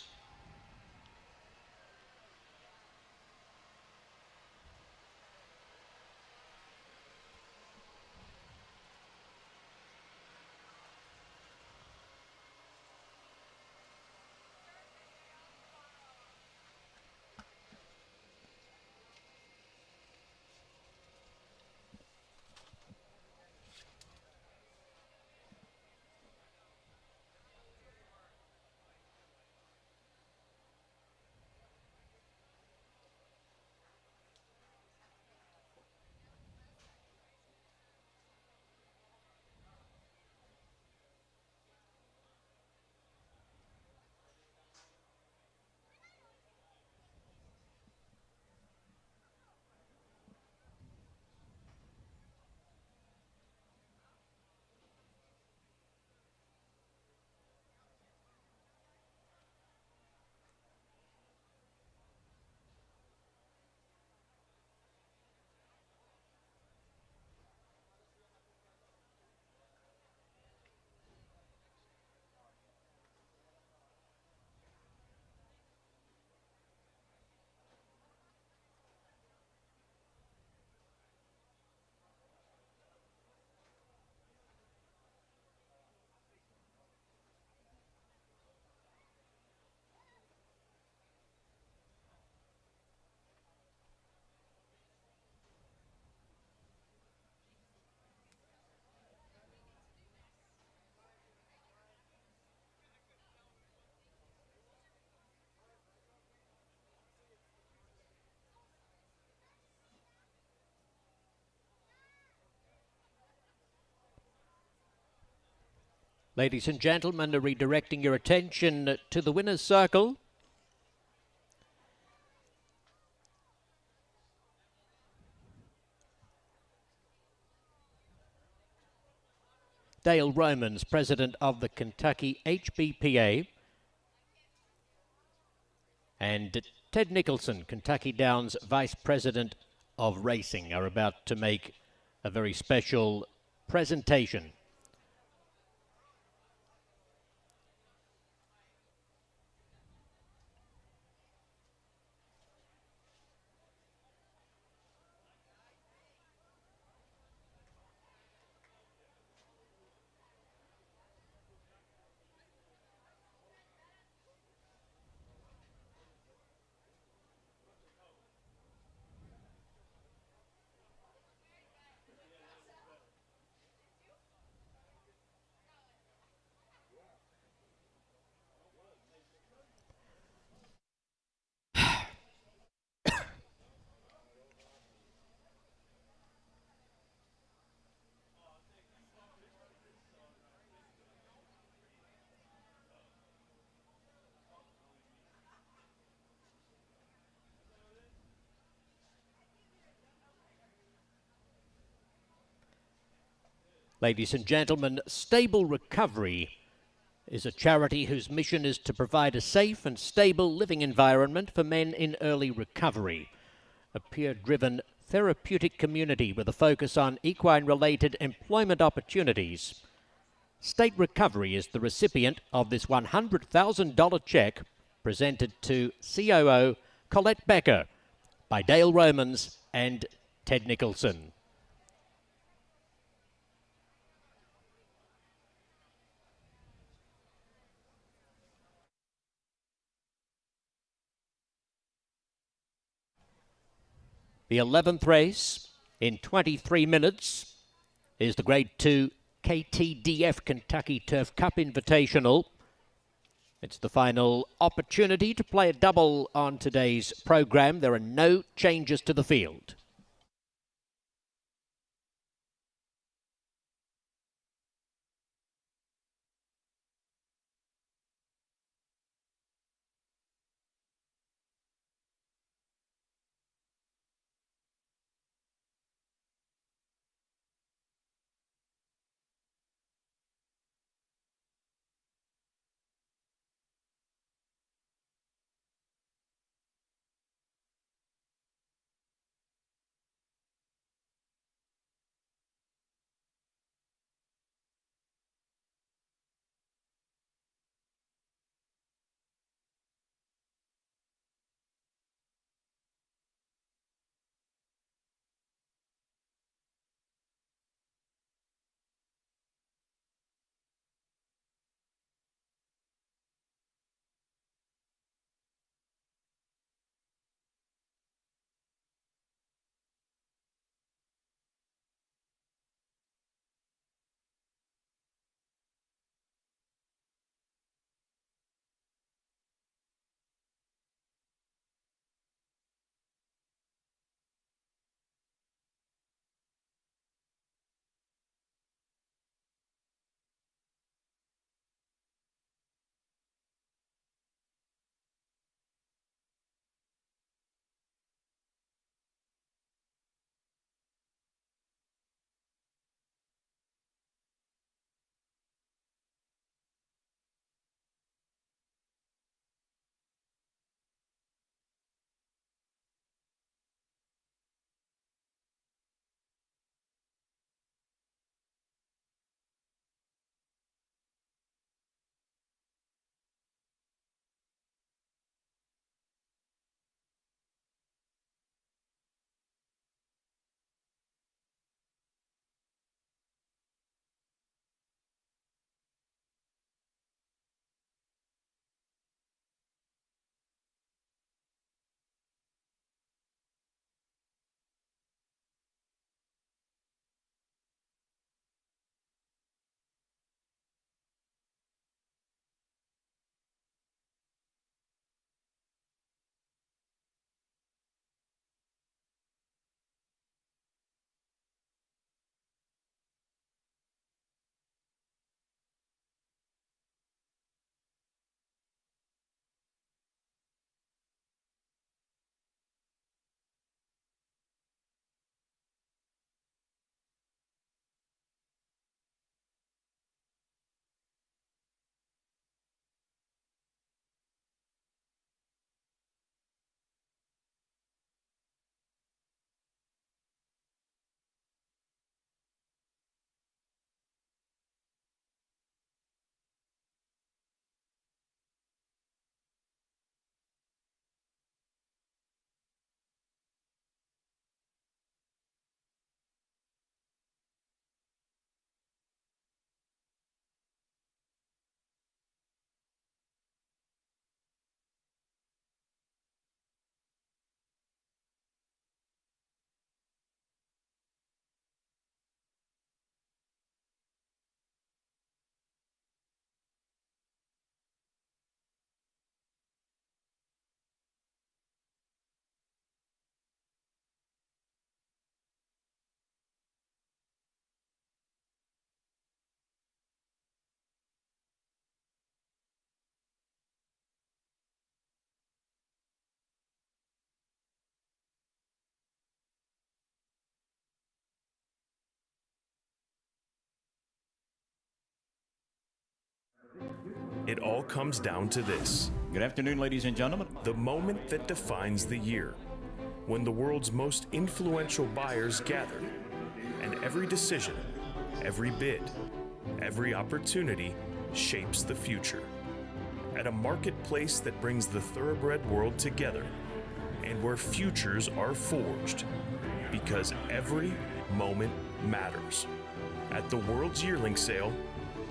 Ladies and gentlemen, redirecting your attention to the winner's circle. Dale Romans, president of the Kentucky HBPA, and Ted Nicholson, Kentucky Downs vice president of racing, are about to make a very special presentation. Ladies and gentlemen, Stable Recovery is a charity whose mission is to provide a safe and stable living environment for men in early recovery. A peer-driven therapeutic community with a focus on equine-related employment opportunities. State Recovery is the recipient of this $100,000 check presented to COO Colette Becker by Dale Romans and Ted Nicholson. The 11th race in 23 minutes is the Grade 2 KTDF Kentucky Turf Cup Invitational. It's the final opportunity to play a double on today's program. There are no changes to the field. It all comes down to this. Good afternoon, ladies and gentlemen. The moment that defines the year, when the world's most influential buyers gather, and every decision, every bid, every opportunity shapes the future. At a marketplace that brings the thoroughbred world together, and where futures are forged, because every moment matters. At the World's Yearling Sale,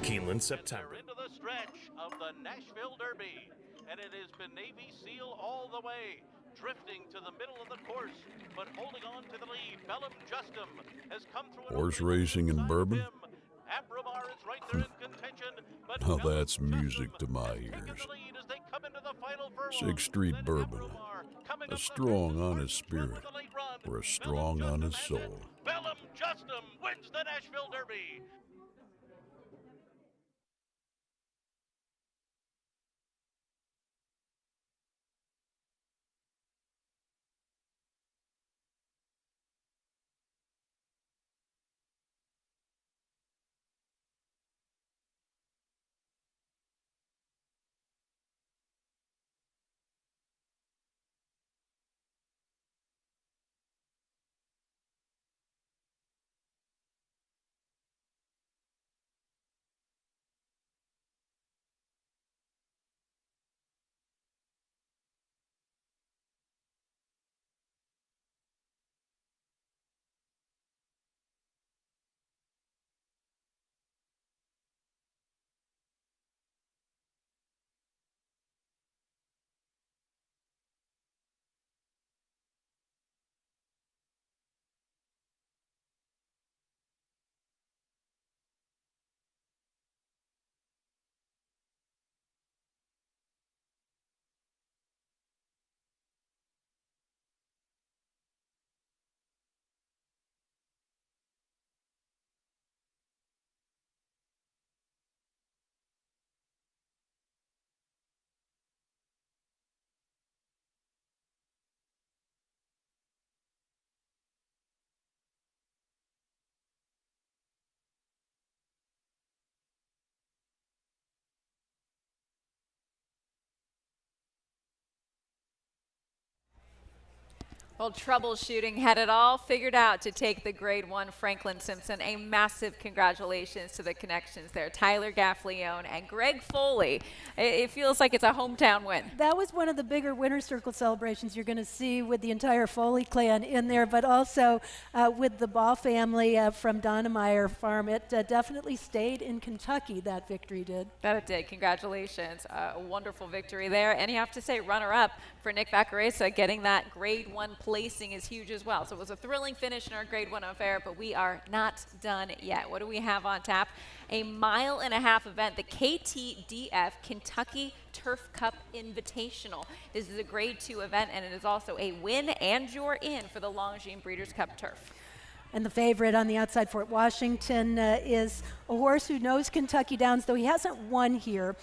Keeneland, September. Into the stretch of the Nashville Derby, and it has been Navy Seal all the way, drifting to the middle of the course, but holding on to the lead. Bellum Justum has come through. Horse racing in Bourbon? Abramar is right there in contention, but Now that's music to my ears. 6th Street Bourbon. A strong, honest spirit for a strong, honest soul. Bellum Justum wins the Nashville Derby. Well, troubleshooting had it all figured out to take the Grade 1 Franklin-Simpson. A massive congratulations to the connections there. Tyler Gaffleone and Greg Foley. It feels like it's a hometown win. That was one of the bigger winner's circle celebrations you're going to see with the entire Foley clan in there, but also with the Ball family from Donnemeyer Farm. It definitely stayed in Kentucky, that victory did. That it did. Congratulations. A wonderful victory there. And you have to say runner-up for Nick Vaccarezza. Getting that Grade 1 placing is huge as well. So it was a thrilling finish in our Grade 1 affair, but we are not done yet. What do we have on tap? A 1.5 mile event, the KTDF Kentucky Turf Cup Invitational. This is a Grade 2 event, and it is also a win and you're in for the Longines Breeders' Cup Turf. And the favorite on the outside, Fort Washington, is a horse who knows Kentucky Downs, though he hasn't won here.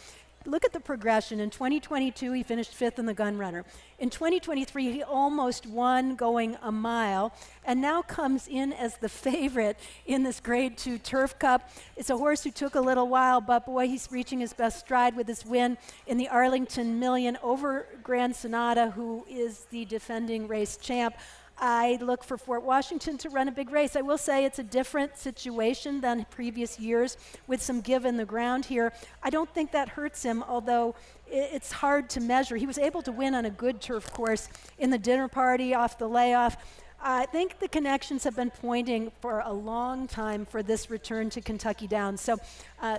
Look at the progression. In 2022, he finished 5th in the Gun Runner. In 2023, he almost won going a mile, and now comes in as the favorite in this Grade 2 Turf Cup. It's a horse who took a little while, but boy, he's reaching his best stride with this win in the Arlington Million over Grand Sonata, who is the defending race champ. I look for Fort Washington to run a big race. I will say it's a different situation than previous years with some give in the ground here. I don't think that hurts him, although it's hard to measure. He was able to win on a good turf course in the dinner party off the layoff. I think the connections have been pointing for a long time for this return to Kentucky Downs. So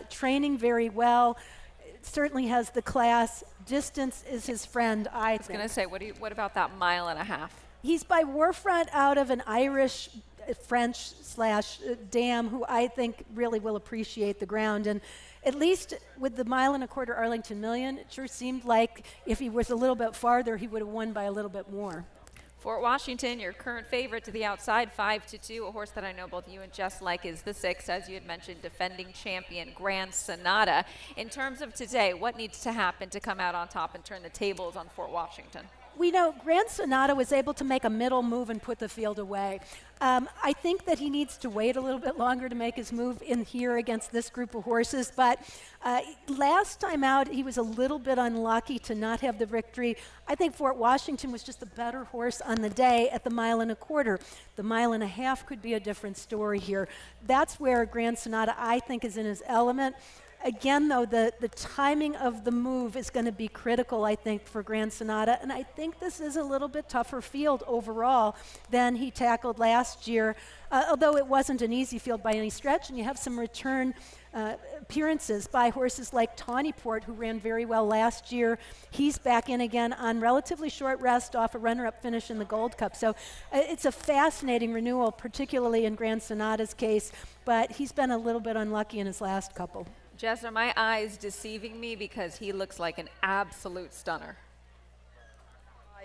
training very well, certainly has the class. Distance is his friend, I was going to say, what about that 1.5 miles? He's by Warfront out of an Irish French dam who I think really will appreciate the ground. And at least with the 1.25 mile Arlington Million, it sure seemed like if he was a little bit farther, he would have won by a little bit more. Fort Washington, your current favorite to the outside, 5-2. A horse that I know both you and Jess like is the 6, as you had mentioned, defending champion Grand Sonata. In terms of today, what needs to happen to come out on top and turn the tables on Fort Washington? we know Grand Sonata was able to make a middle move and put the field away. I think that he needs to wait a little bit longer to make his move in here against this group of horses, but last time out he was a little bit unlucky to not have the victory. I think Fort Washington was just the better horse on the day at the 1.25 miles. The 1.5 miles could be a different story here. That's where Grand Sonata, I think, is in his element. Again, though, the timing of the move is going to be critical, I think, for Grand Sonata, and I think this is a little bit tougher field overall than he tackled last year, although it wasn't an easy field by any stretch, and you have some return appearances by horses like Tawnyport, who ran very well last year. He's back in again on relatively short rest off a runner-up finish in the Gold Cup. So it's a fascinating renewal, particularly in Grand Sonata's case, but he's been a little bit unlucky in his last couple. Jess, are my eyes deceiving me because he looks like an absolute stunner?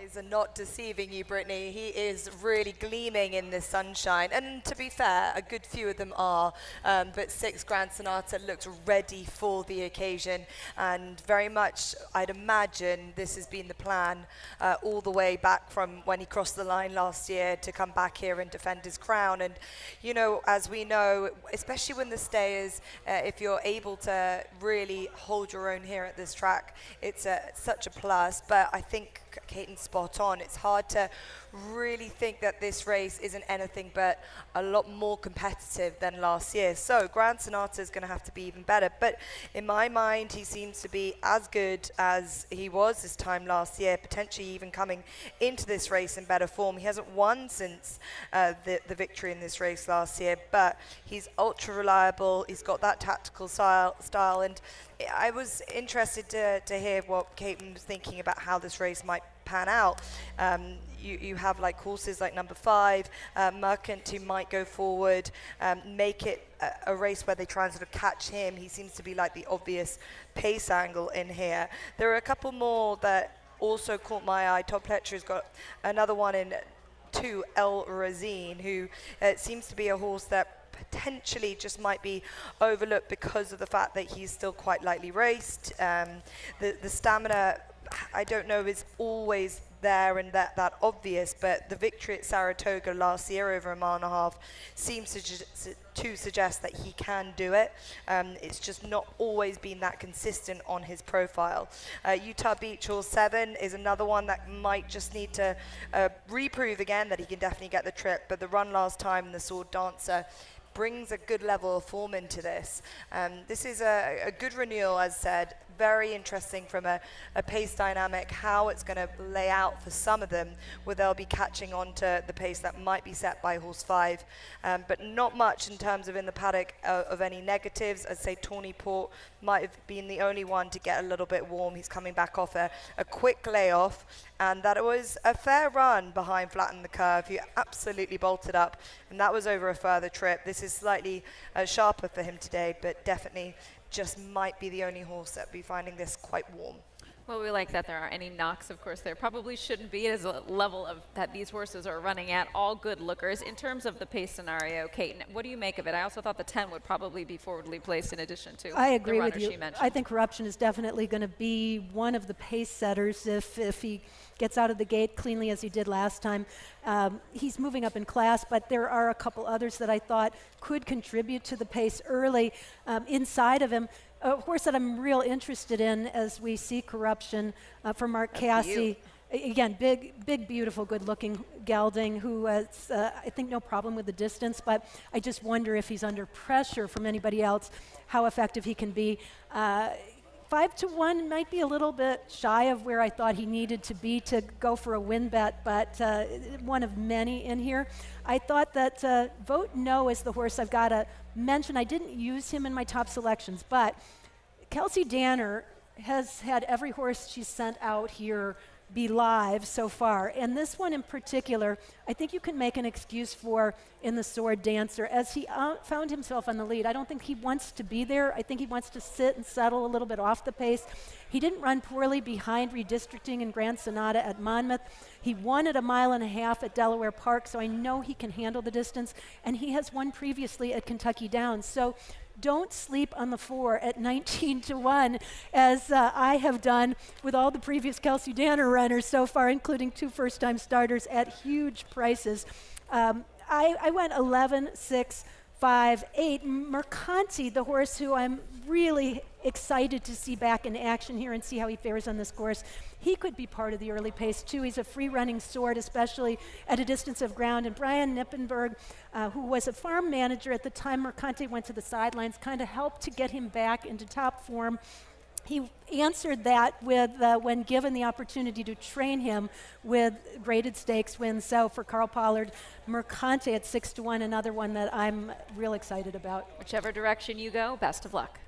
Eyes are not deceiving you, Brittany. He is really gleaming in the sunshine. And to be fair, a good few of them are. But 6 Grand Sonata looks ready for the occasion. And very much, I'd imagine, this has been the plan all the way back from when he crossed the line last year to come back here and defend his crown. And, you know, as we know, especially when the stayers, if you're able to really hold your own here at this track, it's such a plus. But I think Caton's spot on. It's hard to really think that this race isn't anything but a lot more competitive than last year. So Grand Sonata is going to have to be even better. But in my mind, he seems to be as good as he was this time last year, potentially even coming into this race in better form. He hasn't won since the victory in this race last year, but he's ultra reliable. He's got that tactical style, and I was interested to hear what Caton was thinking about how this race might pan out. You have like horses like number 5, Merchant, who might go forward, make it a race where they try and sort of catch him. He seems to be like the obvious pace angle in here. There are a couple more that also caught my eye. Todd Pletcher's got another one in 2, El Razine, who seems to be a horse that potentially just might be overlooked because of the fact that he's still quite lightly raced. The stamina, I don't know, is always there and that obvious, but the victory at Saratoga last year over 1.5 miles seems to suggest that he can do it. It's just not always been that consistent on his profile. Utah Beach Horse 7 is another one that might just need to reprove again that he can definitely get the trip, but the run last time in the Sword Dancer brings a good level of form into this. This is a good renewal, as said. Very interesting from a pace dynamic, how it's going to lay out for some of them, where they'll be catching on to the pace that might be set by horse 5, but not much in terms of in the paddock of any negatives. I'd say Tawnyport might have been the only one to get a little bit warm. He's coming back off a quick layoff, and that was a fair run behind Flatten the Curve. He absolutely bolted up, and that was over a further trip. This is slightly sharper for him today, but definitely just might be the only horse that be finding this quite warm. Well, we like that there aren't any knocks. Of course, there probably shouldn't be as a level of that these horses are running at. All good lookers. In terms of the pace scenario, Caton, what do you make of it? I also thought the 10 would probably be forwardly placed in addition to I agree the runner with you. she mentioned. I think Corruption is definitely going to be one of the pace setters if he gets out of the gate cleanly as he did last time. He's moving up in class, but there are a couple others that I thought could contribute to the pace early inside of him. A horse that I'm real interested in as we see Corruption for Mark Cassie. Again, big, beautiful, good-looking gelding who has, I think, no problem with the distance, but I just wonder if he's under pressure from anybody else, how effective he can be. 5-1 might be a little bit shy of where I thought he needed to be to go for a win bet, but one of many in here. I thought that Vote No is the horse I've got to mention. I didn't use him in my top selections, but Kelsey Danner has had every horse she's sent out here be live so far. And this one in particular, I think you can make an excuse for in the Sword Dancer as he found himself on the lead. I don't think he wants to be there. I think he wants to sit and settle a little bit off the pace. He didn't run poorly behind redistricting in Grand Sonata at Monmouth. He won at 1.5 miles at Delaware Park, so I know he can handle the distance. And he has won previously at Kentucky Downs. So don't sleep on the 4 at 19 to 1, as I have done with all the previous Kelsey Danner runners so far, including 2 first-time starters at huge prices. I went 11, 6, 5, 8. Mercanti, the horse who I'm really excited to see back in action here and see how he fares on this course. He could be part of the early pace too. He's a free-running sort, especially at a distance of ground. And Brian Nippenberg, who was a farm manager at the time Mercanti went to the sidelines, kind of helped to get him back into top form. He answered that with, when given the opportunity to train him, with graded stakes wins. So for Carl Pollard, Mercanti at 6 to 1, another one that I'm real excited about. Whichever direction you go, best of luck.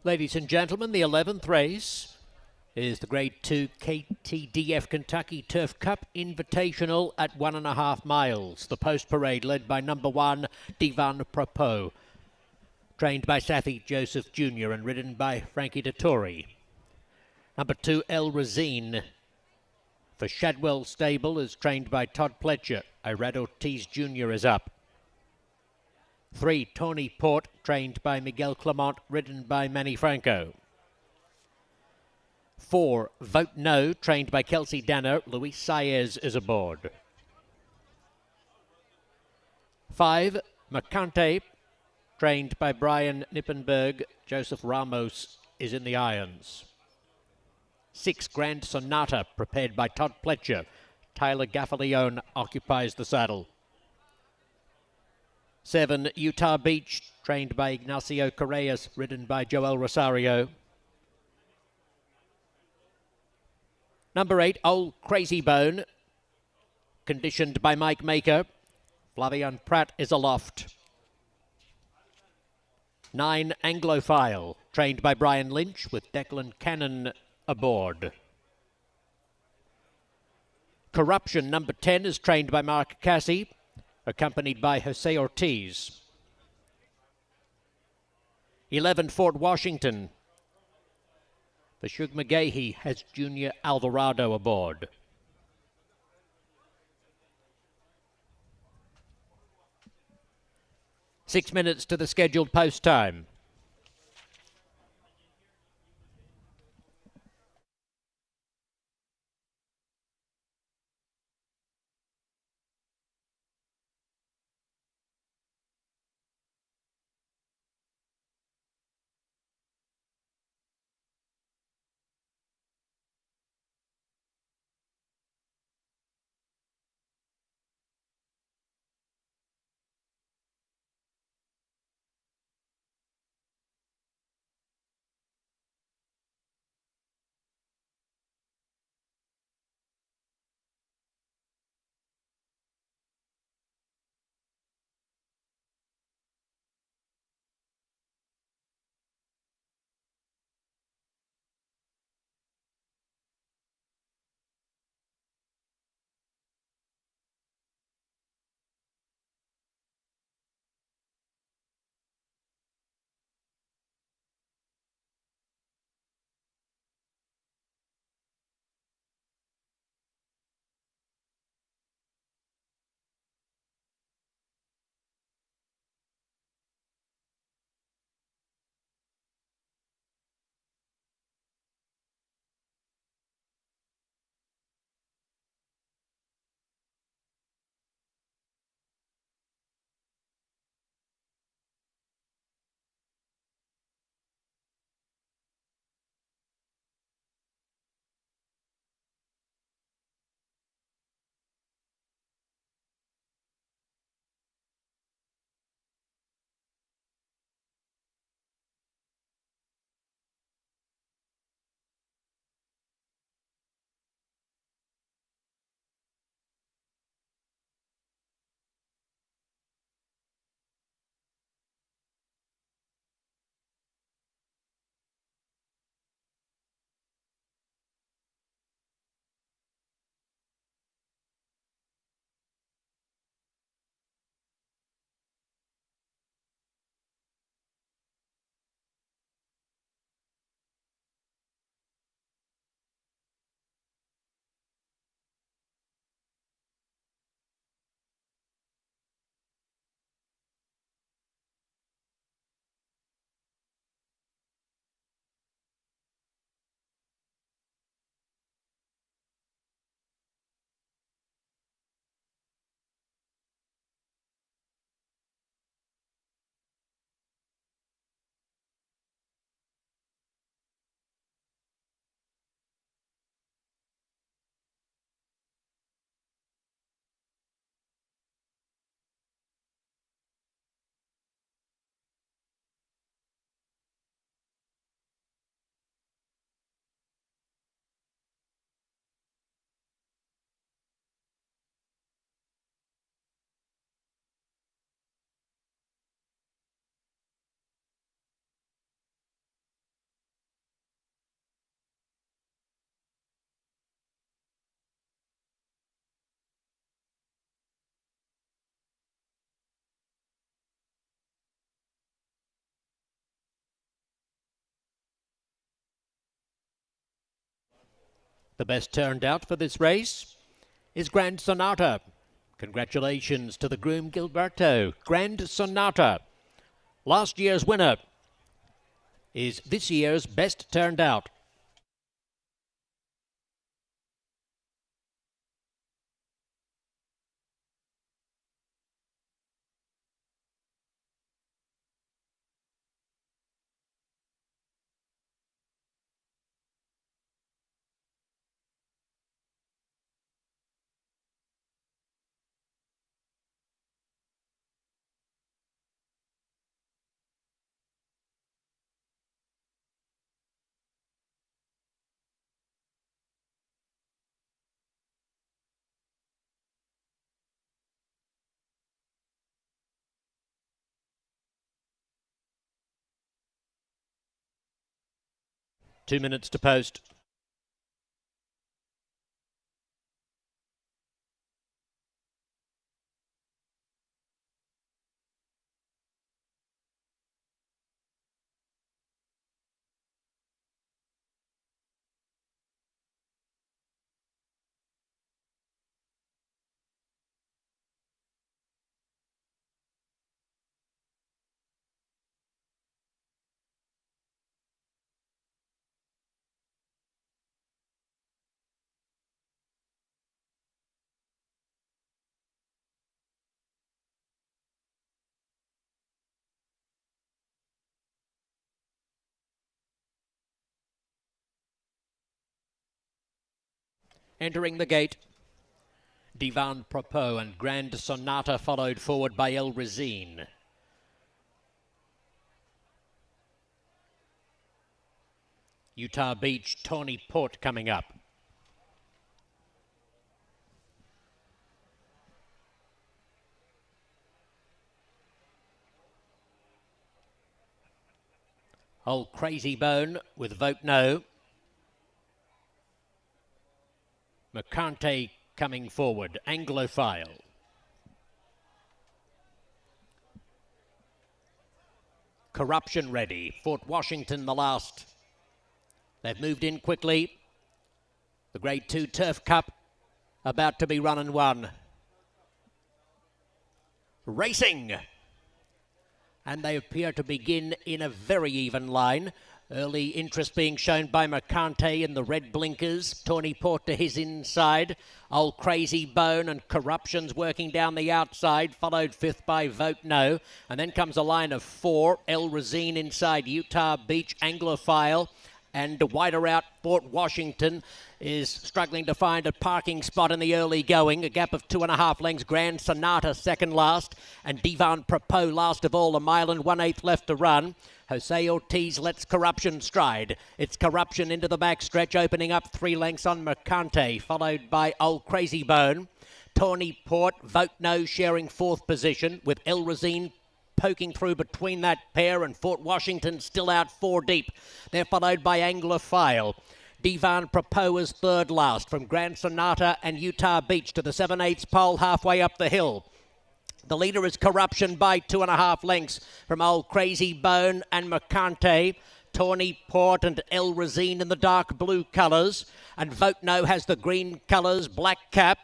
Ladies and gentlemen, the 11th race is the Grade 2 KTDF Kentucky Turf Cup Invitational at 1.5 miles. The post parade led by number 1, Divan Propos, trained by Sathi Joseph Jr. and ridden by Frankie Dettori. Number 2, El Razine for Shadwell Stable is trained by Todd Pletcher. Irad Ortiz Jr. is up. 3, Tawny Port, trained by Miguel Clement, ridden by Manny Franco. 4, Vote No, trained by Kelsey Danner. Luis Saez is aboard. 5, Mercante, trained by Brian Nippenberg. Joseph Ramos is in the irons. 6, Grand Sonata, prepared by Todd Pletcher. Tyler Gaffalione occupies the saddle. 7, Utah Beach, trained by Ignacio Correas, ridden by Joel Rosario. Number 8, Old Crazy Bone, conditioned by Mike Maker. Flavian Pratt is aloft. 9, Anglophile, trained by Brian Lynch, with Declan Cannon aboard. Corruption, number 10, is trained by Mark Cassie, accompanied by Jose Ortiz. 11, Fort Washington. The Shug McGahee has Junior Alvarado aboard. Six minutes to the scheduled post time. The best turned out for this race is Grand Sonata. Congratulations to the groom Gilberto. Grand Sonata, last year's winner, is this year's best turned out. Two minutes to post. Entering the gate, Divan Propos and Grand Sonata followed forward by El Razine. Utah Beach, Tawny Port coming up. Old Crazy Bone with Vote No. Mercante coming forward, Anglophile. Corruption ready, Fort Washington the last. They've moved in quickly. The Grade 2 Turf Cup about to be run and won. Racing. And they appear to begin in a very even line. Early interest being shown by Mercante in the red blinkers. Tawny Port to his inside. Old Crazy Bone and Corruption's working down the outside, followed fifth by Vote No. And then comes a line of four. El Razine inside. Utah Beach, Anglophile. And wider out, Fort Washington is struggling to find a parking spot in the early going. A gap of 2.5 lengths. Grand Sonata second last. And Divan Propos last of all. A mile and 1/8 left to run. Jose Ortiz lets Corruption stride. It's Corruption into the back stretch, opening up 3 lengths on Mercante, followed by Old Crazy Bone. Tawny Port, Vote No sharing 4th position, with El Razine poking through between that pair, and Fort Washington still out 4 deep. They're followed by Anglophile. Divan Propos is third last from Grand Sonata and Utah Beach to the 7/8 pole halfway up the hill. The leader is Corruption by 2.5 lengths from Old Crazy Bone and Mercante. Tawny Port and El Razine in the dark blue colours. And Vote No has the green colours, black cap.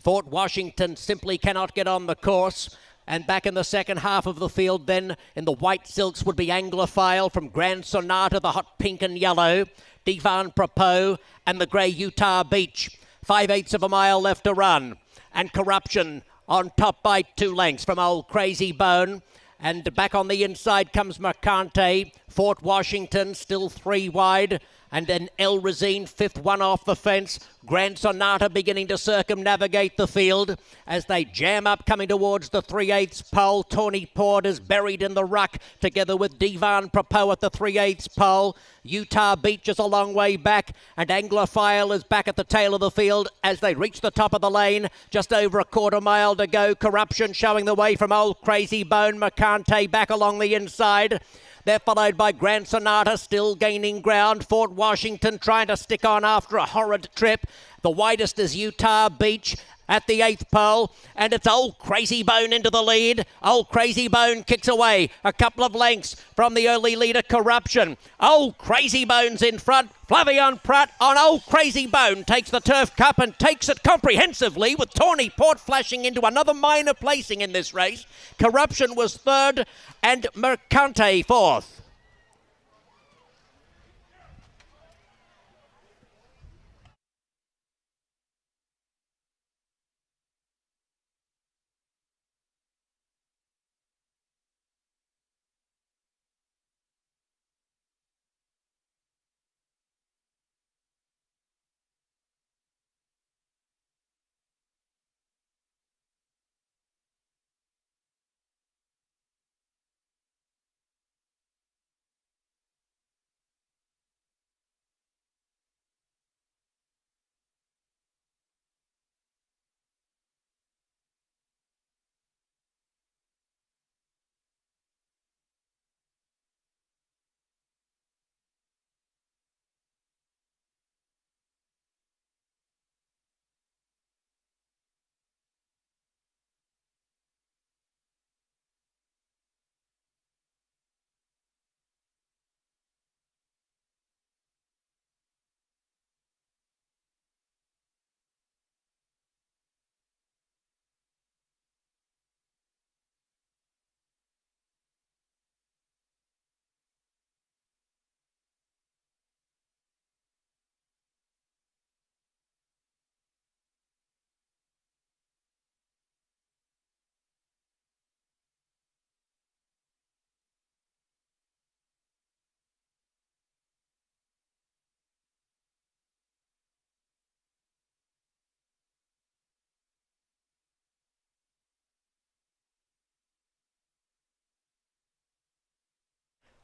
Fort Washington simply cannot get on the course. And back in the second half of the field then in the white silks would be Anglophile from Grand Sonata, the hot pink and yellow. Divan Propos and the grey Utah Beach. 5/8 of a mile left to run. And Corruption on top by 2 lengths from Old Crazy Bone. And back on the inside comes Mercante. Fort Washington still 3 wide. And then El Razine, 5th one off the fence. Grand Sonata beginning to circumnavigate the field as they jam up coming towards the 3/8 pole. Tawny Port is buried in the ruck together with Divan Propos at the 3/8 pole. Utah Beach is a long way back, and Anglophile is back at the tail of the field as they reach the top of the lane. Just over a 1/4 mile to go. Corruption showing the way from Old Crazy Bone. Mercante back along the inside. They're followed by Grand Sonata, still gaining ground. Fort Washington trying to stick on after a horrid trip. The widest is Utah Beach. at the 8th pole, and it's Old Crazy Bone into the lead. Old Crazy Bone kicks away a couple of lengths from the early leader, Corruption. Old Crazy Bone's in front. Flavian Pratt on Old Crazy Bone takes the Turf Cup and takes it comprehensively, with Tawny Port flashing into another minor placing in this race. Corruption was third and Mercante fourth.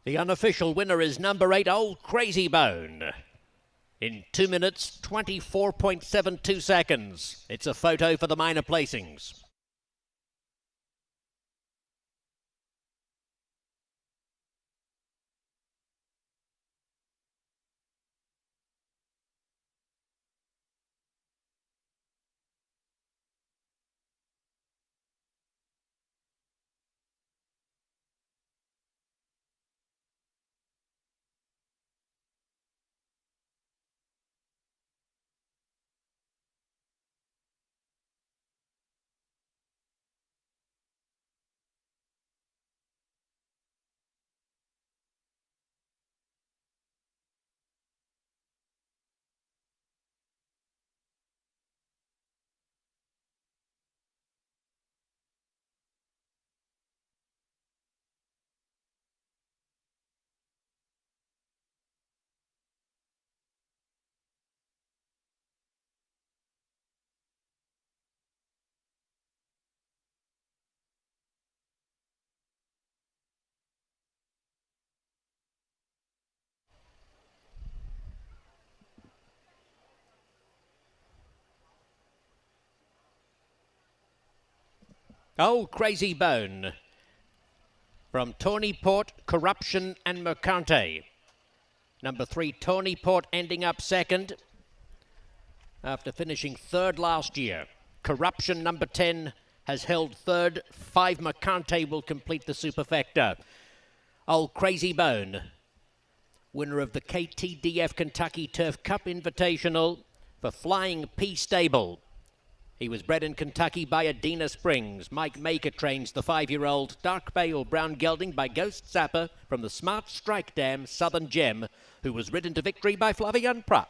The unofficial winner is number 8, Old Crazy Bone. In 2 minutes, 24.72 seconds. It's a photo for the minor placings. Old Crazy Bone from Tawny Port, Corruption and Mercante. Number 3, Tawny Port ending up second after finishing third last year. Corruption, number 10, has held third. 5, Mercante will complete the superfecta. Old Crazy Bone, winner of the KTDF Kentucky Turf Cup Invitational for Flying P Stable. He was bred in Kentucky by Adena Springs. Mike Maker trains the 5-year-old Dark Bay or Brown Gelding by Ghost Zapper from the Smart Strike Dam Southern Gem, who was ridden to victory by Flavian Pratt.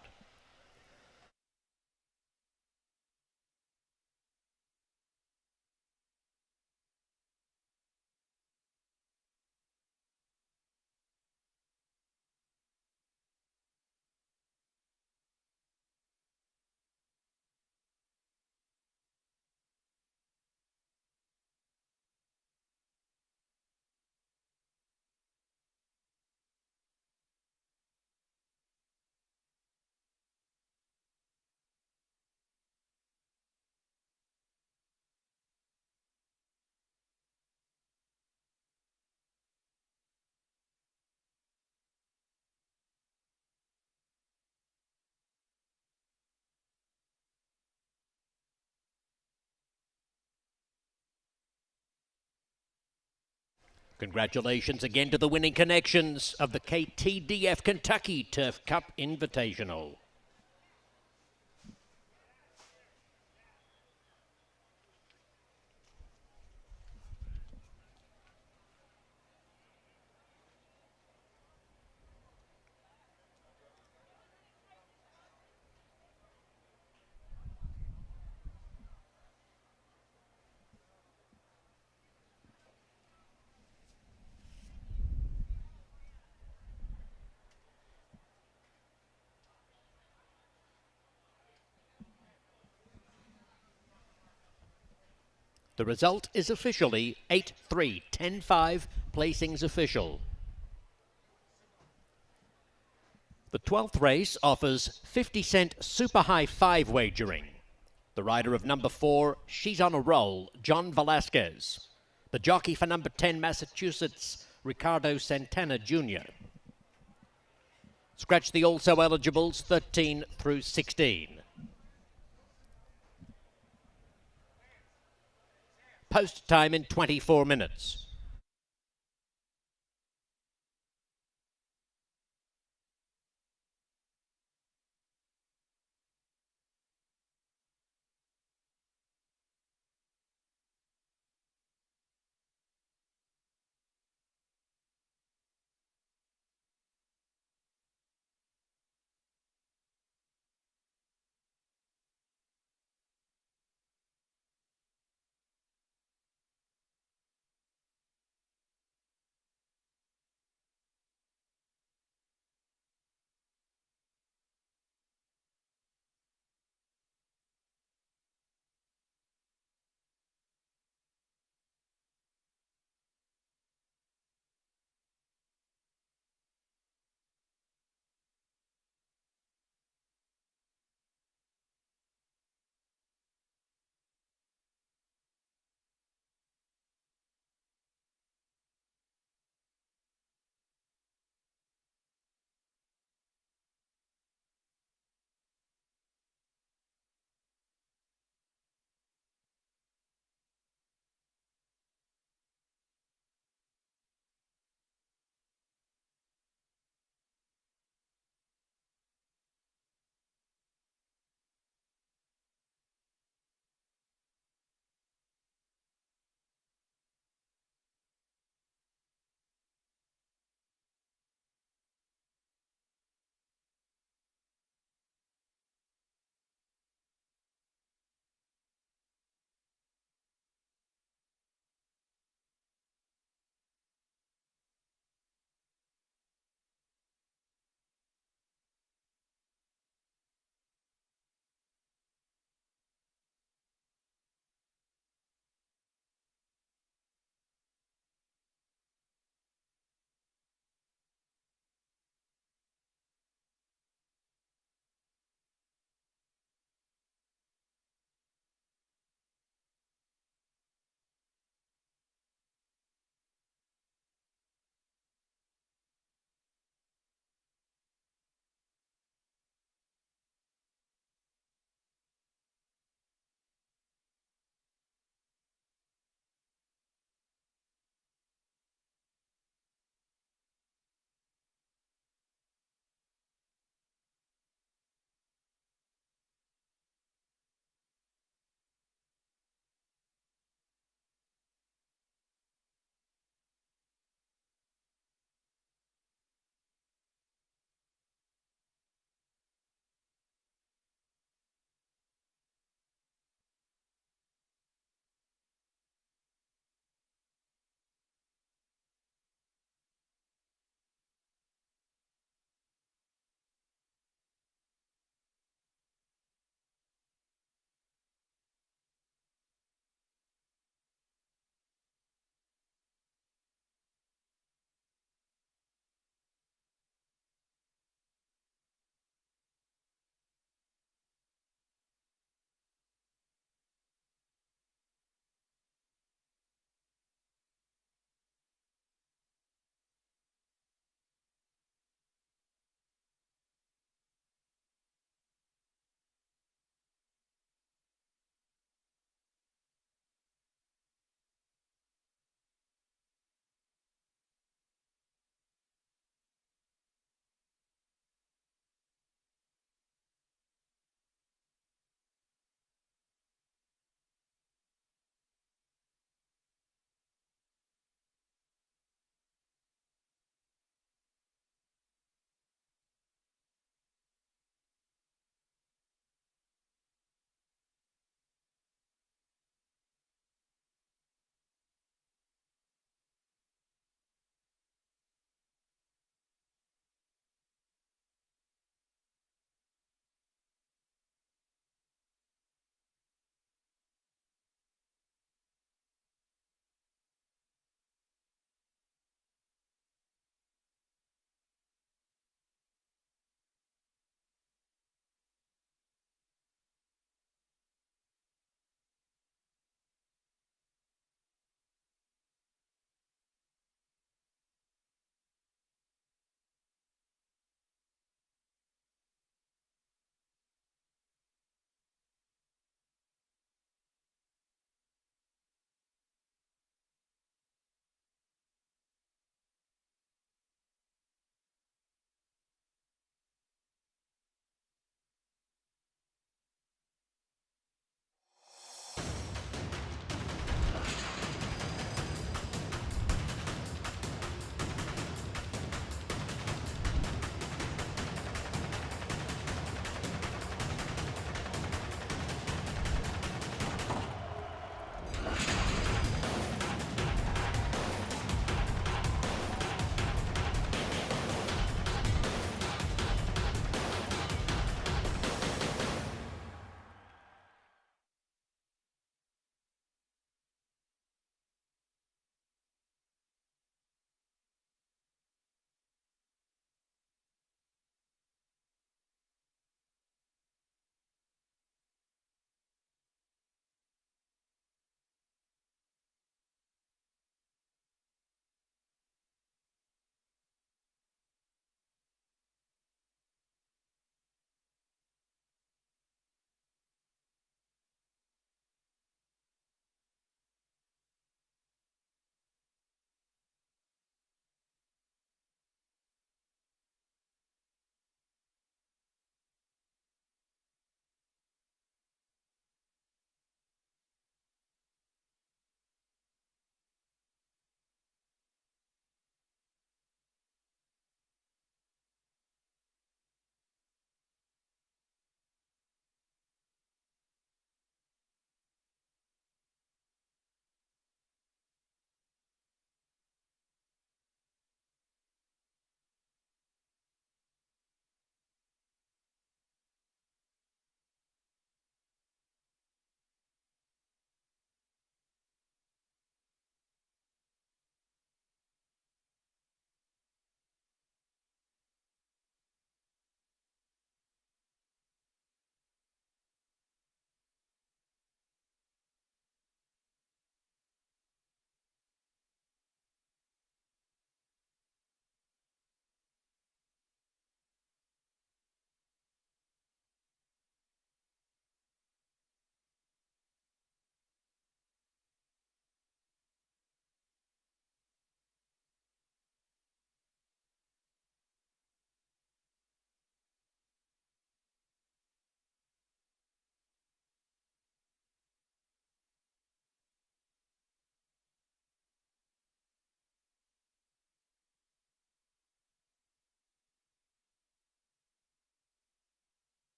Congratulations again to the winning connections of the KTDF Kentucky Turf Cup Invitational. The result is officially 8-3, 10-5, placings official. The 12th race offers 50-cent super high 5 wagering. The rider of number 4, She's on a Roll, John Velasquez. The jockey for number 10, Massachusetts, Ricardo Santana Jr. Scratch the also eligibles 13 through 16. Post time in 24 minutes.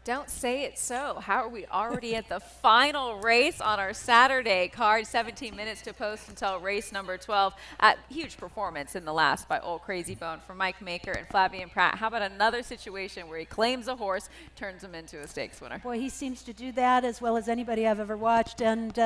Don't say it so. How are we already at the final race on our Saturday card? 17 minutes to post until race number 12. Huge performance in the last by Old Crazy Bone from Mike Maker and Flavian Pratt. How about another situation where he claims a horse, turns him into a stakes winner? Boy, he seems to do that as well as anybody I've ever watched, and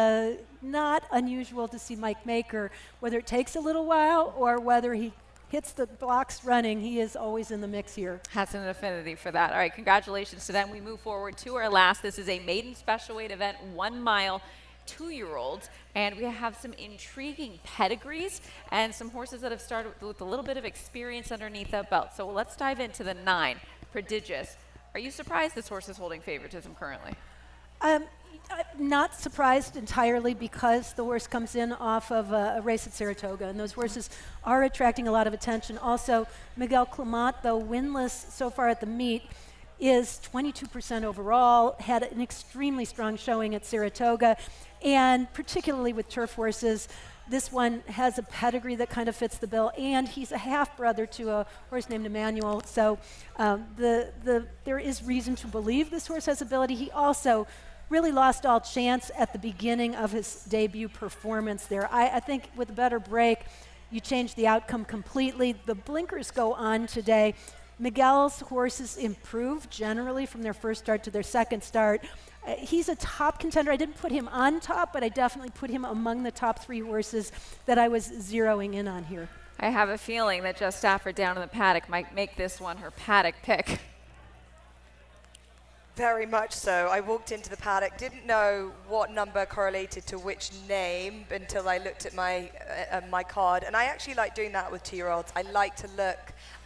not unusual to see Mike Maker, whether it takes a little while or whether he hits the blocks running, he is always in the mix here. Has an affinity for that. All right, congratulations to them. We move forward to our last. This is a maiden special weight event, 1 mile, 2-year-olds, and we have some intriguing pedigrees and some horses that have started with a little bit of experience underneath that belt. So let's dive into the 9, Prodigious. Are you surprised this horse is holding favoritism currently? I'm not surprised entirely because the horse comes in off of a race at Saratoga, and those horses are attracting a lot of attention. Also, Miguel Clement, though winless so far at the meet, is 22% overall, had an extremely strong showing at Saratoga, and particularly with turf horses, this one has a pedigree that kind of fits the bill, and he's a half-brother to a horse named Emmanuel, so there is reason to believe this horse has ability. He also really lost all chance at the beginning of his debut performance there. I think with a better break, you change the outcome completely. The blinkers go on today. Miguel's horses improve generally from their first start to their second start. He's a top contender. I didn't put him on top, but I definitely put him among the top 3 horses that I was zeroing in on here. I have a feeling that Jess Stafford down in the paddock might make this one her paddock pick. Very much so. I walked into the paddock, didn't know what number correlated to which name until I looked at my card. And I actually like doing that with 2-year-olds. I like to look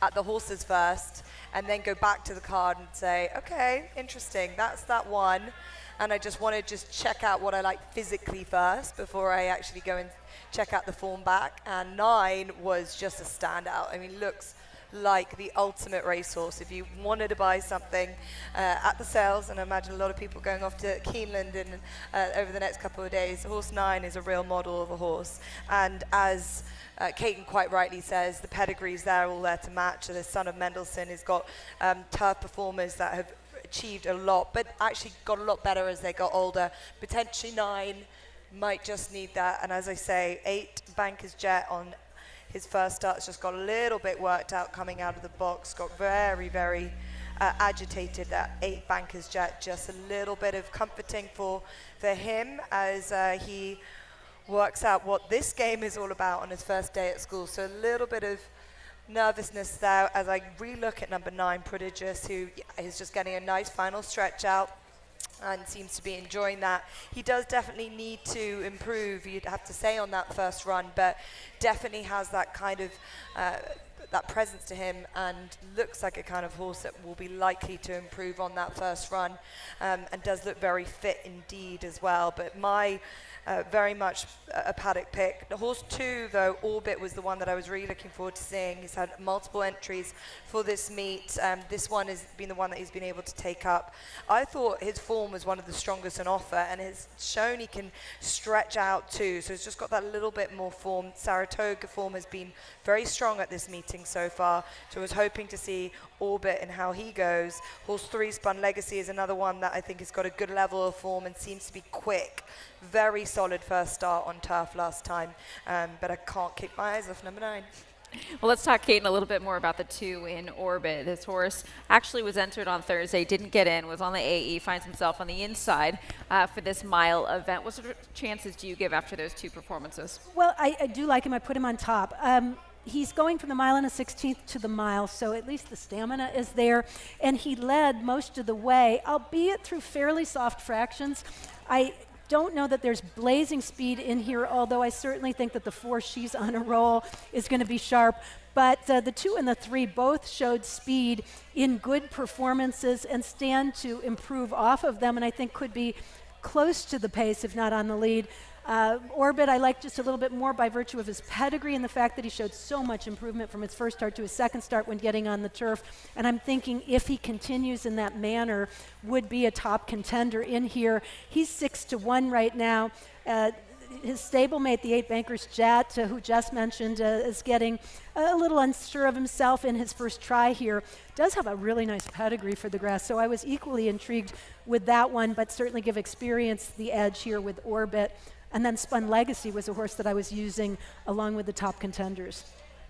at the horses first and then go back to the card and say, okay, interesting, that's that one. And I just want to check out what I like physically first before I actually go and check out the form back. And 9 was just a standout. I mean, looks like the ultimate racehorse. If you wanted to buy something at the sales, and I imagine a lot of people going off to Keeneland over the next couple of days, horse 9 is a real model of a horse. And as Caton quite rightly says, the pedigree's there, all there to match. So the son of Mendelssohn has got turf performers that have achieved a lot, but actually got a lot better as they got older. Potentially 9 might just need that. And as I say, 8 Banker's Jet on his first start's just got a little bit worked out coming out of the box, got very, very agitated at 8 Banker's Jet. Just a little bit of comforting for him as he works out what this game is all about on his first day at school. So a little bit of nervousness there as I re-look at number 9, Prodigious, who is just getting a nice final stretch out and seems to be enjoying that. He does definitely need to improve, you'd have to say, on that first run, but definitely has that kind of that presence to him and looks like a kind of horse that will be likely to improve on that first run, and does look very fit indeed as well. But my very much a paddock pick. The horse 2, though, Orbit, was the one that I was really looking forward to seeing. He's had multiple entries for this meet. This one has been the one that he's been able to take up. I thought his form was one of the strongest on offer, and has shown he can stretch out too. So he's just got that little bit more form. Saratoga form has been very strong at this meeting so far. So I was hoping to see Orbit and how he goes. Horse 3, Spun Legacy, is another one that I think has got a good level of form and seems to be quick. Very solid first start on turf last time, but I can't keep my eyes off number 9. Well, let's talk, Caton, a little bit more about the 2 in Orbit. This horse actually was entered on Thursday, didn't get in, was on the AE, finds himself on the inside for this mile event. What sort of chances do you give after those 2 performances? Well, I do like him. I put him on top. He's going from the 1 1/16 to the mile, so at least the stamina is there. And he led most of the way, albeit through fairly soft fractions. I don't know that there's blazing speed in here, although I certainly think that the 4 She's on a Roll is going to be sharp. But the 2 and the 3 both showed speed in good performances and stand to improve off of them, and I think could be close to the pace, if not on the lead. Orbit I like just a little bit more by virtue of his pedigree and the fact that he showed so much improvement from his first start to his second start when getting on the turf. And I'm thinking if he continues in that manner, would be a top contender in here. He's 6-1 right now. his stablemate, the 8 Bankers Jet, who Jess mentioned, is getting a little unsure of himself in his first try here, does have a really nice pedigree for the grass. So I was equally intrigued with that one, but certainly give experience the edge here with Orbit. And then Spun Legacy was a horse that I was using along with the top contenders.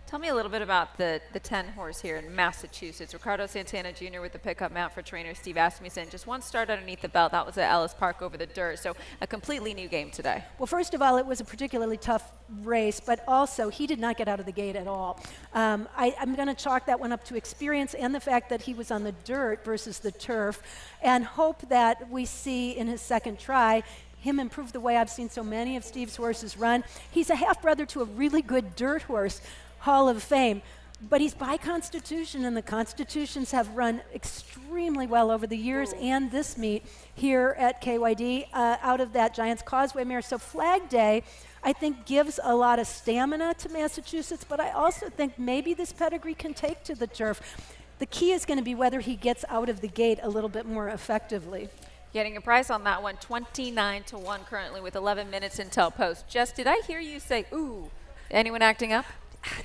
Tell me a little bit about the 10 horse here in Massachusetts. Ricardo Santana Jr. with the pickup mount for trainer Steve Asmussen. Just one start underneath the belt. That was at Ellis Park over the dirt. So a completely new game today. Well, first of all, it was a particularly tough race, but also he did not get out of the gate at all. I'm going to chalk that one up to experience and the fact that he was on the dirt versus the turf, and hope that we see in his second try him improve the way I've seen so many of Steve's horses run. He's a half-brother to a really good dirt horse, Hall of Fame, but he's by Constitution, and the Constitutions have run extremely well over the years and this meet here at KYD out of that Giants Causeway mare. So Flag Day, I think, gives a lot of stamina to Massachusetts, but I also think maybe this pedigree can take to the turf. The key is going to be whether he gets out of the gate a little bit more effectively. Getting a price on that one, 29-1 currently with 11 minutes until post. Jess, did I hear you say, ooh? Anyone acting up?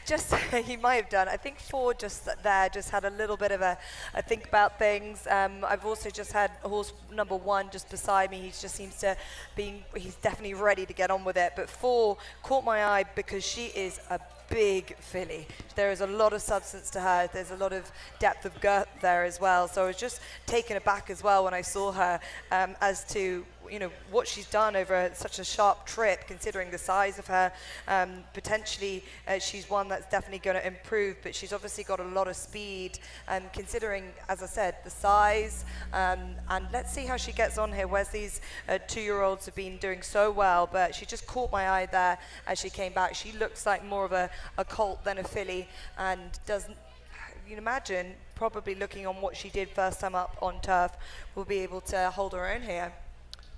Just, he might have done. I think Ford just had a little bit of a think about things. I've also just had horse number 1 just beside me. He just seems to he's definitely ready to get on with it. But 4 caught my eye because she is a big filly. There is a lot of substance to her. There's a lot of depth of girth there as well. So I was just taken aback as well when I saw her as to what she's done over such a sharp trip, considering the size of her. Potentially, she's one that's definitely going to improve, but she's obviously got a lot of speed, considering, as I said, the size. And let's see how she gets on here. Wesley's 2-year-olds have been doing so well, but she just caught my eye there as she came back. She looks like more of a colt than a filly, and doesn't. You can imagine, probably looking on what she did first time up on turf, will be able to hold her own here.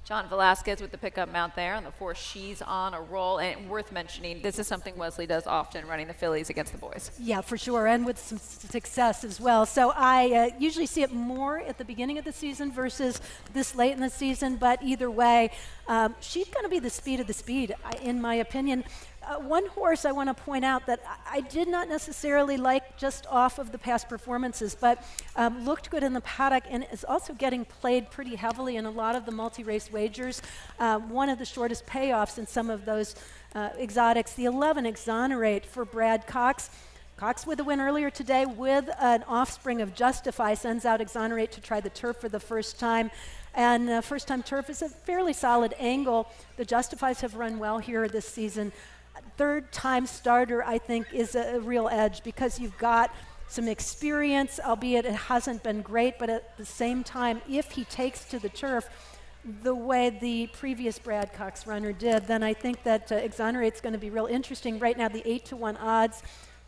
John Velasquez with the pickup mount there on the 4. She's on a roll, and worth mentioning, this is something Wesley does often, running the fillies against the boys. Yeah, for sure, and with some success as well. So I usually see it more at the beginning of the season versus this late in the season, but either way, she's going to be the speed of the speed, in my opinion. One horse I want to point out that I did not necessarily like just off of the past performances, but looked good in the paddock and is also getting played pretty heavily in a lot of the multi-race wagers. One of the shortest payoffs in some of those exotics, the 11 Exonerate for Brad Cox. Cox with a win earlier today with an offspring of Justify, sends out Exonerate to try the turf for the first time. And first-time turf is a fairly solid angle. The Justifies have run well here this season. Third-time starter, I think, is a real edge because you've got some experience, albeit it hasn't been great, but at the same time, if he takes to the turf the way the previous Brad Cox runner did, then I think that Exonerate's going to be real interesting. Right now, the 8-1 odds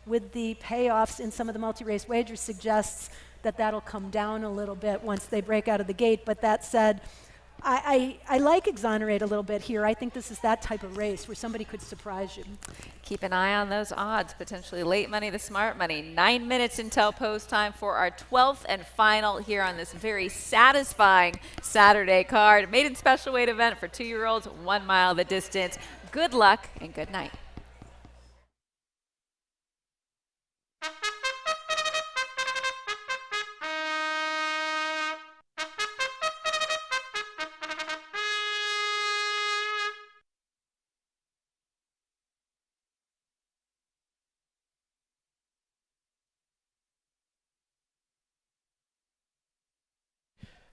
with the payoffs in some of the multi-race wagers suggests that that'll come down a little bit once they break out of the gate. But that said, I like Exonerate a little bit here. I think this is that type of race where somebody could surprise you. Keep an eye on those odds, potentially late money to smart money. 9 minutes until post time for our 12th and final here on this very satisfying Saturday card. Maiden special weight event for 2-year-olds, 1 mile the distance. Good luck and good night.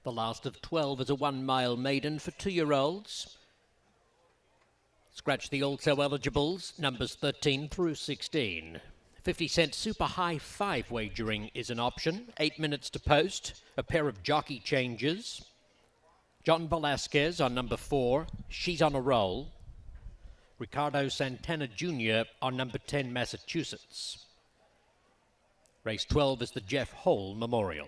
The last of 12 is a 1 mile maiden for 2-year-olds. Scratch the also eligibles, numbers 13 through 16. 50-cent super high 5 wagering is an option. 8 minutes to post. A pair of jockey changes. John Velasquez on number 4. She's on a roll. Ricardo Santana Jr. on number 10, Massachusetts. Race 12 is the Jeff Hole Memorial.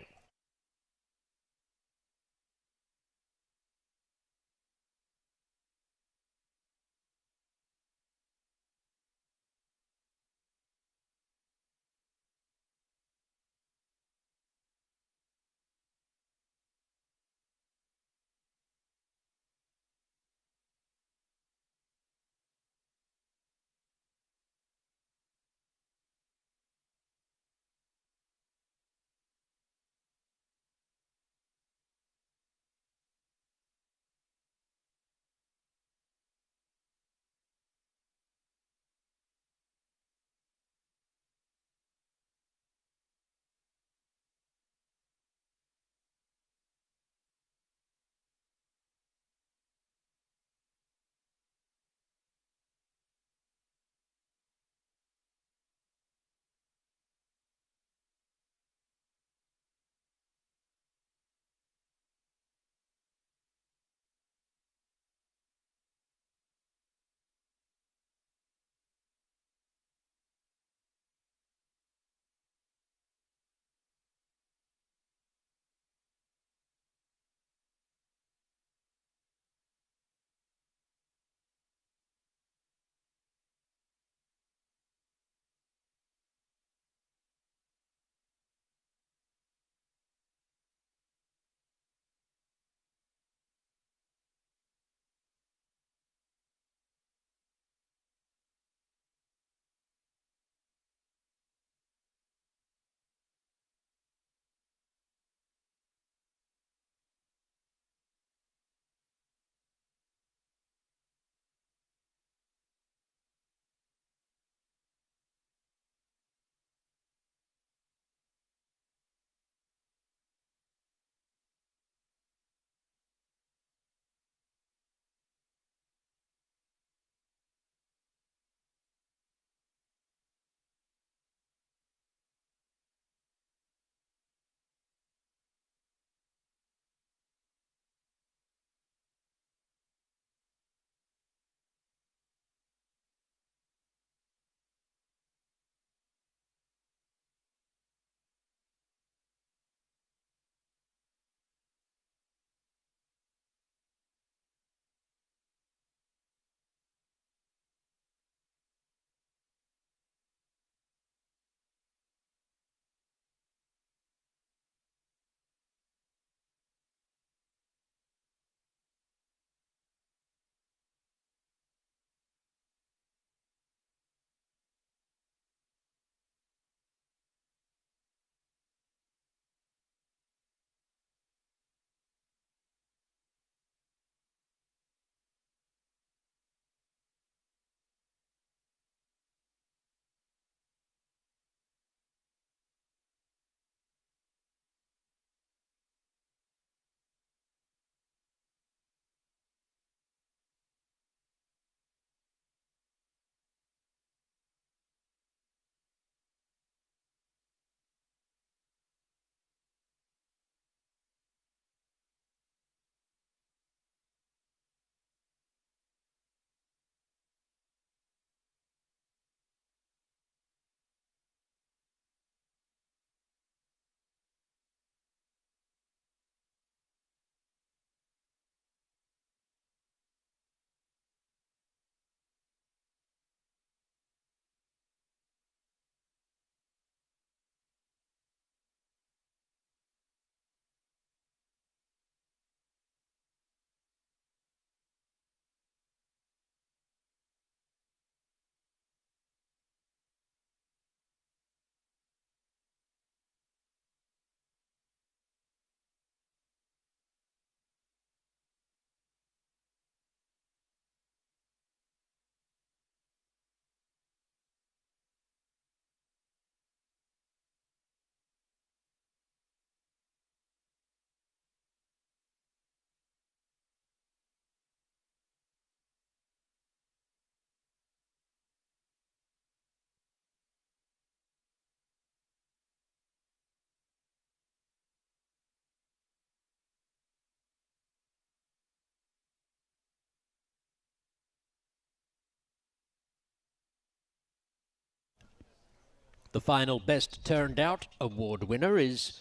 The final Best Turned Out award winner is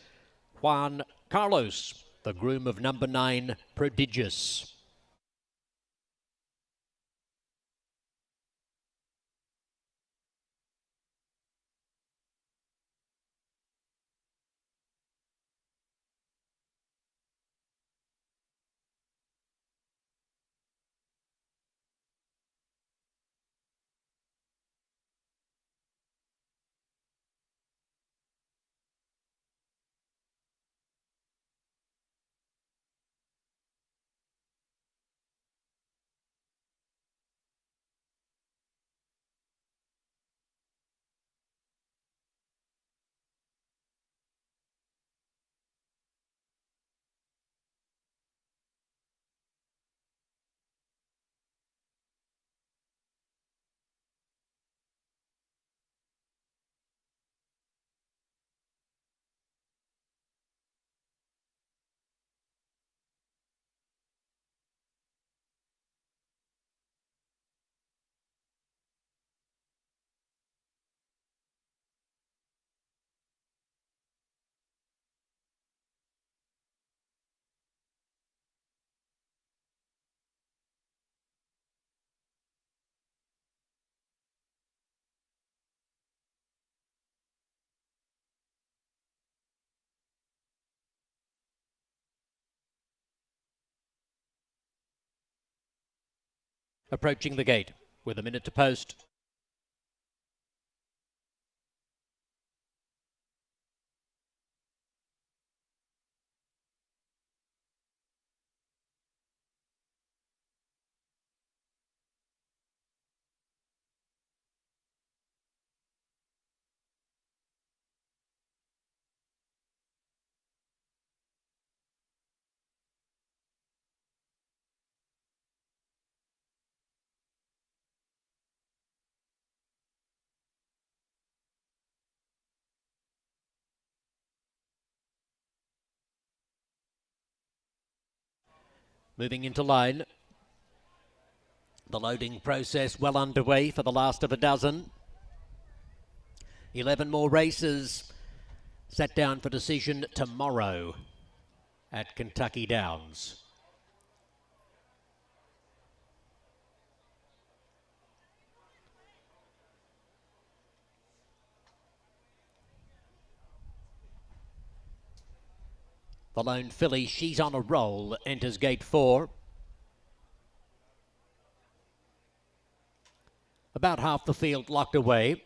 Juan Carlos, the groom of number 9, Prodigious. Approaching the gate with a minute to post. Moving into line. The loading process well underway for the last of a dozen. 11 more races set down for decision tomorrow at Kentucky Downs. The lone filly, She's on a Roll, enters gate 4. About half the field locked away.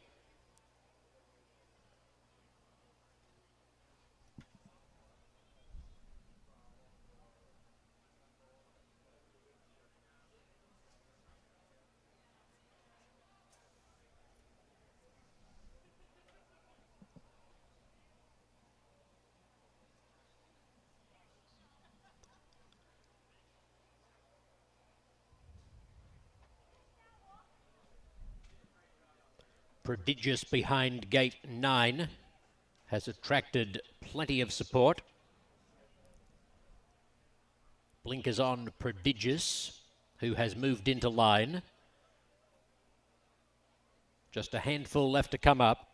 Prodigious behind gate 9 has attracted plenty of support. Blinkers on Prodigious, who has moved into line. Just a handful left to come up.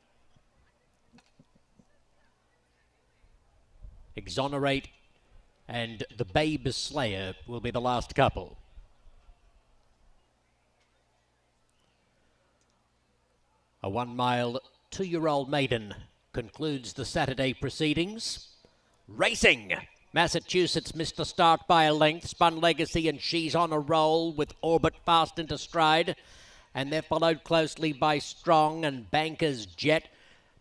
Exonerate and the Babe Slayer will be the last couple. A 1 mile, 2-year-old maiden concludes the Saturday proceedings. Racing! Massachusetts missed the start by a length. Spun Legacy and She's on a Roll with Orbit fast into stride. And they're followed closely by Strong and Banker's Jet.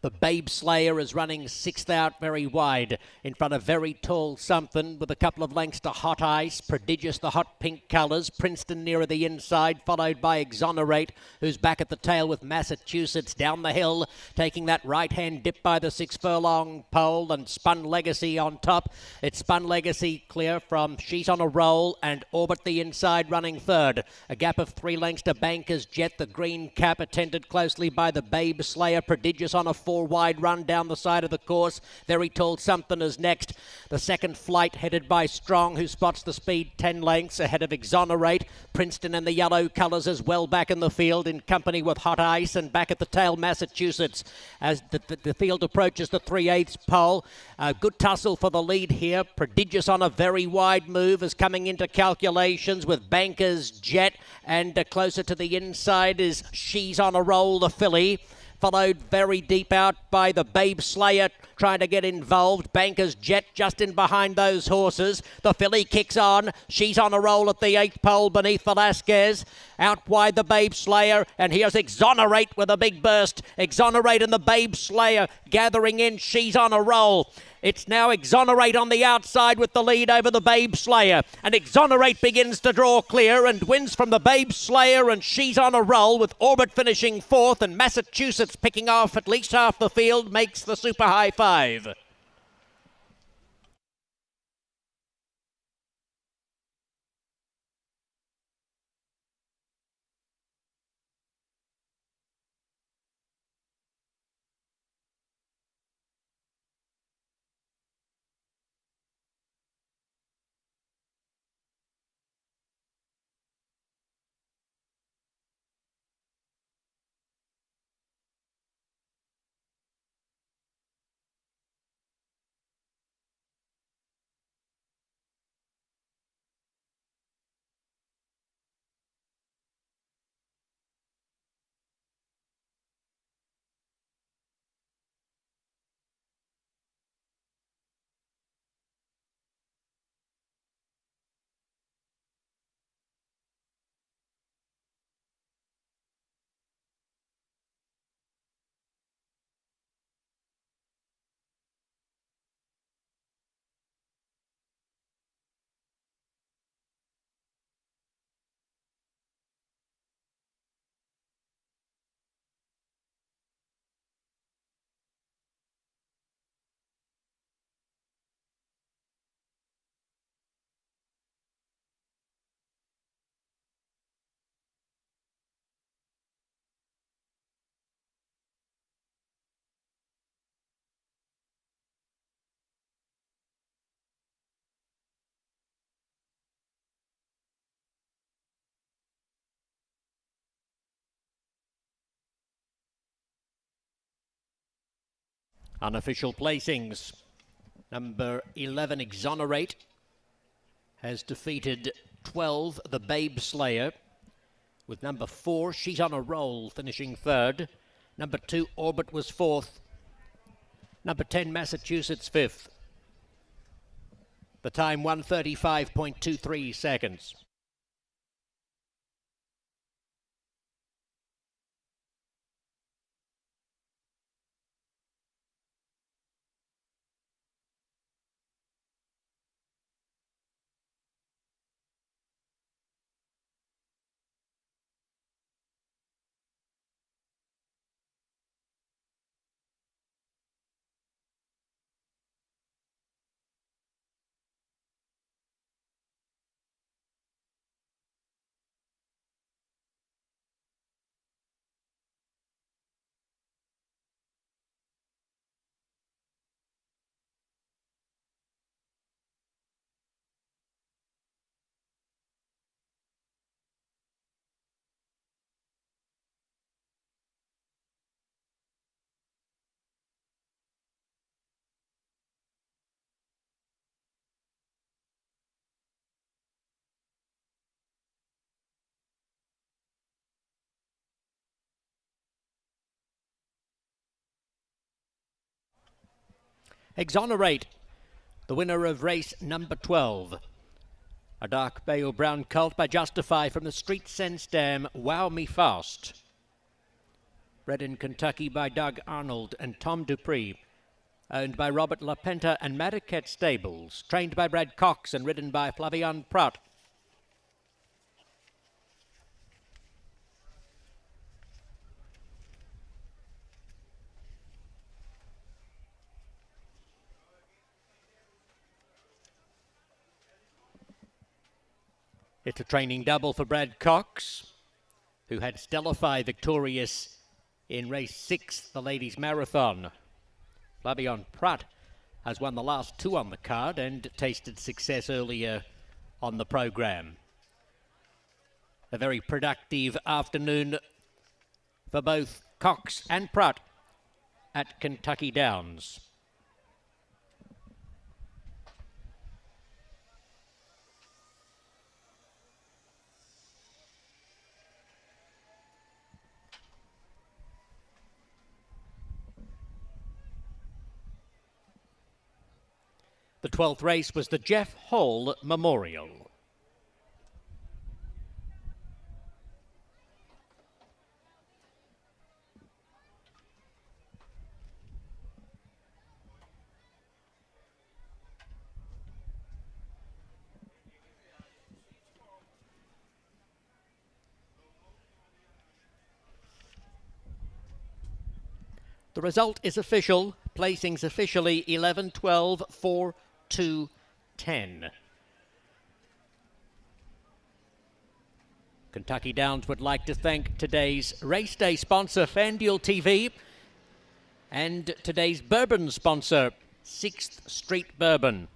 The Babe Slayer is running 6th out very wide in front of Very Tall Something with a couple of lengths to Hot Ice. Prodigious, the hot pink colours. Princeton nearer the inside, followed by Exonerate, who's back at the tail with Massachusetts down the hill, taking that right-hand dip by the 6 furlong pole, and Spun Legacy on top. It's Spun Legacy clear from She's on a Roll and Orbit the inside running third. A gap of 3 lengths to Banker's Jet, the green cap attended closely by the Babe Slayer. Prodigious on a 4 4 wide run down the side of the course. Very Tall Something is next. The second flight headed by Strong, who spots the speed 10 lengths ahead of Exonerate. Princeton and the yellow colours as well back in the field in company with Hot Ice, and back at the tail Massachusetts as the field approaches the 3/8 pole. Good tussle for the lead here. Prodigious on a very wide move is coming into calculations with Banker's Jet, and closer to the inside is She's on a Roll, the filly. Followed very deep out by the Babe Slayer trying to get involved. Banker's Jet just in behind those horses. The filly kicks on. She's on a roll at the 8th pole beneath Velasquez. Out wide the Babe Slayer, and here's Exonerate with a big burst. Exonerate and the Babe Slayer gathering in. She's on a roll. It's now Exonerate on the outside with the lead over the Babe Slayer. And Exonerate begins to draw clear and wins from the Babe Slayer, and She's on a Roll with Orbit finishing 4th, and Massachusetts picking off at least half the field makes the super high 5. Unofficial placings. Number 11, Exonerate, has defeated 12, the Babe Slayer, with number 4, She's on a Roll, finishing 3rd. Number 2, Orbit, was 4th. Number 10, Massachusetts, 5th. The time 1:35.23 seconds. Exonerate, the winner of race number 12. A dark pale brown colt by Justify from the Street Sense dam, Wow Me Fast. Bred in Kentucky by Doug Arnold and Tom Dupree. Owned by Robert LaPenta and Madaket Stables. Trained by Brad Cox and ridden by Flavian Pratt. It's a training double for Brad Cox, who had Stellify victorious In race 6, the ladies' marathon. Flavion Prat has won the last 2 on the card and tasted success earlier on the program. A very productive afternoon for both Cox and Prat at Kentucky Downs. The 12th race was the Jeff Hall Memorial. The result is official. Placings officially 11, 12, 4, 2, 10. Kentucky Downs would like to thank today's race day sponsor, FanDuel TV, and today's bourbon sponsor, 6th Street Bourbon.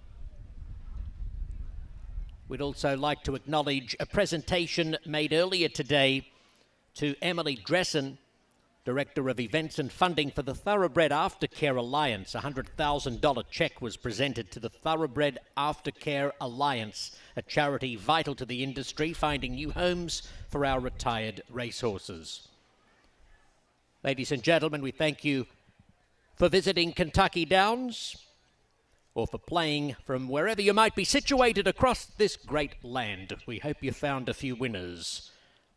We'd also like to acknowledge a presentation made earlier today to Emily Dressen, Director of Events and Funding for the Thoroughbred Aftercare Alliance. A $100,000 check was presented to the Thoroughbred Aftercare Alliance, a charity vital to the industry, finding new homes for our retired racehorses. Ladies and gentlemen, we thank you for visiting Kentucky Downs or for playing from wherever you might be situated across this great land. We hope you found a few winners.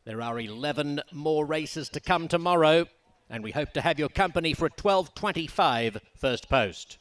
There are 11 more races to come tomorrow, and we hope to have your company for a 12:25 first post.